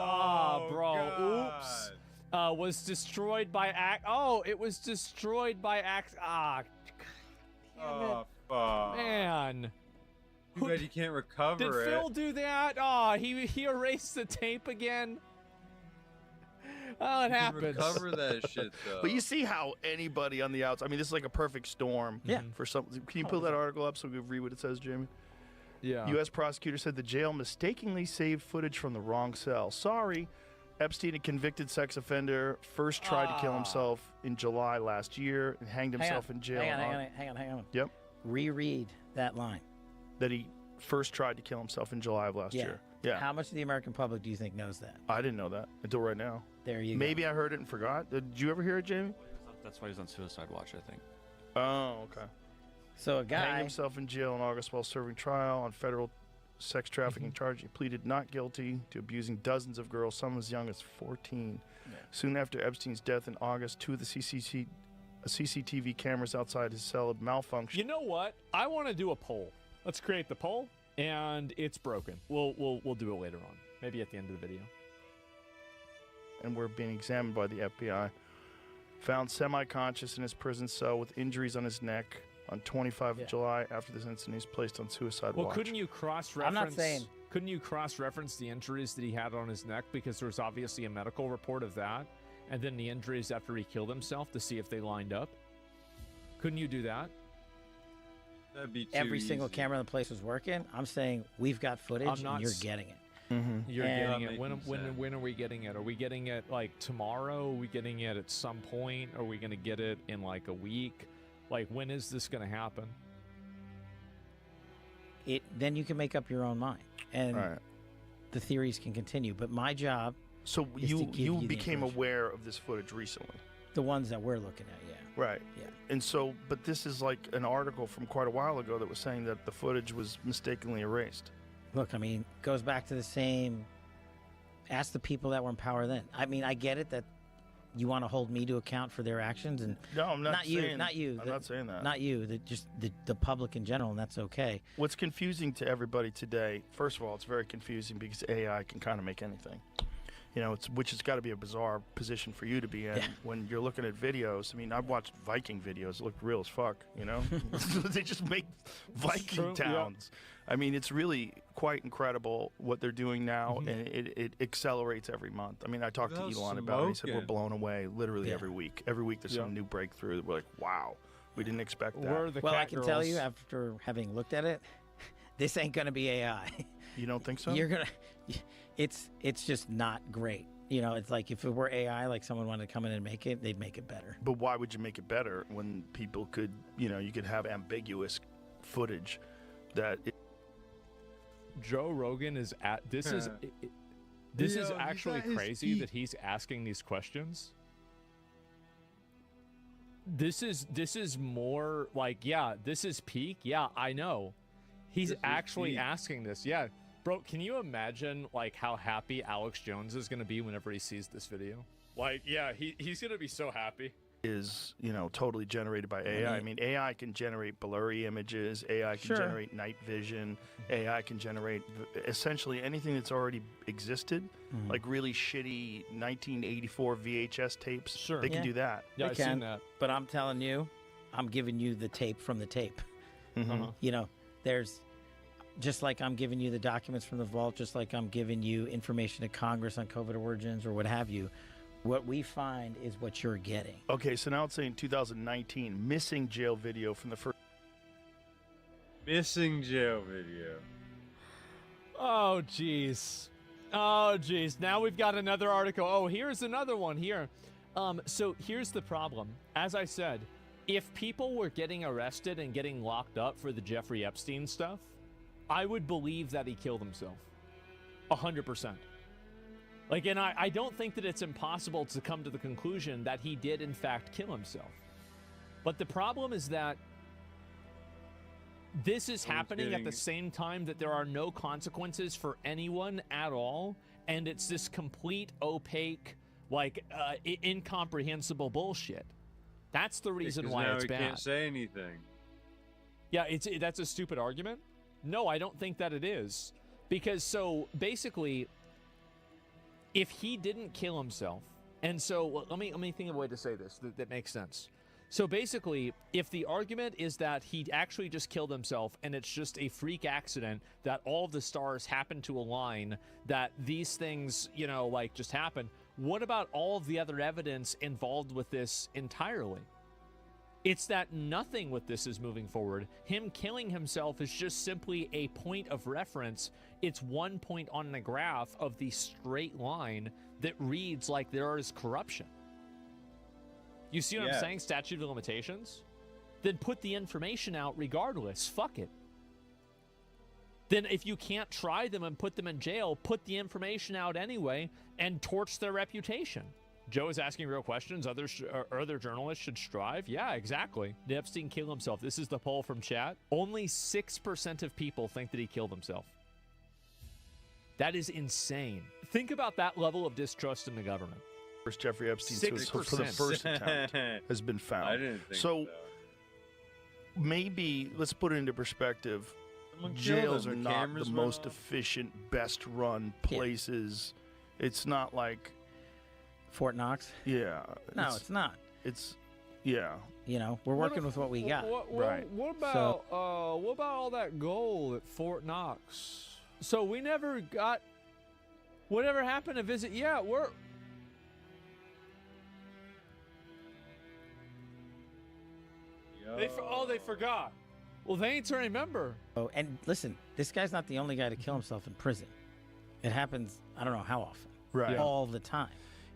Bro. God. Oops. Was destroyed by it was destroyed by Fuck. Man. Too bad you can't recover Did it. Phil do that? He erased the tape again. Oh, it happens. Recover that shit, though. But you see how anybody on the outside... I mean, this is like a perfect storm. For something. Can you pull that article up so we can read what it says, Jamie? Yeah. U.S. prosecutor said the jail mistakenly saved footage from the wrong cell. Sorry. Epstein, a convicted sex offender, first tried to kill himself in July last year and hanged himself in jail. Hang on. Yep. Reread that line. That he first tried to kill himself in July of last year. Yeah. How much of the American public do you think knows that? I didn't know that until right now. There you go. Maybe I heard it and forgot. Did you ever hear it, Jamie? That's why he's on suicide watch, I think. Oh, okay. So a guy hanged himself in jail in August while serving trial on federal sex trafficking charge. He pleaded not guilty to abusing dozens of girls, some as young as 14. Soon after Epstein's death in August, two of the CCTV cameras outside his cell had malfunctioned. You know what? I want to do a poll. Let's create the poll, and it's broken. We'll do it later on, maybe at the end of the video. And we're being examined by the FBI. Found semi-conscious in his prison cell with injuries on his neck on 25 of July. After this incident, he's placed on suicide watch. Well, couldn't you cross-reference? I'm not saying. Couldn't you cross-reference the injuries that he had on his neck, because there was obviously a medical report of that, and then the injuries after he killed himself to see if they lined up? Couldn't you do that? That'd be too Every easy. single camera in the place was working. I'm saying we've got footage and you're getting it. You're And- getting it. When are we getting it? Are we getting it like tomorrow? Are we getting it at some point? Are we going to get it in like a week? Like, when is this going to happen? Then you can make up your own mind, and the theories can continue. But my job So is to give you the became information. aware of this footage recently. The ones that we're looking at, yeah. Right. Yeah. And so, but this is like an article from quite a while ago that was saying that the footage was mistakenly erased. Look, I mean, goes back to the same. Ask the people that were in power then. I mean, I get it that you want to hold me to account for their actions, and No, I'm not you, saying, not you. I'm not saying that. Not you. Just the public in general, and that's okay. What's confusing to everybody today, first of all, it's very confusing because AI can kind of make anything. You know, which has got to be a bizarre position for you to be in when you're looking at videos. I mean, I've watched Viking videos; it looked real as fuck. You know, they just make Viking towns. I mean, it's really quite incredible what they're doing now, and it accelerates every month. I mean, I talked to Elon about it. He said we're blown away literally every week. Every week there's some new breakthrough. We're like, wow, we didn't expect that. Well, I can tell you after having looked at it, this ain't gonna be AI. You don't think so? You're gonna. It's just not great. You know, it's like if it were AI, like someone wanted to come in and make it, they'd make it better. But why would you make it better when people could, you know, you could have ambiguous footage that. Joe Rogan is at this is this is actually crazy that he's asking these questions. This is more like, yeah, this is peak. Yeah, I know. He's actually asking this. Yeah. Bro, can you imagine like how happy Alex Jones is going to be whenever he sees this video? Like, yeah, he's going to be so happy. Is, you know, totally generated by AI. I mean, AI can generate blurry images. AI can generate night vision. AI can generate essentially anything that's already existed, like really shitty 1984 VHS tapes. Sure. They can do that. Yeah, I've seen that. But I'm telling you, I'm giving you the tape from the tape. You know, there's just like I'm giving you the documents from the vault, just like I'm giving you information to Congress on COVID origins or what have you. What we find is what you're getting. Okay, so now it's saying 2019 missing jail video from the first. Missing jail video. Oh, jeez. Oh, jeez. Now we've got another article. Oh, here's another one here. So here's the problem. As I said, if people were getting arrested and getting locked up for the Jeffrey Epstein stuff, I would believe that he killed himself. 100%. Like, and I don't think that it's impossible to come to the conclusion that he did, in fact, kill himself. But the problem is that this is happening at the same time that there are no consequences for anyone at all, and it's this complete, opaque, like, incomprehensible bullshit. That's the reason why it's bad. He can't say anything. Yeah, that's a stupid argument. No, I don't think that it is. Because, so, basically, if he didn't kill himself, and so, let me think of a way to say this that makes sense. So, basically, if the argument is that he actually just killed himself, and it's just a freak accident that all of the stars happen to align, that these things, you know, like, just happen, what about all of the other evidence involved with this entirely? It's that nothing with this is moving forward. Him killing himself is just simply a point of reference. It's one point on the graph of the straight line that reads like there is corruption. You see what I'm saying? Statute of limitations? Then put the information out regardless. Fuck it. Then if you can't try them and put them in jail, put the information out anyway and torch their reputation. Joe is asking real questions. Other journalists should strive. Yeah, exactly. Did Epstein kill himself? This is the poll from chat. Only 6% of people think that he killed himself. That is insane. Think about that level of distrust in the government. First Jeffrey Epstein suicide for the first attempt has been found. I didn't think so. Maybe let's put it into perspective. Jails are not the most efficient, best run places. It's not like Fort Knox? Yeah. No, it's not. It's, yeah. You know, we're working with what we got. Right. What about all that gold at Fort Knox? So we never got. Whatever happened to visit? Yeah, we're. They forgot. Well, they ain't to remember. Oh, and listen, this guy's not the only guy to kill himself in prison. It happens, I don't know how often. Right. All the time.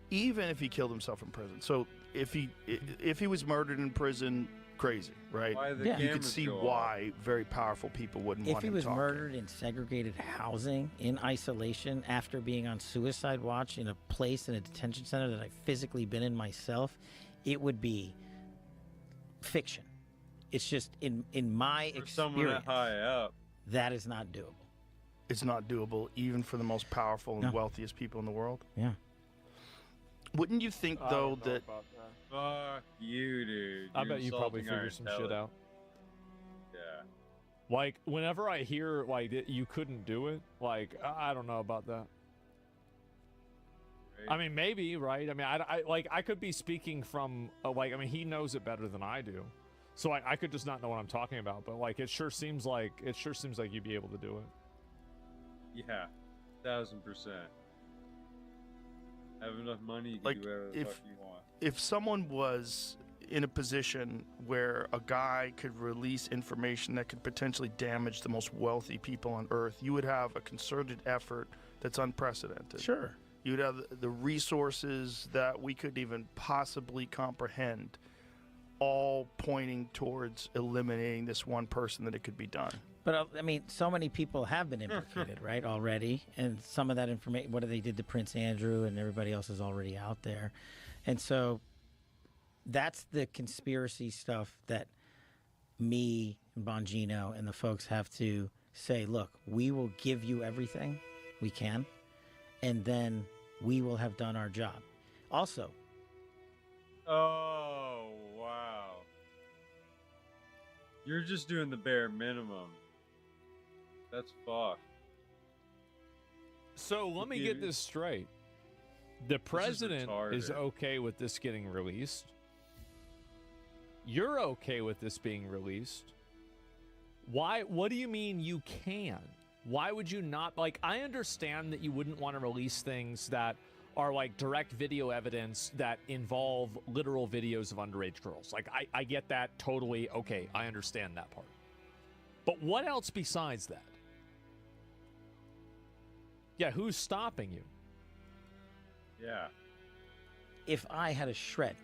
Even if he killed himself in prison. So if he was murdered in prison, crazy, right? Why the You could cameras see go off. why very powerful people wouldn't If want he him was talking. murdered in segregated housing in isolation after being on suicide watch in a place in a detention center that I've physically been in myself, it would be fiction. It's just in my For someone experience, that high up. that is not doable. It's not doable even for the most powerful and wealthiest people in the world. Yeah. Wouldn't you think, though, that Fuck you, dude. I You're bet you probably insulting our figure some shit out. Yeah. Like, whenever I hear, like, that you couldn't do it, like, I don't know about that. I mean, maybe, right? I mean, I could be speaking from, like, I mean, he knows it better than I do. So I could just not know what I'm talking about, but, like, it sure seems like you'd be able to do it. Yeah. 1000%. Have enough money, you can Like, do whatever the fuck you want. if someone was in a position where a guy could release information that could potentially damage the most wealthy people on Earth, you would have a concerted effort that's unprecedented. Sure. You'd have the resources that we couldn't even possibly comprehend, all pointing towards eliminating this one person that it could be done. But I mean, so many people have been implicated, right, already, and some of that information, what they did to Prince Andrew and everybody else is already out there, and so that's the conspiracy stuff that me and Bongino and the folks have to say. Look, we will give you everything we can, and then we will have done our job. Also, Oh, wow. You're just doing the bare minimum. That's fucked. So let me get this straight. The president is okay with this getting released. You're okay with this being released. Why? What do you mean you can? Why would you not? Like, I understand that you wouldn't want to release things that are like direct video evidence that involve literal videos of underage girls. Like, I get that totally. Okay, I understand that part. But what else besides that? Yeah, who's stopping you? Yeah. if I had a shred,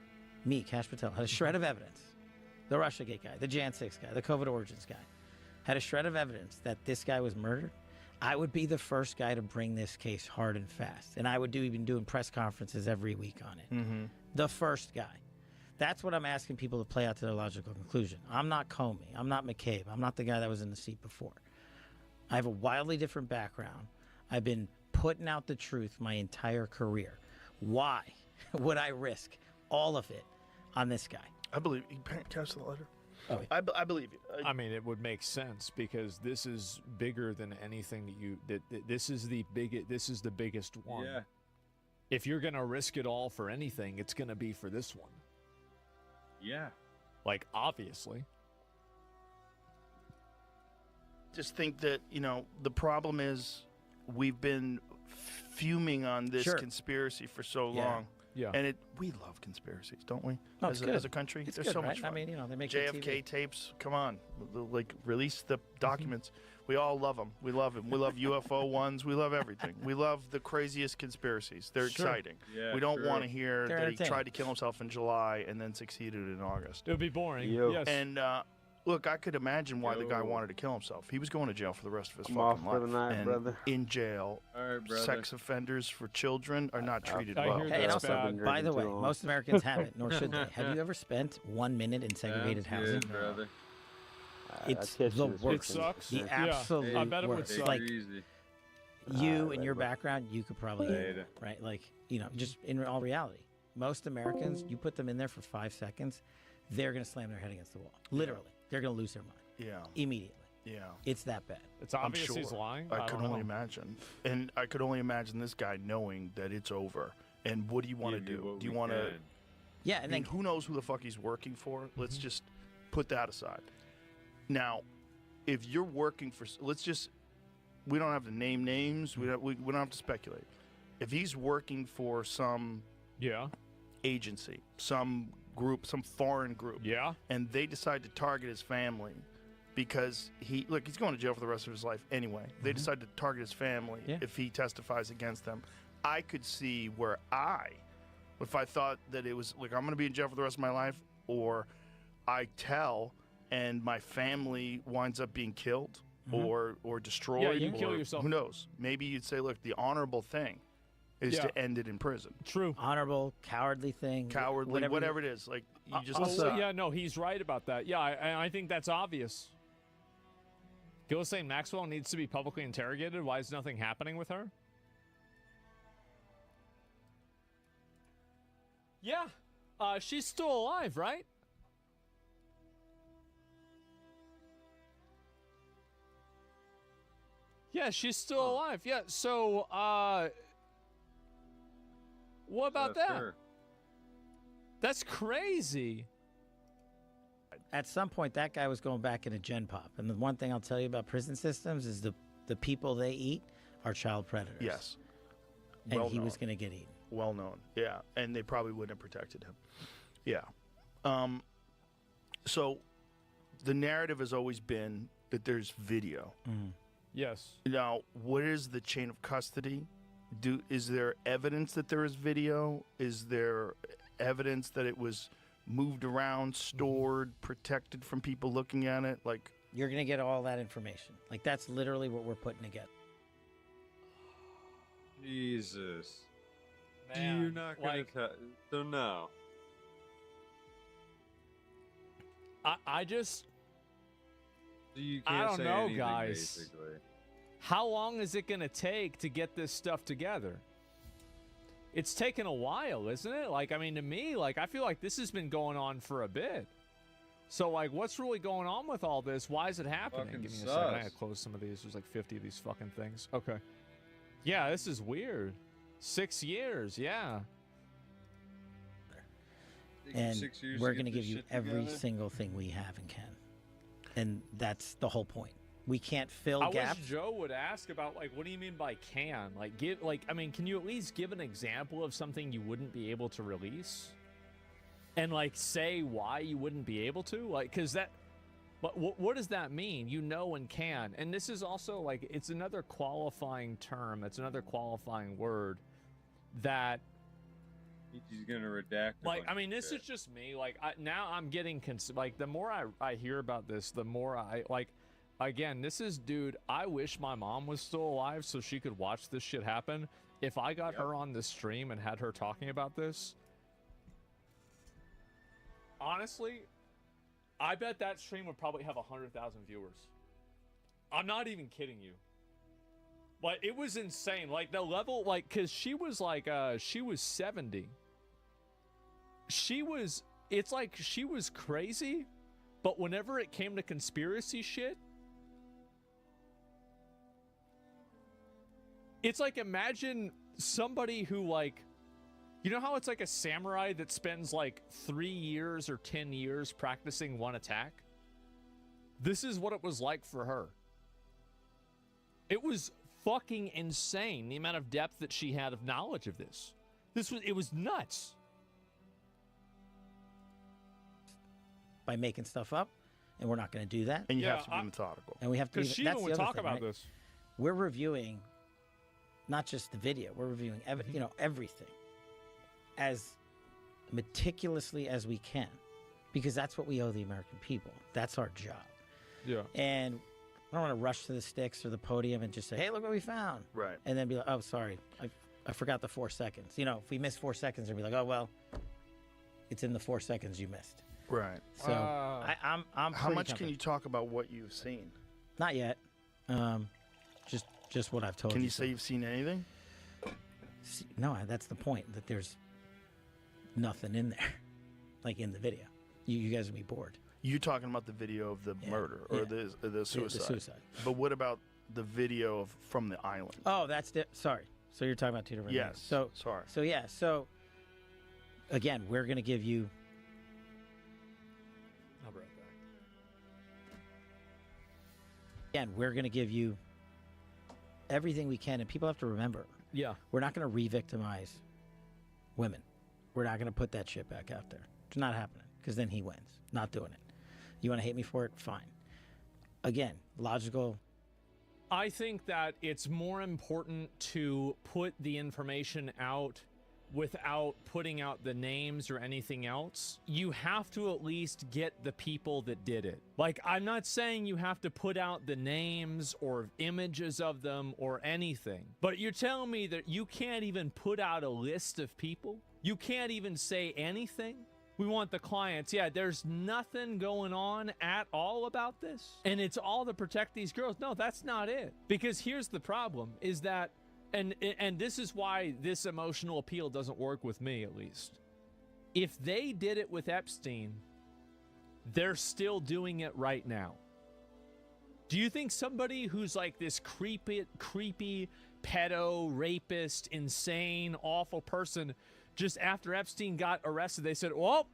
me, Cash Patel, had a shred of evidence, the Russiagate guy, the Jan 6 guy, the COVID origins guy, had a shred of evidence that this guy was murdered, I would be the first guy to bring this case hard and fast. And I would even doing press conferences every week on it. Mm-hmm. The first guy. That's what I'm asking people to play out to their logical conclusion. I'm not Comey. I'm not McCabe. I'm not the guy that was in the seat before. I have a wildly different background. I've been putting out the truth my entire career. Why would I risk all of it on this guy? I believe you catch the letter. Oh, I believe you. I mean, it would make sense because this is bigger than anything that you. This is the biggest one. Yeah. If you're gonna risk it all for anything, it's gonna be for this one. Yeah. Like, obviously. Just think that, the problem is we've been fuming on this conspiracy for so long. Yeah. And we love conspiracies, don't we? Oh, as a country. It's They're good, so right? much fun. I mean, they make good JFK TV. tapes, come on. Like, release the documents. We all love them. We love them. We love UFO ones. We love everything. We love the craziest conspiracies. They're exciting. Yeah, we don't true. want to hear They're that he entertaining. tried to kill himself in July and then succeeded in August. It would be boring. Yo. Yes. And look, I could imagine why the guy wanted to kill himself. He was going to jail for the rest of his I'm fucking off for life. the night, and brother. in jail, All right, brother. sex offenders for children are not treated I well. hear Hey, and that's also, bad. by the way, Drinking too long. most Americans haven't, nor should they. Have you ever spent 1 minute in segregated Sounds housing? good, brother. It's I catch the you this worst. It sucks. The Yeah. absolute I bet it would worst. suck. Like, Easy. you and your Later. background, you could probably, Later. right? Like, just in all reality, most Americans, you put them in there for 5 seconds, they're going to slam their head against the wall. Literally. They're going to lose their mind Yeah, immediately. yeah. It's that bad. It's I'm obvious sure. he's lying. I don't could know. only imagine. And I could only imagine this guy knowing that it's over. And what do you want to Give you do? what Do you we want to... can. Yeah, I and mean, then who knows who the fuck he's working for? Let's just put that aside. Now, if you're working for... We don't have to name names. We don't have to speculate. If he's working for some Yeah. agency, some group, some foreign group, Yeah. and they decide to target his family because he's going to jail for the rest of his life anyway. They decide to target his family if he testifies against them. I could see where if I thought that it was like I'm going to be in jail for the rest of my life, or I tell and my family winds up being killed or destroyed. Yeah, you or kill yourself. Who knows? Maybe you'd say, look, the honorable thing is to end it in prison. True. Honorable, cowardly thing. Cowardly, whatever it is. Like, you just decide. Yeah, no, he's right about that. Yeah, I think that's obvious. Ghislaine Maxwell needs to be publicly interrogated. Why is nothing happening with her? Yeah. She's still alive, right? Yeah, she's still alive. Yeah, so, what about that? Her. That's crazy. At some point, that guy was going back into Gen Pop. And the one thing I'll tell you about prison systems is the people they eat are child predators. Yes. And he was going to get eaten. Well known. Yeah. And they probably wouldn't have protected him. Yeah. So the narrative has always been that there's video. Yes. Now, what is the chain of custody? Is there evidence that there is video? Is there evidence that it was moved around, stored, protected from people looking at it? Like, you're going to get all that information. Like, that's literally what we're putting together. Jesus. Man, You're not going to so no. I just... So you I can't don't say know, anything, guys. basically. How long is it going to take to get this stuff together? It's taken a while, isn't it? Like, I mean, to me, like, I feel like this has been going on for a bit. So, like, what's really going on with all this? Why is it happening? Fucking Give me a second. I gotta sus. close some of these. There's like 50 of these fucking things. Okay. Yeah, this is weird. 6 years, yeah. And 6 years we're to going to get give this you shit every together? single thing we have and can. And that's the whole point. We can't fill I gaps. wish Joe would ask about, like, what do you mean by can? Like, I mean, can you at least give an example of something you wouldn't be able to release? And, like, say why you wouldn't be able to? Like, because that, but what does that mean? You know and can. And this is also, like, it's another qualifying term. It's another qualifying word that, He's going to redact. like, I mean, this is just me. Like, now I'm getting, like, the more I hear about this, the more I, like, again, this is, dude, I wish my mom was still alive so she could watch this shit happen. If I got her on this stream and had her talking about this, honestly, I bet that stream would probably have 100,000 viewers. I'm not even kidding you. But it was insane. Like, the level, like, because she was, like, she was 70. It's like she was crazy, but whenever it came to conspiracy shit, it's like, imagine somebody who, like, you know how it's like a samurai that spends like 3 years or 10 years practicing one attack? This is what it was like for her. It was fucking insane, the amount of depth that she had of knowledge of this. It was nuts. By making stuff up, and we're not going to do that. And you have to be methodical. And we have to be. Because she That's would the other talk thing, about right? this. We're reviewing not just the video. We're reviewing everything as meticulously as we can, because that's what we owe the American people. That's our job. Yeah. And I don't want to rush to the sticks or the podium and just say, "Hey, look what we found," Right. and then be like, "Oh, sorry, I forgot the 4 seconds." You know, if we miss 4 seconds, and be like, "Oh well, it's in the 4 seconds you missed." Right. So I'm. How pretty much can confident. you talk about what you've seen? Not yet. Just what I've told you. Can you say you've seen anything? No, that's the point. That there's nothing in there, like in the video. You guys will be bored. You're talking about the video of the murder or the suicide. The suicide. But what about the video from the island? Oh, that's sorry. So you're talking about two different Yes. things. So sorry. So yeah. So again, we're gonna give you. I'll be right back. Again, we're gonna give you everything we can, and people have to remember. Yeah. We're not gonna re-victimize women. We're not gonna put that shit back out there. It's not happening, because then he wins. Not doing it. You want to hate me for it? Fine. Again, logical. I think that it's more important to put the information out without putting out the names or anything else, you have to at least get the people that did it. Like, I'm not saying you have to put out the names or images of them or anything, but you're telling me that you can't even put out a list of people? You can't even say anything? We want the clients. Yeah, there's nothing going on at all about this, and it's all to protect these girls. No, that's not it. Because here's the problem, is that and this is why this emotional appeal doesn't work with me, at least. If they did it with Epstein, they're still doing it right now. Do you think somebody who's like this creepy pedo, rapist, insane, awful person, just after Epstein got arrested, they said, well,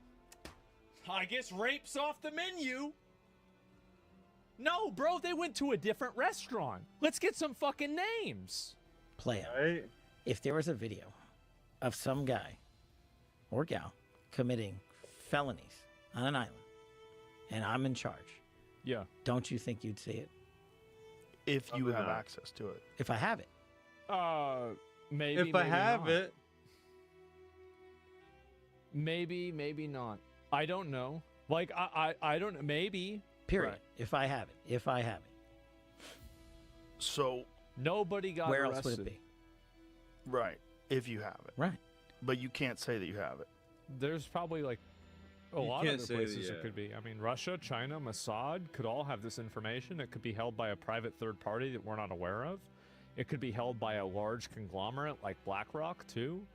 I guess rape's off the menu? No, bro, they went to a different restaurant. Let's get some fucking names. Play it. If there was a video of some guy or gal committing felonies on an island and I'm in charge, yeah, don't you think you'd see it? If you have access to it. If I have it. Maybe. If I have not. it. Maybe not. I don't know. Like, I don't know. Maybe. Period. Right. If I have it. So nobody got where arrested. else would it be? Right. If you have it. Right. But you can't say that you have it. There's probably like a You lot of can't other say places that, it could be. I mean, Russia, China, Mossad could all have this information. It could be held by a private third party that we're not aware of. It could be held by a large conglomerate like BlackRock too.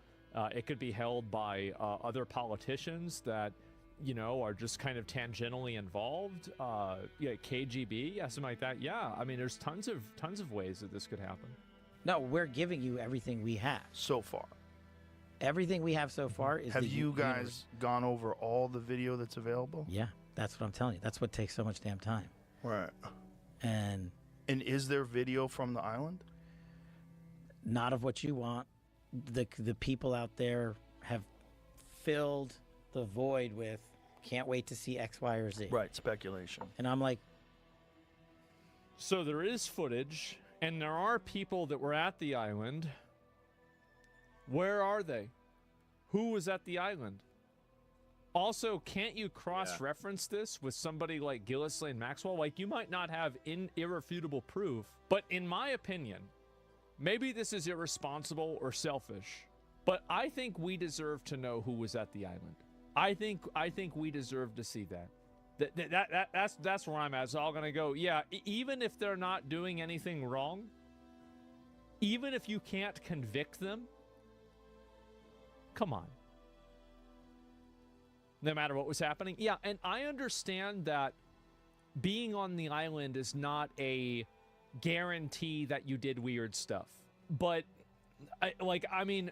It could be held by other politicians that, you know, are just kind of tangentially involved. Yeah, KGB, yeah, something like that. Yeah, I mean, there's tons of ways that this could happen. No, we're giving you everything we have so far. Everything we have so far is. Have the you guys universe. gone over all the video that's available? Yeah, that's what I'm telling you. That's what takes so much damn time. Right. And is there video from the island? Not of what you want. The people out there have filled the void with can't wait to see X, Y, or Z. Right, speculation. And I'm like, so there is footage, and there are people that were at the island. Where are they? Who was at the island? Also, can't you cross-reference this with somebody like Gillisley Maxwell? Like, you might not have irrefutable proof, but in my opinion, maybe this is irresponsible or selfish, but I think we deserve to know who was at the island. I think we deserve to see that. That's where I'm at. It's all gonna go. Yeah, even if they're not doing anything wrong, even if you can't convict them, come on. No matter what was happening. Yeah, and I understand that being on the island is not a guarantee that you did weird stuff. But, I mean,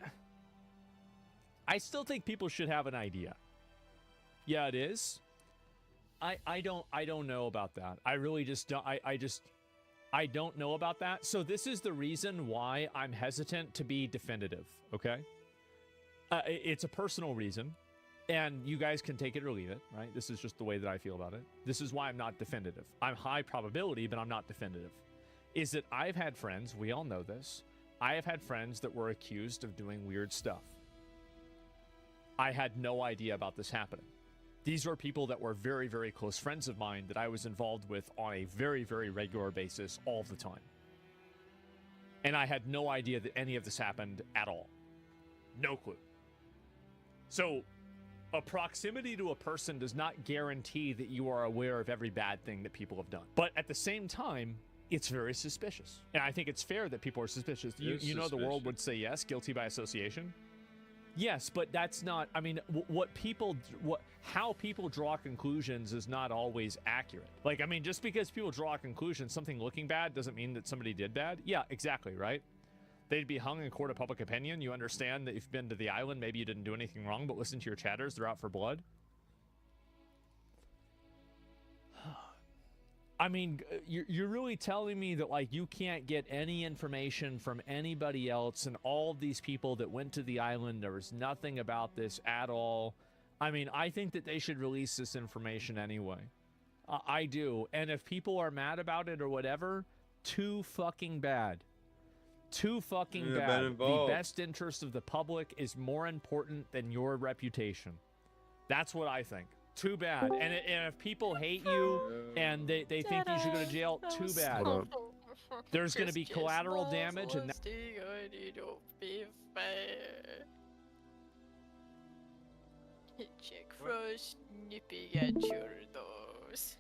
I still think people should have an idea. Yeah, it is. I don't know about that. I really just don't. I don't know about that. So this is the reason why I'm hesitant to be definitive, okay? It's a personal reason, and you guys can take it or leave it, right? This is just the way that I feel about it. This is why I'm not definitive. I'm high probability, but I'm not definitive. Is that I've had friends, we all know this, I have had friends that were accused of doing weird stuff. I had no idea about this happening. These were people that were very, very close friends of mine that I was involved with on a very, very regular basis all the time. And I had no idea that any of this happened at all. No clue. So, a proximity to a person does not guarantee that you are aware of every bad thing that people have done. But at the same time, it's very suspicious. And I think it's fair that people are suspicious. You know the world would say yes, guilty by association. Yes, but that's not, I mean, how people draw conclusions is not always accurate. Like, I mean, just because people draw a conclusion, something looking bad doesn't mean that somebody did bad. Yeah, exactly, right? They'd be hung in court of public opinion. You understand that you've been to the island, maybe you didn't do anything wrong, but listen to your chatters, they're out for blood. I mean, you're really telling me that, like, you can't get any information from anybody else, and all of these people that went to the island, there was nothing about this at all. I mean, I think that they should release this information anyway. I do. And if people are mad about it or whatever, too fucking bad. Too fucking Yeah, bad. been The involved. best interest of the public is more important than your reputation. That's what I think. Too bad. And if people hate you and they think you should go to jail, too bad. There's going to be collateral damage, and Check frost nipping at your nose.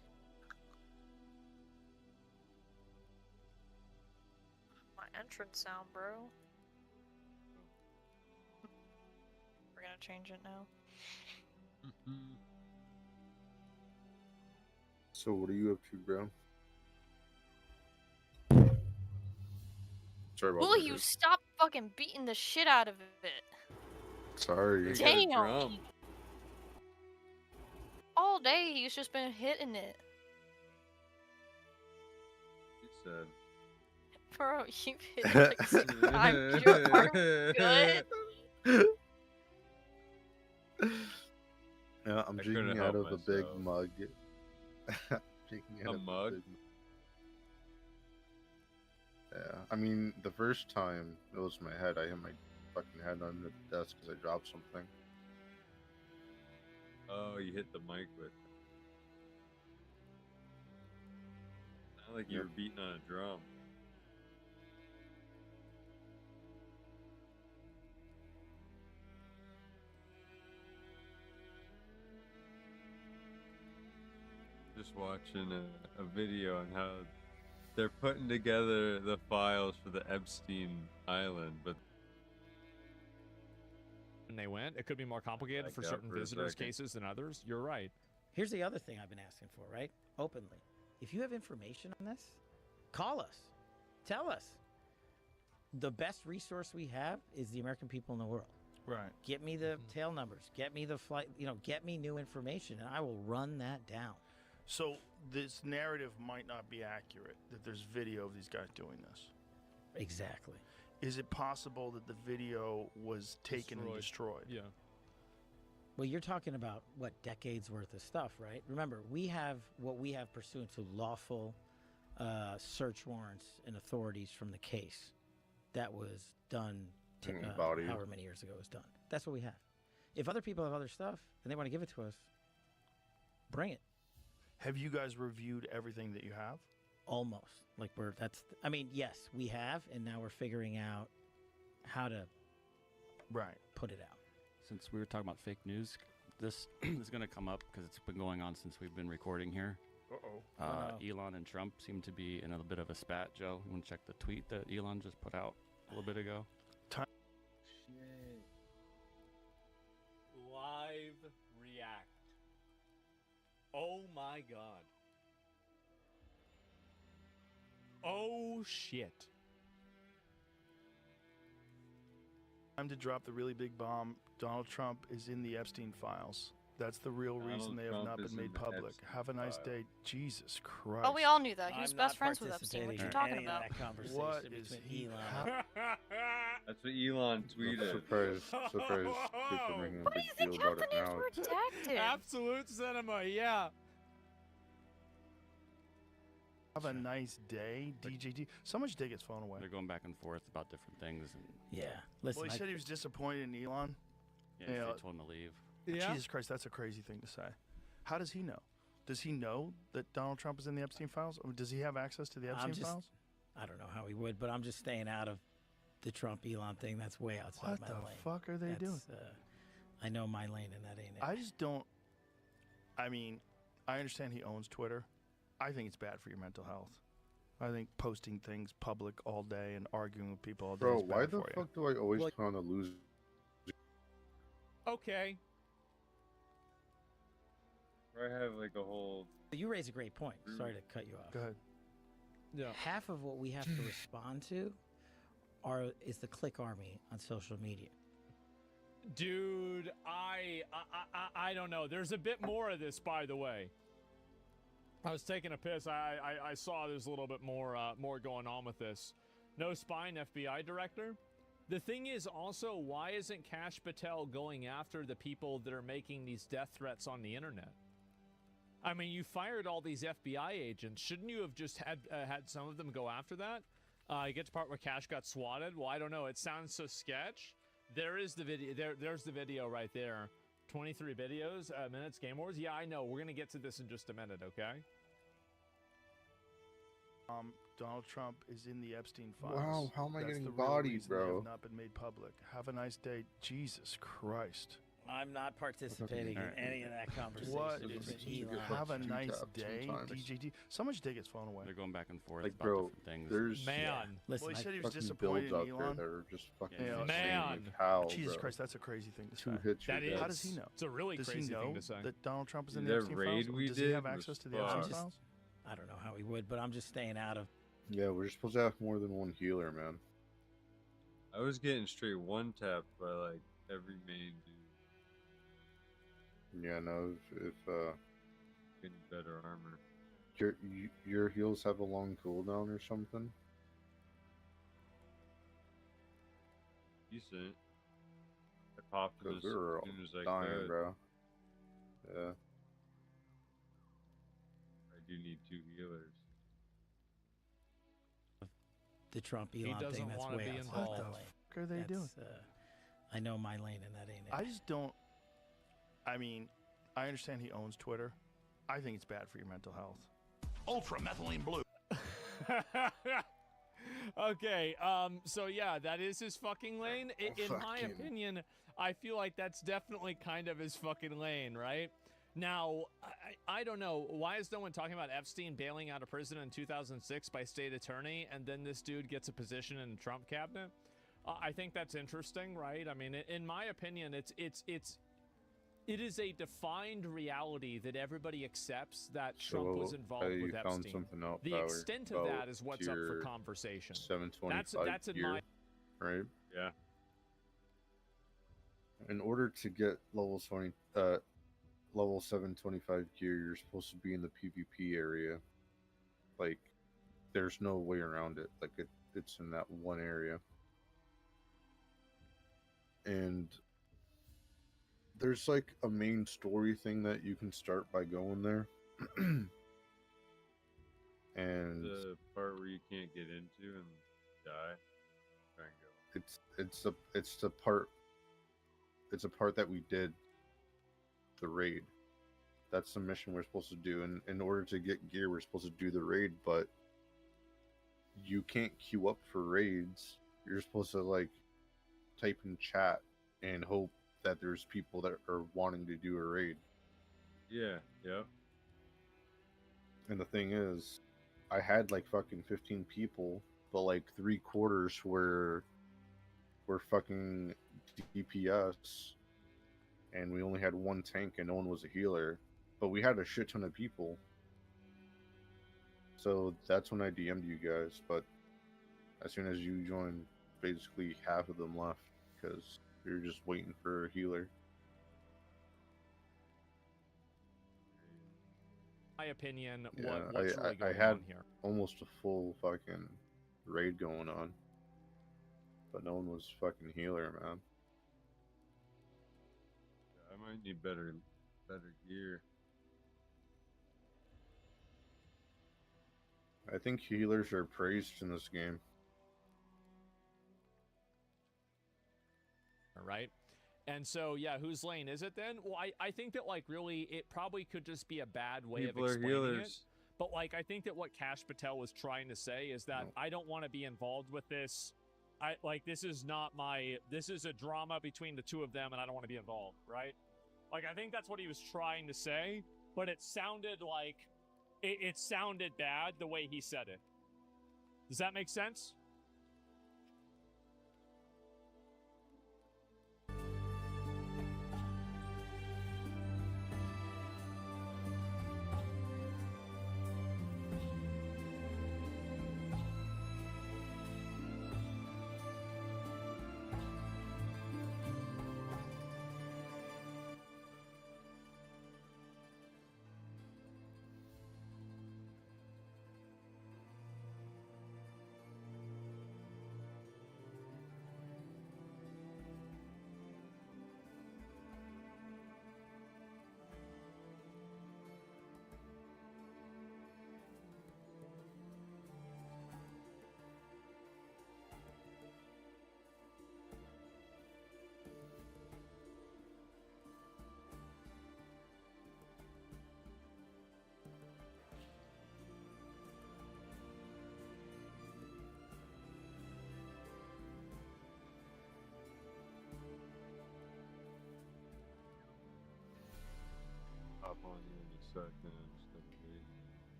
My entrance sound, bro. We're gonna change it now. So what are you up to, bro? Sorry about Will that. you stop fucking beating the shit out of it? Sorry. Damn! All day he's just been hitting it. He said. Bro, you've hit it like 6 times. You are good. Yeah, I'm drinking out of a big mug. Drinking out of mug? big... Yeah, I mean, the first time it was my head. I hit my fucking head under the desk because I dropped something. Oh, you hit the mic with. Sounded like you were beating on a drum. Just watching a video on how they're putting together the files for the Epstein Island, but when they went, it could be more complicated for certain visitors' cases than others. You're right. Here's the other thing I've been asking for, right? Openly. If you have information on this, call us. Tell us. The best resource we have is the American people in the world. Right. Get me the tail numbers. Get me the flight, get me new information, and I will run that down. So this narrative might not be accurate, that there's video of these guys doing this. Exactly. Is it possible that the video was taken and destroyed? Yeah. Well, you're talking about, what, decades worth of stuff, right? Remember, we have what we have pursuant to lawful search warrants and authorities from the case that was done however many years ago it was done. That's what we have. If other people have other stuff and they want to give it to us, bring it. Have you guys reviewed everything that you have? Almost. Yes, we have, and now we're figuring out how to put it out. Since we were talking about fake news, this is going to come up because it's been going on since we've been recording here. Elon and Trump seem to be in a bit of a spat, Joe. You want to check the tweet that Elon just put out a little bit ago? Live react. Oh my god. Oh shit. Time to drop the really big bomb. Donald Trump is in the Epstein files. That's the real reason they have not been made public. Have a nice day. Jesus Christ. Oh, we all knew that. He was best friends with Epstein. What you talking about? What is he? That's what Elon tweeted. Surprised people making a big deal about it now. Absolute cinema, yeah. Have a nice day, DJD. Someone should take his phone away. They're going back and forth about different things. And yeah. Listen, well, he said he was disappointed in Elon. Yeah, they told him to leave. Yeah. Jesus Christ, that's a crazy thing to say. How does he know? Does he know that Donald Trump is in the Epstein files? Or does he have access to the Epstein files? I don't know how he would, but I'm just staying out of the Trump Elon thing. That's way outside my lane. What the fuck are they doing? I know my lane, and that ain't it. I just don't. I mean, I understand he owns Twitter. I think it's bad for your mental health. I think posting things public all day and arguing with people all day is bad why the for fuck do I always plan to lose? Okay. I have like a whole. You raise a great point. Sorry to cut you off. Go ahead. Yeah. Half of what we have to respond to is the click army on social media. Dude, I don't know. There's a bit more of this, by the way. I was taking a piss. I saw there's a little bit more going on with this. No spine, FBI director. The thing is also, why isn't Kash Patel going after the people that are making these death threats on the internet? I mean, you fired all these FBI agents. Shouldn't you have just had some of them go after that? You get to part where Cash got swatted. Well, I don't know. It sounds so sketch. There is the video. There's the video right there. 23 minutes, Game Wars. Yeah, I know. We're gonna get to this in just a minute, okay? Donald Trump is in the Epstein files. Wow, how am I That's getting the real bodied, reason they bro? have not been made public. Have a nice day. Jesus Christ. I'm not participating in any of that conversation. What with is Elon. have a nice tapped day, sometimes. DJT. Someone should take his phone away. They're going back and forth Like, about bro, different things. there's Well, he said he was fucking disappointed builds in out there Elon. that are just fucking Yeah, insane. Like, how, Jesus bro? Christ, that's a crazy thing to say. Two hits, That you're is. dead. How does he know? It's a really does crazy he know thing to say. that Donald Trump is in That the Epstein raid files? we Does he did have was access to the fucked. Epstein files? I don't know how he would, but I'm just staying out of. Yeah, we're supposed to have more than one healer, man. I was getting straight one tapped by like every main dude. Yeah, no, if Getting better armor. your heals have a long cooldown or something. Decent. I popped them Because as we were all soon as I dying, could. bro. Yeah. I do need 2 healers. The Trump He Elon doesn't thing, that's wanna way be outside involved. my What lane. the fuck are they doing? I know my lane, and that ain't it. I just don't. I mean, I understand he owns Twitter. I think it's bad for your mental health. Ultra methylene blue. Okay, so yeah, that is his fucking lane. In my fucking- opinion, I feel like that's definitely kind of his fucking lane, right? Now, I don't know. Why is no one talking about Epstein bailing out of prison in 2006 by state attorney, and then this dude gets a position in the Trump cabinet? I think that's interesting, right? I mean, in my opinion, it is a defined reality that everybody accepts that Trump was involved you with found Epstein. something out, The Power, extent of about that is what's up for your conversation. 725 That's in gear, my right? Yeah. In order to get level 725 gear, you're supposed to be in the PvP area. Like, there's no way around it. Like, it's in that one area. And there's like a main story thing that you can start by going there. And The part where you can't get into and die. Try and go. it's a part that we did the raid. That's the mission we're supposed to do, and in order to get gear we're supposed to do the raid, but you can't queue up for raids. You're supposed to like type in chat and hope that there's people that are wanting to do a raid. Yeah, yeah. And the thing is, I had like fucking 15 people, but like 3/4 were fucking DPS, and we only had one tank and no one was a healer, but we had a shit ton of people. So that's when I DM'd you guys, but as soon as you joined, basically half of them left because we were just waiting for a healer. my opinion, Yeah, what's really I going had on here. almost a full fucking raid going on, but no one was fucking healer, man. I might need better gear. I think healers are praised in this game. Right? And so, yeah, whose lane is it then? Well, I think that, like, really, it probably could just be a bad way People of are explaining it. healers. But, like, I think that what Cash Patel was trying to say is that I don't want to be involved with this. This is not my, this is a drama between the two of them, and I don't want to be involved, right? Like, I think that's what he was trying to say, but it sounded like, it sounded bad the way he said it. Does that make sense?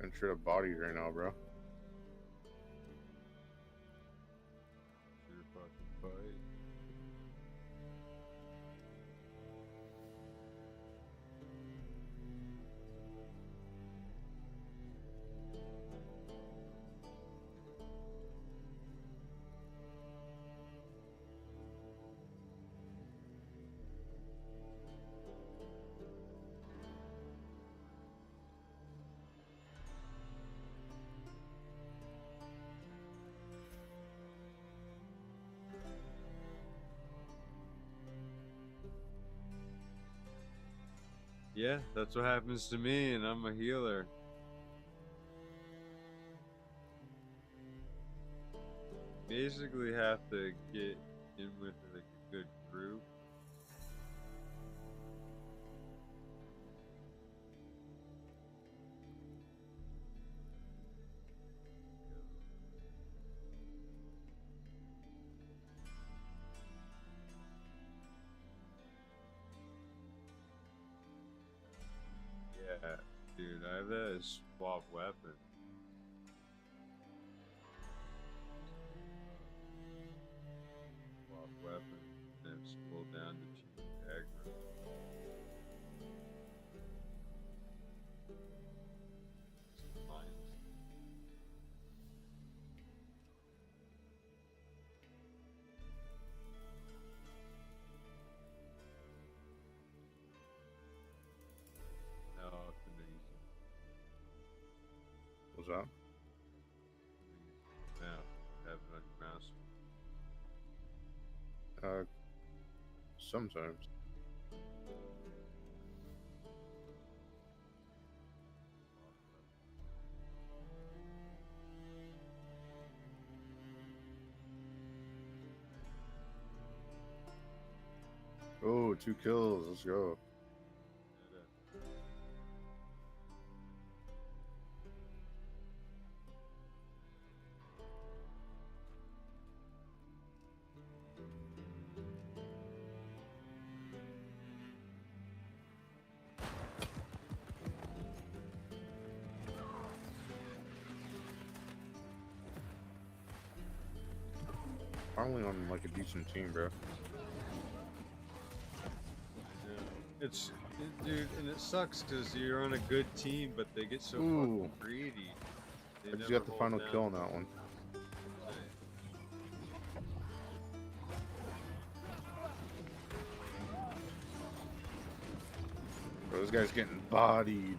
I'm straight up bodied right now, bro. Sure fucking fight. Yeah, that's what happens to me, and I'm a healer. Basically have to get in with like a good group. Yeah, dude, I have that as swap weapon. Swap weapon, and then scroll down to choose aggro. No, it's amazing. What's that? Now, have it on your mouse. Sometimes. Oh, 2 kills. Let's go. Finally on like a decent team, bro. Dude, and it sucks because you're on a good team, but they get so fucking greedy. I just got the final kill on that one. Bro, this guy's getting bodied.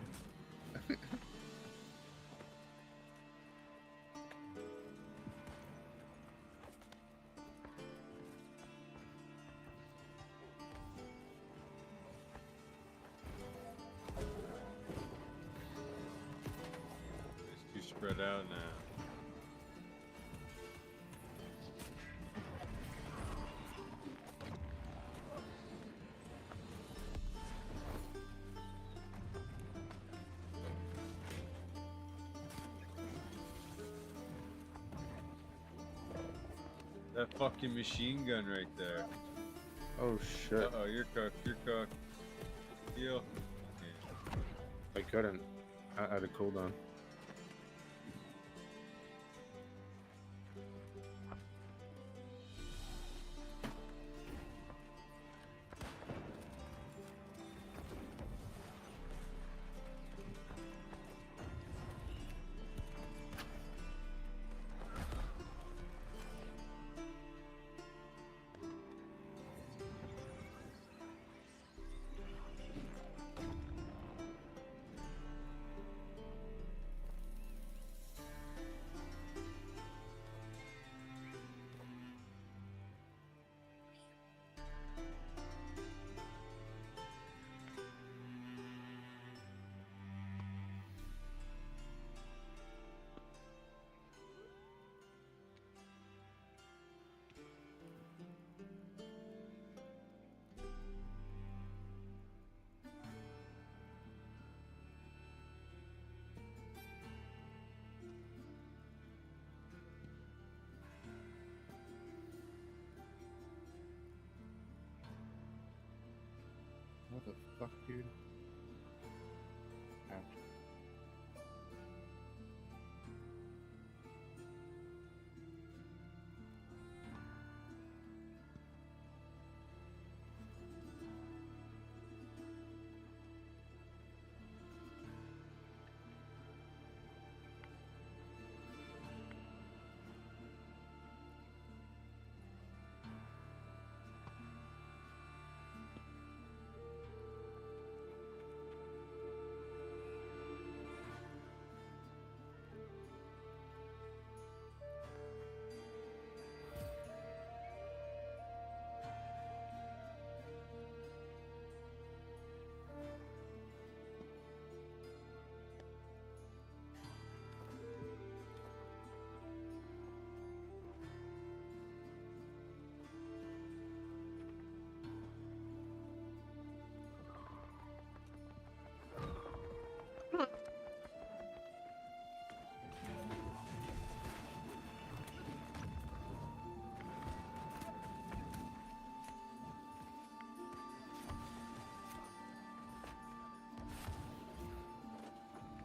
It's too spread out now. That fucking machine gun right there. Oh shit. Uh-oh, you're cooked, you're cooked. Heal. I couldn't. I had a cooldown.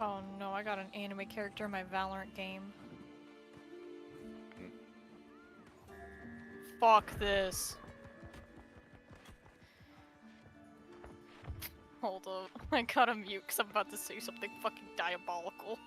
Oh no, I got an anime character in my Valorant game. Fuck this. Hold up. I gotta mute because I'm about to say something fucking diabolical.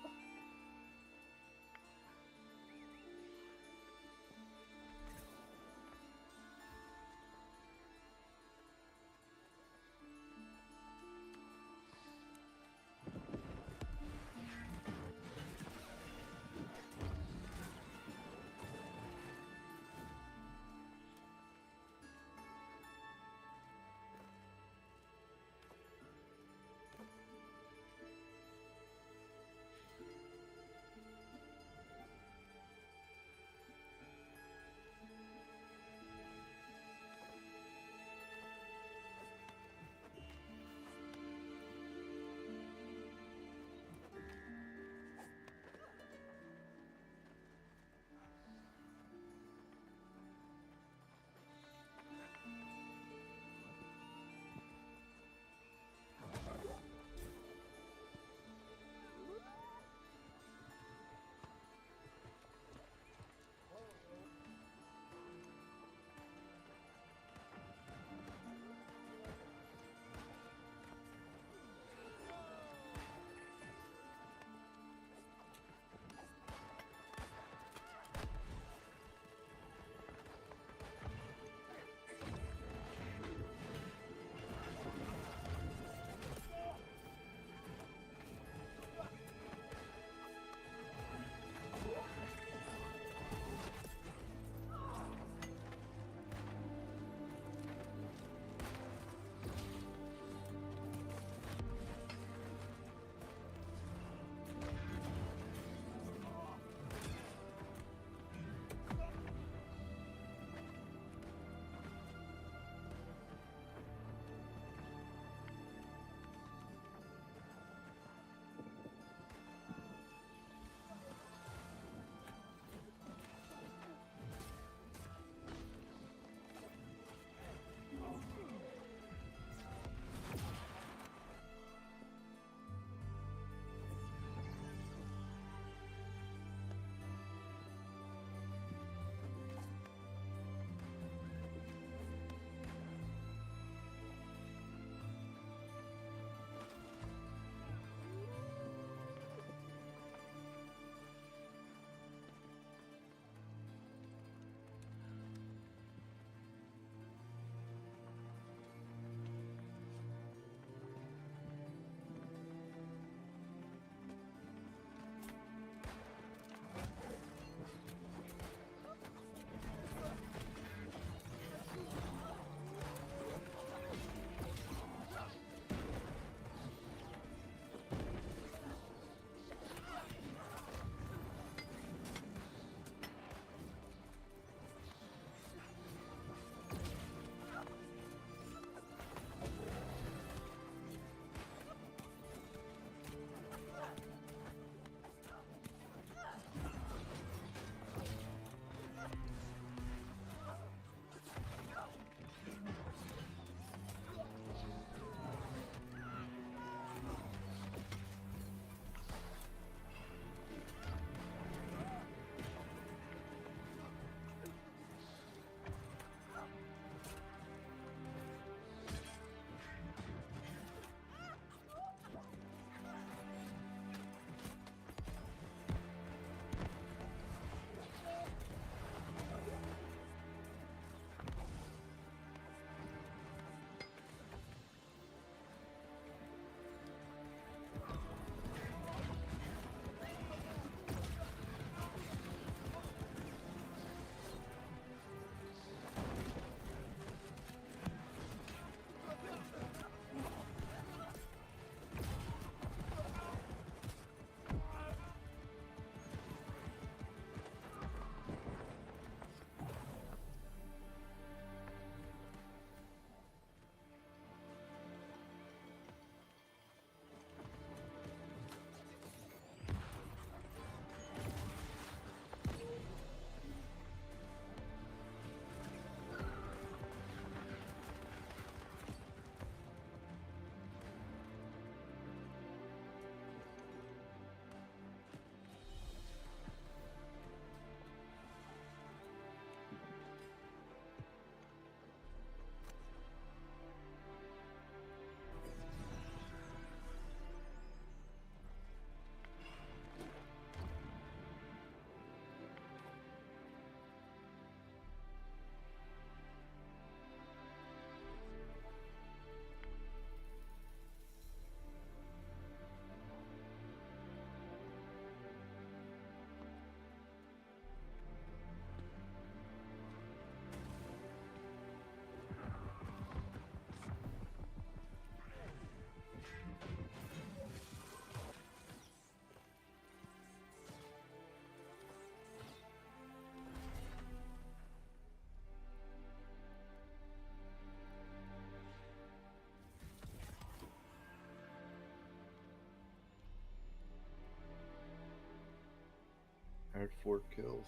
had 4 kills.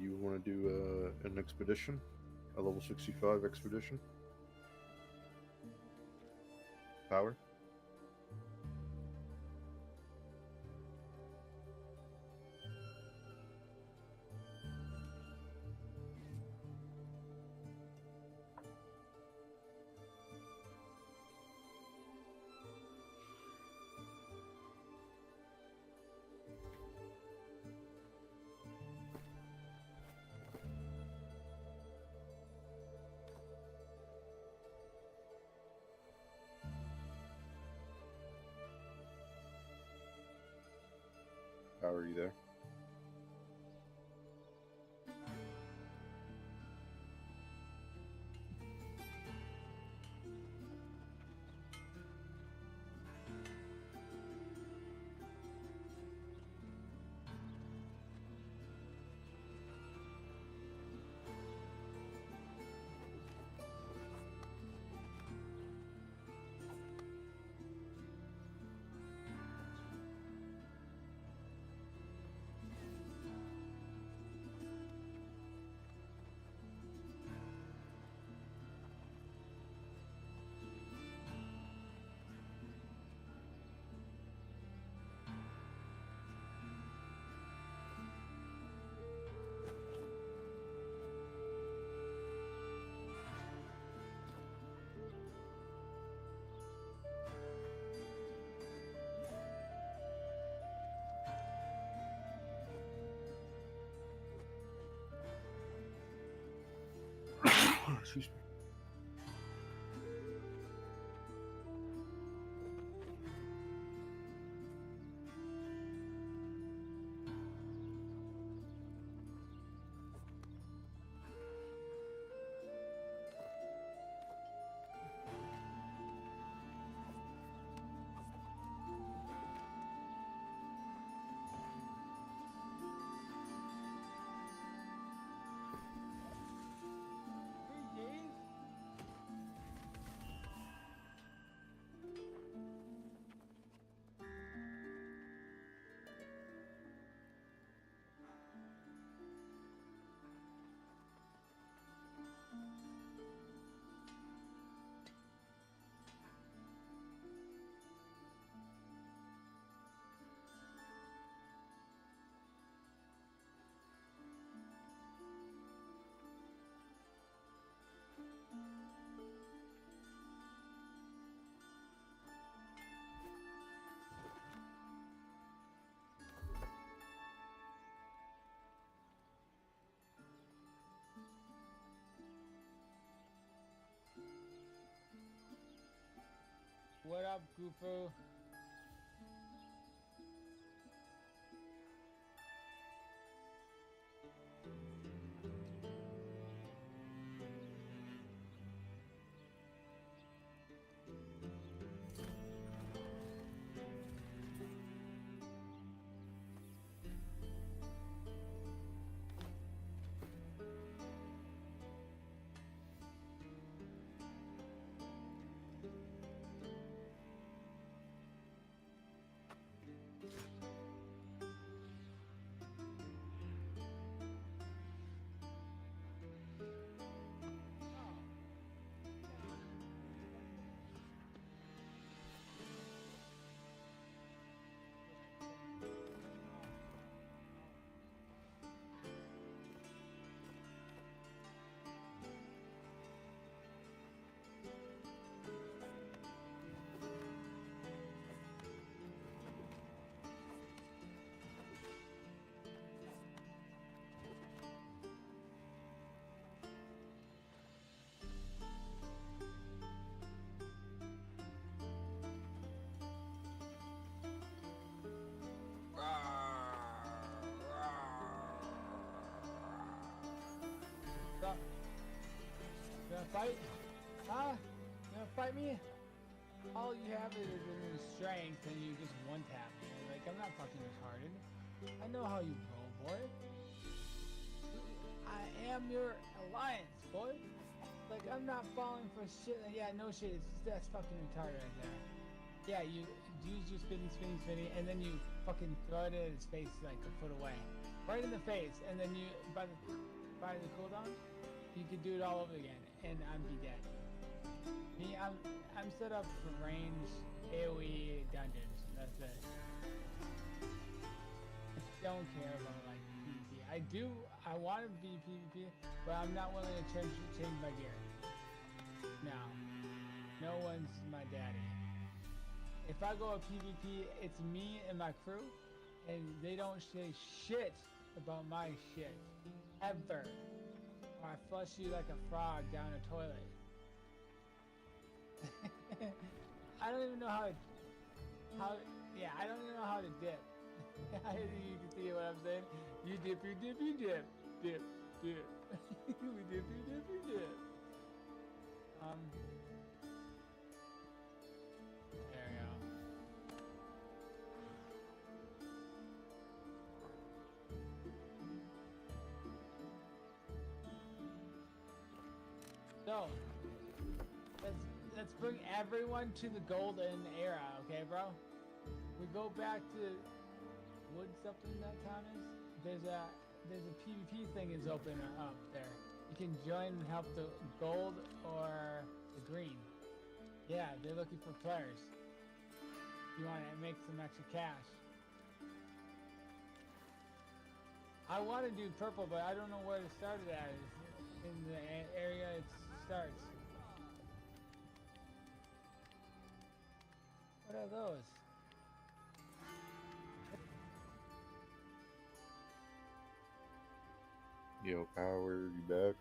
You want to do an expedition? A level 65 expedition? Power? Power, are you there? Excuse me. What up, Goofer? Gonna fight? Huh? Gonna fight me? All you have is strength and you just one-tap me. Like, I'm not fucking retarded. I know how you roll, boy. I am your alliance, boy. Like, I'm not falling for shit. Yeah, no shit. That's fucking retarded right there. Yeah, you use your spinny, and then you fucking throw it in his face like a foot away, right in the face, and then you by the cooldown, you can do it all over again, and I'm be dead. Me, I'm set up for range AOE dungeons. That's it. I don't care about like PvP. I want to be PvP, but I'm not willing to change my gear. No one's my daddy. If I go a PvP, it's me and my crew, and they don't say shit about my shit ever. Or I flush you like a frog down a toilet. I don't even know how. Yeah, I don't even know how to dip. You can see what I'm saying. You dip, dip, dip. We dip, you dip. There we go. So, let's bring everyone to the golden era, okay, bro? We go back to wood something that town is. There's a PvP thing is open up there. You can join and help the gold or the green. Yeah, they're looking for players. You want to make some extra cash. I want to do purple, but I don't know where to start it at. In the area it starts. What are those? Yo, Power, you back?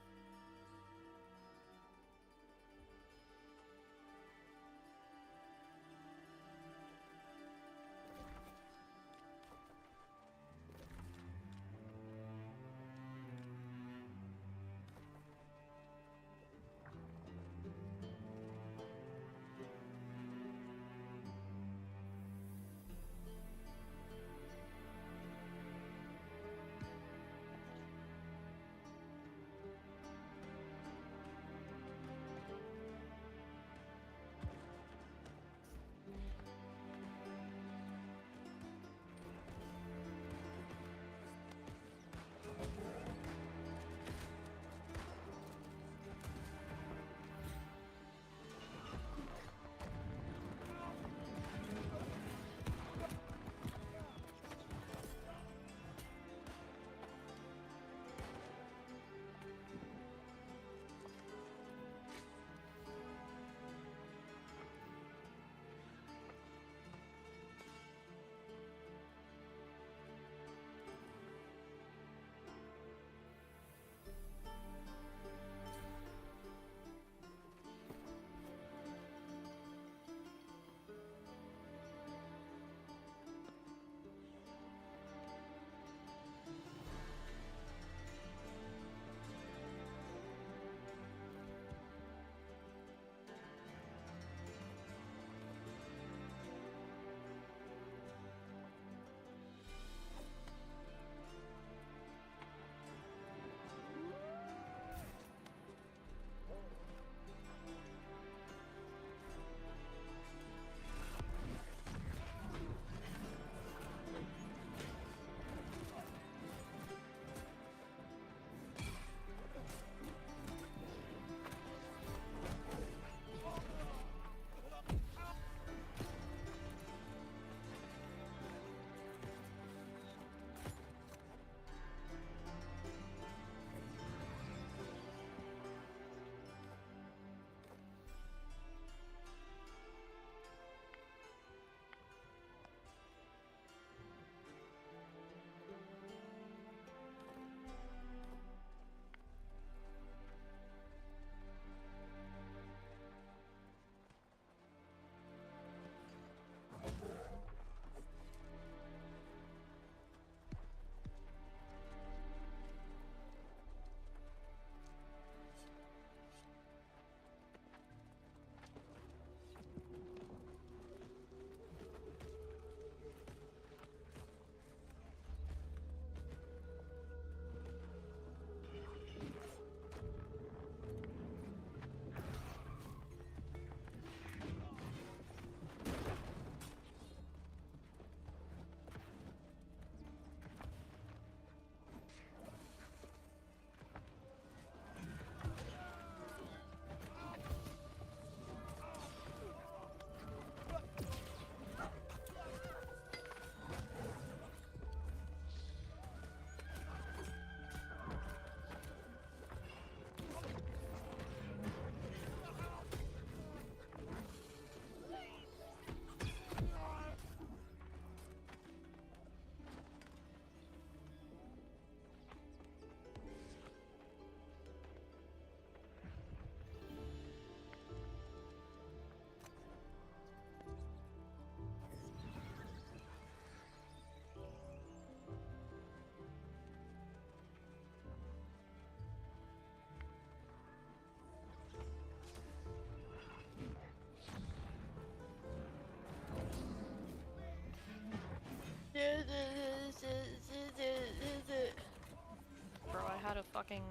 fucking.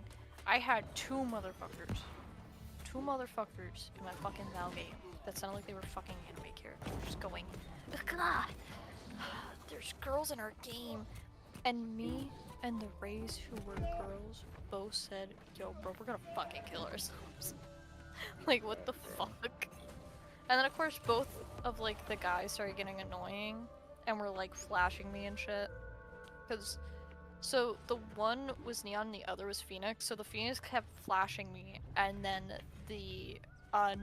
I had two motherfuckers in my fucking Val game that sounded like they were fucking anime characters going, God, there's girls in our game. And me and the Rays who were girls both said, yo, bro, we're gonna fucking kill ourselves. Like, what the fuck? And then, of course, both of, like, the guys started getting annoying and were, like, flashing me and shit. Because, so, the one was Neon and the other was Phoenix, so the Phoenix kept flashing me, and then the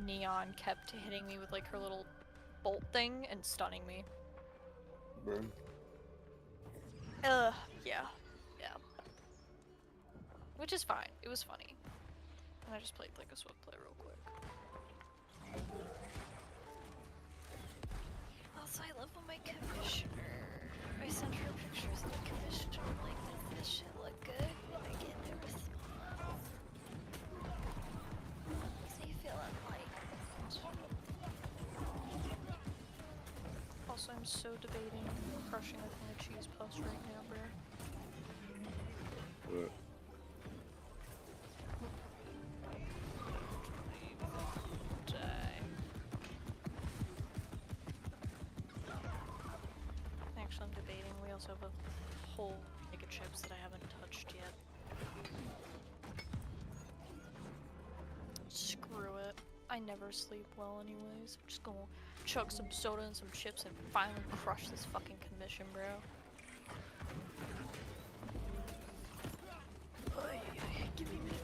Neon kept hitting me with, like, her little bolt thing and stunning me. Bro. Yeah. Which is fine. It was funny. And I just played, like, a swift play real quick. Also, I love when my commissioner, I sent her pictures of the commissioner, like, does this shit look good? And I get the response. So you feel unliked. Also, I'm so debating crushing a thing of cheese puffs right now, bro. What? Actually, I'm debating. We also have a whole bag of chips that I haven't touched yet. Screw it. I never sleep well anyways. I'm just gonna chug some soda and some chips and finally crush this fucking commission, bro. Give me a minute.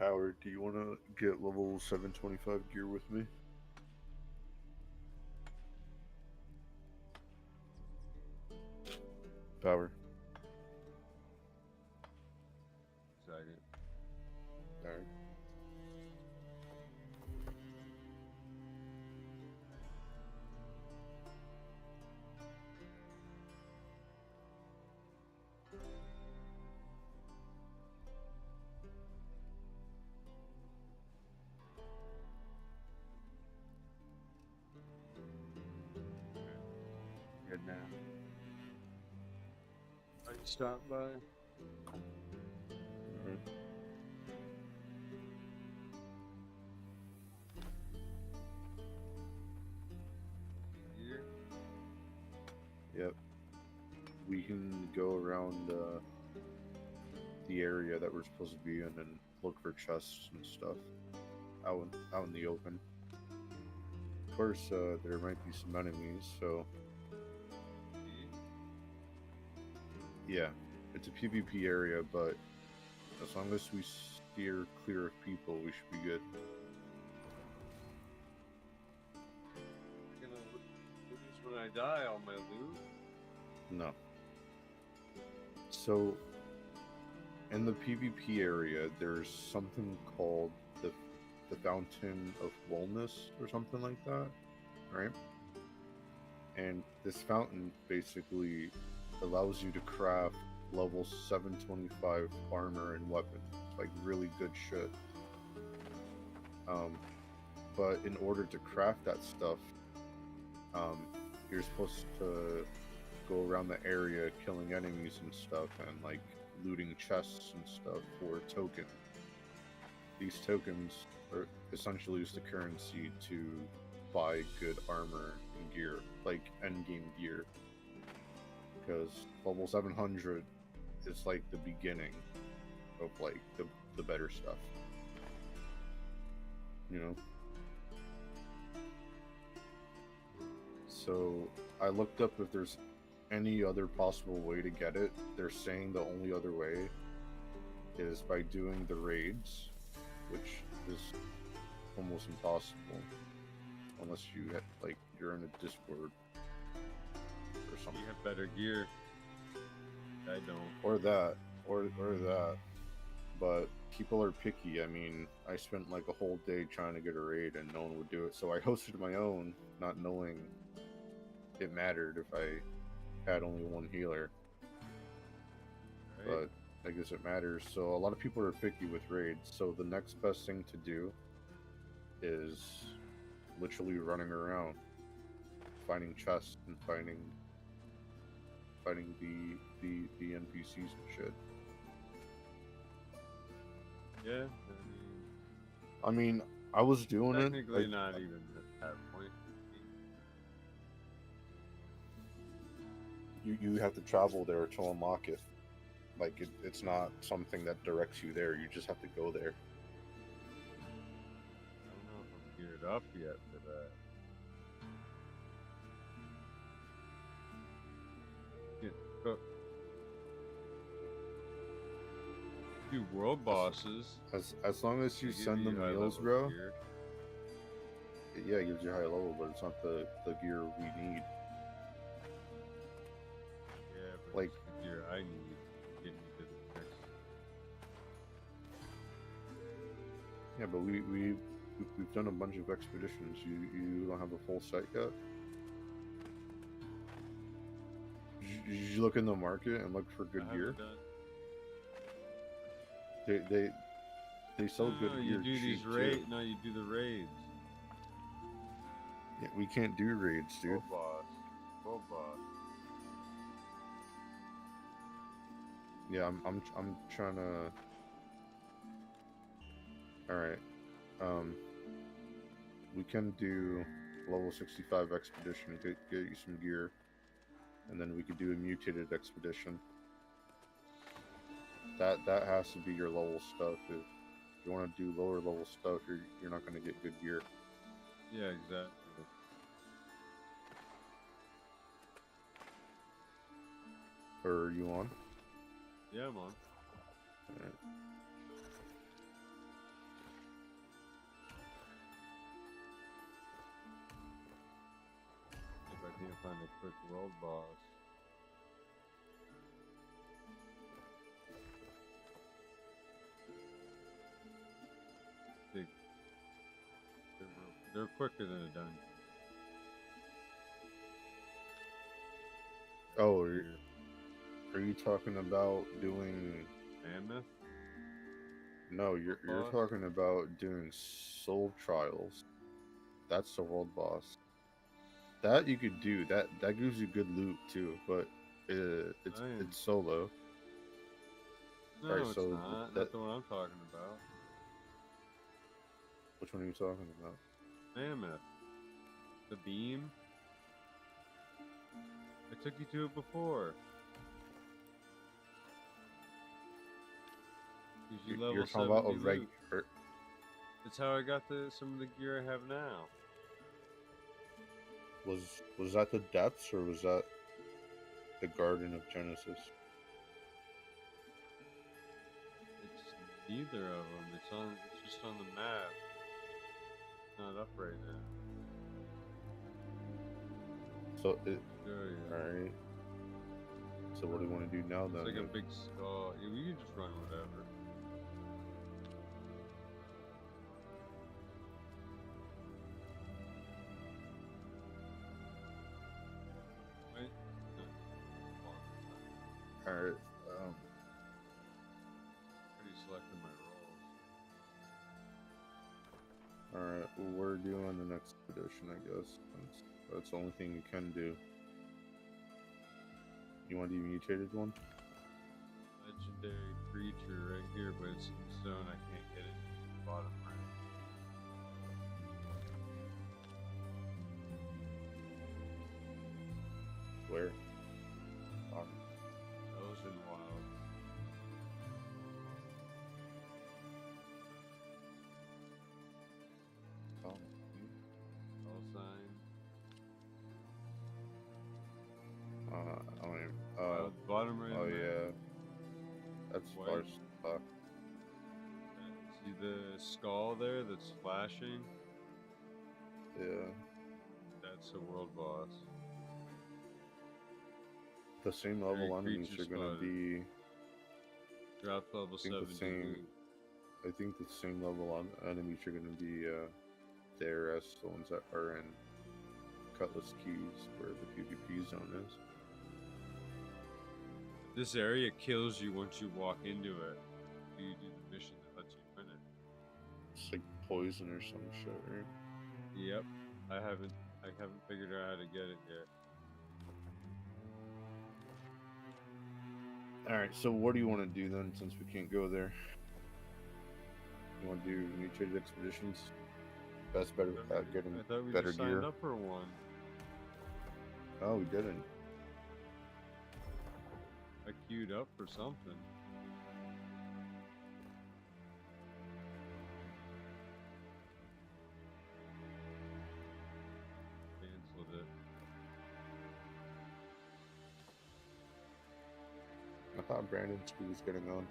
Howard, do you want to get level 725 gear with me? Power. Second. Alright. Good now. Are you stopped by? Here? Yep. We can go around the area that we're supposed to be in and look for chests and stuff out in the open. Of course, there might be some enemies, so yeah, it's a PvP area, but as long as we steer clear of people, we should be good. You're gonna lose when I die all my loot? No. So, in the PvP area, there's something called the Fountain of Wellness or something like that, right? And this fountain basically allows you to craft level 725 armor and weapons, like really good shit. But in order to craft that stuff, you're supposed to go around the area killing enemies and stuff and like looting chests and stuff for tokens. These tokens are essentially used the currency to buy good armor and gear, like endgame gear. Because level 700 is like the beginning of like the better stuff. You know? So I looked up if there's any other possible way to get it. They're saying the only other way is by doing the raids, which is almost impossible unless you have, like, you're in a Discord or something. You have better gear. I don't. Or that. But people are picky. I mean, I spent like a whole day trying to get a raid and no one would do it. So I hosted my own, not knowing it mattered if I had only one healer. Right. But I guess it matters. So a lot of people are picky with raids. So the next best thing to do is literally running around, finding chests and finding the NPCs and shit. Yeah. I mean, I was doing it. Technically, not even at that point. You have to travel there to unlock it. Like, it's not something that directs you there. You just have to go there. I don't know if I'm geared up yet for that. Do world bosses. As long as you send them meals, bro. Yeah, it gives you high level, but it's not the gear we need. Yeah, but like it's the gear I need to get me to the next. Yeah, but we've done a bunch of expeditions. You don't have a full set yet. Did you look in the market and look for good gear? They sell good gear. You do these raids. No, you do the raids. Yeah, we can't do raids, dude. World boss. Yeah, I'm trying to. All right. We can do level 65 expedition, get you some gear, and then we could do a mutated expedition. That has to be your level stuff. If you want to do lower level stuff, you're not going to get good gear. Yeah, exactly. Or are you on? Yeah, I'm on. Alright. find a quick world boss. They're quicker than a dungeon. Oh, are you talking about doing Mammoth? No, you're Boss? talking about doing soul trials. That's the world boss. That you could do. That gives you good loot too, but it's solo. No, Alright, it's so not. That's the one I'm talking about. Which one are you talking about? Mammoth. The beam. I took you to it before. You're talking about a regular. That's how I got some of the gear I have now. Was that the depths or was that the Garden of Genesis? It's neither of them. It's just on the map. It's not up right now. So Sure, yeah. Alright. So what do you want to do now then? It's like a big skull. Yeah, we can just run whatever. Wait. No. Alright. Already selected my roles. Alright, well, we're doing the next expedition, I guess. That's the only thing you can do. You want to do mutated one? Legendary creature right here, but it's in stone. I can't get it. Bottom right. Where? Ocean Wild. Call sign. I don't even. Bottom right. Oh yeah. That's White. far stuff. See the skull there that's flashing? Yeah. That's a world boss. The same level enemies are gonna be. Drop level 7. I think the same level enemies are gonna be there as the ones that are in Cutlass Keys, where the PvP zone is. This area kills you once you walk into it. You do the mission that lets you win it. It's like poison or some shit, right? Yep. I haven't figured out how to get it yet. Alright, so what do you want to do then, since we can't go there? You want to do mutated expeditions? That's better at getting I thought we better just gear. signed up for one. Oh, we didn't. I queued up for something. Cancelled it. I thought Brandon was getting on.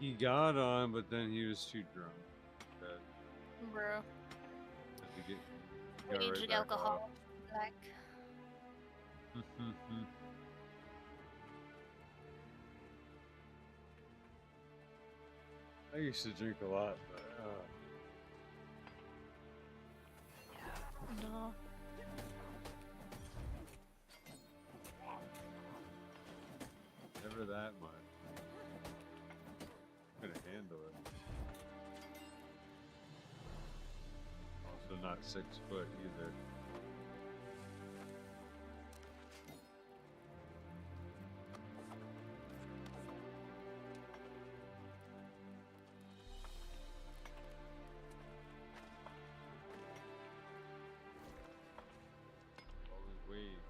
He got on, but then he was too drunk. That Bro. had to get. We got need right to back alcohol. Like, off. I used to drink a lot, but no. never that much. Couldn't handle it. Also not 6 foot either. Always wait.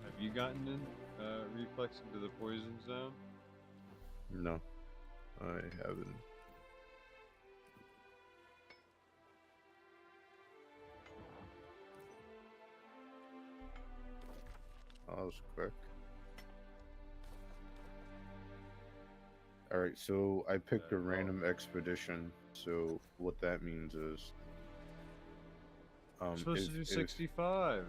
Have you gotten in flex into the poison zone? No, I haven't. Oh, that was quick. Alright, so I picked a random expedition, so what that means is... You're supposed to do 65.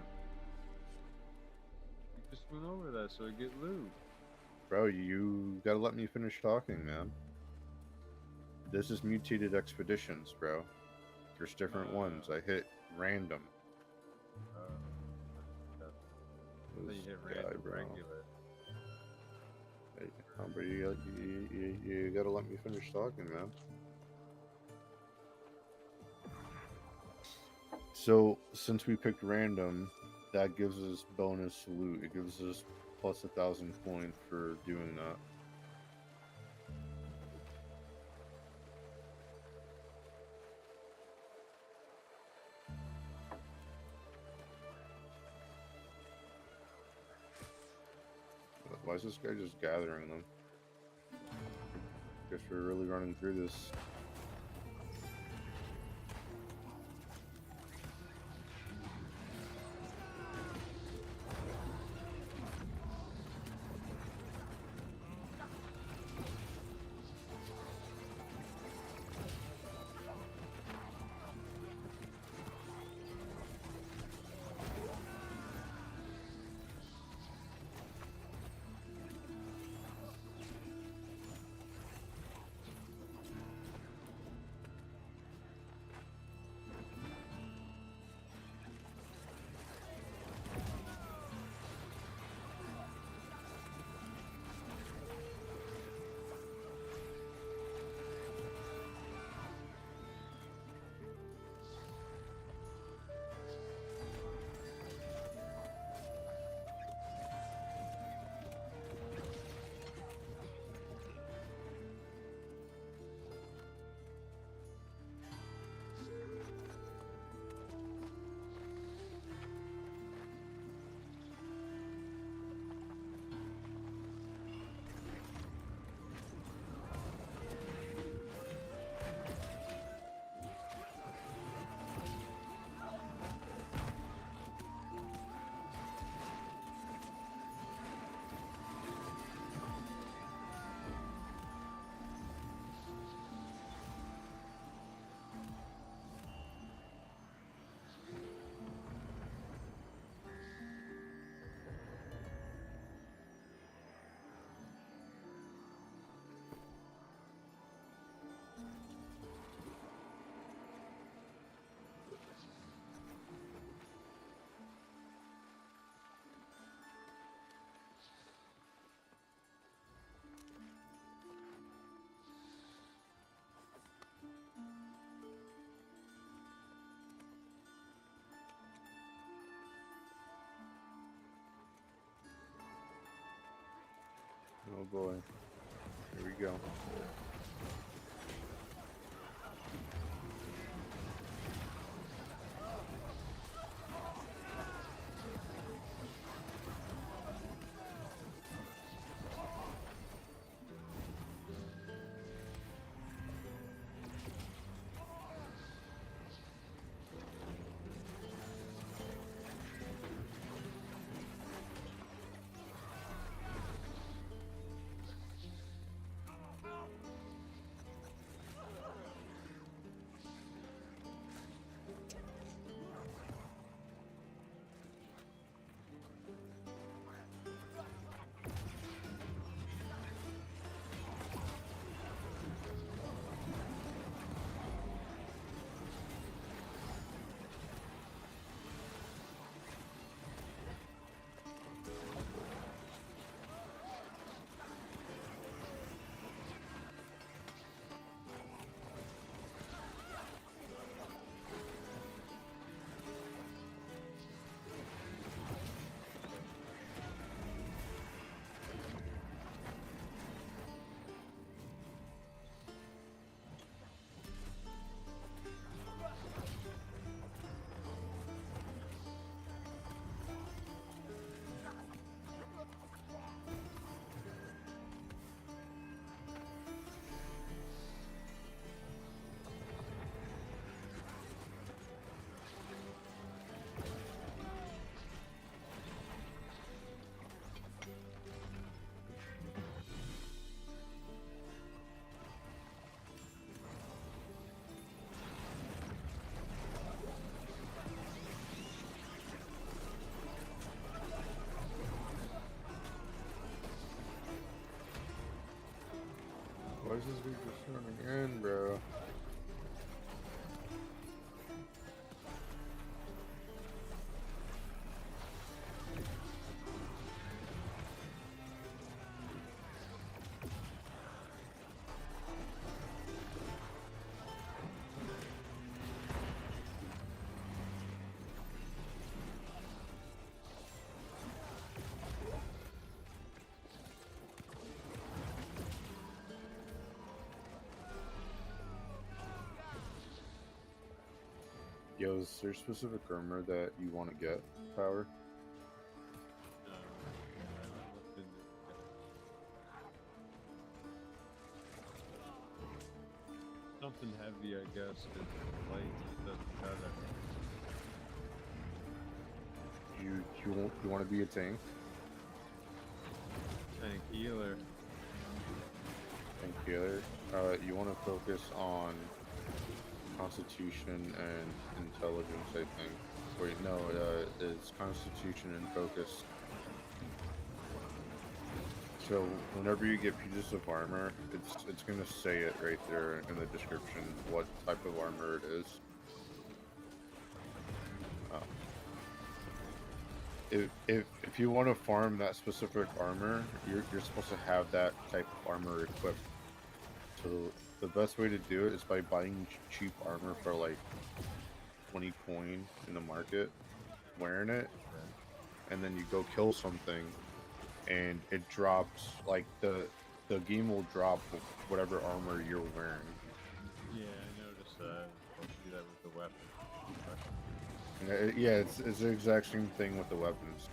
You just went over that so I get loot. Bro, you gotta let me finish talking, man. This is mutated expeditions, bro. There's different ones. I hit random. You hit random regular. Hey, bro, you gotta let me finish talking, man. So, since we picked random, that gives us bonus loot. It gives us plus 1,000 points for doing that. Why is this guy just gathering them? Guess we're really running through this. Oh boy. Here we go. Why is this dude just running in, bro? Yo, is there specific armor that you want to get, Power? Something heavy, I guess, because light doesn't cut it. You want to be a tank? Tank healer. Tank healer. You want to focus on Constitution and Intelligence, I think. Wait, no, it's Constitution and Focus. So whenever you get pieces of armor, it's gonna say it right there in the description what type of armor it is. If you want to farm that specific armor, you're supposed to have that type of armor equipped. So the best way to do it is by buying cheap armor for like 20 coin in the market, wearing it, and then you go kill something, and it drops, like the game will drop whatever armor you're wearing. Yeah, I noticed that. I'll do that with the weapon. Yeah, it's the exact same thing with the weapons.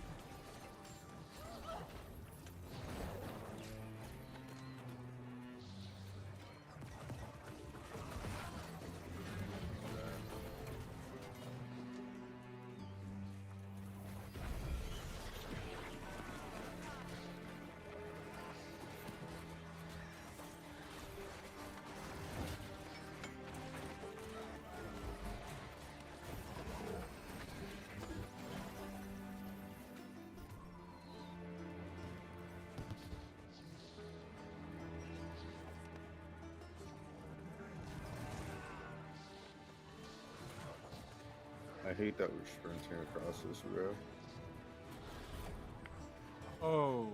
I hate that we're sprinting across this, bro. Oh.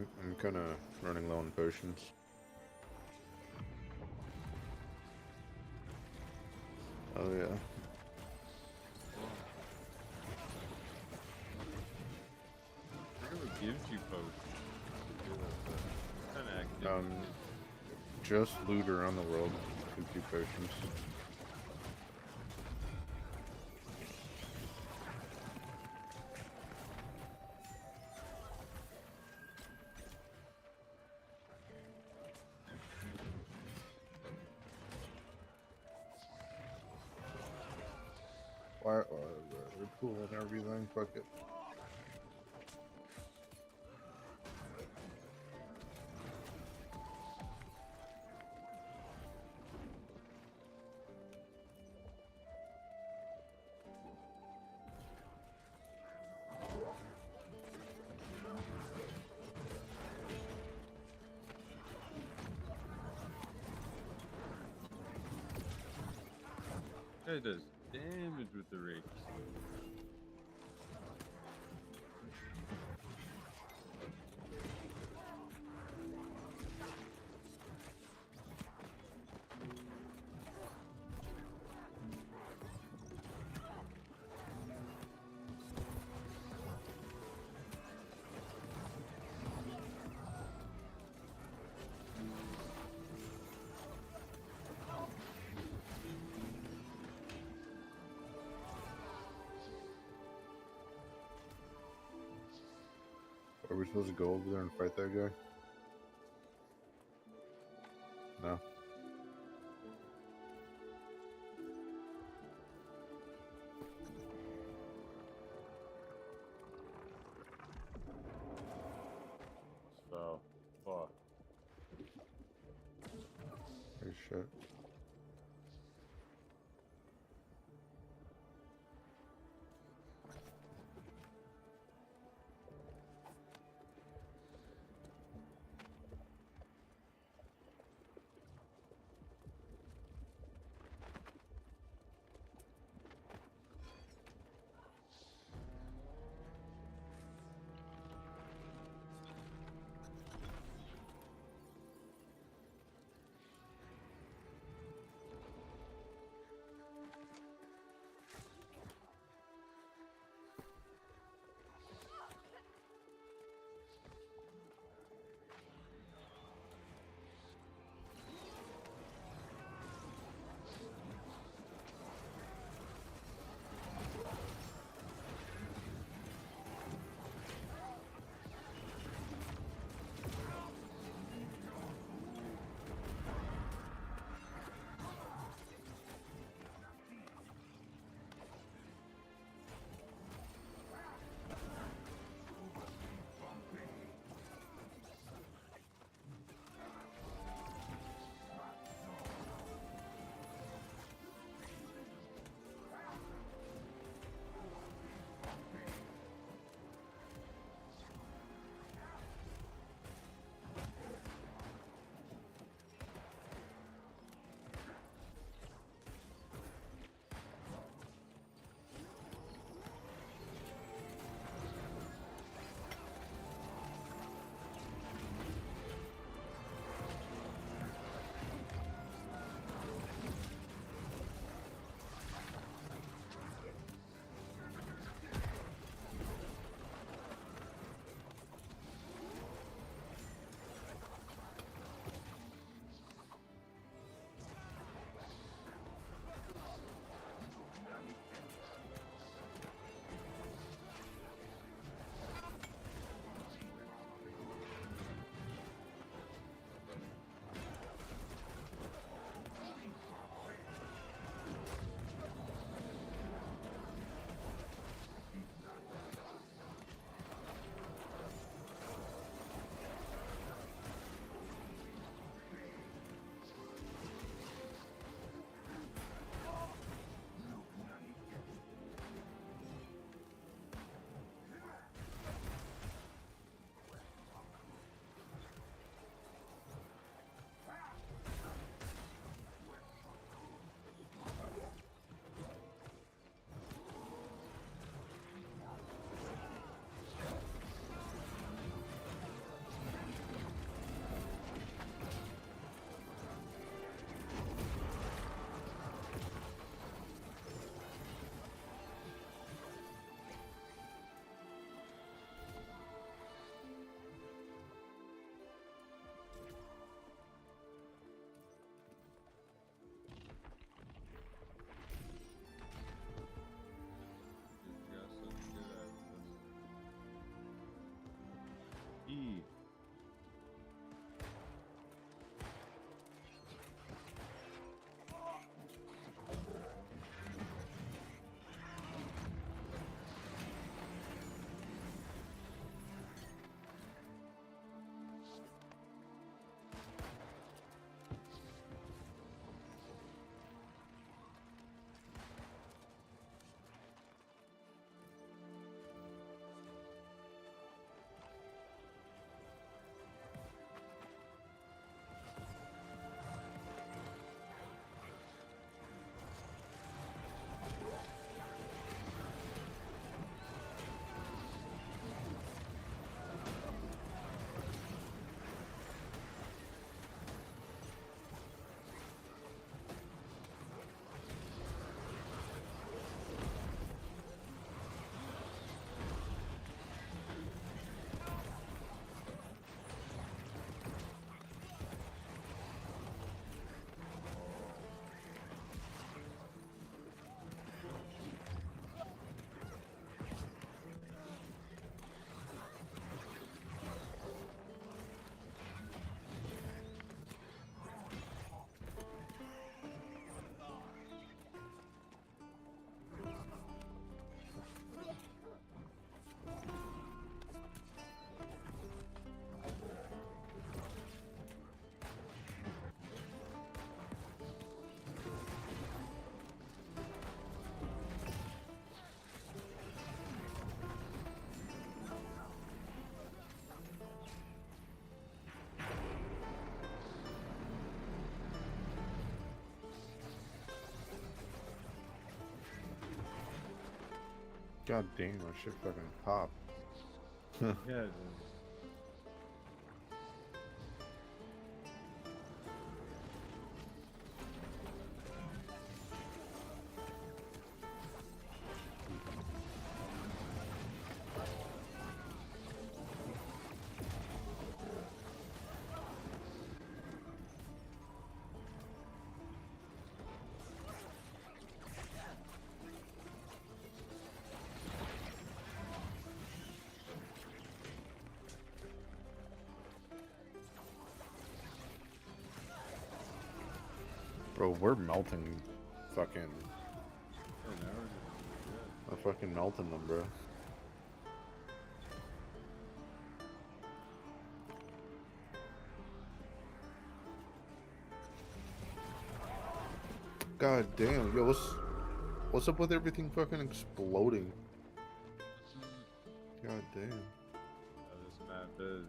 I'm kind of running low on potions. Oh yeah. What gives you potions? Kind of activity. Just loot around the world gives you potions. Why? We're cool and everything. Fuck it. Guy does damage with the rakes. Are we supposed to go over there and fight that guy? No. So, fuck. Hey, shit. God damn, that shit fucking popped. Yeah, it is. Bro, we're melting fucking... We're fucking melting them, bro. God damn, yo, what's up with everything fucking exploding? God damn. How this map is.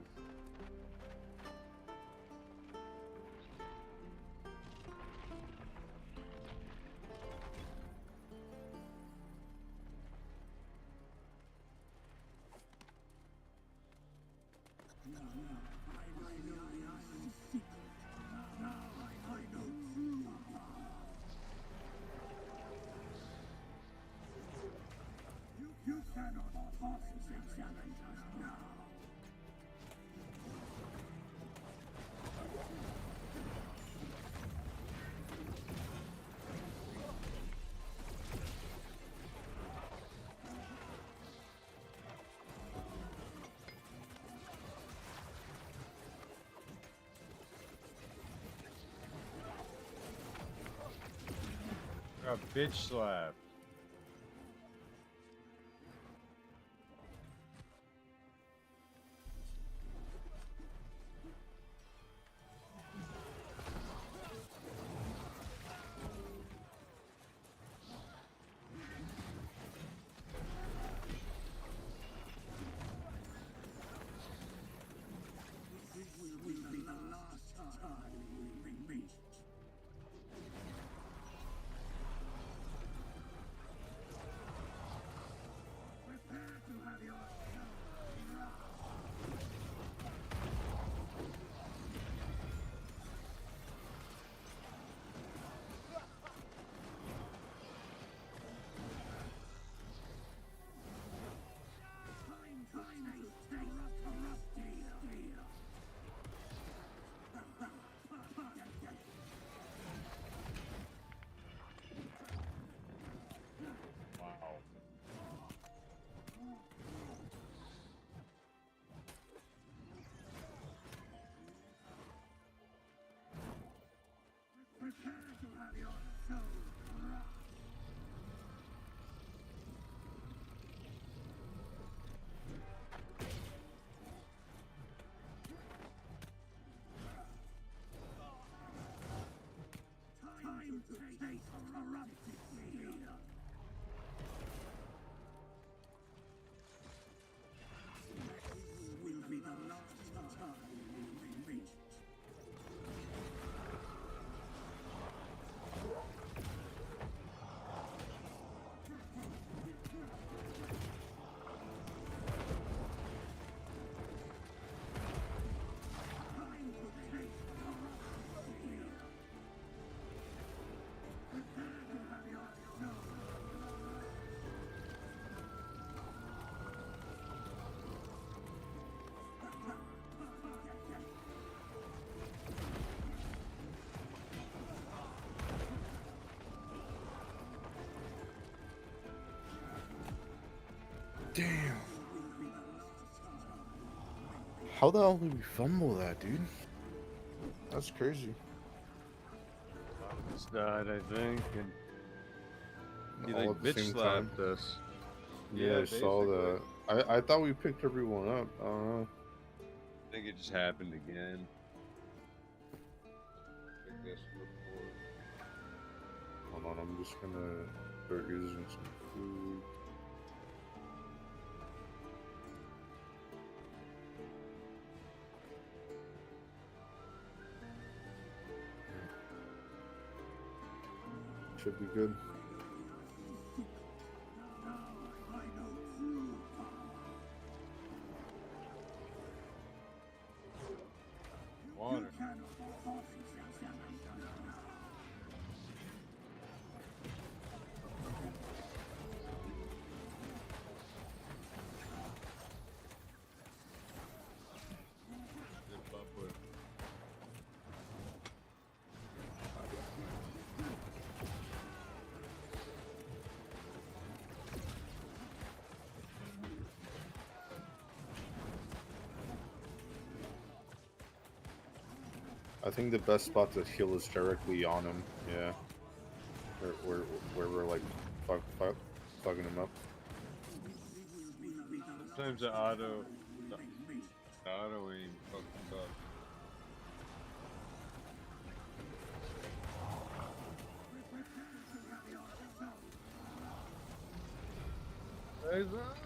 You cannot possibly challenge us now. A bitch slap. Damn. How the hell did we fumble that, dude? That's crazy. Just died, I think, and he All like at the bitch same slapped time. us. Yeah, I saw that. I thought we picked everyone up. I don't know. I think it just happened again. I guess before. Hold on, I'm just gonna start using some food. Should be good. I think the best spot to heal is directly on him. Yeah. Where we're like fucking him up. Sometimes the auto aim fucks up. There's that.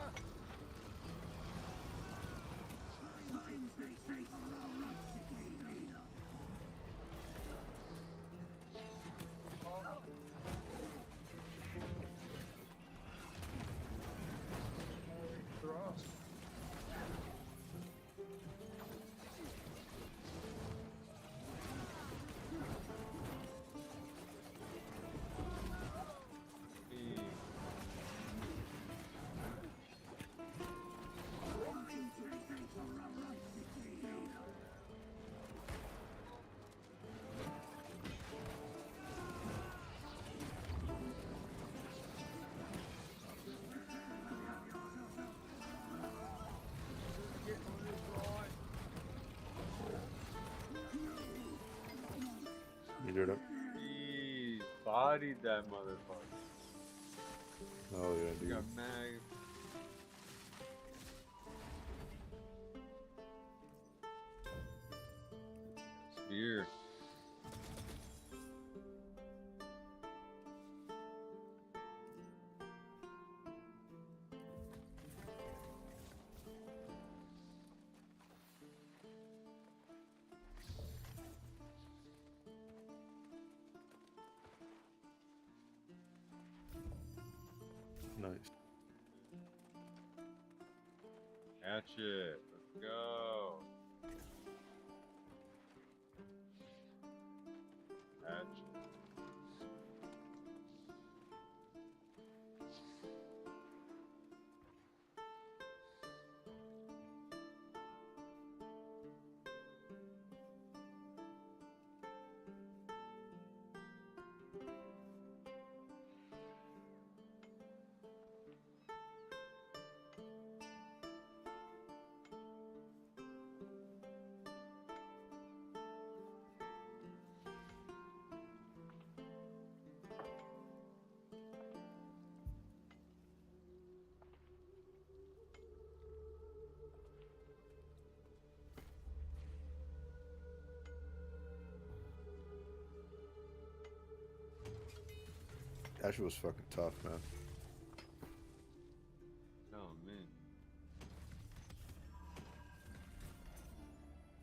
You did it. He bodied that motherfucker. Oh yeah, dude. Got mag. Spear. Nice. Catch it. Let's go. Catch it. That shit was fucking tough, man. Oh man.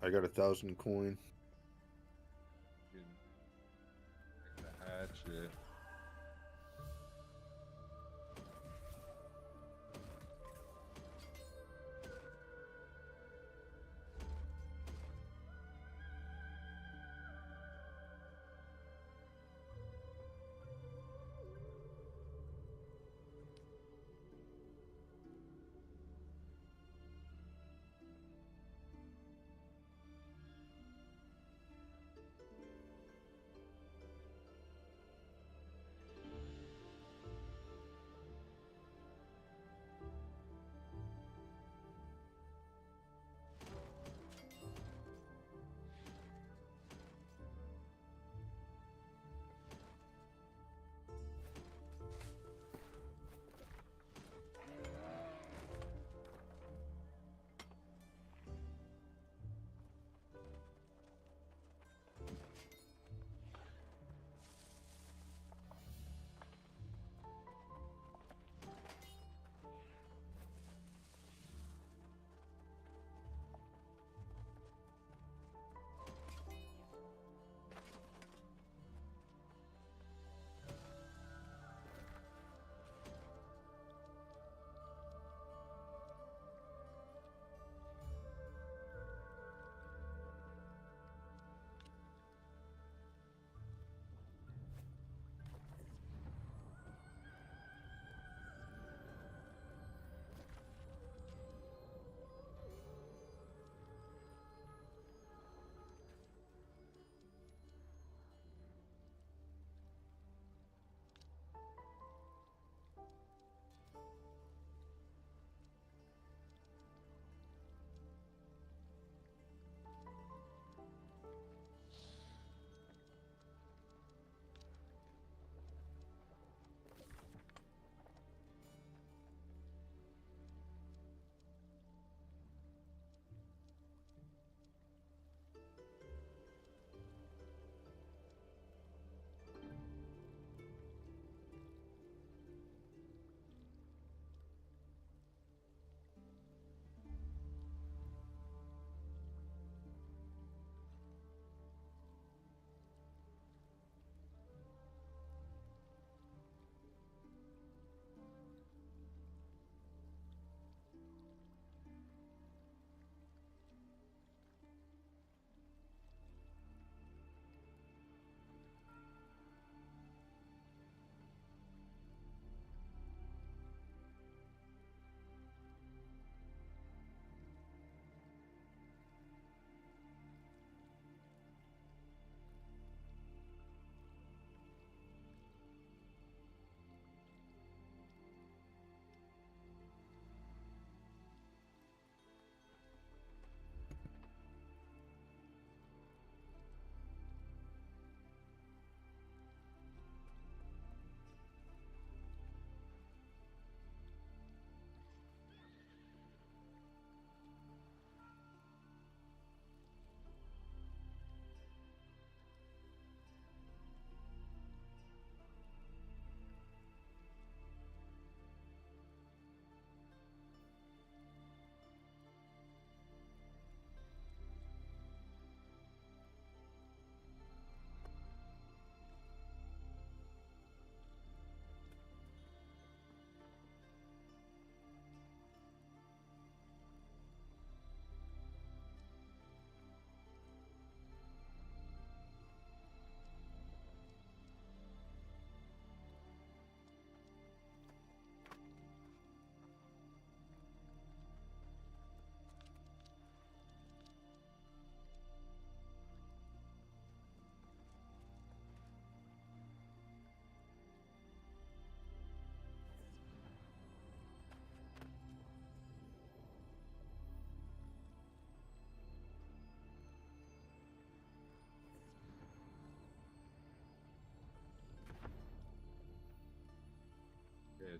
I got 1,000 coin. The hatchet.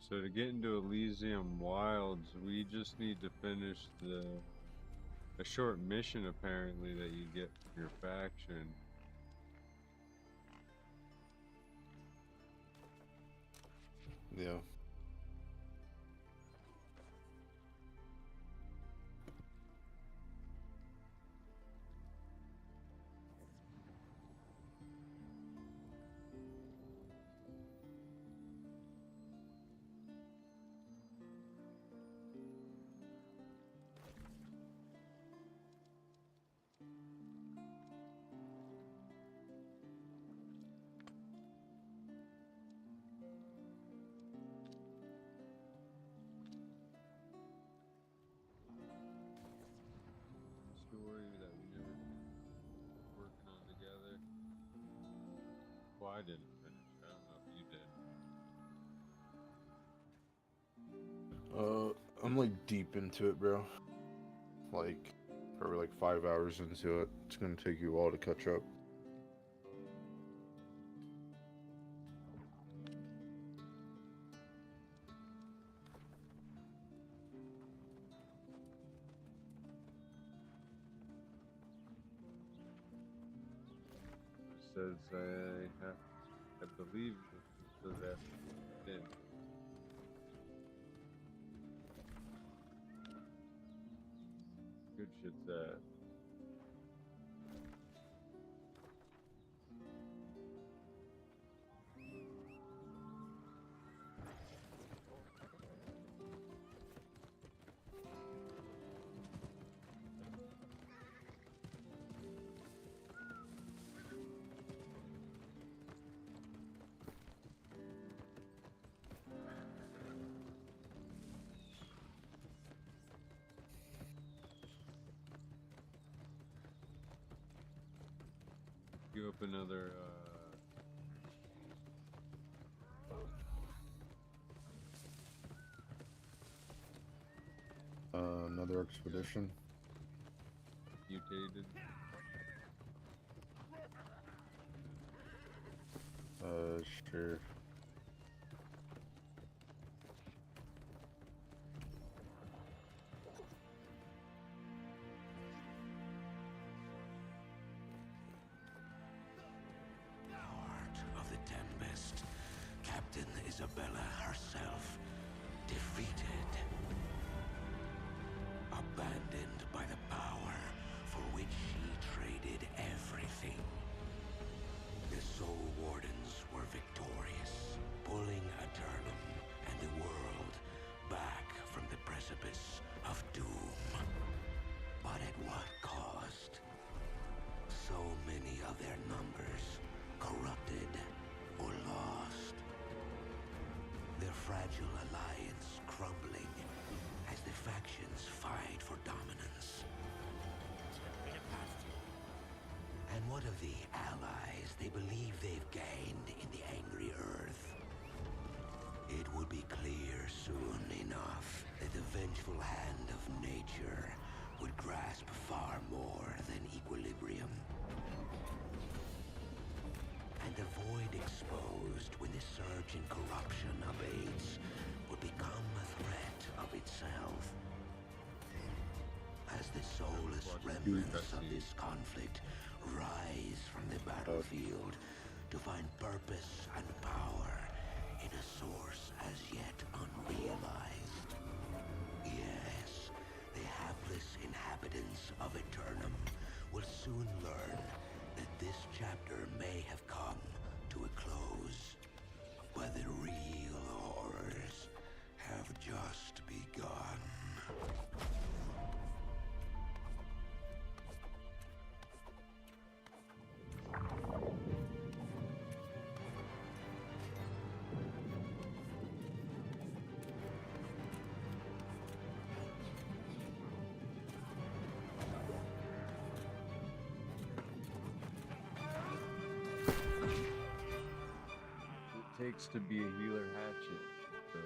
so to get into Elysium Wilds, we just need to finish a short mission apparently that you get from your faction. Yeah. Story that we never working on together. Well, I didn't finish. I don't know if you did. I'm like deep into it, bro. Like, probably like 5 hours into it. It's gonna take you a while to catch up. It says I believe it says that did. Good shit's that. You up another another expedition. Mutated. Sure. Of the Tempest, Captain Isabella herself, defeated, abandoned by the power for which she traded everything. The Soul Wardens were victorious, pulling Eternum and the world back from the precipice of doom. But at what cost? So many of their numbers corrupted or lost. Their fragile alliance crumbling as the factions fight for dominance. And what of the allies they believe they've gained in the angry Earth? It would be clear soon enough that the vengeful hand of nature would grasp far more than equilibrium. And the void exposed when the surge in corruption abates would become a threat of itself. As the soulless remnants of this conflict rise from the battlefield to find purpose and power in a source as yet unrealized. Yes, the hapless inhabitants of Eternum will soon learn that this chapter may have come to a close, but the real horrors have just begun. Takes to be a healer hatchet. So.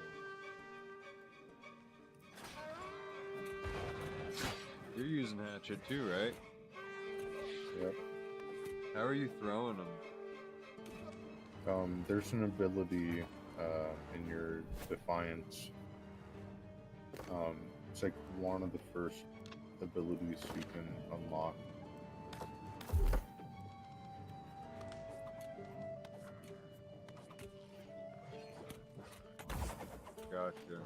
You're using hatchet too, right? Yep. How are you throwing them? There's an ability in your Defiance. It's like one of the first abilities you can unlock. Gotcha.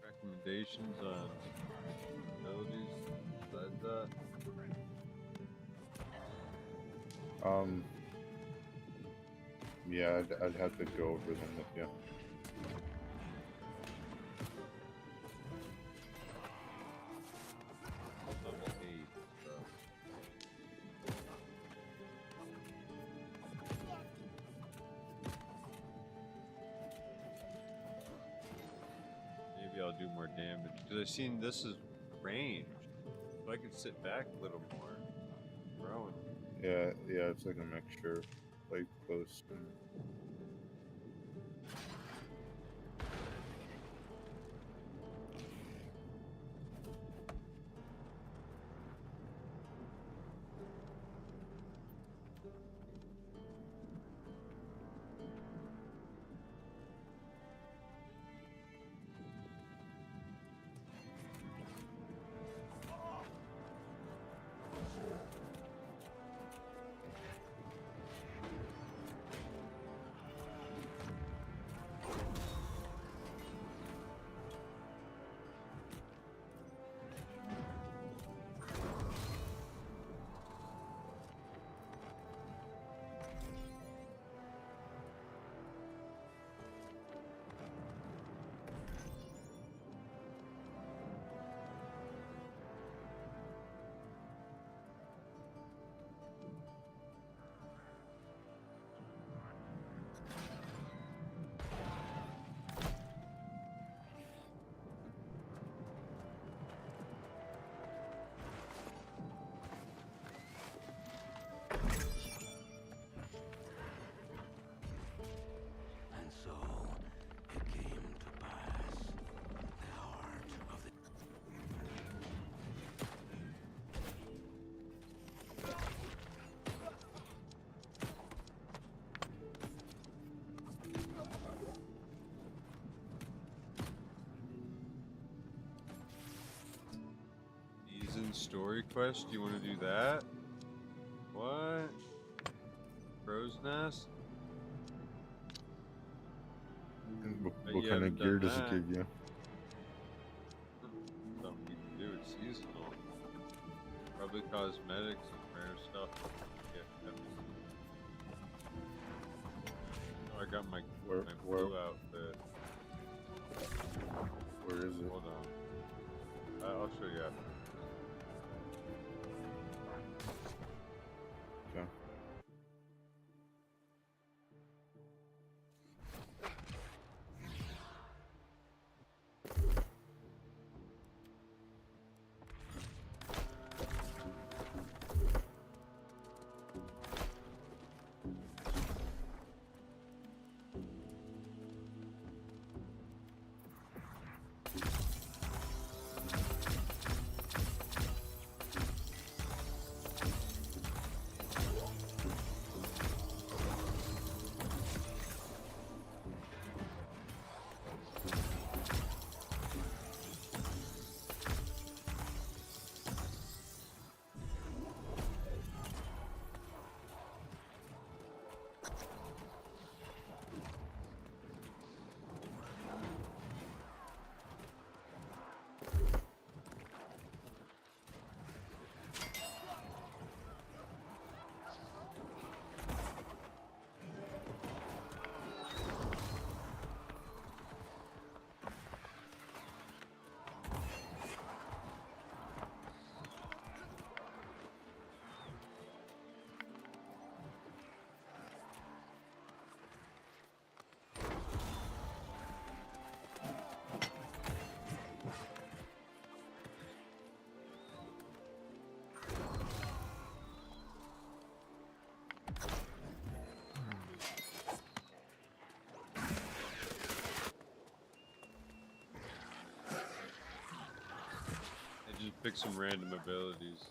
Recommendations on abilities besides that? Yeah, I'd have to go over them with you. Level 8, so. Maybe I'll do more damage. Because I've seen this is range. So I could sit back a little more. Throwing. Yeah, it's like a mixture. Like close and... And so it came to pass, the heart of the... Season story quest, you want to do that? What? Crow's Nest? What kind of gear does it give you? Something you can do, it's seasonal. Probably cosmetics and rare stuff. Oh, I got my blue outfit. Where is it? Hold on. I'll show you after. Okay. pick some random abilities.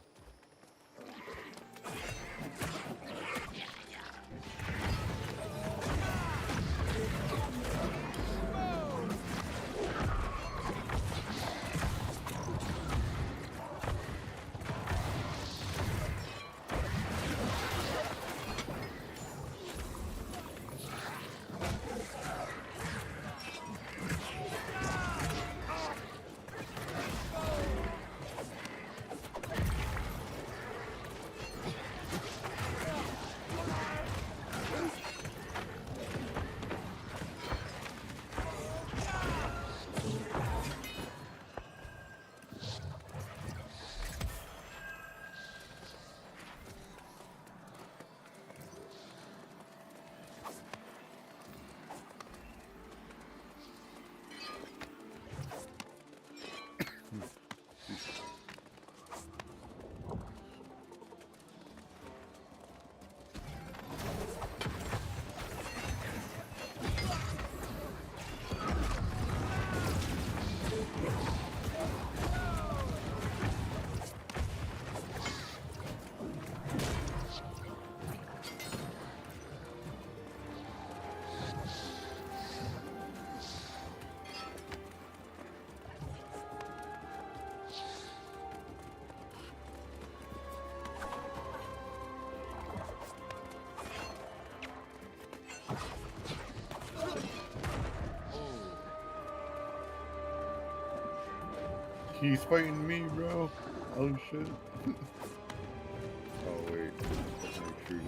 He's fighting me, bro. Oh shit. Oh wait. That's not true.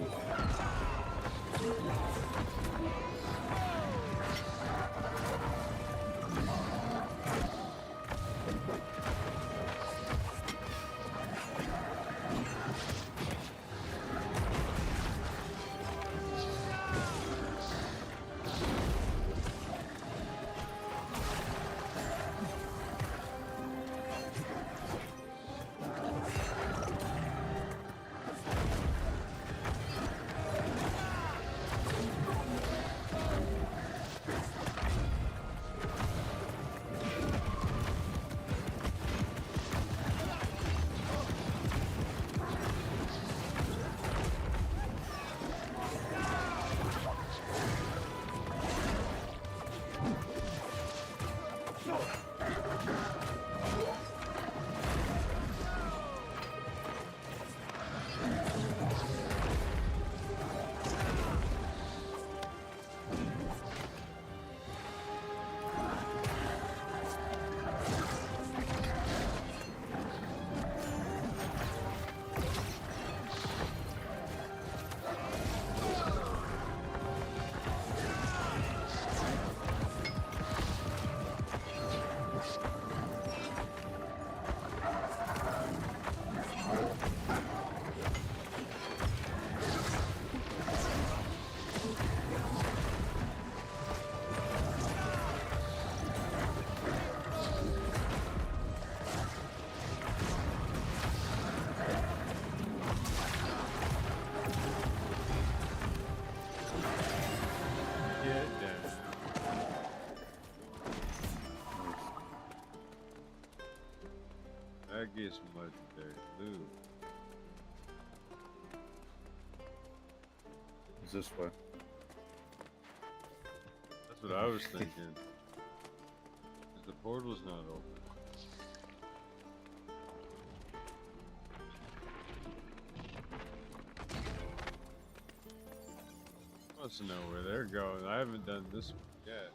That gets legendary loot. Is this way? That's what I was thinking. 'Cause the portal's not open. Wants to know where they're going. I haven't done this one yet.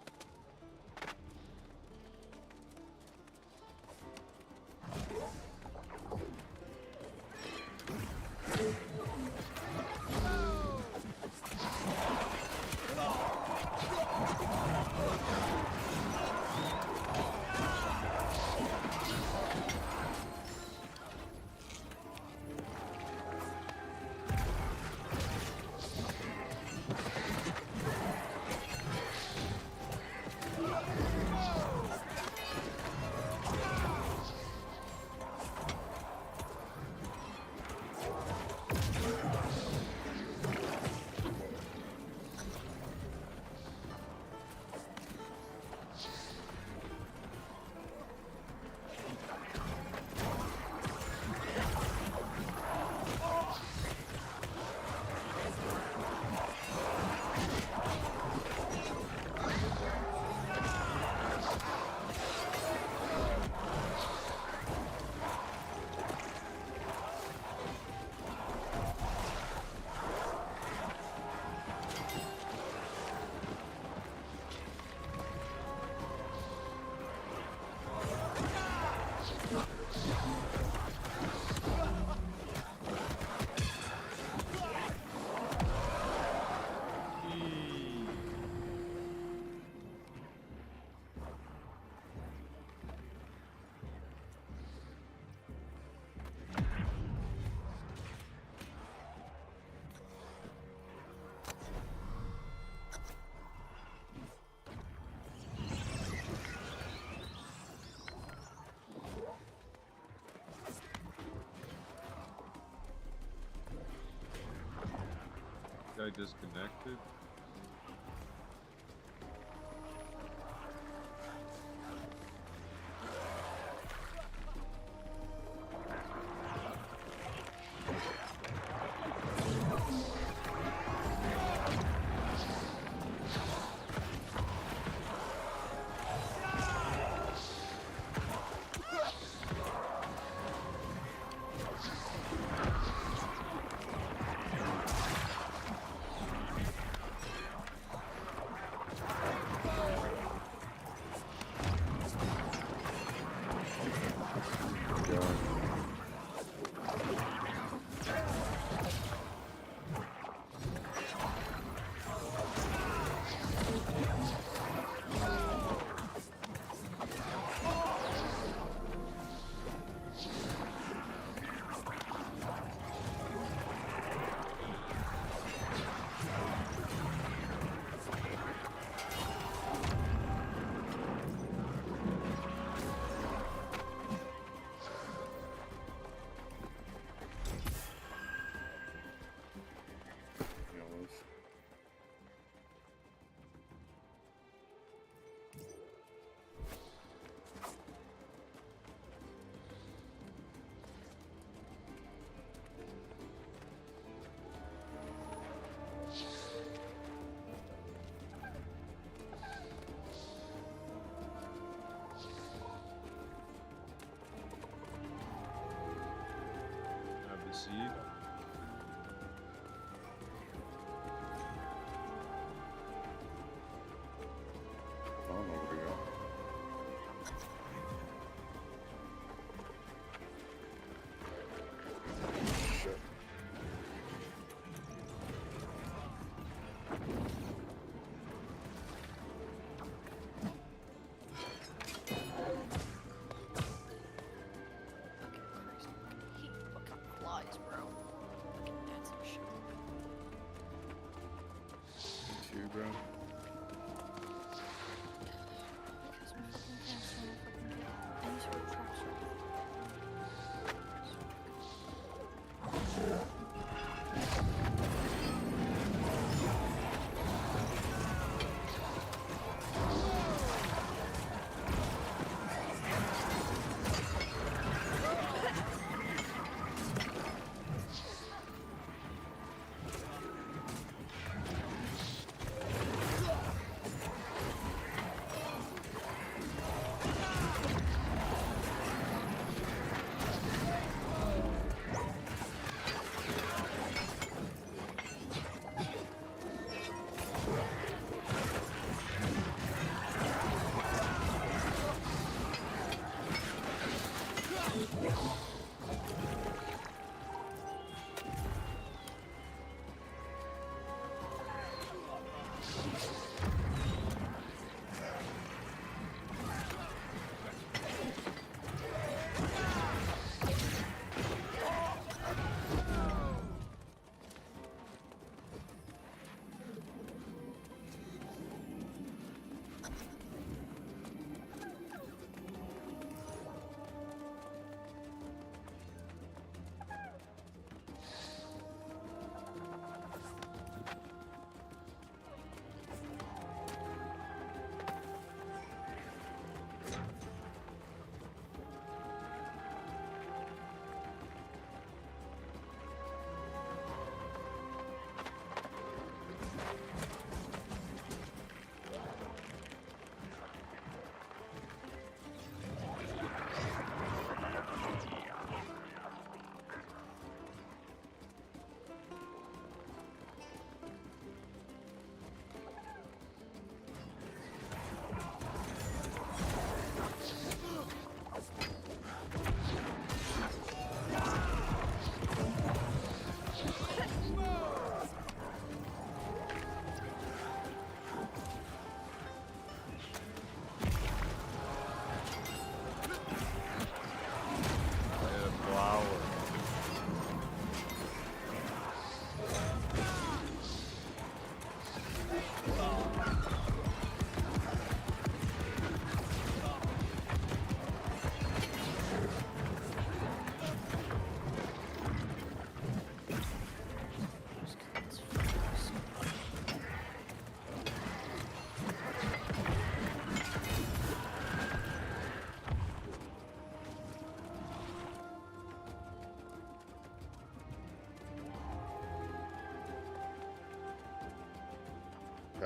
guy disconnected?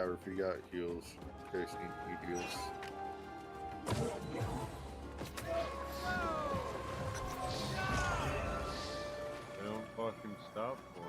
Power, if you got heals, in case you need heals. They don't fucking stop for me.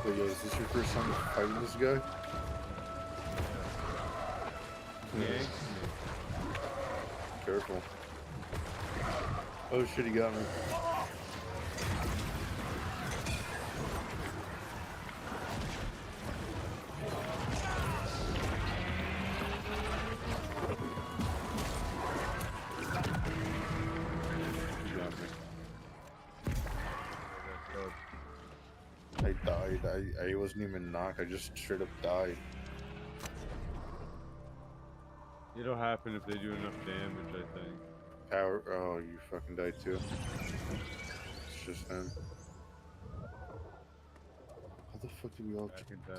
Wait, yo, is this your first time fighting this guy? Yeah. Careful. Oh shit, he got me. I died. I wasn't even knocked. I just straight up died. It'll happen if they do enough damage, I think. Power. Oh, you fucking died too. It's just him. How the fuck did we all die, bro?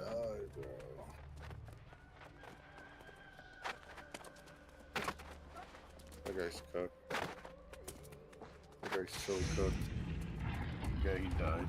That guy's cooked. That guy's so cooked. Yeah, he died.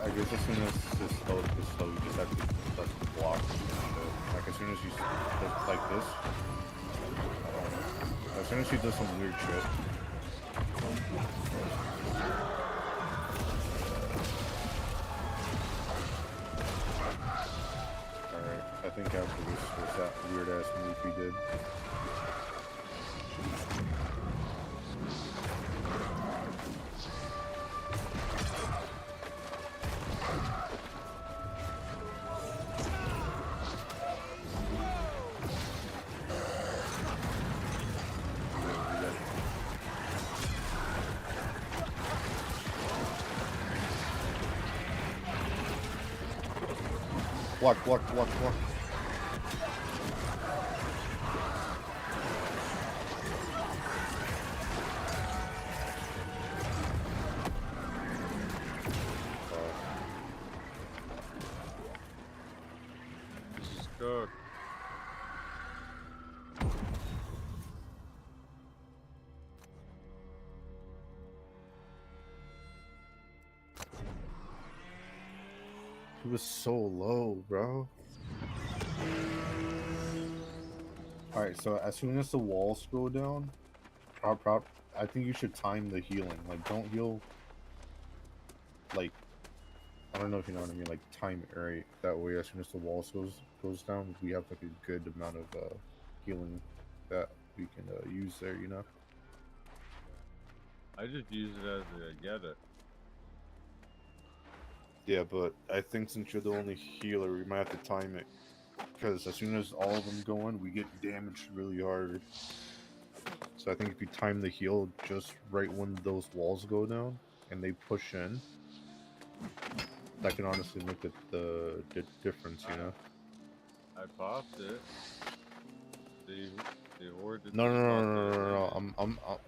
I guess as soon as this slow, you just have to block. Like as soon as you like this, as soon as he does some weird shit. Alright, I think after this was that weird ass move he did. Block, block, block, block. This is cooked. He was so low, bro. Alright, so as soon as the walls go down, I think you should time the healing. Like, don't heal, like, I don't know if you know what I mean, like, time it right. That way, as soon as the walls goes down, we have, like, a good amount of healing that we can use there, you know? I just use it as I get it. Yeah, but I think since you're the only healer, we might have to time it. Because as soon as all of them go in, we get damaged really hard. So I think if you time the heal just right when those walls go down and they push in, that can honestly make the difference, you know? I popped it. The horde did No.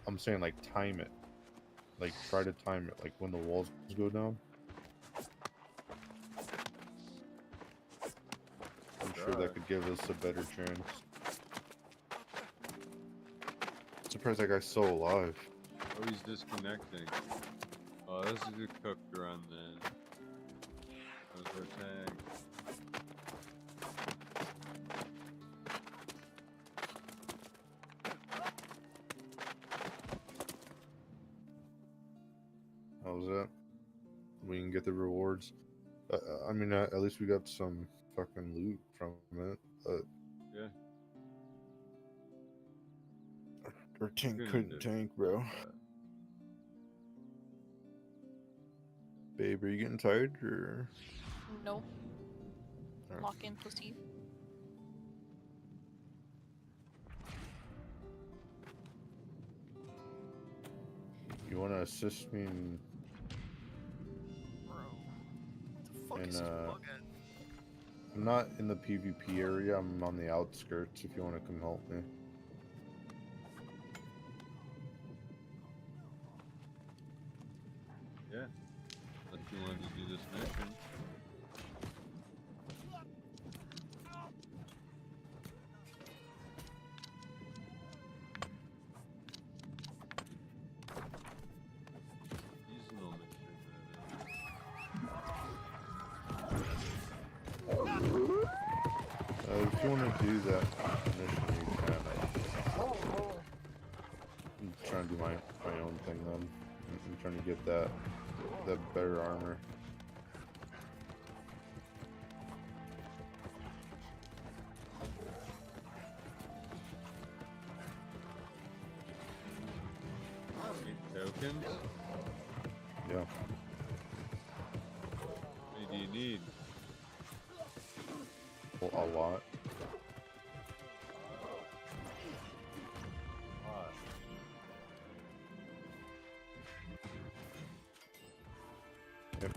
I'm saying like time it. Like try to time it, like when the walls go down. I'm sure that could give us a better chance. Surprised that guy's still alive. Oh, he's disconnecting. Oh, this is a cooked run then. That was our tag. How was that? We can get the rewards. I mean, at least we got some fucking loot from it. Yeah. Our tank couldn't tank, bro. Babe, are you getting tired or? No. Alright. Lock in, pussy. You want to assist me in? I'm not in the PvP area. I'm on the outskirts. If you want to come help me. Yeah. Unless you wanted to do this mission. Seasonal If you want to do that mission, you can. I'm trying to do my own thing then. I'm trying to get that better armor. Tokens? Yeah. How many do you need? Well, a lot. Yep.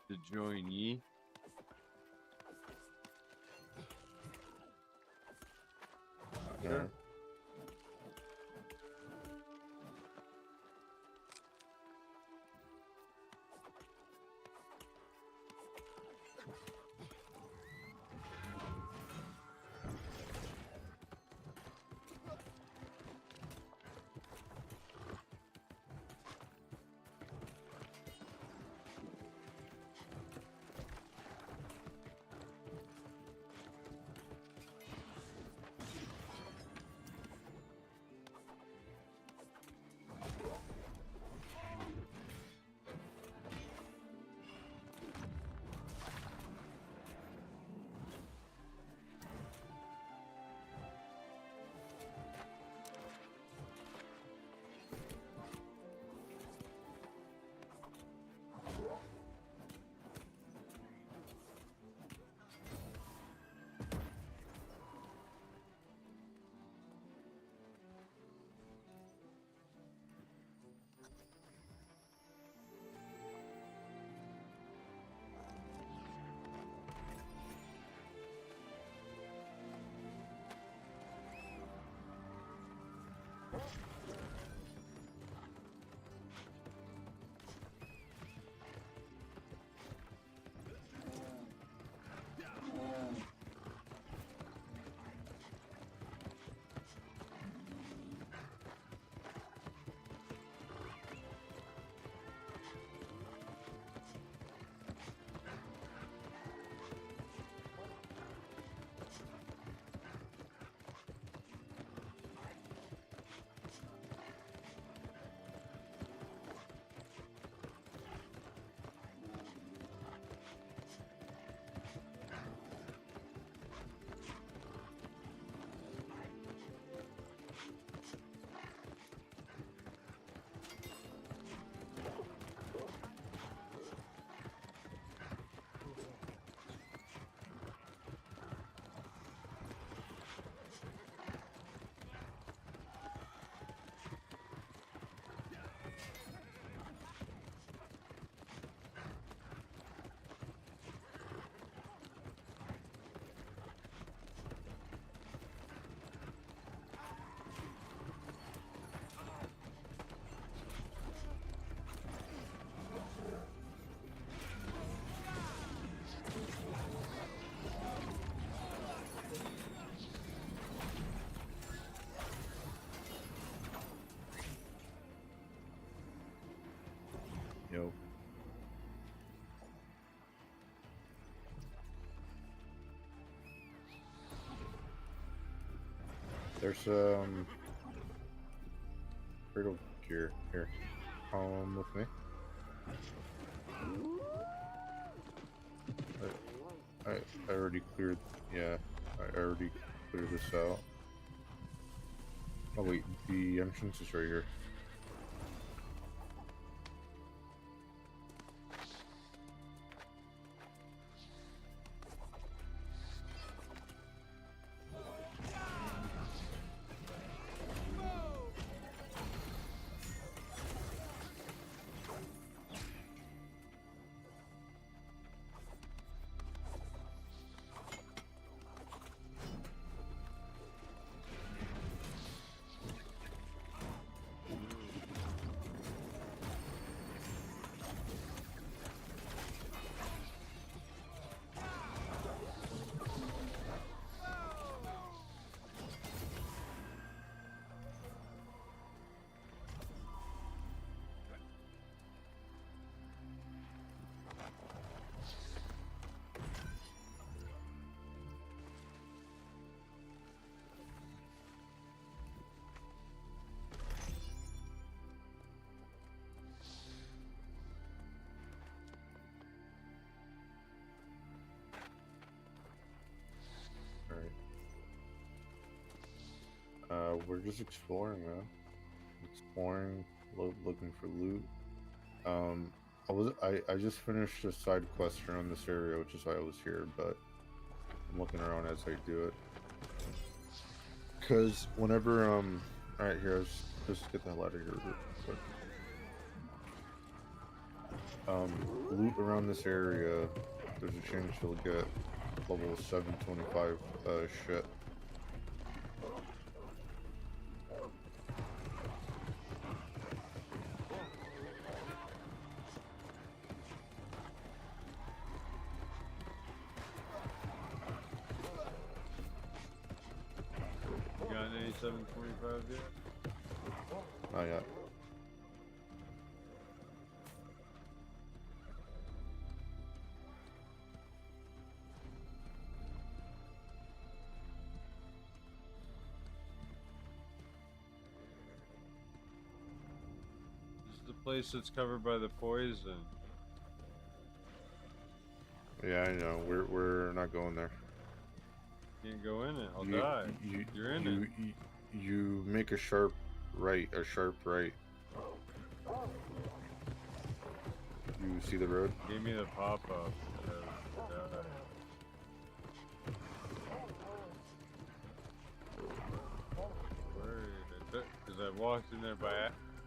To join ye. Sure. Yo. There's critical gear here. Come with me. I already cleared. Yeah, I already cleared this out. Oh wait, the entrance is right here. We're just exploring, man. Exploring, looking for loot. I just finished a side quest around this area, which is why I was here, but I'm looking around as I do it. Cause whenever alright, here, let's just get the hell out of here real quick. Loot around this area. There's a chance you'll get level 725 shit. You got any 725 yet? Not yet. This is the place that's covered by the poison. Yeah, I know. We're not going there. Can't go in it. I'll die. You're in it. You make a sharp right. You see the road? Give me the pop-up. Because I walked in there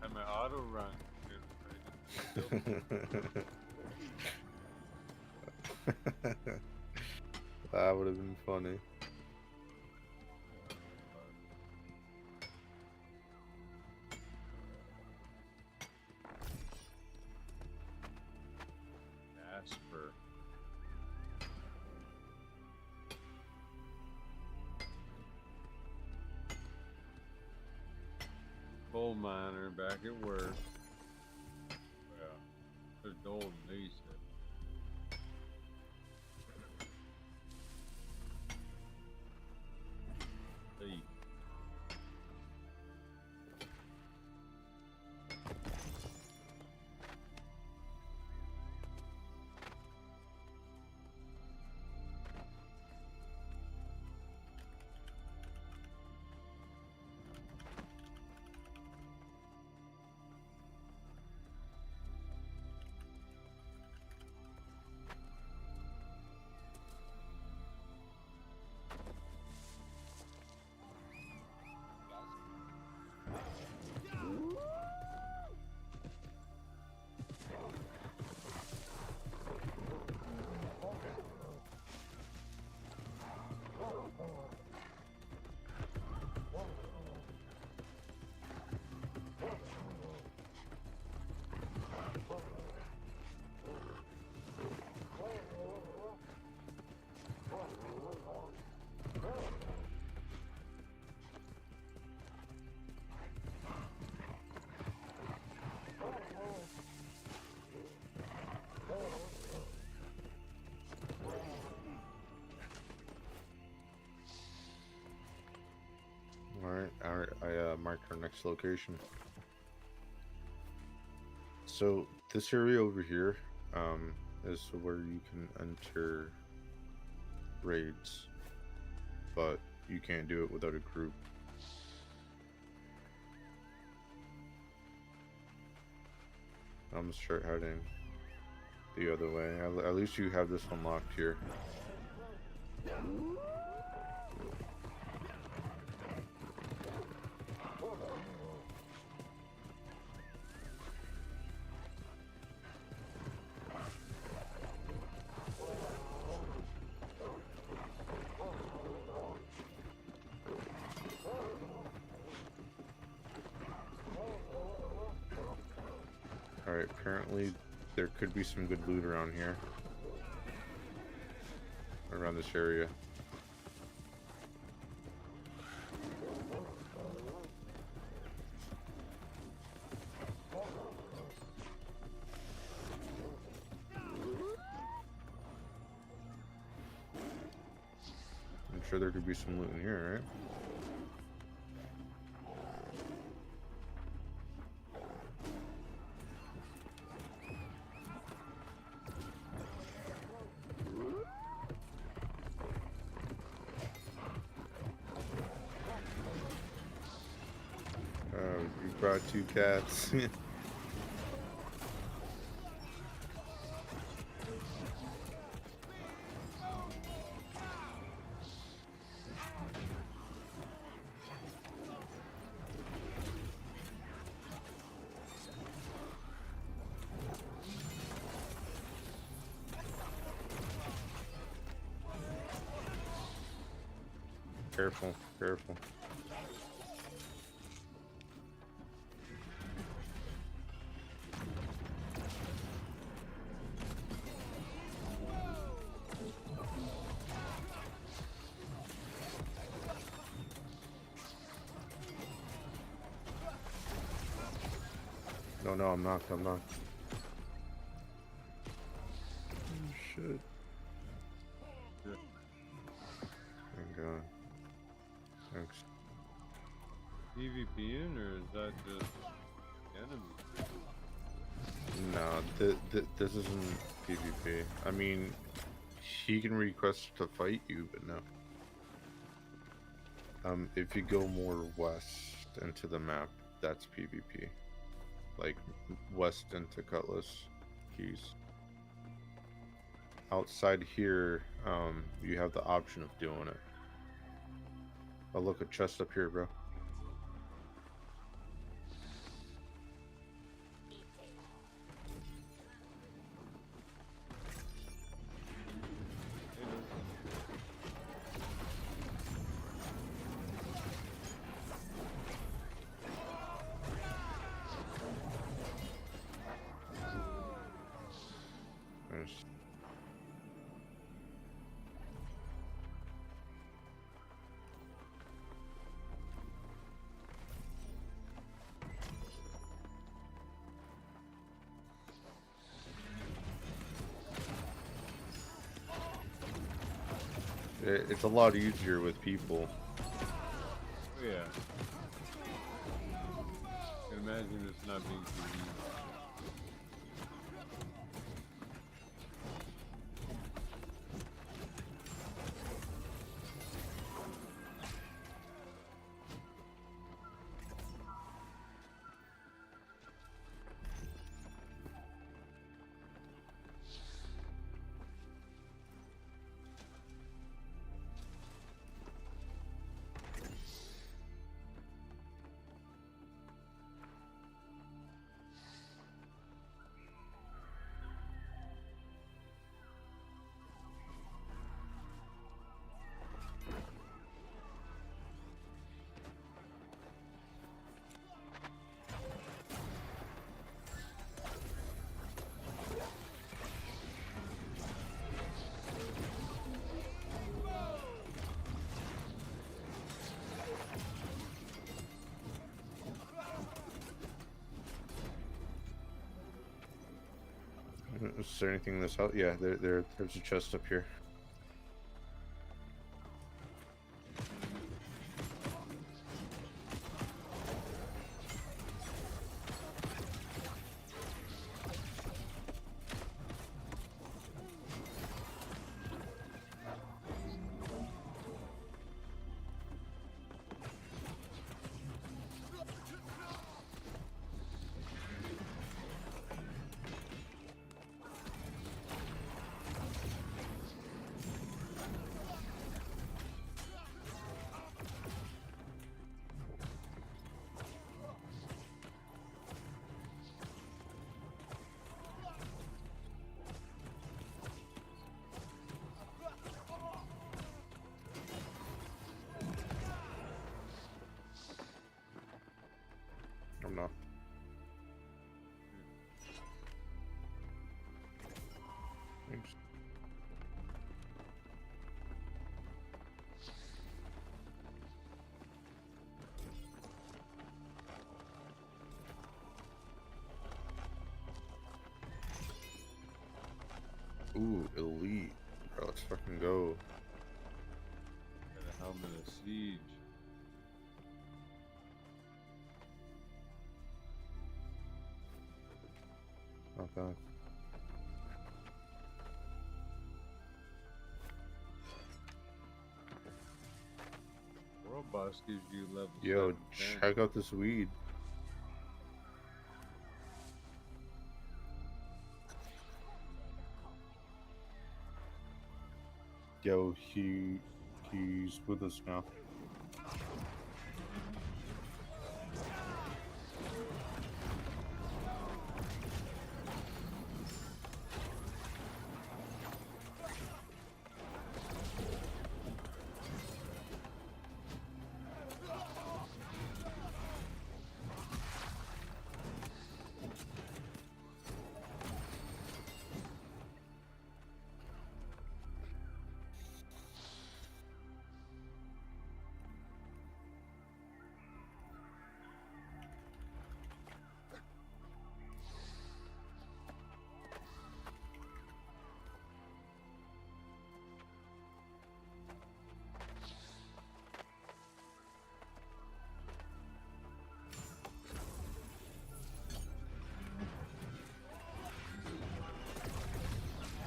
had my auto run. That would have been funny. Jasper. Coal miner back at work. Yeah, there's gold in these. Hey. Alright, I marked our next location. So this area over here is where you can enter raids, but you can't do it without a group. I'm gonna start heading the other way. At least you have this unlocked here. Alright, apparently there could be some good loot around here. Around this area. I'm sure there could be some loot in here, right? You brought 2 cats. Careful, careful. No, I'm not. Oh, shit. Thank God. Thanks. PvPing, or is that just enemy? No, this isn't PvP. I mean, he can request to fight you, but no. If you go more west into the map, that's PvP. Like west into Cutlass Keys. Outside here, you have the option of doing it. Oh, look, a chest up here, bro. Nice. It's a lot easier with people. Oh, yeah. I can imagine this not being too easy. Is there anything in this house? Yeah, there's a chest up here. I'm not. Thanks. Ooh, elite. Bro, let's fucking go. Got a helmet of siege. Not bad. World boss gives you level. Yo, 7, check out this weed. Yo, he's with us now.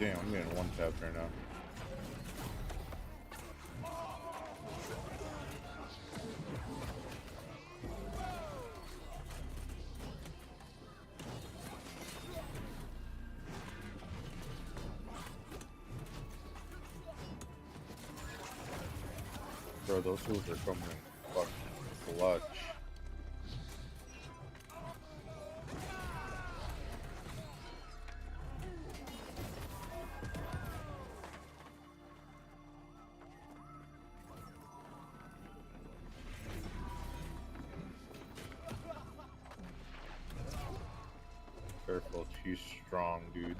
Damn, I'm getting one tapped right now. Bro, those tools are coming in fucking clutch. Careful, she's strong, dude.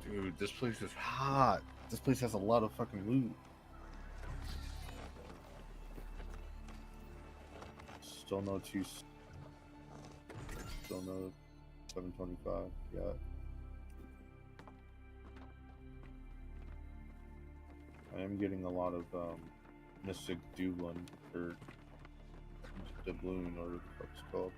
Dude, this place is hot. This place has a lot of fucking loot. Still no Still no 725 yet. I am getting a lot of Mystic Dublin or Doubloon or what the fuck it's called.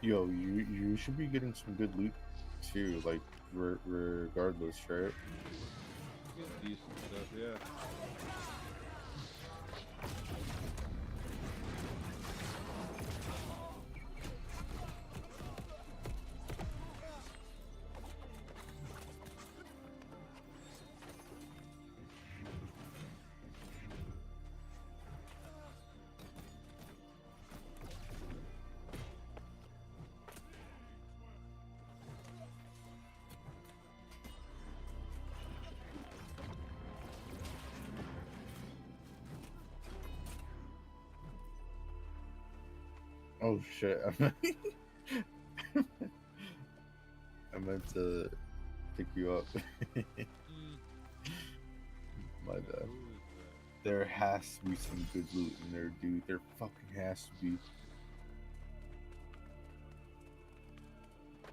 Yo, you should be getting some good loot too, like regardless, right? Get decent stuff, yeah. Oh shit! I meant to pick you up. My bad. There has to be some good loot in there, dude. There fucking has to be.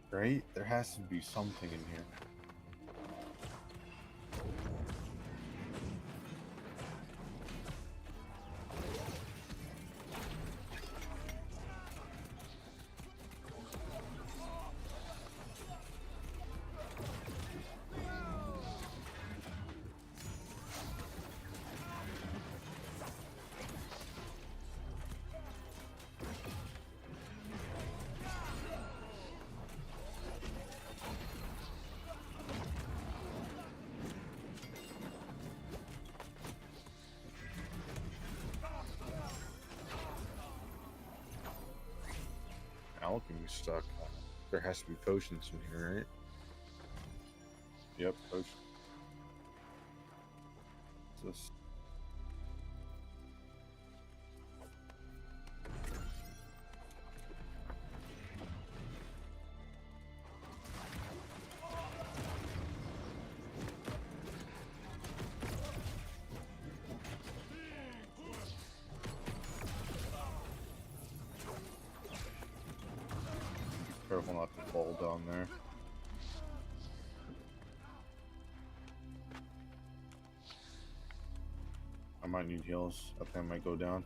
Right? There has to be something in here. Alchemy stuck. There has to be potions in here, right? Yep, potion. What's this? Careful not to fall down there. I might need heals. I think I might go down.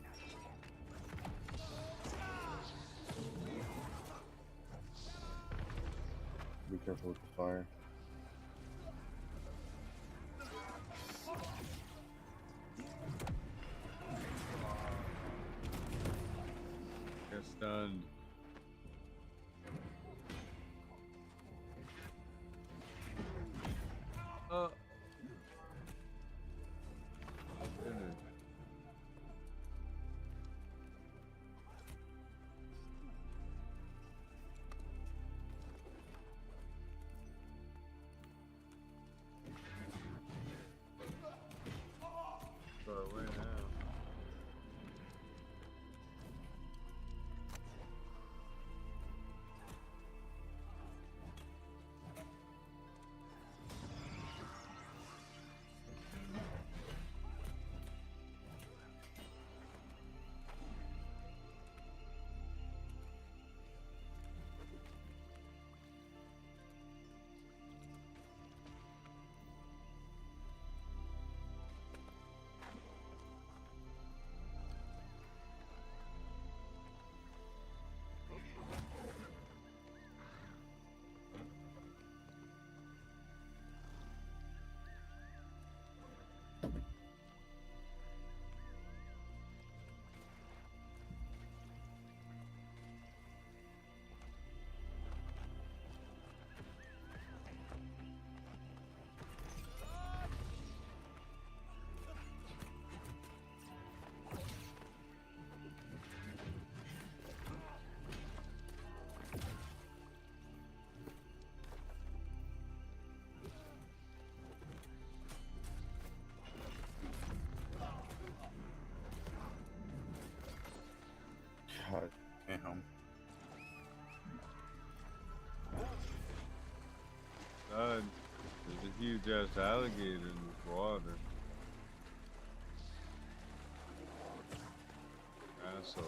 Be careful with the fire. Get stunned. Damn. There's a huge ass alligator in this water. I saw it.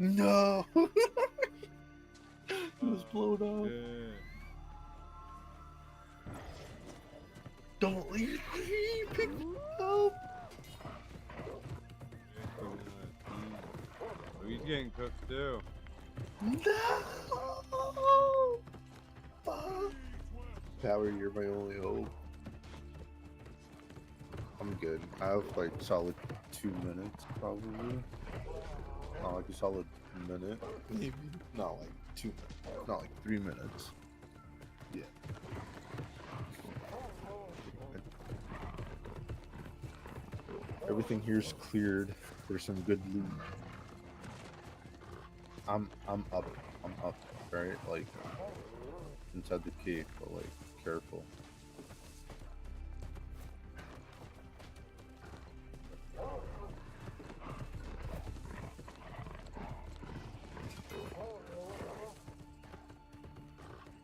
No! It was blown up. Don't leave me! Pick me up! Oh, he's getting cooked too. No! Power, you're my only hope. I'm good. I have like solid 2 minutes, probably. Not like a solid minute, maybe. Not like 2 minutes. Not like 3 minutes. Yeah. Everything here's cleared. There's some good loot. I'm up. I'm up, right? Like inside the cave, but like careful.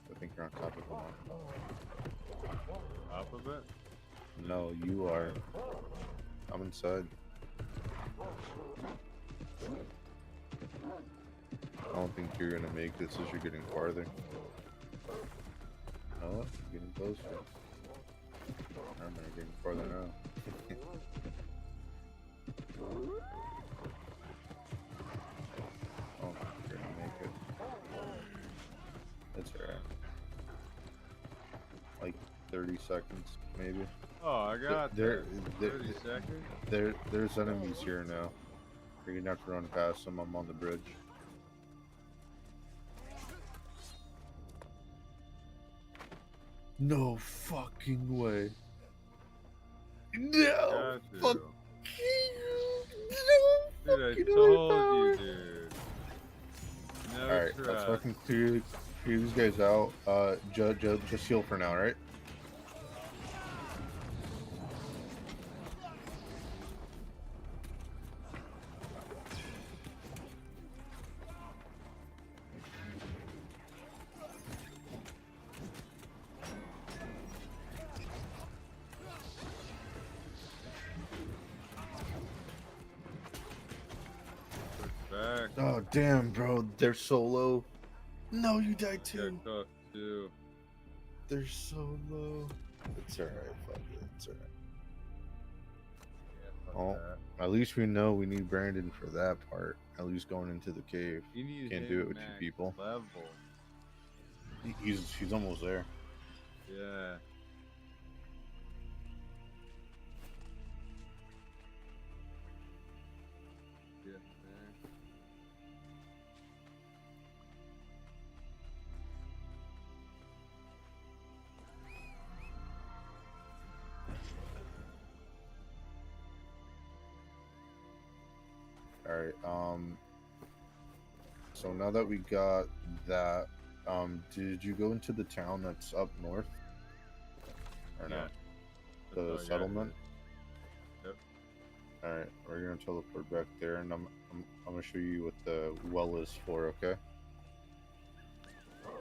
I think you're on top of the mountain. Top of it? No, you are. I'm inside. I don't think you're gonna make this as you're getting farther. Oh, you're getting closer. I'm getting farther now. Oh, you're gonna make it. That's alright. Like 30 seconds, maybe. Oh, I got there. 30 seconds? There's enemies here now. You're gonna have to run past them. I'm on the bridge. No fucking way. No fucking. No dude, fucking I told way, you, dude. No Alright, let's fucking clear these guys out. Just heal for now, right? Oh damn, bro, they're so low. No, you died too. Got cooked too. They're so low. It's alright, fuck it. It's alright. Oh, at least we know we need Brandon for that part. At least going into the cave. You need Can't do it with 2 people. Level. He's almost there. Yeah. Alright, so now that we got that, did you go into the town that's up north? Or Yeah. not? The settlement? All right, we're gonna teleport back there, and I'm gonna show you what the well is for. Okay.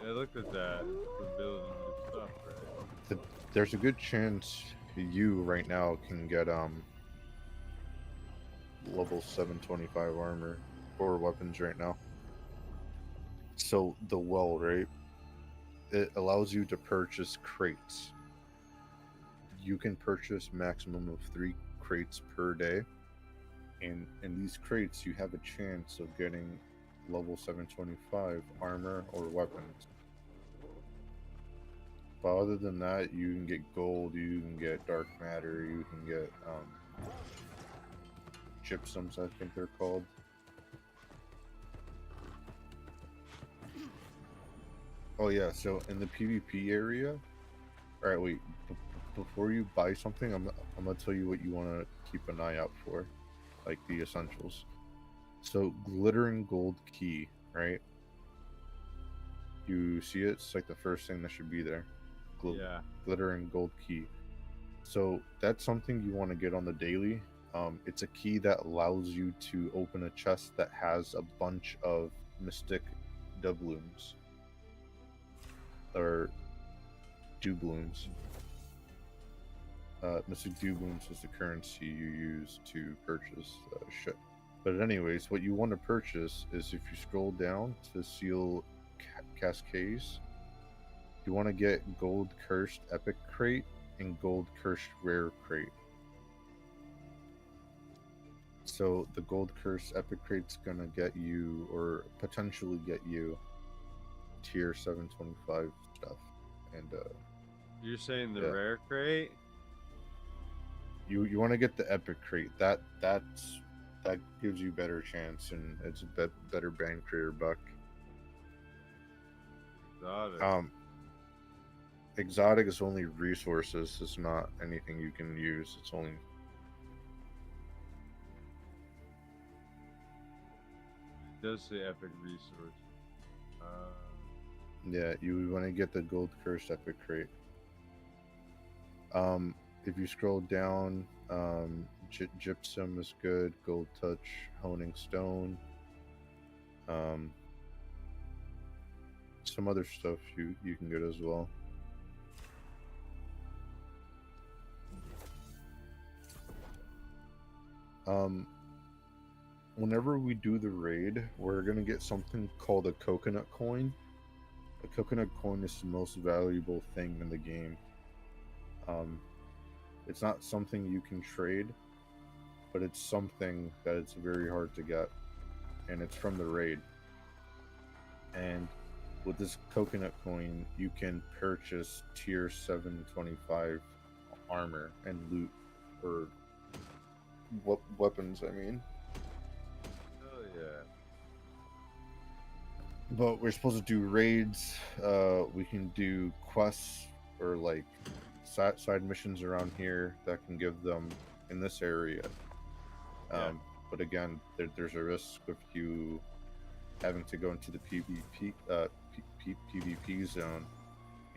Yeah, look at that. We're building new stuff, right? There's a good chance you right now can get level 725 armor or weapons right now. So the well, right? It allows you to purchase crates. You can purchase maximum of 3 crates per day, and in these crates you have a chance of getting level 725 armor or weapons. But other than that, you can get gold, you can get dark matter, you can get gypsums, I think they're called. Oh yeah, so in the PvP area, alright, wait, before you buy something, I'm gonna tell you what you want to keep an eye out for, like the essentials. So glittering gold key, right? You see it? It's like the first thing that should be there. Yeah. Glittering gold key. So that's something you want to get on the daily. It's a key that allows you to open a chest that has a bunch of mystic doubloons or doubloons. Mystic doubloons is the currency you use to purchase shit. But anyways, what you want to purchase is, if you scroll down to seal cascades, you want to get gold cursed epic crate and gold cursed rare crate. So the gold cursed epic crate's gonna get you, or potentially get you, tier 725 stuff. And you're saying the yeah. rare crate? You want to get the epic crate. That gives you better chance, and it's a better bang for your buck. Exotic. Exotic is only resources. It's not anything you can use. It's only. It does say epic resource. Yeah, you want to get the gold cursed epic crate. If you scroll down, gypsum is good. Gold touch, honing stone. Some other stuff you can get as well. Whenever we do the raid, we're gonna get something called a coconut coin. A coconut coin is the most valuable thing in the game. It's not something you can trade, but it's something that it's very hard to get, and it's from the raid. And with this coconut coin, you can purchase tier 725 armor and loot, or weapons, I mean. Oh yeah. But we're supposed to do raids. We can do quests or like side missions around here that can give them in this area. But again, there's a risk of you having to go into the PvP zone,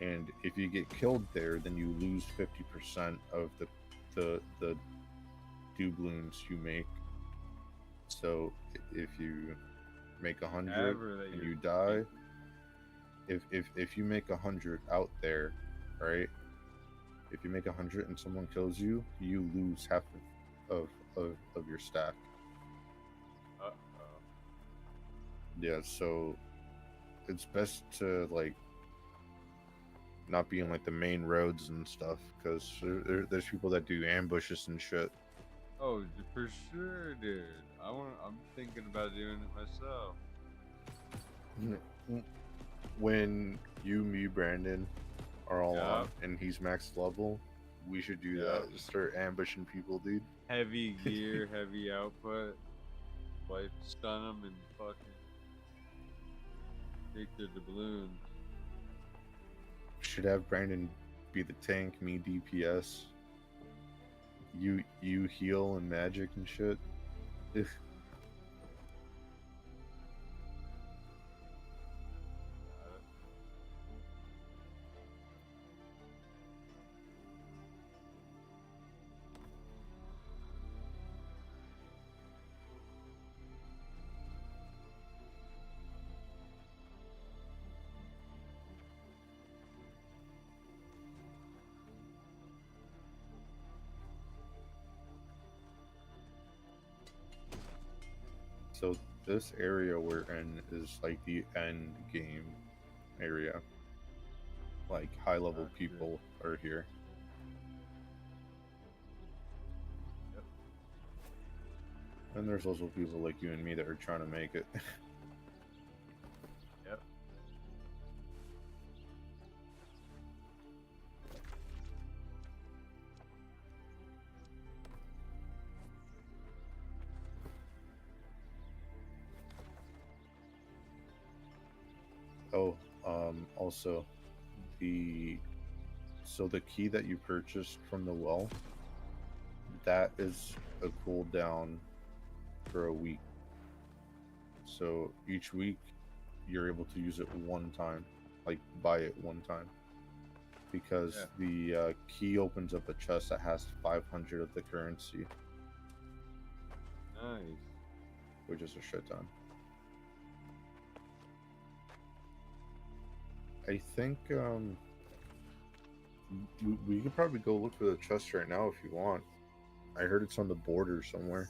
and if you get killed there, then you lose 50% of the doubloons you make. So if you make 100 and you die, if you make 100 out there, right? If you make 100 and someone kills you, you lose half of your stack. Yeah, so it's best to like not be in like the main roads and stuff, because there's people that do ambushes and shit. Oh, for sure, dude. I'm thinking about doing it myself. When you, me, Brandon are all on and he's max level, we should do that. Just start ambushing people, dude. Heavy gear, heavy output. Wipe, stun them, and fucking take the doubloons. Should have Brandon be the tank, me DPS. You heal and magic and shit. So this area we're in is like the end game area. Like high level people are here. Yep. And there's also people like you and me that are trying to make it. Yep. Oh, also the key that you purchased from the well, that is a cooldown for a week. So each week you're able to use it one time, like buy it one time, because the key opens up a chest that has 500 of the currency. Nice. Which is a shit ton. I think we could probably go look for the chest right now if you want. I heard it's on the border somewhere.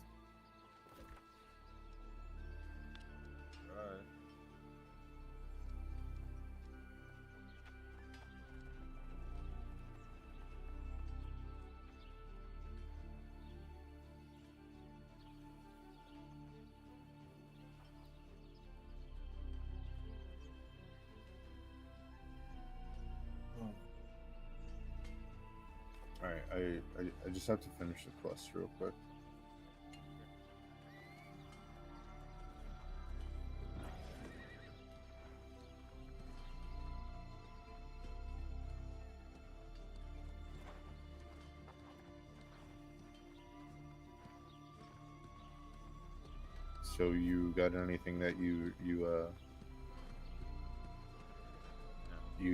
Right. Alright, I just have to finish the quest real quick. So you got anything that you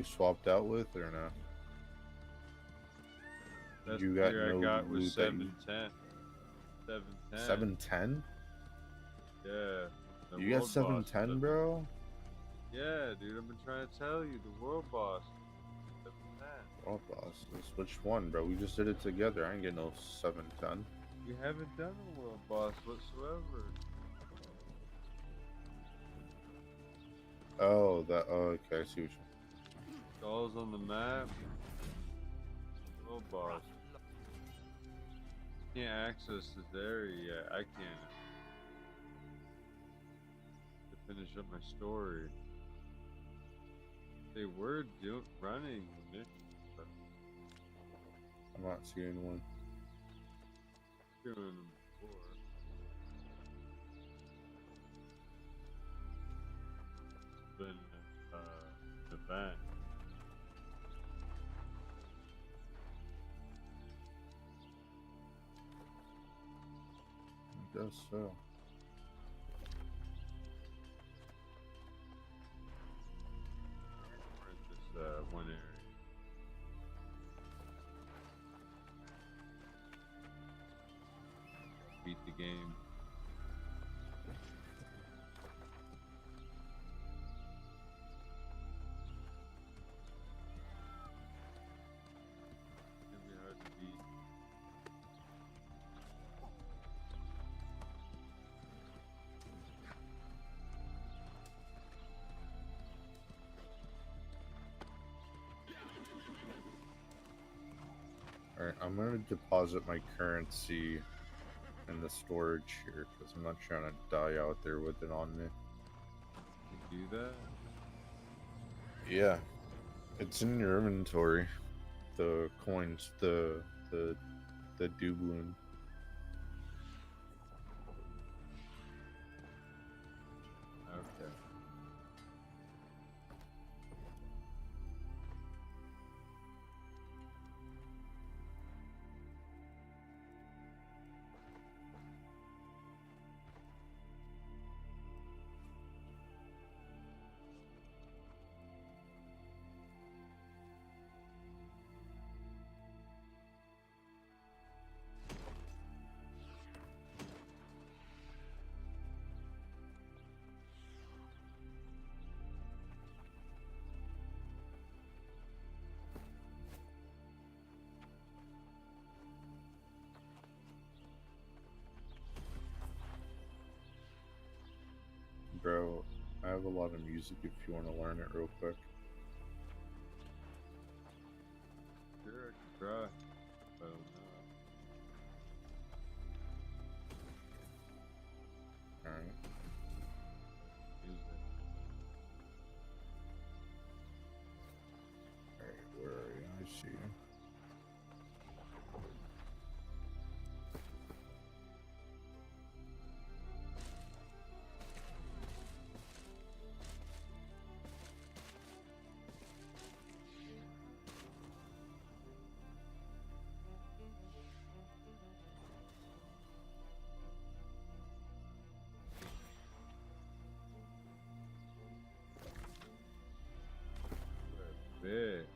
swapped out with or no? Best You got gear no I got was loot that you- 710. 710. 710? Yeah. the You got world boss 710, bro? Yeah, dude, I've been trying to tell you, the world boss. 710. World boss. Which one, bro? We just did it together. I ain't getting no 710. You haven't done the world boss whatsoever. Oh, that. Oh, okay, I see what you. Skulls on the map. World boss. Can't access this area yet. I can't. To finish up my story. They were running the mission, but I'm not seeing one. doing them before. It's been an event. I guess so. We're at this one area. Beat the game. It's gonna be hard to beat. Alright, I'm gonna deposit my currency in the storage here because I'm not trying to die out there with it on me. You do that? Yeah, it's in your inventory. The coins, the doubloon. Okay. bro. I have a lot of music if you want to learn it real quick. Sure, I can try. I don't know. Alright. Music. Alright, where are you? I see you. Bit.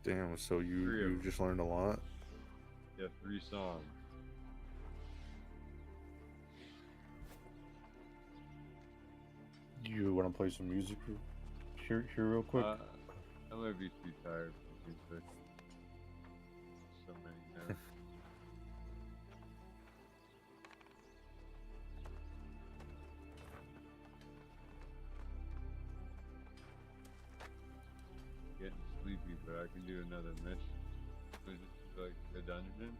Damn, so you just learned a lot? Yeah, 3 songs. You want to play some music here real quick? I might be too tired for music. So many notes. Getting sleepy, but I can do another mission. Was it like a dungeon?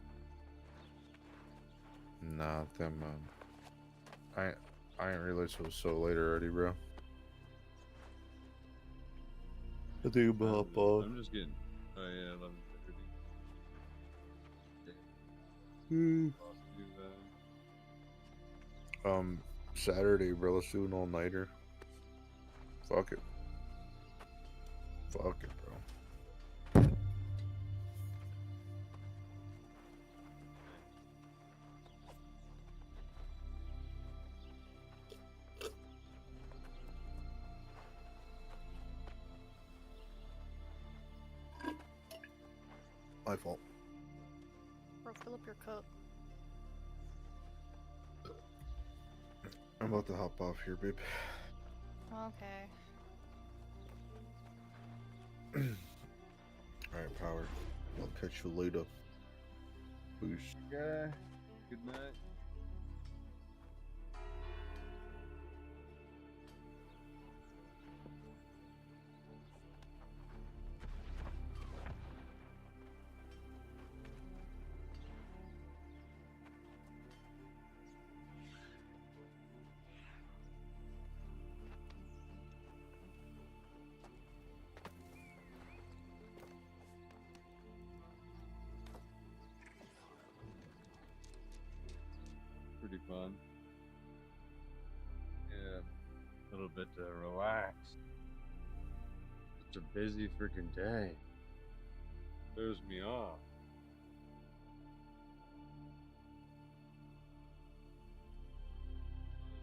Nah, them. I didn't realize it was so late already, bro. I think about I'm just getting. Oh yeah, 11:30. Saturday, bro. Let's do an all-nighter. Fuck it. Fuck it, bro. My fault. Bro, fill up your cup. I'm about to hop off here, babe. Okay. Alright, Power. I'll catch you later. Boost. Okay. Good night. Pretty fun. Yeah, a little bit to relax. It's a busy freaking day. Throws me off.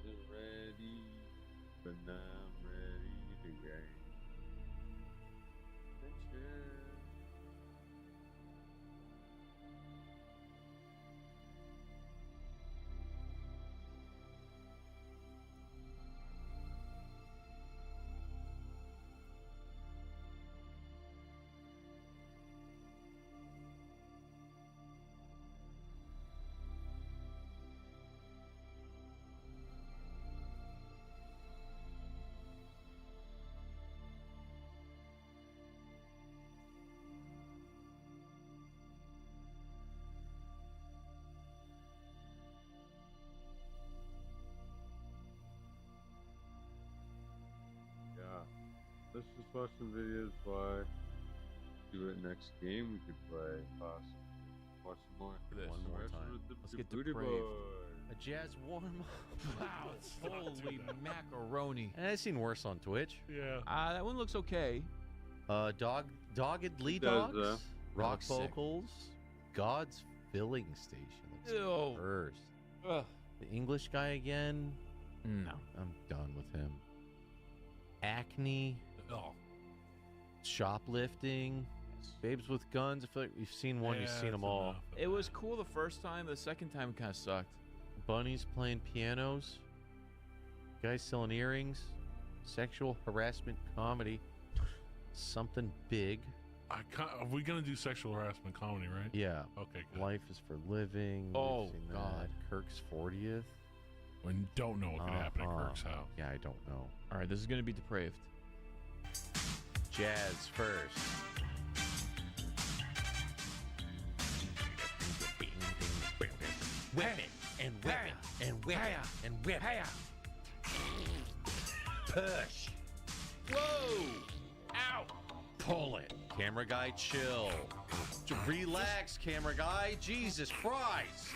Isn't ready, but now I'm ready to gain. Adventure. Let's just watch some videos, play. Do it next game we could play. Possibly. Watch some more. One more time. Let's get Booty depraved. Boy. A jazz warm up. Wow, holy macaroni. And I've seen worse on Twitch. Yeah. That one looks okay. Doggedly It does, Dogs. Rock Looks sick. vocals. God's filling station. Looks Ew. first. Ugh. The English guy again. No. I'm done with him. Acne. Oh. Shoplifting. Babes with guns. I feel like you've seen one, you've seen them all. It was cool the first time. The second time kind of sucked. Bunnies playing pianos. Guys selling earrings. Sexual harassment comedy. Something big. Are we gonna do sexual harassment comedy, right? Yeah. Okay. Good. Life is for living. Oh, We've seen God. that. Kirk's 40th. We don't know what could happen at Kirk's house. Yeah, I don't know. All right, this is gonna be depraved. Jazz first. Whip it and whip it and whip it and whip it. Push. Whoa! Ow! Pull it. Camera guy, chill. Relax, camera guy. Jesus Christ.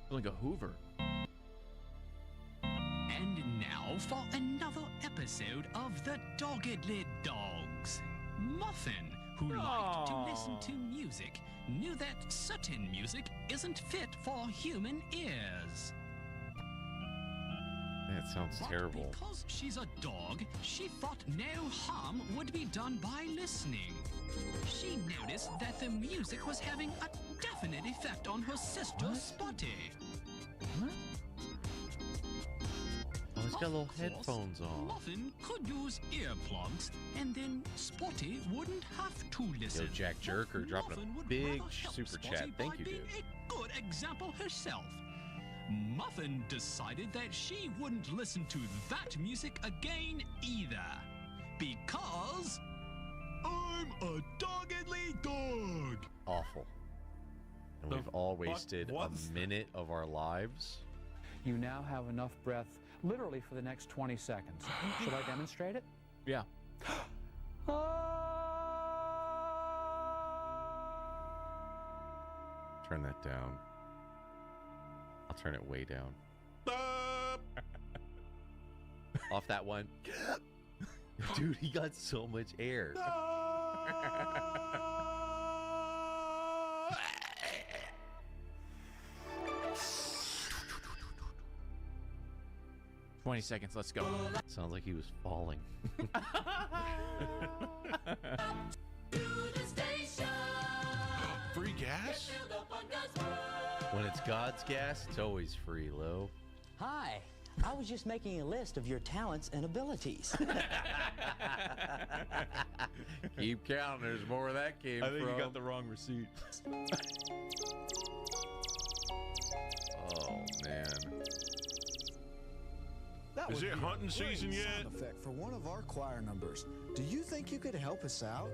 Like a Hoover. And now for another episode of the Doggedly Dogs. Muffin, who liked to listen to music, knew that certain music isn't fit for human ears. That sounds But terrible. because she's a dog, she thought no harm would be done by listening. She noticed that the music was having a definite effect on her sister, Spotty. Oh, he's got little Of course, headphones on. Muffin could use earplugs, and then Spotty wouldn't have to listen. Yo, Jack Jerker dropping Muffin a would big rather help super Spotty chat. Thank by you, being dude. a good example herself. Muffin decided that she wouldn't listen to that music again either. Because I'm a doggedly dog. Awful. And we've all wasted a minute of our lives. You now have enough breath literally for the next 20 seconds. Should I demonstrate it? Yeah. Turn that down. I'll turn it way down. Off that one. Dude, he got so much air. 20 seconds, let's go. Sounds like he was falling. Free gas? When it's God's gas, it's always free, Lo. Hi, I was just making a list of your talents and abilities. Keep counting. There's more where that came I from. think you got the wrong receipt. Oh, man. Is it hunting season yet? Sound effect for one of our choir numbers. Do you think you could help us out?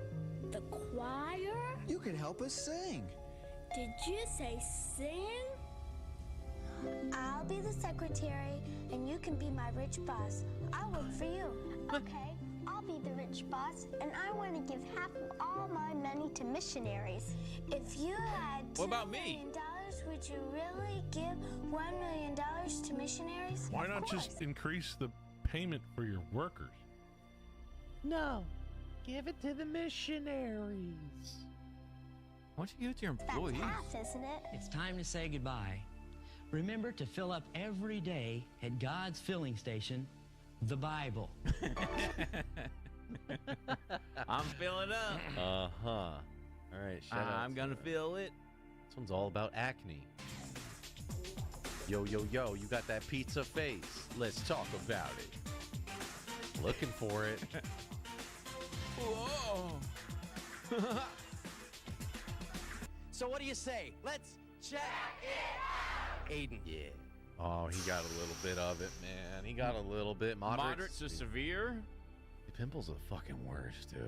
The choir? You could help us sing. Did you say sing? I'll be the secretary, and you can be my rich boss. I'll work for you. Okay, I'll be the rich boss, and I want to give half of all my money to missionaries. If you had What about $2 me? million, would you really give $1 million to missionaries? Why Of not course. just increase the payment for your workers? No, give it to the missionaries. Why don't you give it to your employees? That's half, isn't it? It's time to say goodbye. Remember to fill up every day at God's filling station, the Bible. I'm filling up. Uh-huh. All right, shut up. I'm gonna fill it. This one's all about acne. Yo, yo, yo, you got that pizza face. Let's talk about it. Looking for it. Whoa. So what do you say? Let's check it out. Aiden. Yeah. Oh, he got a little bit of it, man. He got a little bit. Moderate to severe. The pimples are the fucking worst, dude.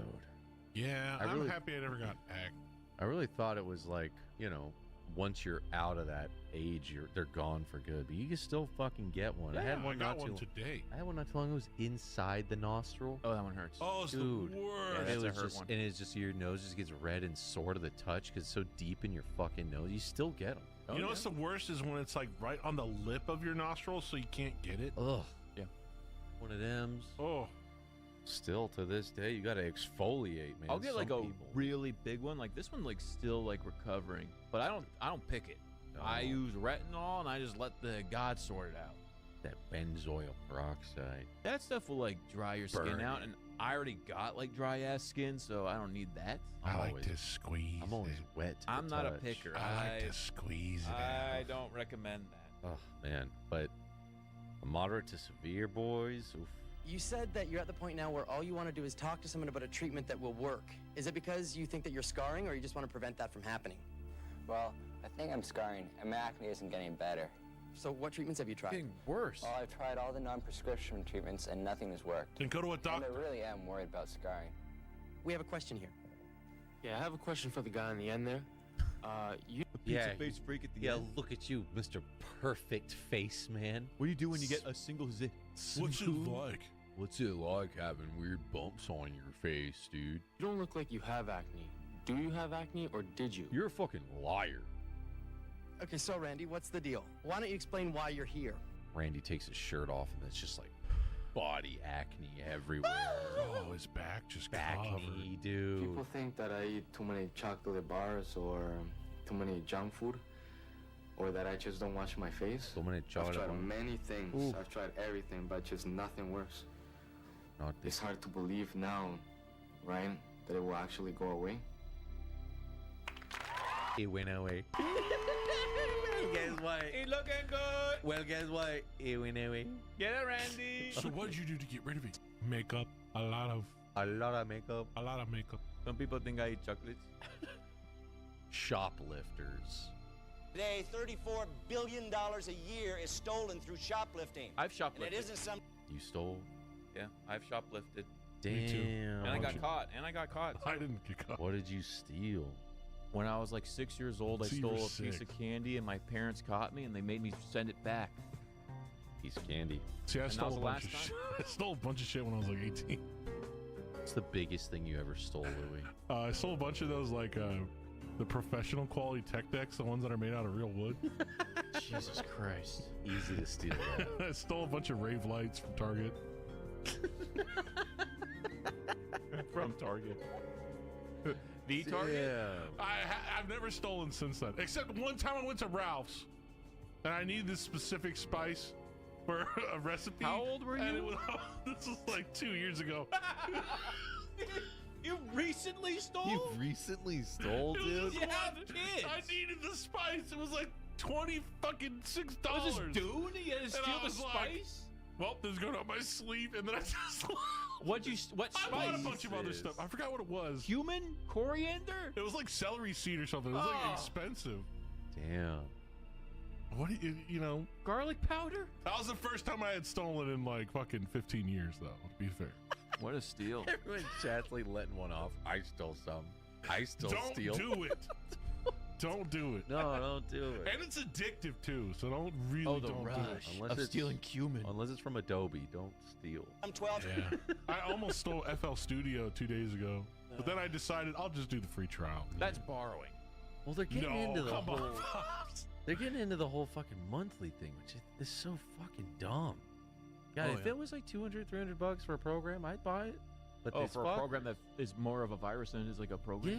Yeah, I'm happy I never got acne. I really thought it was like, you know, once you're out of that age, they're gone for good. But you can still fucking get one. I had one got not one too today. I had one not too long ago. It was inside the nostril. Oh, that one hurts. Oh, it's Dude, the worst. Yeah, it that's a was hurt just, one. and it's just your nose just gets red and sore to the touch because it's so deep in your fucking nose. You still get them. You know what's the worst is when it's like right on the lip of your nostril, so you can't get it. Ugh. Yeah. One of them's. Oh. Still to this day, you gotta exfoliate, man. I'll get like Some a people. really big one. Like this one, like still like recovering. But I don't pick it. No. I use retinol and I just let the God sort it out. That benzoyl peroxide. That stuff will like dry your skin Burn out, it. and I already got like dry ass skin, so I don't need that. I like always- to squeeze. I'm always it. wet. To I'm the not a touch. picker. I like to squeeze it I out. don't recommend that. Oh man, but a moderate to severe, boys. Oof. You said that you're at the point now where all you want to do is talk to someone about a treatment that will work. Is it because you think that you're scarring, or you just want to prevent that from happening? Well, I think I'm scarring, and my acne isn't getting better. So what treatments have you tried? Getting worse. Well, I've tried all the non-prescription treatments, and nothing has worked. Then go to a doctor. And I really am worried about scarring. We have a question here. Yeah, I have a question for the guy in the end there. You Yeah, face freak at the yeah. end. Look at you, Mr. Perfect Face Man. What do you do when you get a single zit? What's it like? What's it like having weird bumps on your face, dude? You don't look like you have acne. Do you have acne, or did you? You're a fucking liar. Okay, so Randy, what's the deal? Why don't you explain why you're here? Randy takes his shirt off, and it's just like body acne everywhere. Oh, his back just acne, covered. dude. People think that I eat too many chocolate bars or too many junk food, or that I just don't wash my face. So many chocolate I've tried bars. many things. Ooh. I've tried everything, but just nothing works. Not It's hard to believe now, right, that it will actually go away. It went away. Well, guess what? Ain't looking good. Well, guess what? It went away. Get it, Randy. So what did you do to get rid of it? Makeup. A lot of makeup. A lot of makeup. Some people think I eat chocolates. Shoplifters. Today, $34 billion a year is stolen through shoplifting. I've shoplifted. And it isn't some... You stole? Yeah, I've shoplifted. Damn. Me too. And I got caught. I didn't get caught. What did you steal? When I was like 6 years old, I So you were stole a piece sick. of candy, and my parents caught me, and they made me send it back. Piece of candy. See, I And that stole was a the bunch last of shit. time? I stole a bunch of shit when I was like 18. What's the biggest thing you ever stole, Louis? I stole a bunch of those like the professional quality tech decks, the ones that are made out of real wood. Jesus Christ. Easy to steal that. I stole a bunch of rave lights from Target. From Target. The Target? Yeah. I've never stolen since then, except one time I went to Ralph's and I needed this specific spice for a recipe. How old were And you? This was like 2 years ago. You recently stole? You recently stole, It was dude? this You have one- kids. I needed the spice. It was like $26. What was this dude? You had to steal the spice? Well, this is going up my sleeve, and then I just. What I bought a bunch of other stuff. I forgot what it was. Cumin? Coriander? It was like celery seed or something. It was like expensive. Damn. What do you know? Garlic powder? That was the first time I had stolen in like fucking 15 years, though, to be fair. What a steal. Everyone chat's like letting one off. I stole some. I still Don't steal. do it. Don't do it. No, don't do it. And it's addictive too, so don't really don't do it. Unless it's stealing cumin. Unless it's from Adobe, don't steal. I'm 12. Yeah. I almost stole FL Studio 2 days ago, but then I decided I'll just do the free trial. That's borrowing. Well, they're getting No, into the come whole. on. They're getting into the whole fucking monthly thing, which is so fucking dumb. Yeah, Oh, if yeah. it was like $200-$300 for a program, I'd buy it. But Oh, this for a fuck- program that is more of a virus than it is like a program?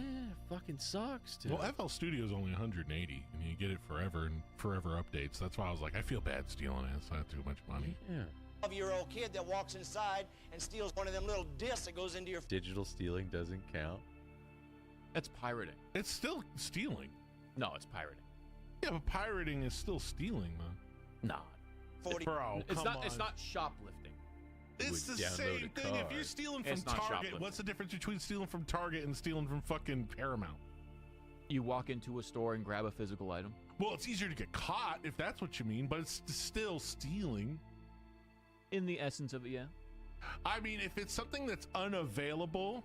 Yeah, fucking sucks, dude. Well, FL Studio is only 180, and you get it forever and forever updates. That's why I was like, I feel bad stealing it. It's not too much money. Yeah. 12-year-old kid that walks inside and steals one of them little discs that goes into your... Digital stealing doesn't count. That's pirating. It's still stealing. No, it's pirating. Yeah, but pirating is still stealing, though. Nah. 40. Bro, It's come not. on. It's not shoplifting. It's would the download same a thing. If card. you're stealing from It's not Target, shoplifting. what's the difference between stealing from Target and stealing from fucking Paramount? You walk into a store and grab a physical item. Well, it's easier to get caught if that's what you mean, but it's still stealing. In the essence of it, yeah. I mean, if it's something that's unavailable,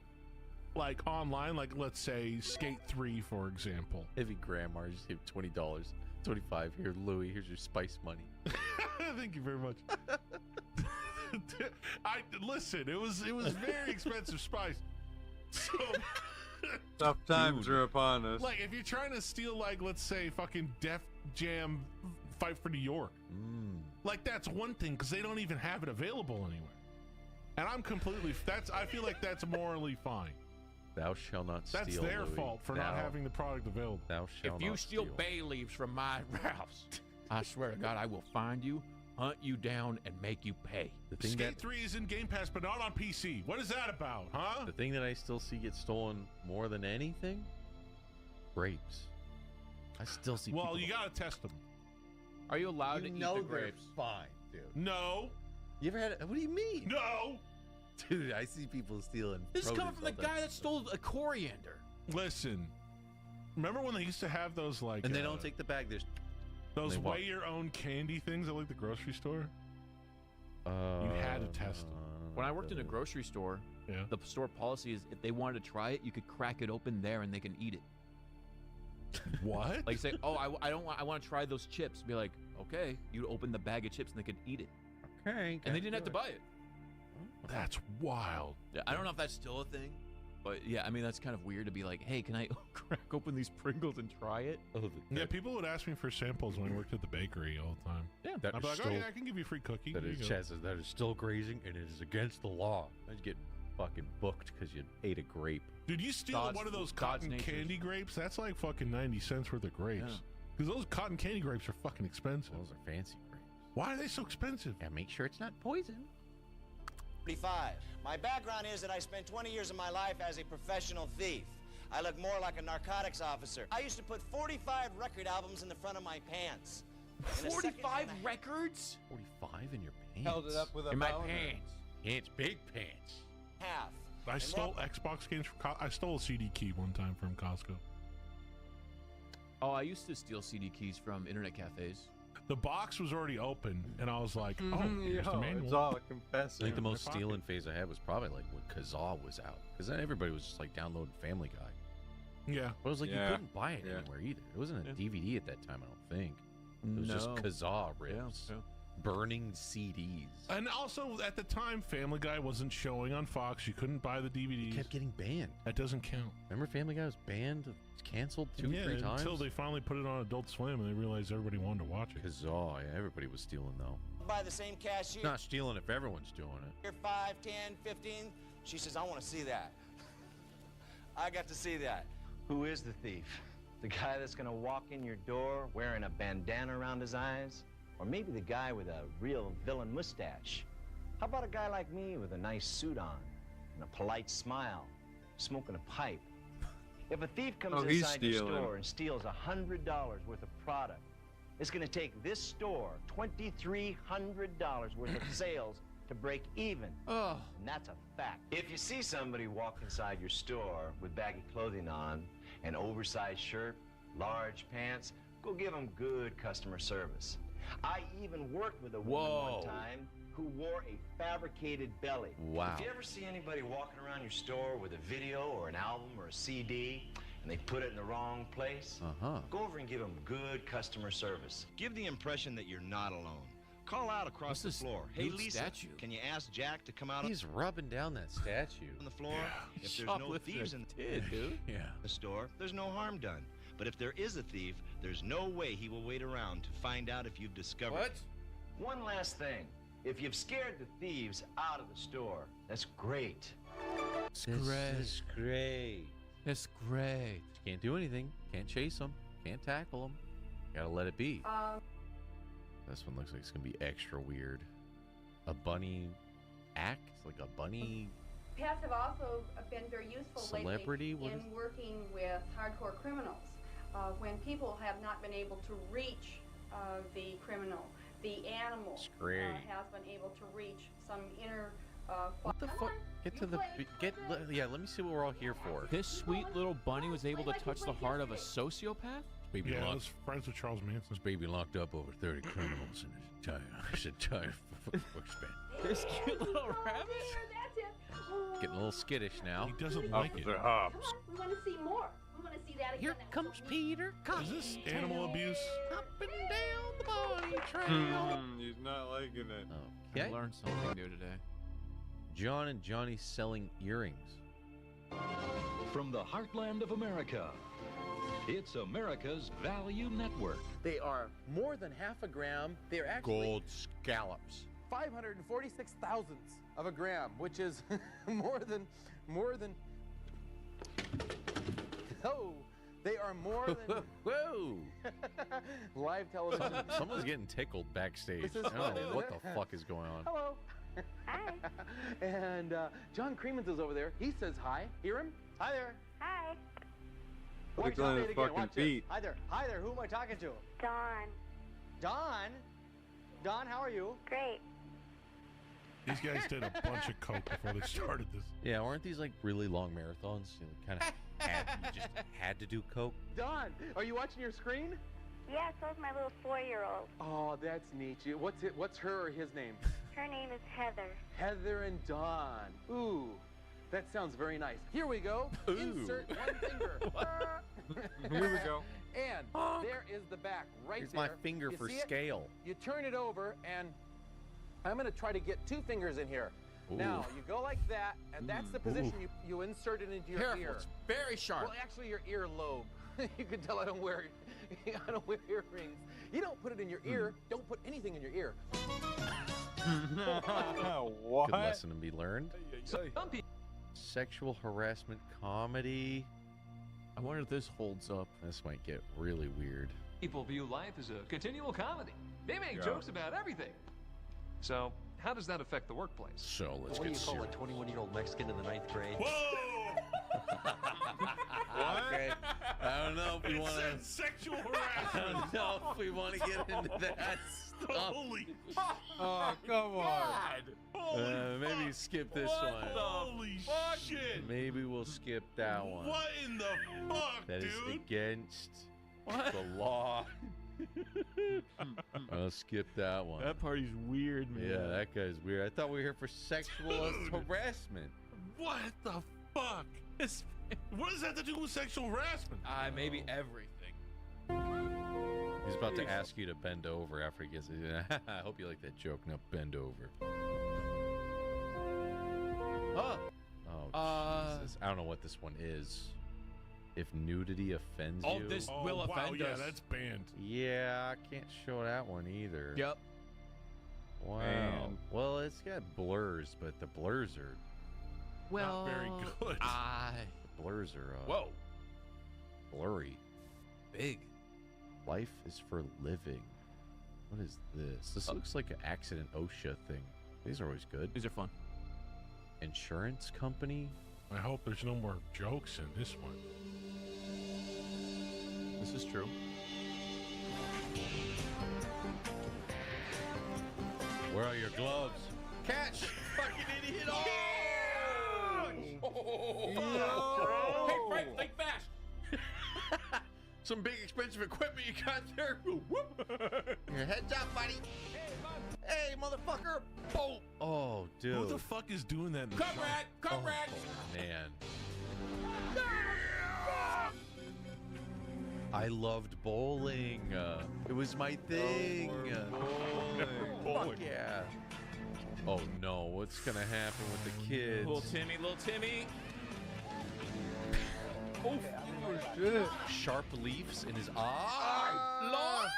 like online, like let's say Skate 3, for example. If you grandma just give $20, $25 here, Louis. Here's your spice money. Thank you very much. Listen. It was very expensive spice. So Tough times are upon us. like if you're trying to steal like let's say fucking Def Jam Fight for New York, like that's one thing because they don't even have it available anywhere. And I'm completely I feel like that's morally fine. Thou shalt not steal. That's their Louis. fault for not having the product available. Thou shalt If you not steal bay leaves from my house, I swear to God, I will find you, hunt you down, and make you pay. The thing Skate that 3 is in Game Pass, but not on PC. What is that about, huh? the thing that I still see get stolen more than anything, grapes. I still see. Well, people you gotta test them. Are you allowed to You eat know the they're grapes? fine, dude. No, You ever had? What do you mean? No. Dude, I see people stealing. This is coming produce from the all day. guy that stole a coriander. Listen, remember when they used to have those like? And they don't take the bag. There's those they walk. weigh your own candy things at like the grocery store. You had to test them. When I worked in a grocery store, the store policy is if they wanted to try it, you could crack it open there and they can eat it. What? Like say, oh, I want to try those chips. Be like, okay, you'd open the bag of chips and they could eat it. Okay. And they didn't have to buy it. That's wild. Yeah, I don't know if that's still a thing, but yeah, I mean that's kind of weird to be like, hey, can I crack open these Pringles and try it? Yeah, people would ask me for samples when I worked at the bakery all the time. Yeah, I'd be like, oh yeah, I can give you a free cookie. That Here is you go. chances that is still grazing and it is against the law. I'd get fucking booked because you ate a grape. Dude, you steal God's- one of those God's cotton natures. candy grapes, that's like fucking 90 cents worth of grapes. Because those cotton candy grapes are fucking expensive. Those are fancy grapes. Why are they so expensive? Yeah, make sure it's not poison. 45. My background is that I spent 20 years of my life as a professional thief. I look more like a narcotics officer. I used to put 45 record albums in the front of my pants. In a second 45 and a- records? 45 in your pants. Held it up with a In my boner. pants. It's big pants. half. I stole Xbox games from I stole a CD key one time from Costco. Oh, I used to steal CD keys from internet cafes. The box was already open, and I was like, oh, here's the Yo, manual. it's all I confessing. think the most my pocket. stealing phase I had was probably like when Kazaa was out. Because then everybody was just like downloading Family Guy. Yeah. But it was like Yeah. you couldn't buy it Yeah. anywhere either. It wasn't a DVD at that time, I don't think. It was No. just Kazaa rips. Yeah. Burning CDs. And also, at the time, Family Guy wasn't showing on Fox. You couldn't buy the DVDs. It kept getting banned. That doesn't count. Remember Family Guy was banned, canceled two, Yeah, 3 times? until they finally put it on Adult Swim and they realized everybody wanted to watch it. Kazaa, yeah, everybody was stealing though. By the same cashier. Not stealing if everyone's doing it. Here, 5, 10, 15. She says, I want to see that. I got to see that. Who is the thief? The guy that's gonna walk in your door wearing a bandana around his eyes? Or maybe the guy with a real villain mustache? How about a guy like me with a nice suit on and a polite smile, smoking a pipe? If a thief comes he's inside your stealing. store and steals $100 worth of product, it's gonna take this store $2,300 worth of sales to break even. Oh. And that's a fact. If you see somebody walk inside your store with baggy clothing on, an oversized shirt, large pants, go give them good customer service. I even worked with a woman one time who wore a fabricated belly. Wow. If you ever see anybody walking around your store with a video or an album or a CD and they put it in the wrong place, go over and give them good customer service. Give the impression that you're not alone. Call out across What's the this floor. Hey, nude Lisa, statue? can you ask Jack to come out He's rubbing down that statue. on the floor? If there's no Shoplifting thieves a in kid, dude. Yeah. the store, there's no harm done. But if there is a thief, there's no way he will wait around to find out if you've discovered What? it. One last thing. If you've scared the thieves out of the store, that's great. It's great. It's great. Can't do anything. Can't chase them. Can't tackle them. Gotta let it be. This one looks like it's gonna be extra weird. A bunny act? Like a bunny. Pets have also been very useful Celebrity? What lately in working with hardcore criminals. When people have not been able to reach the criminal, the animal has been able to reach some inner. What the fuck? Get to the. Yeah, let me see what we're all here for. This sweet little bunny was able to touch the heart of a sociopath? Baby Yeah, I locked. was friends with Charles Manson. This baby locked up over 30 criminals in his entire span. This cute little rabbit? That's it. Getting a little skittish now. He doesn't like it. Come on, we want to see more. We want to see that again. Here comes Peter. Is this animal abuse? Up and down the bunny trail. He's not liking it. I Okay. learned something new today. John and Johnny selling earrings. From the heartland of America, it's America's Value Network. They are more than half a gram. They're actually Gold scallops. 546 thousandths of a gram, which is more than. Oh, they are more than. Whoa! Live television. Someone's getting tickled backstage. This is I don't know funny. what the fuck is going on. Hello. Hi. And John Creemans is over there. He says hi. Hear him? Hi there. Hi. Look at his fucking feet. Hi there. Hi there. Who am I talking to? Dawn. Dawn. Dawn, how are you? Great. These guys did a bunch of coke before they started this. Yeah, weren't these like really long marathons? You kind of you just had to do coke. Don, are you watching your screen? Yes, so's my little 4-year-old. Oh, that's neat. What's her or his name? Her name is Heather. Heather and Dawn. Ooh, that sounds very nice. Here we go. Ooh. Insert one finger. Here we go. And there is the back right Here's there. my finger You for see it? scale. You turn it over, and I'm going to try to get 2 fingers in here. Ooh. Now, you go like that, and that's the position you insert it into your Careful, ear. it's very sharp. Well, actually, your earlobe. You can tell I don't wear earrings. You don't put it in your ear. Don't put anything in your ear. What? Good lesson to be learned. Sexual harassment comedy. I wonder if this holds up. This might get really weird. People view life as a continual comedy. They make Yeah. jokes about everything. So, how does that affect the workplace? So let's What do get you call serious. a 21-year-old Mexican in the 9th grade? Okay. I don't know if we want to. Sexual I harassment. don't know if we want to get into that stuff. Holy. Oh, come on. Maybe skip this one. Holy shit. Maybe we'll skip that one. What in the fuck, That is dude? against the law. I'll skip that one. That party's weird, man. Yeah, that guy's weird. I thought we were here for sexual harassment. What the fuck? What does that have to do with sexual harassment? Maybe everything. He's about to ask you to bend over after he gets it. I hope you like that joke. Now bend over. Oh, Jesus. I don't know what this one is. If nudity offends you. This will offend yeah, us. that's banned. Yeah, I can't show that one either. Yep. Wow. Man. Well, it's got blurs, but the blurs are Well, Not very good. the blurs are Whoa. blurry. Big. Life is for living. What is this? This looks like an accident OSHA thing. These are always good. These are fun. Insurance company. I hope there's no more jokes in this one. This is true. Where are your gloves? Catch! Fucking idiot! Oh! Hey, Frank, think fast. Some big expensive equipment you got there. Your head's up, buddy. Hey, motherfucker! Boom! Oh, dude. Who the fuck is doing that in the Come shop? back! Come back! Man. I loved bowling. It was my thing. Fuck yeah. Oh no, what's gonna happen with the kids? Little Timmy. Oh, shit. Sharp leaves in his eye. Lord!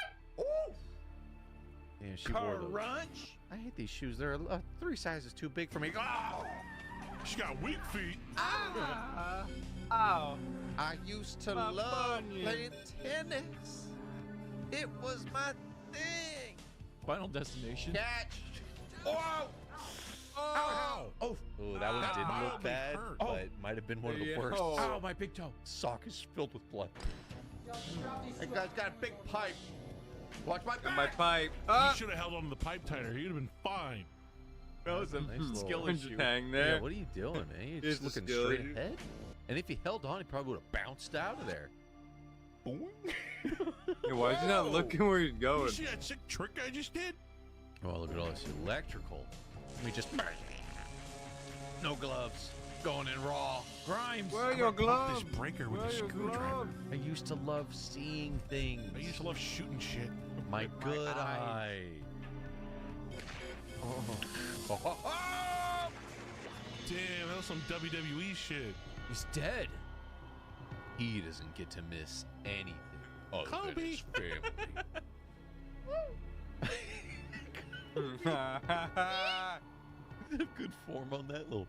Damn, she wore those. Crunch! I hate these shoes. They're 3 sizes too big for me. Oh! She got weak feet. Ow. I used to My love bunion. playing tennis. It was my thing. Final destination. Catch. Oh! Ow! Oh, that one didn't look mildly bad, hurt. but it might have been one of the Yeah. worst. Oh. Ow, my big toe. Sock is filled with blood. That guy's got a big pipe. Watch my back. My pipe. You should have held on to the pipe tighter. He'd have been fine. That was a Nice skill little- issue. Hang Yeah, there. what are you doing, man? You're It's just a looking skill straight issue. ahead. And if he held on, he probably would have bounced out of there. Boing. Hey, why is he not looking where he's You going? see that sick trick I just did? Oh, look at all this electrical. We just no gloves, going in raw. Grimes. Where are your Pop this gloves? breaker with Where a are your screwdriver. gloves? I used to love seeing things. I used to love shooting shit. My with good eye. eye. Oh. Damn, that was some WWE shit. He's dead. He doesn't get to miss anything other than Kobe. his family. Good form on that little.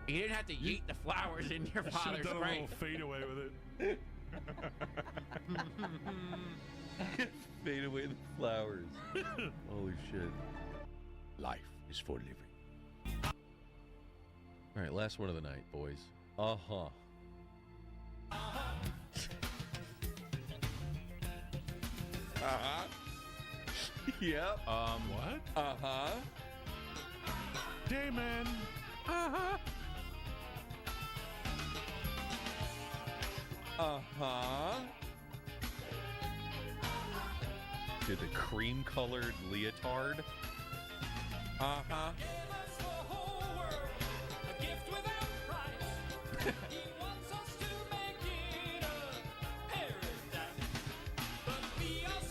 You didn't have to yeet the flowers in your Should have father's done a grave. little fadeaway with it. Fade away the flowers. Holy shit. Life is for living. All right, last one of the night, boys. Uh-huh. Uh-huh. Yep. What? Uh-huh. Damn, Amen. Uh-huh. Uh-huh. Dude, the cream-colored leotard. Uh-huh.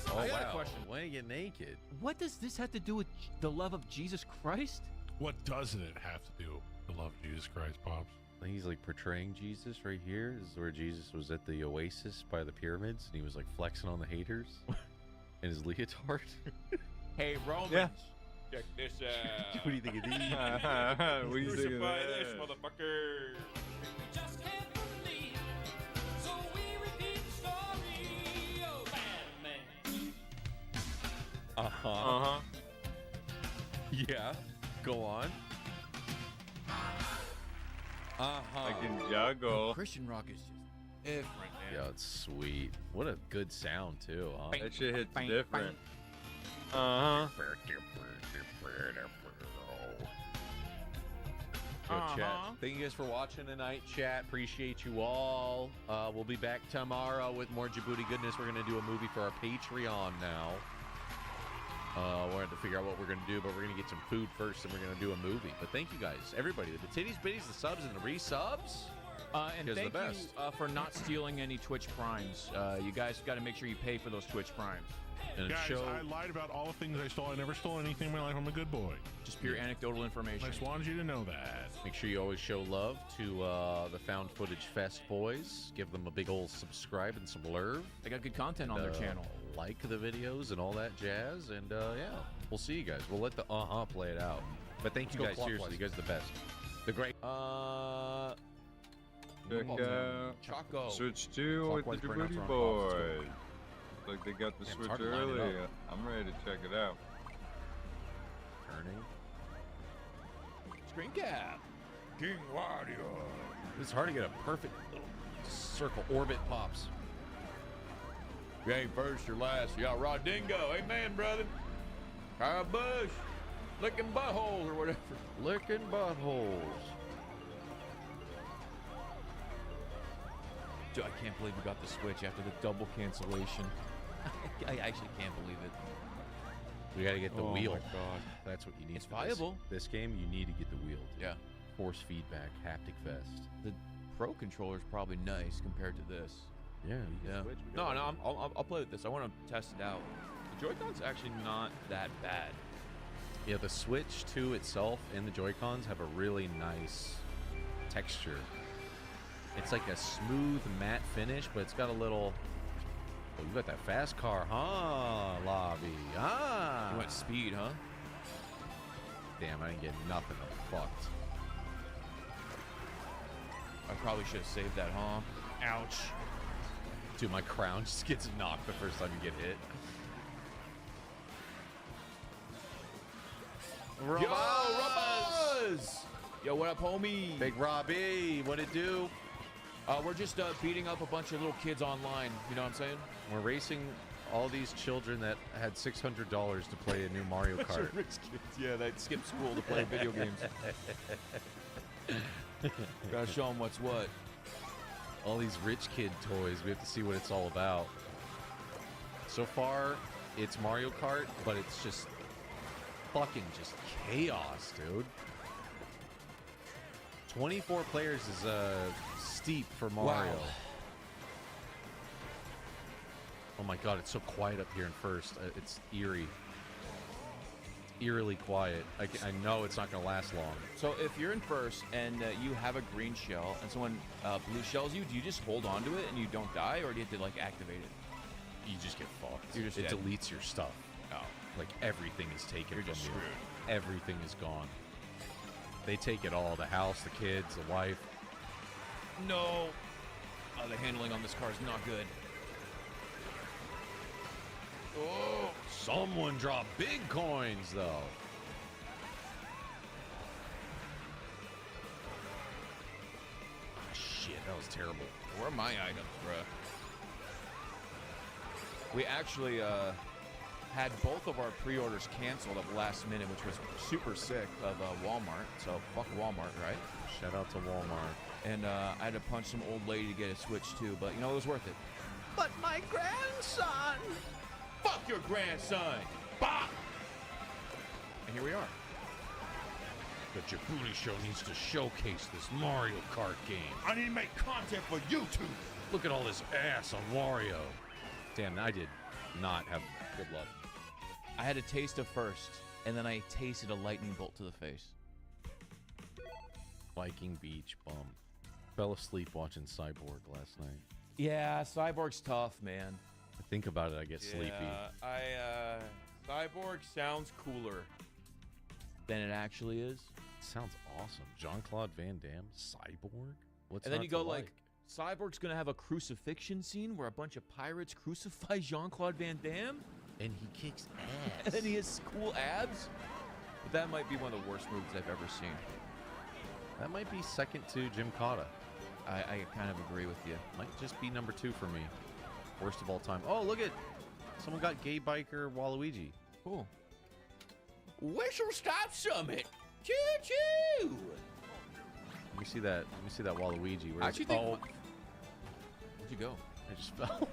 Oh, I got a wow. question. Why you get naked? What does this have to do with the love of Jesus Christ? What doesn't it have to do with the love of Jesus Christ, Pops? I think he's like portraying Jesus right here. This is where Jesus was at the oasis by the pyramids, and he was like flexing on the haters in his leotard. Hey, Romans. Yeah. Check this out. What do you think of these? What do you think of Crucify that? this motherfucker. Uh-huh. Uh-huh. Yeah. Go on. Uh-huh. I can juggle. Christian rock is just different, man. Yeah, it's sweet. What a good sound, too, huh? That shit hits different. Uh-huh. Yo, chat. Thank you guys for watching tonight, chat. Appreciate you all. We'll be back tomorrow with more Djibouti goodness. We're going to do a movie for our Patreon now. We're going to figure out what we're going to do, but we're going to get some food first, and we're going to do a movie. But thank you guys, everybody. The titties, bitties, the subs, and the resubs. And thank you for not stealing any Twitch primes. You guys got to make sure you pay for those Twitch primes. And Guys, I lied about all the things I stole. I never stole anything in my life. I'm a good boy. Just pure anecdotal information. I just wanted you to know that. Make sure you always show love to the Found Footage Fest boys. Give them a big old subscribe and some blurb. They got good content on their channel. Like the videos and all that jazz. And yeah, we'll see you guys. We'll let the play it out. But thank you guys, seriously. You guys are the best. The great. Check out Choco. Switch 2 with the Djibouti boys. Like they got the Switch early. I'm ready to check it out. Turning. Screen cap. King Wario. It's hard to get a perfect little circle orbit pops. You ain't first or last. You got Rod Dingo. Amen, brother. Kyle Bush. Licking buttholes or whatever. Licking buttholes. Dude, I can't believe we got the Switch after the double cancellation. I actually can't believe it. We got to get the wheel. Oh my god. That's what you need. It's for viable. This game, you need to get the wheel. Yeah. Force feedback, haptic fest. The Pro controller's probably nice compared to this. Yeah. Yeah. No, I'll play with this. I want to test it out. The Joy-Con's actually not that bad. Yeah, the Switch 2 itself and the Joy-Cons have a really nice texture. It's like a smooth matte finish, but it's got a little. Oh, you got that fast car, huh, Lobby? Ah. You went speed, huh? Damn, I didn't get nothing. I'm fucked. I probably should have saved that, huh? Ouch. Dude, my crown just gets knocked the first time you get hit. Yo, Rubbaz! Yo, what up, homie? Big Robbie, what it do? We're just beating up a bunch of little kids online. You know what I'm saying? We're racing all these children that had $600 to play a new Mario Kart. Rich kids, yeah, that skipped school to play video games. Gotta show them what's what. All these rich kid toys. We have to see what it's all about. So far, it's Mario Kart, but it's just fucking just chaos, dude. 24 players is steep for Mario. Wow. Oh my god, it's so quiet up here in first. It's eerie. It's eerily quiet. I know it's not going to last long. So if you're in first and you have a green shell and someone blue shells you, do you just hold on to it and you don't die, or do you have to like activate it? You just get fucked. You're just it dead. deletes your stuff. Oh. Like everything is taken You're from just you. screwed. Everything is gone. They take it all. The house, the kids, the wife. No. Oh, the handling on this car is not good. Oh, someone dropped big coins, though. Ah, shit, that was terrible. Where are my items, bruh? We actually had both of our pre-orders canceled at the last minute, which was super sick of Walmart. So fuck Walmart, right? Shout out to Walmart. And I had to punch some old lady to get a Switch too, but you know, it was worth it. But my grandson! Fuck your grandson! Bah! And here we are. The Jabuti Show needs to showcase this Mario Kart game. I need to make content for YouTube. Look at all this ass on Wario. Damn, I did not have good luck. I had a taste of first, and then I tasted a lightning bolt to the face. Viking Beach bum. Fell asleep watching Cyborg last night. Yeah, Cyborg's tough, man. I think about it, I get sleepy. Cyborg sounds cooler than it actually is. Sounds awesome. Jean-Claude Van Damme, Cyborg? What's And then not you go to like, Cyborg's gonna have a crucifixion scene where a bunch of pirates crucify Jean-Claude Van Damme? And he kicks ass. And then he has cool abs? But that might be one of the worst movies I've ever seen. That might be second to Jim Cotta. I kind of agree with you. Might just be number 2 for me. Worst of all time. Oh, look at... Someone got gay biker Waluigi. Cool. Whistle Stop Summit! Choo-choo! Let me see that Waluigi. I actually think... Oh. Where'd you go? I just fell.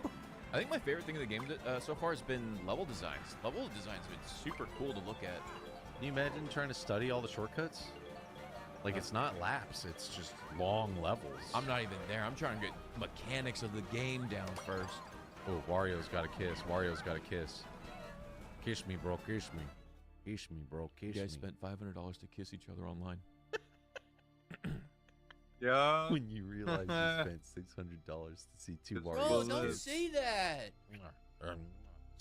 I think my favorite thing of the game so far has been level designs. Level designs have been super cool to look at. Can you imagine trying to study all the shortcuts? Like, it's not laps, it's just long levels. I'm not even there. I'm trying to get mechanics of the game down first. Oh, Wario's got a kiss. Wario's got a kiss. Kiss me, bro. Kiss me. Kiss me, bro. Kiss me. You guys spent $500 to kiss each other online. Yeah. When you realize you spent $600 to see two Wario's. Oh, don't say that.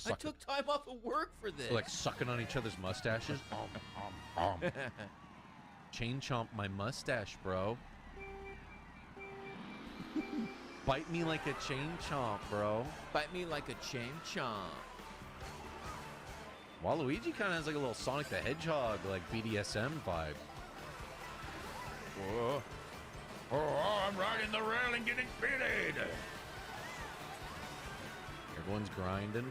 I took time off of work for this. Like sucking on each other's mustaches. Chain chomp my mustache, bro. Bite me like a chain chomp, bro. Bite me like a chain chomp. Waluigi kind of has like a little Sonic the Hedgehog, like BDSM vibe. Whoa. Oh, I'm riding the rail and getting fitted. Everyone's grinding.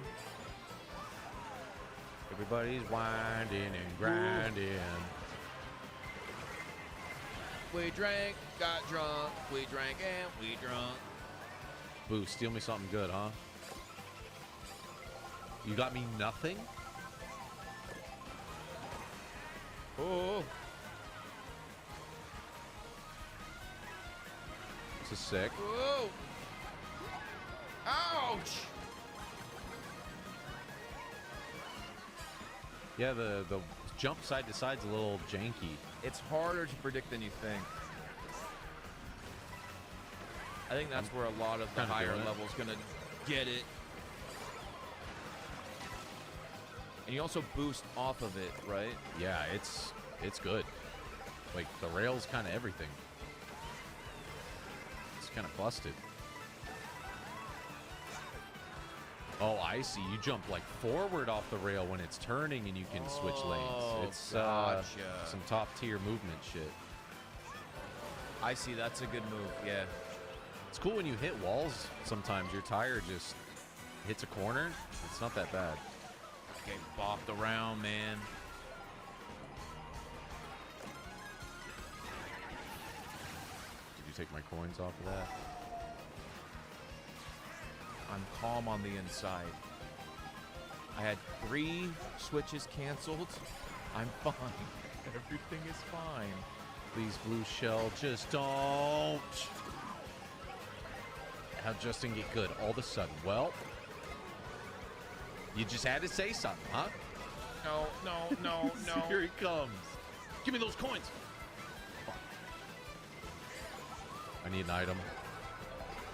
Everybody's winding and grinding. We drank, got drunk, we drank and we drunk. Boo, steal me something good, huh? You got me nothing? Oh. This is sick. Whoa. Ouch. Yeah, the jump side to side's a little janky. It's harder to predict than you think. I think that's where a lot of the higher levels gonna get it. And you also boost off of it, right? Yeah, it's good. Like the rail's kind of everything. It's kind of busted. Oh, I see. You jump like forward off the rail when it's turning and you can switch lanes. It's gotcha. Some top tier movement shit. I see. That's a good move. Yeah. It's cool when you hit walls. Sometimes your tire just hits a corner. It's not that bad. Get bopped around, man. Did you take my coins off of that? I'm calm on the inside. I had 3 switches canceled. I'm fine. Everything is fine. Please, Blue Shell, just don't. How'd Justin get good all of a sudden? Well, you just had to say something, huh? No. Here he comes. Give me those coins. I need an item.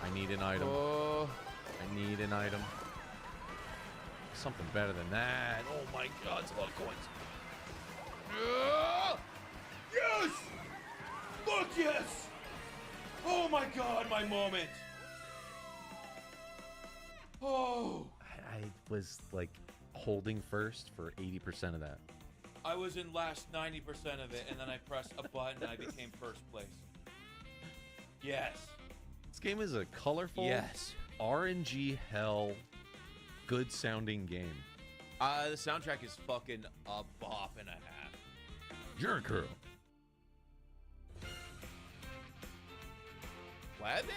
I need an item. Oh. I need an item. Something better than that. Oh my god, it's a lot of coins. Yes! Look, yes! Oh my god, my moment. Oh. I was like holding first for 80% of that. I was in last 90% of it, and then I pressed a button and I became first place. Yes. This game is a colorful, yes, RNG hell, good sounding game. The soundtrack is fucking a bop and a half. Jericho. Flabby.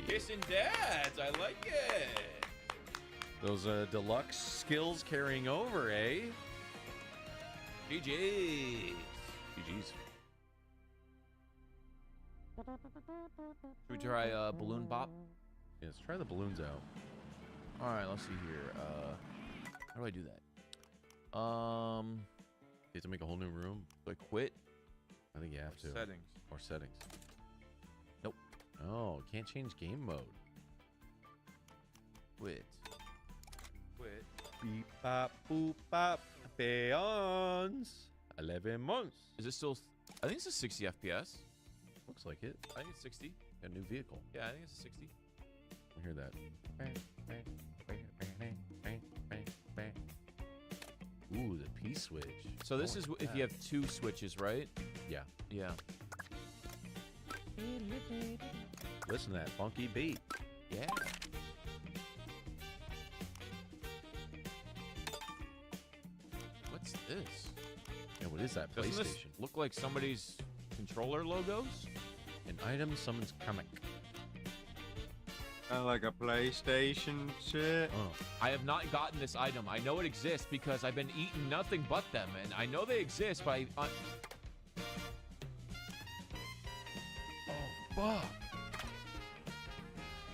Kissing dads. I like it. Those deluxe skills carrying over, eh? GG's. GG's. Should we try balloon pop? Yeah, let's try the balloons out. All right, let's see here. How do I do that? You have to make a whole new room. Do I quit? I think you have to. Settings. Or settings. Nope. Oh, can't change game mode. Quit. Quit. Beep, bop, boop, bop. Beyonds. 11 months. Is it still? I think it's a 60 FPS. Looks like it. I think it's 60. A new vehicle. Yeah, I think it's a 60. I hear that. Ooh, the P switch. So this is if you have 2 switches, right? Yeah. Yeah. Listen to that funky beat. Yeah. What's this? Yeah, what is that? Doesn't PlayStation. this look like somebody's controller logos? An item summons comic. Kind of like a PlayStation shit. Oh. I have not gotten this item. I know it exists because I've been eating nothing but them, and I know they exist, but Oh, fuck.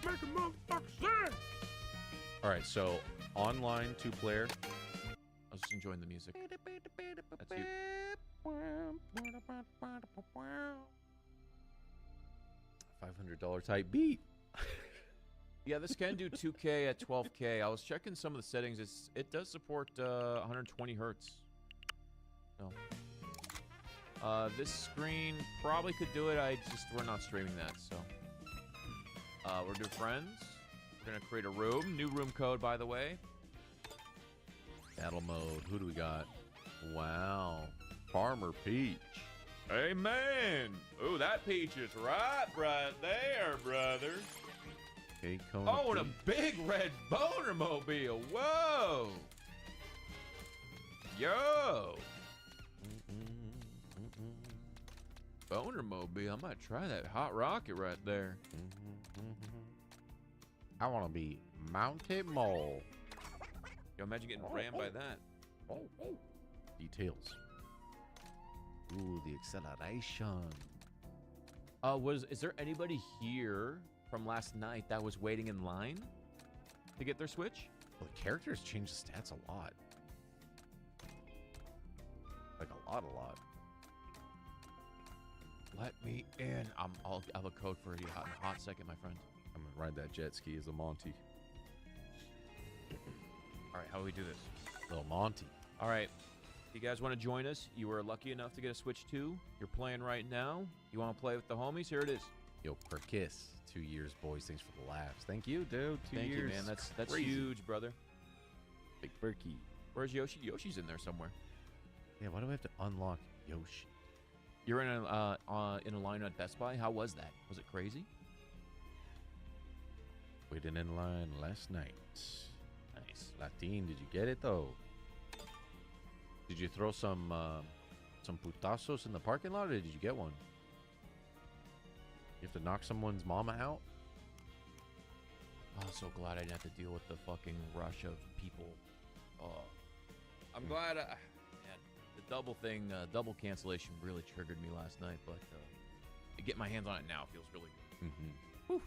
Make a motherfucker stand! All right, so online 2-player. I was just enjoying the music. That's you. $500 type beat. Yeah, this can do 2K at 12K. I was checking some of the settings. It does support 120 hertz. So, this screen probably could do it. We're not streaming that. So, we're doing friends. We're gonna create a room. New room code, by the way. Battle mode. Who do we got? Wow. Farmer Peach. Hey, man. Ooh, that peach is right there, brother. Okay, Kona Oh, and a Peach. big red boner mobile. Whoa. Yo. Boner mobile. I might try that hot rocket right there. I want to be Mounted Mole. Yo, imagine getting rammed by that. Details. Ooh, the acceleration. Is there anybody here from last night that was waiting in line to get their Switch? Well, the characters change the stats a lot. Like a lot. Let me in. I'll have a code for you in a hot second, my friend. I'm gonna ride that jet ski as a Monty. All right, how do we do this? Little Monty. All right. You guys want to join us? You were lucky enough to get a Switch 2. You're playing right now. You want to play with the homies? Here it is. Yo, per kiss. 2 years, boys. Thanks for the laughs. Thank you, dude. 2 Thank years. you, man. That's Crazy. huge, brother. Big Berkey. Where's Yoshi? Yoshi's in there somewhere. Yeah, why do I have to unlock Yoshi? You're in a line at Best Buy. How was that? Was it crazy? Waiting in line last night. Nice. Latin, did you get it though? Did you throw some putazos in the parking lot, or did you get one? You have to knock someone's mama out? I'm so glad I didn't have to deal with the fucking rush of people. Oh, I'm glad. Man, the double thing, double cancellation really triggered me last night, but to get my hands on it now feels really good. Mm-hmm.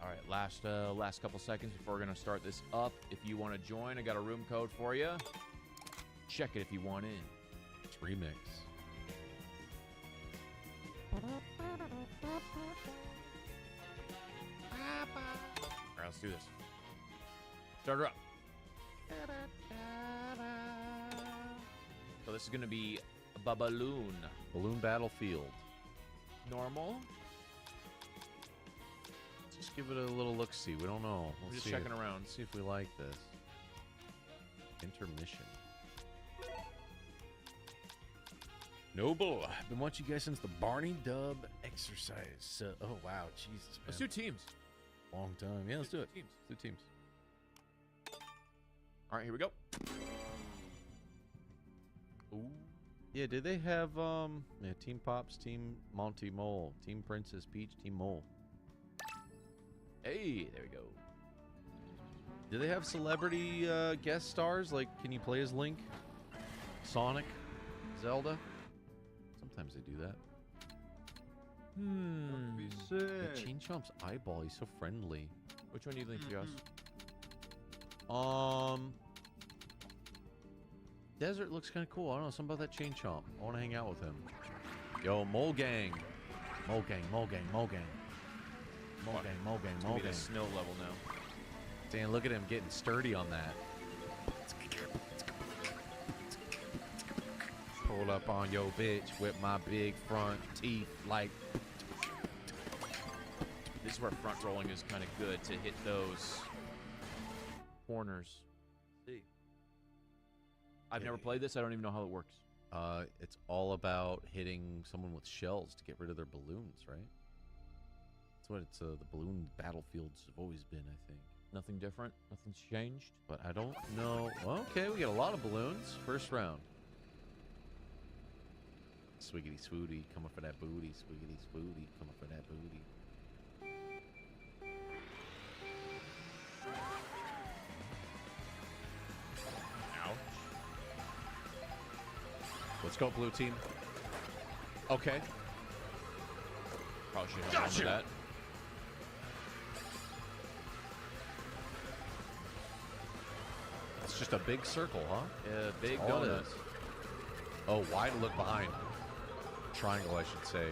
All right, last couple seconds before we're gonna start this up. If you want to join, I got a room code for you. Check it if you want in. It's remix. All right, let's do this. Start her up. So this is gonna be a balloon. Balloon Battlefield. Normal. Just give it a little look-see. We don't know. We're just checking around. See if we like this. Intermission. Noble. I've been watching you guys since the Barney Dub exercise. Oh, wow. Jesus, man. Let's do teams. Long time. Yeah, let's do it. Teams. Let's do teams. All right, here we go. Ooh. Yeah, did they have Team Pops, Team Monty Mole, Team Princess Peach, Team Mole? Hey, there we go. Do they have celebrity guest stars? Like, can you play as Link, Sonic, Zelda? Sometimes they do that. Yeah, Chain Chomp's eyeball. He's so friendly. Which one do you think, Josh? Desert looks kind of cool. I don't know, something about that Chain Chomp. I want to hang out with him. Yo, Mole Gang. Mole Gang, Mole Gang, Mole Gang. Mole Gang, Mole Gang, Mole Gang. Snow level now. Dan, look at him getting sturdy on that. Pull up on yo bitch with my big front teeth like. This is where front rolling is kind of good to hit those corners. See. I've never played this. I don't even know how it works. It's all about hitting someone with shells to get rid of their balloons, right? That's what it's. The balloon battlefields have always been, I think. Nothing different. Nothing's changed. But I don't know. Well, okay, we got a lot of balloons. First round. Swiggity swooty, coming for that booty. Swiggity swooty, coming for that booty. Ouch. Let's go, blue team. Okay. Probably should have gone with that. It's just a big circle, huh? Yeah, big All it donut. is. Oh, wide look behind. Triangle, I should say.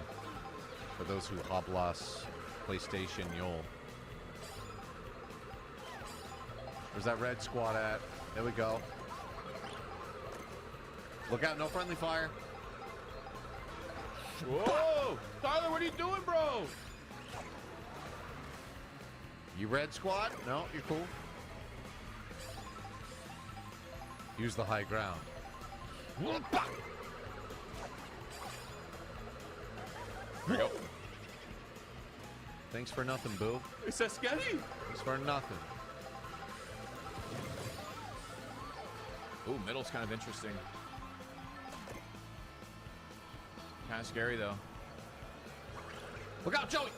For those who hablas PlayStation Yol. Where's that red squad at? There we go. Look out, no friendly fire. Whoa! Tyler, what are you doing, bro? You red squad? No, you're cool. Use the high ground. Yep. Thanks for nothing, boo. It's a scary. Thanks for nothing. Ooh, middle's kind of interesting. Kind of scary, though. Look out, Joey!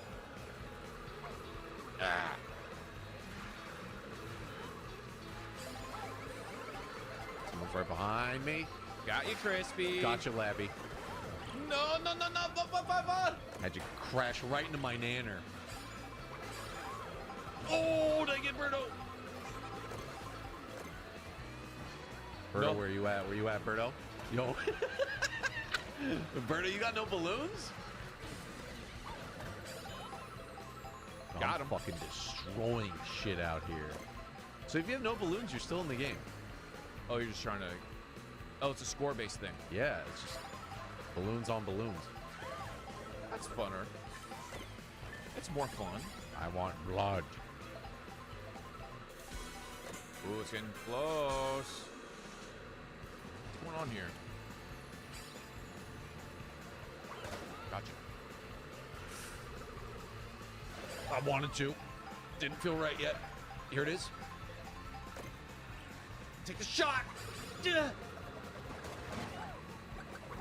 Ah. Someone's right behind me. Got you, Crispy. Gotcha, Labby. No. Had you crash right into my nanner. Oh, did I get Birdo? Birdo, No. where you at? Where you at, Birdo? Yo. Birdo, you got no balloons? Got him. Fucking destroying shit out here. So if you have no balloons, you're still in the game. Oh, you're just trying to... Oh, it's a score-based thing. Yeah, it's just balloons on balloons. That's funner. It's more fun. I want blood. Ooh, it's getting close. What's going on here? Gotcha. I wanted to. Didn't feel right yet. Here it is. Take the shot. Yeah.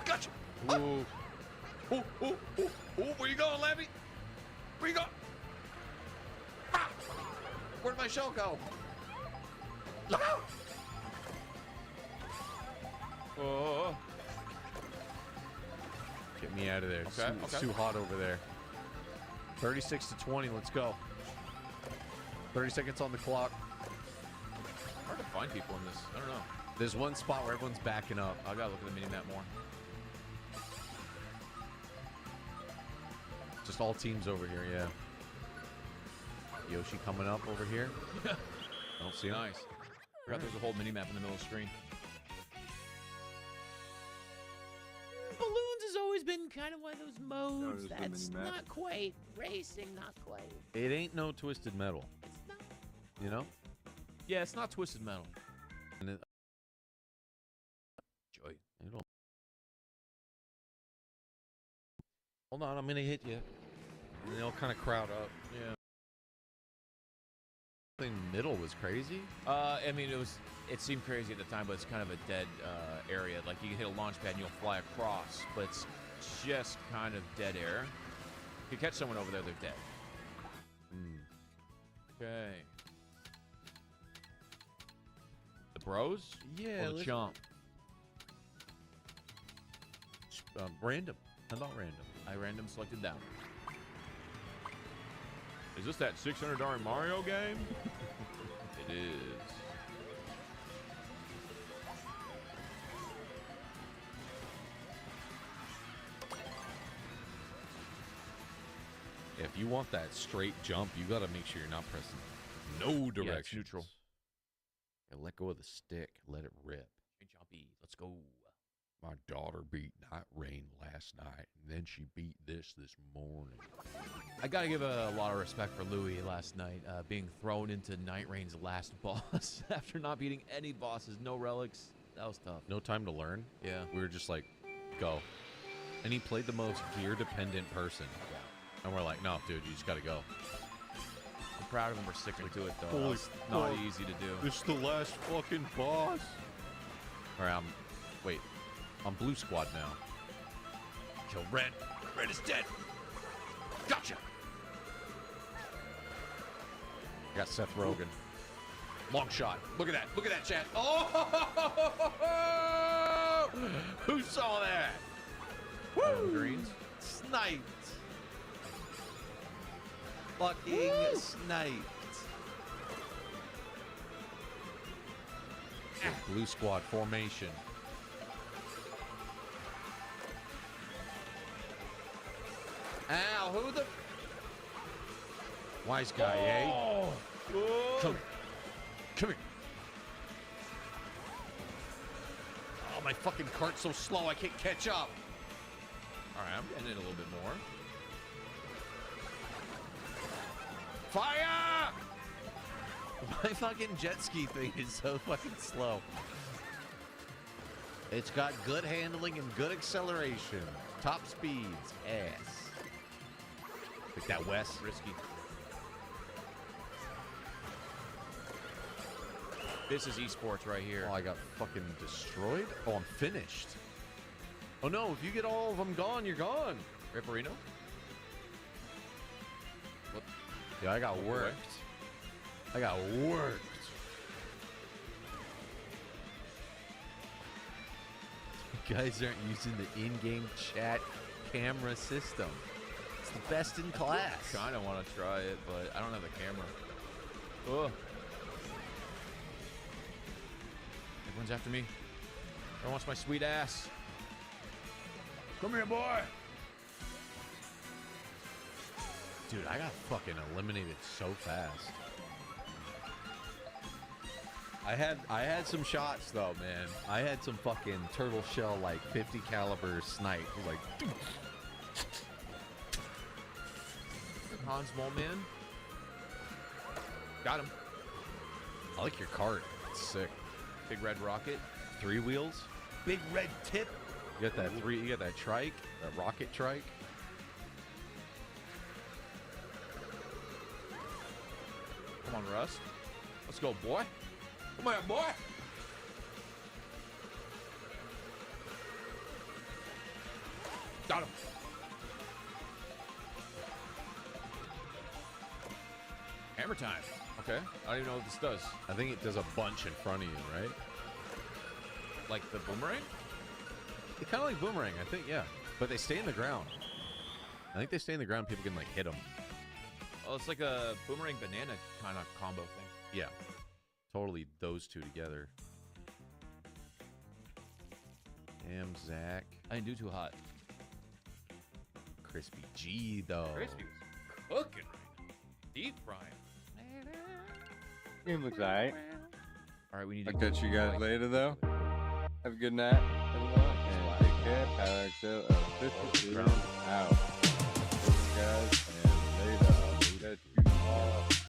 Gotcha. Ooh. Ooh, ooh, ooh, ooh. Where you going, Labby? Where you going? Ah! Where'd my shell go? Look out! Oh. Get me out of there. It's, Okay, it's okay. too hot over there. 36 to 20. Let's go. 30 seconds on the clock. Hard to find people in this. I don't know. There's one spot where everyone's backing up. I gotta look at the mini-map more. Just all teams over here, yeah. Yoshi coming up over here. I don't see him. Nice. Forgot there's a whole mini-map in the middle of the screen. Balloons has always been kind of one of those modes there's the that's mini-map. not quite racing, not quite. It ain't no Twisted Metal. You know? Yeah, it's not Twisted Metal. And it, Joy. you don't. Hold on, I'm gonna hit you. And they'll kind of crowd up. Yeah. thing middle was crazy. I mean, it seemed crazy at the time, but it's kind of a dead area. Like you can hit a launch pad and you'll fly across, but it's just kind of dead air. If you catch someone over there, they're dead. Okay. The bros? Yeah. Or the chump? Random. How about random? I random selected down. Is this that $600 Mario game? It is. If you want that straight jump, you got to make sure you're not pressing no direction. Yeah, it's neutral. Yeah, let go of the stick. Let it rip. Jumpy. Let's go. My daughter beat Night Rain last night, and then she beat this morning. I gotta give a lot of respect for Louis last night, being thrown into Night Rain's last boss after not beating any bosses, no relics. That was tough. No time to learn. Yeah. We were just like, go. And he played the most gear-dependent person. Yeah. And we're like, no, dude, you just gotta go. I'm proud of him for sticking to it, though. Holy It's not fuck. easy to do. This is the last fucking boss. All right, wait. I'm Blue Squad now. Kill Red. Red is dead. Gotcha. Got Seth Rogen. Long shot. Look at that. Look at that, chat. Oh! Who saw that? Woo! Greens. Sniped. Fucking sniped. Blue Squad formation. Ow, who the... Wise guy, eh? Come here. Come here. Oh, my fucking cart's so slow I can't catch up. All right, I'm getting it a little bit more. Fire! My fucking jet ski thing is so fucking slow. It's got good handling and good acceleration. Top speeds. Ass. Like that, Wes. Risky. This is esports right here. Oh, I got fucking destroyed? Oh, I'm finished. Oh, no. If you get all of them gone, you're gone. Ripperino? What? Yeah, I got worked. I got worked. You guys aren't using the in-game chat camera system. It's the best in class. I kind of want to try it, but I don't have the camera. Ugh. Everyone's after me. Everyone wants my sweet ass. Come here, boy. Dude, I got fucking eliminated so fast. I had some shots though, man. I had some fucking turtle shell like 50 caliber snipe. It was like Hans Moleman. Got him. I like your cart. It's sick. Big red rocket. 3 wheels. Big red tip. You got that you got that trike, that rocket trike. Come on, Rust. Let's go, boy. Come on, boy. Got him. Hammer time. Okay. I don't even know what this does. I think it does a bunch in front of you, right? Like the boomerang? It's kind of like boomerang, I think, yeah. But they stay in the ground. I think they stay in the ground. People can like hit them. Oh, it's like a boomerang banana kind of combo thing. Yeah. Totally those two together. Damn, Zach. I didn't do too hot. Crispy G, though. Crispy was cooking right now. Deep frying. Game looks alright. All right, we need I'll to catch you guys later, though. Have a good night, everyone. And take care. PowerXLofficial out.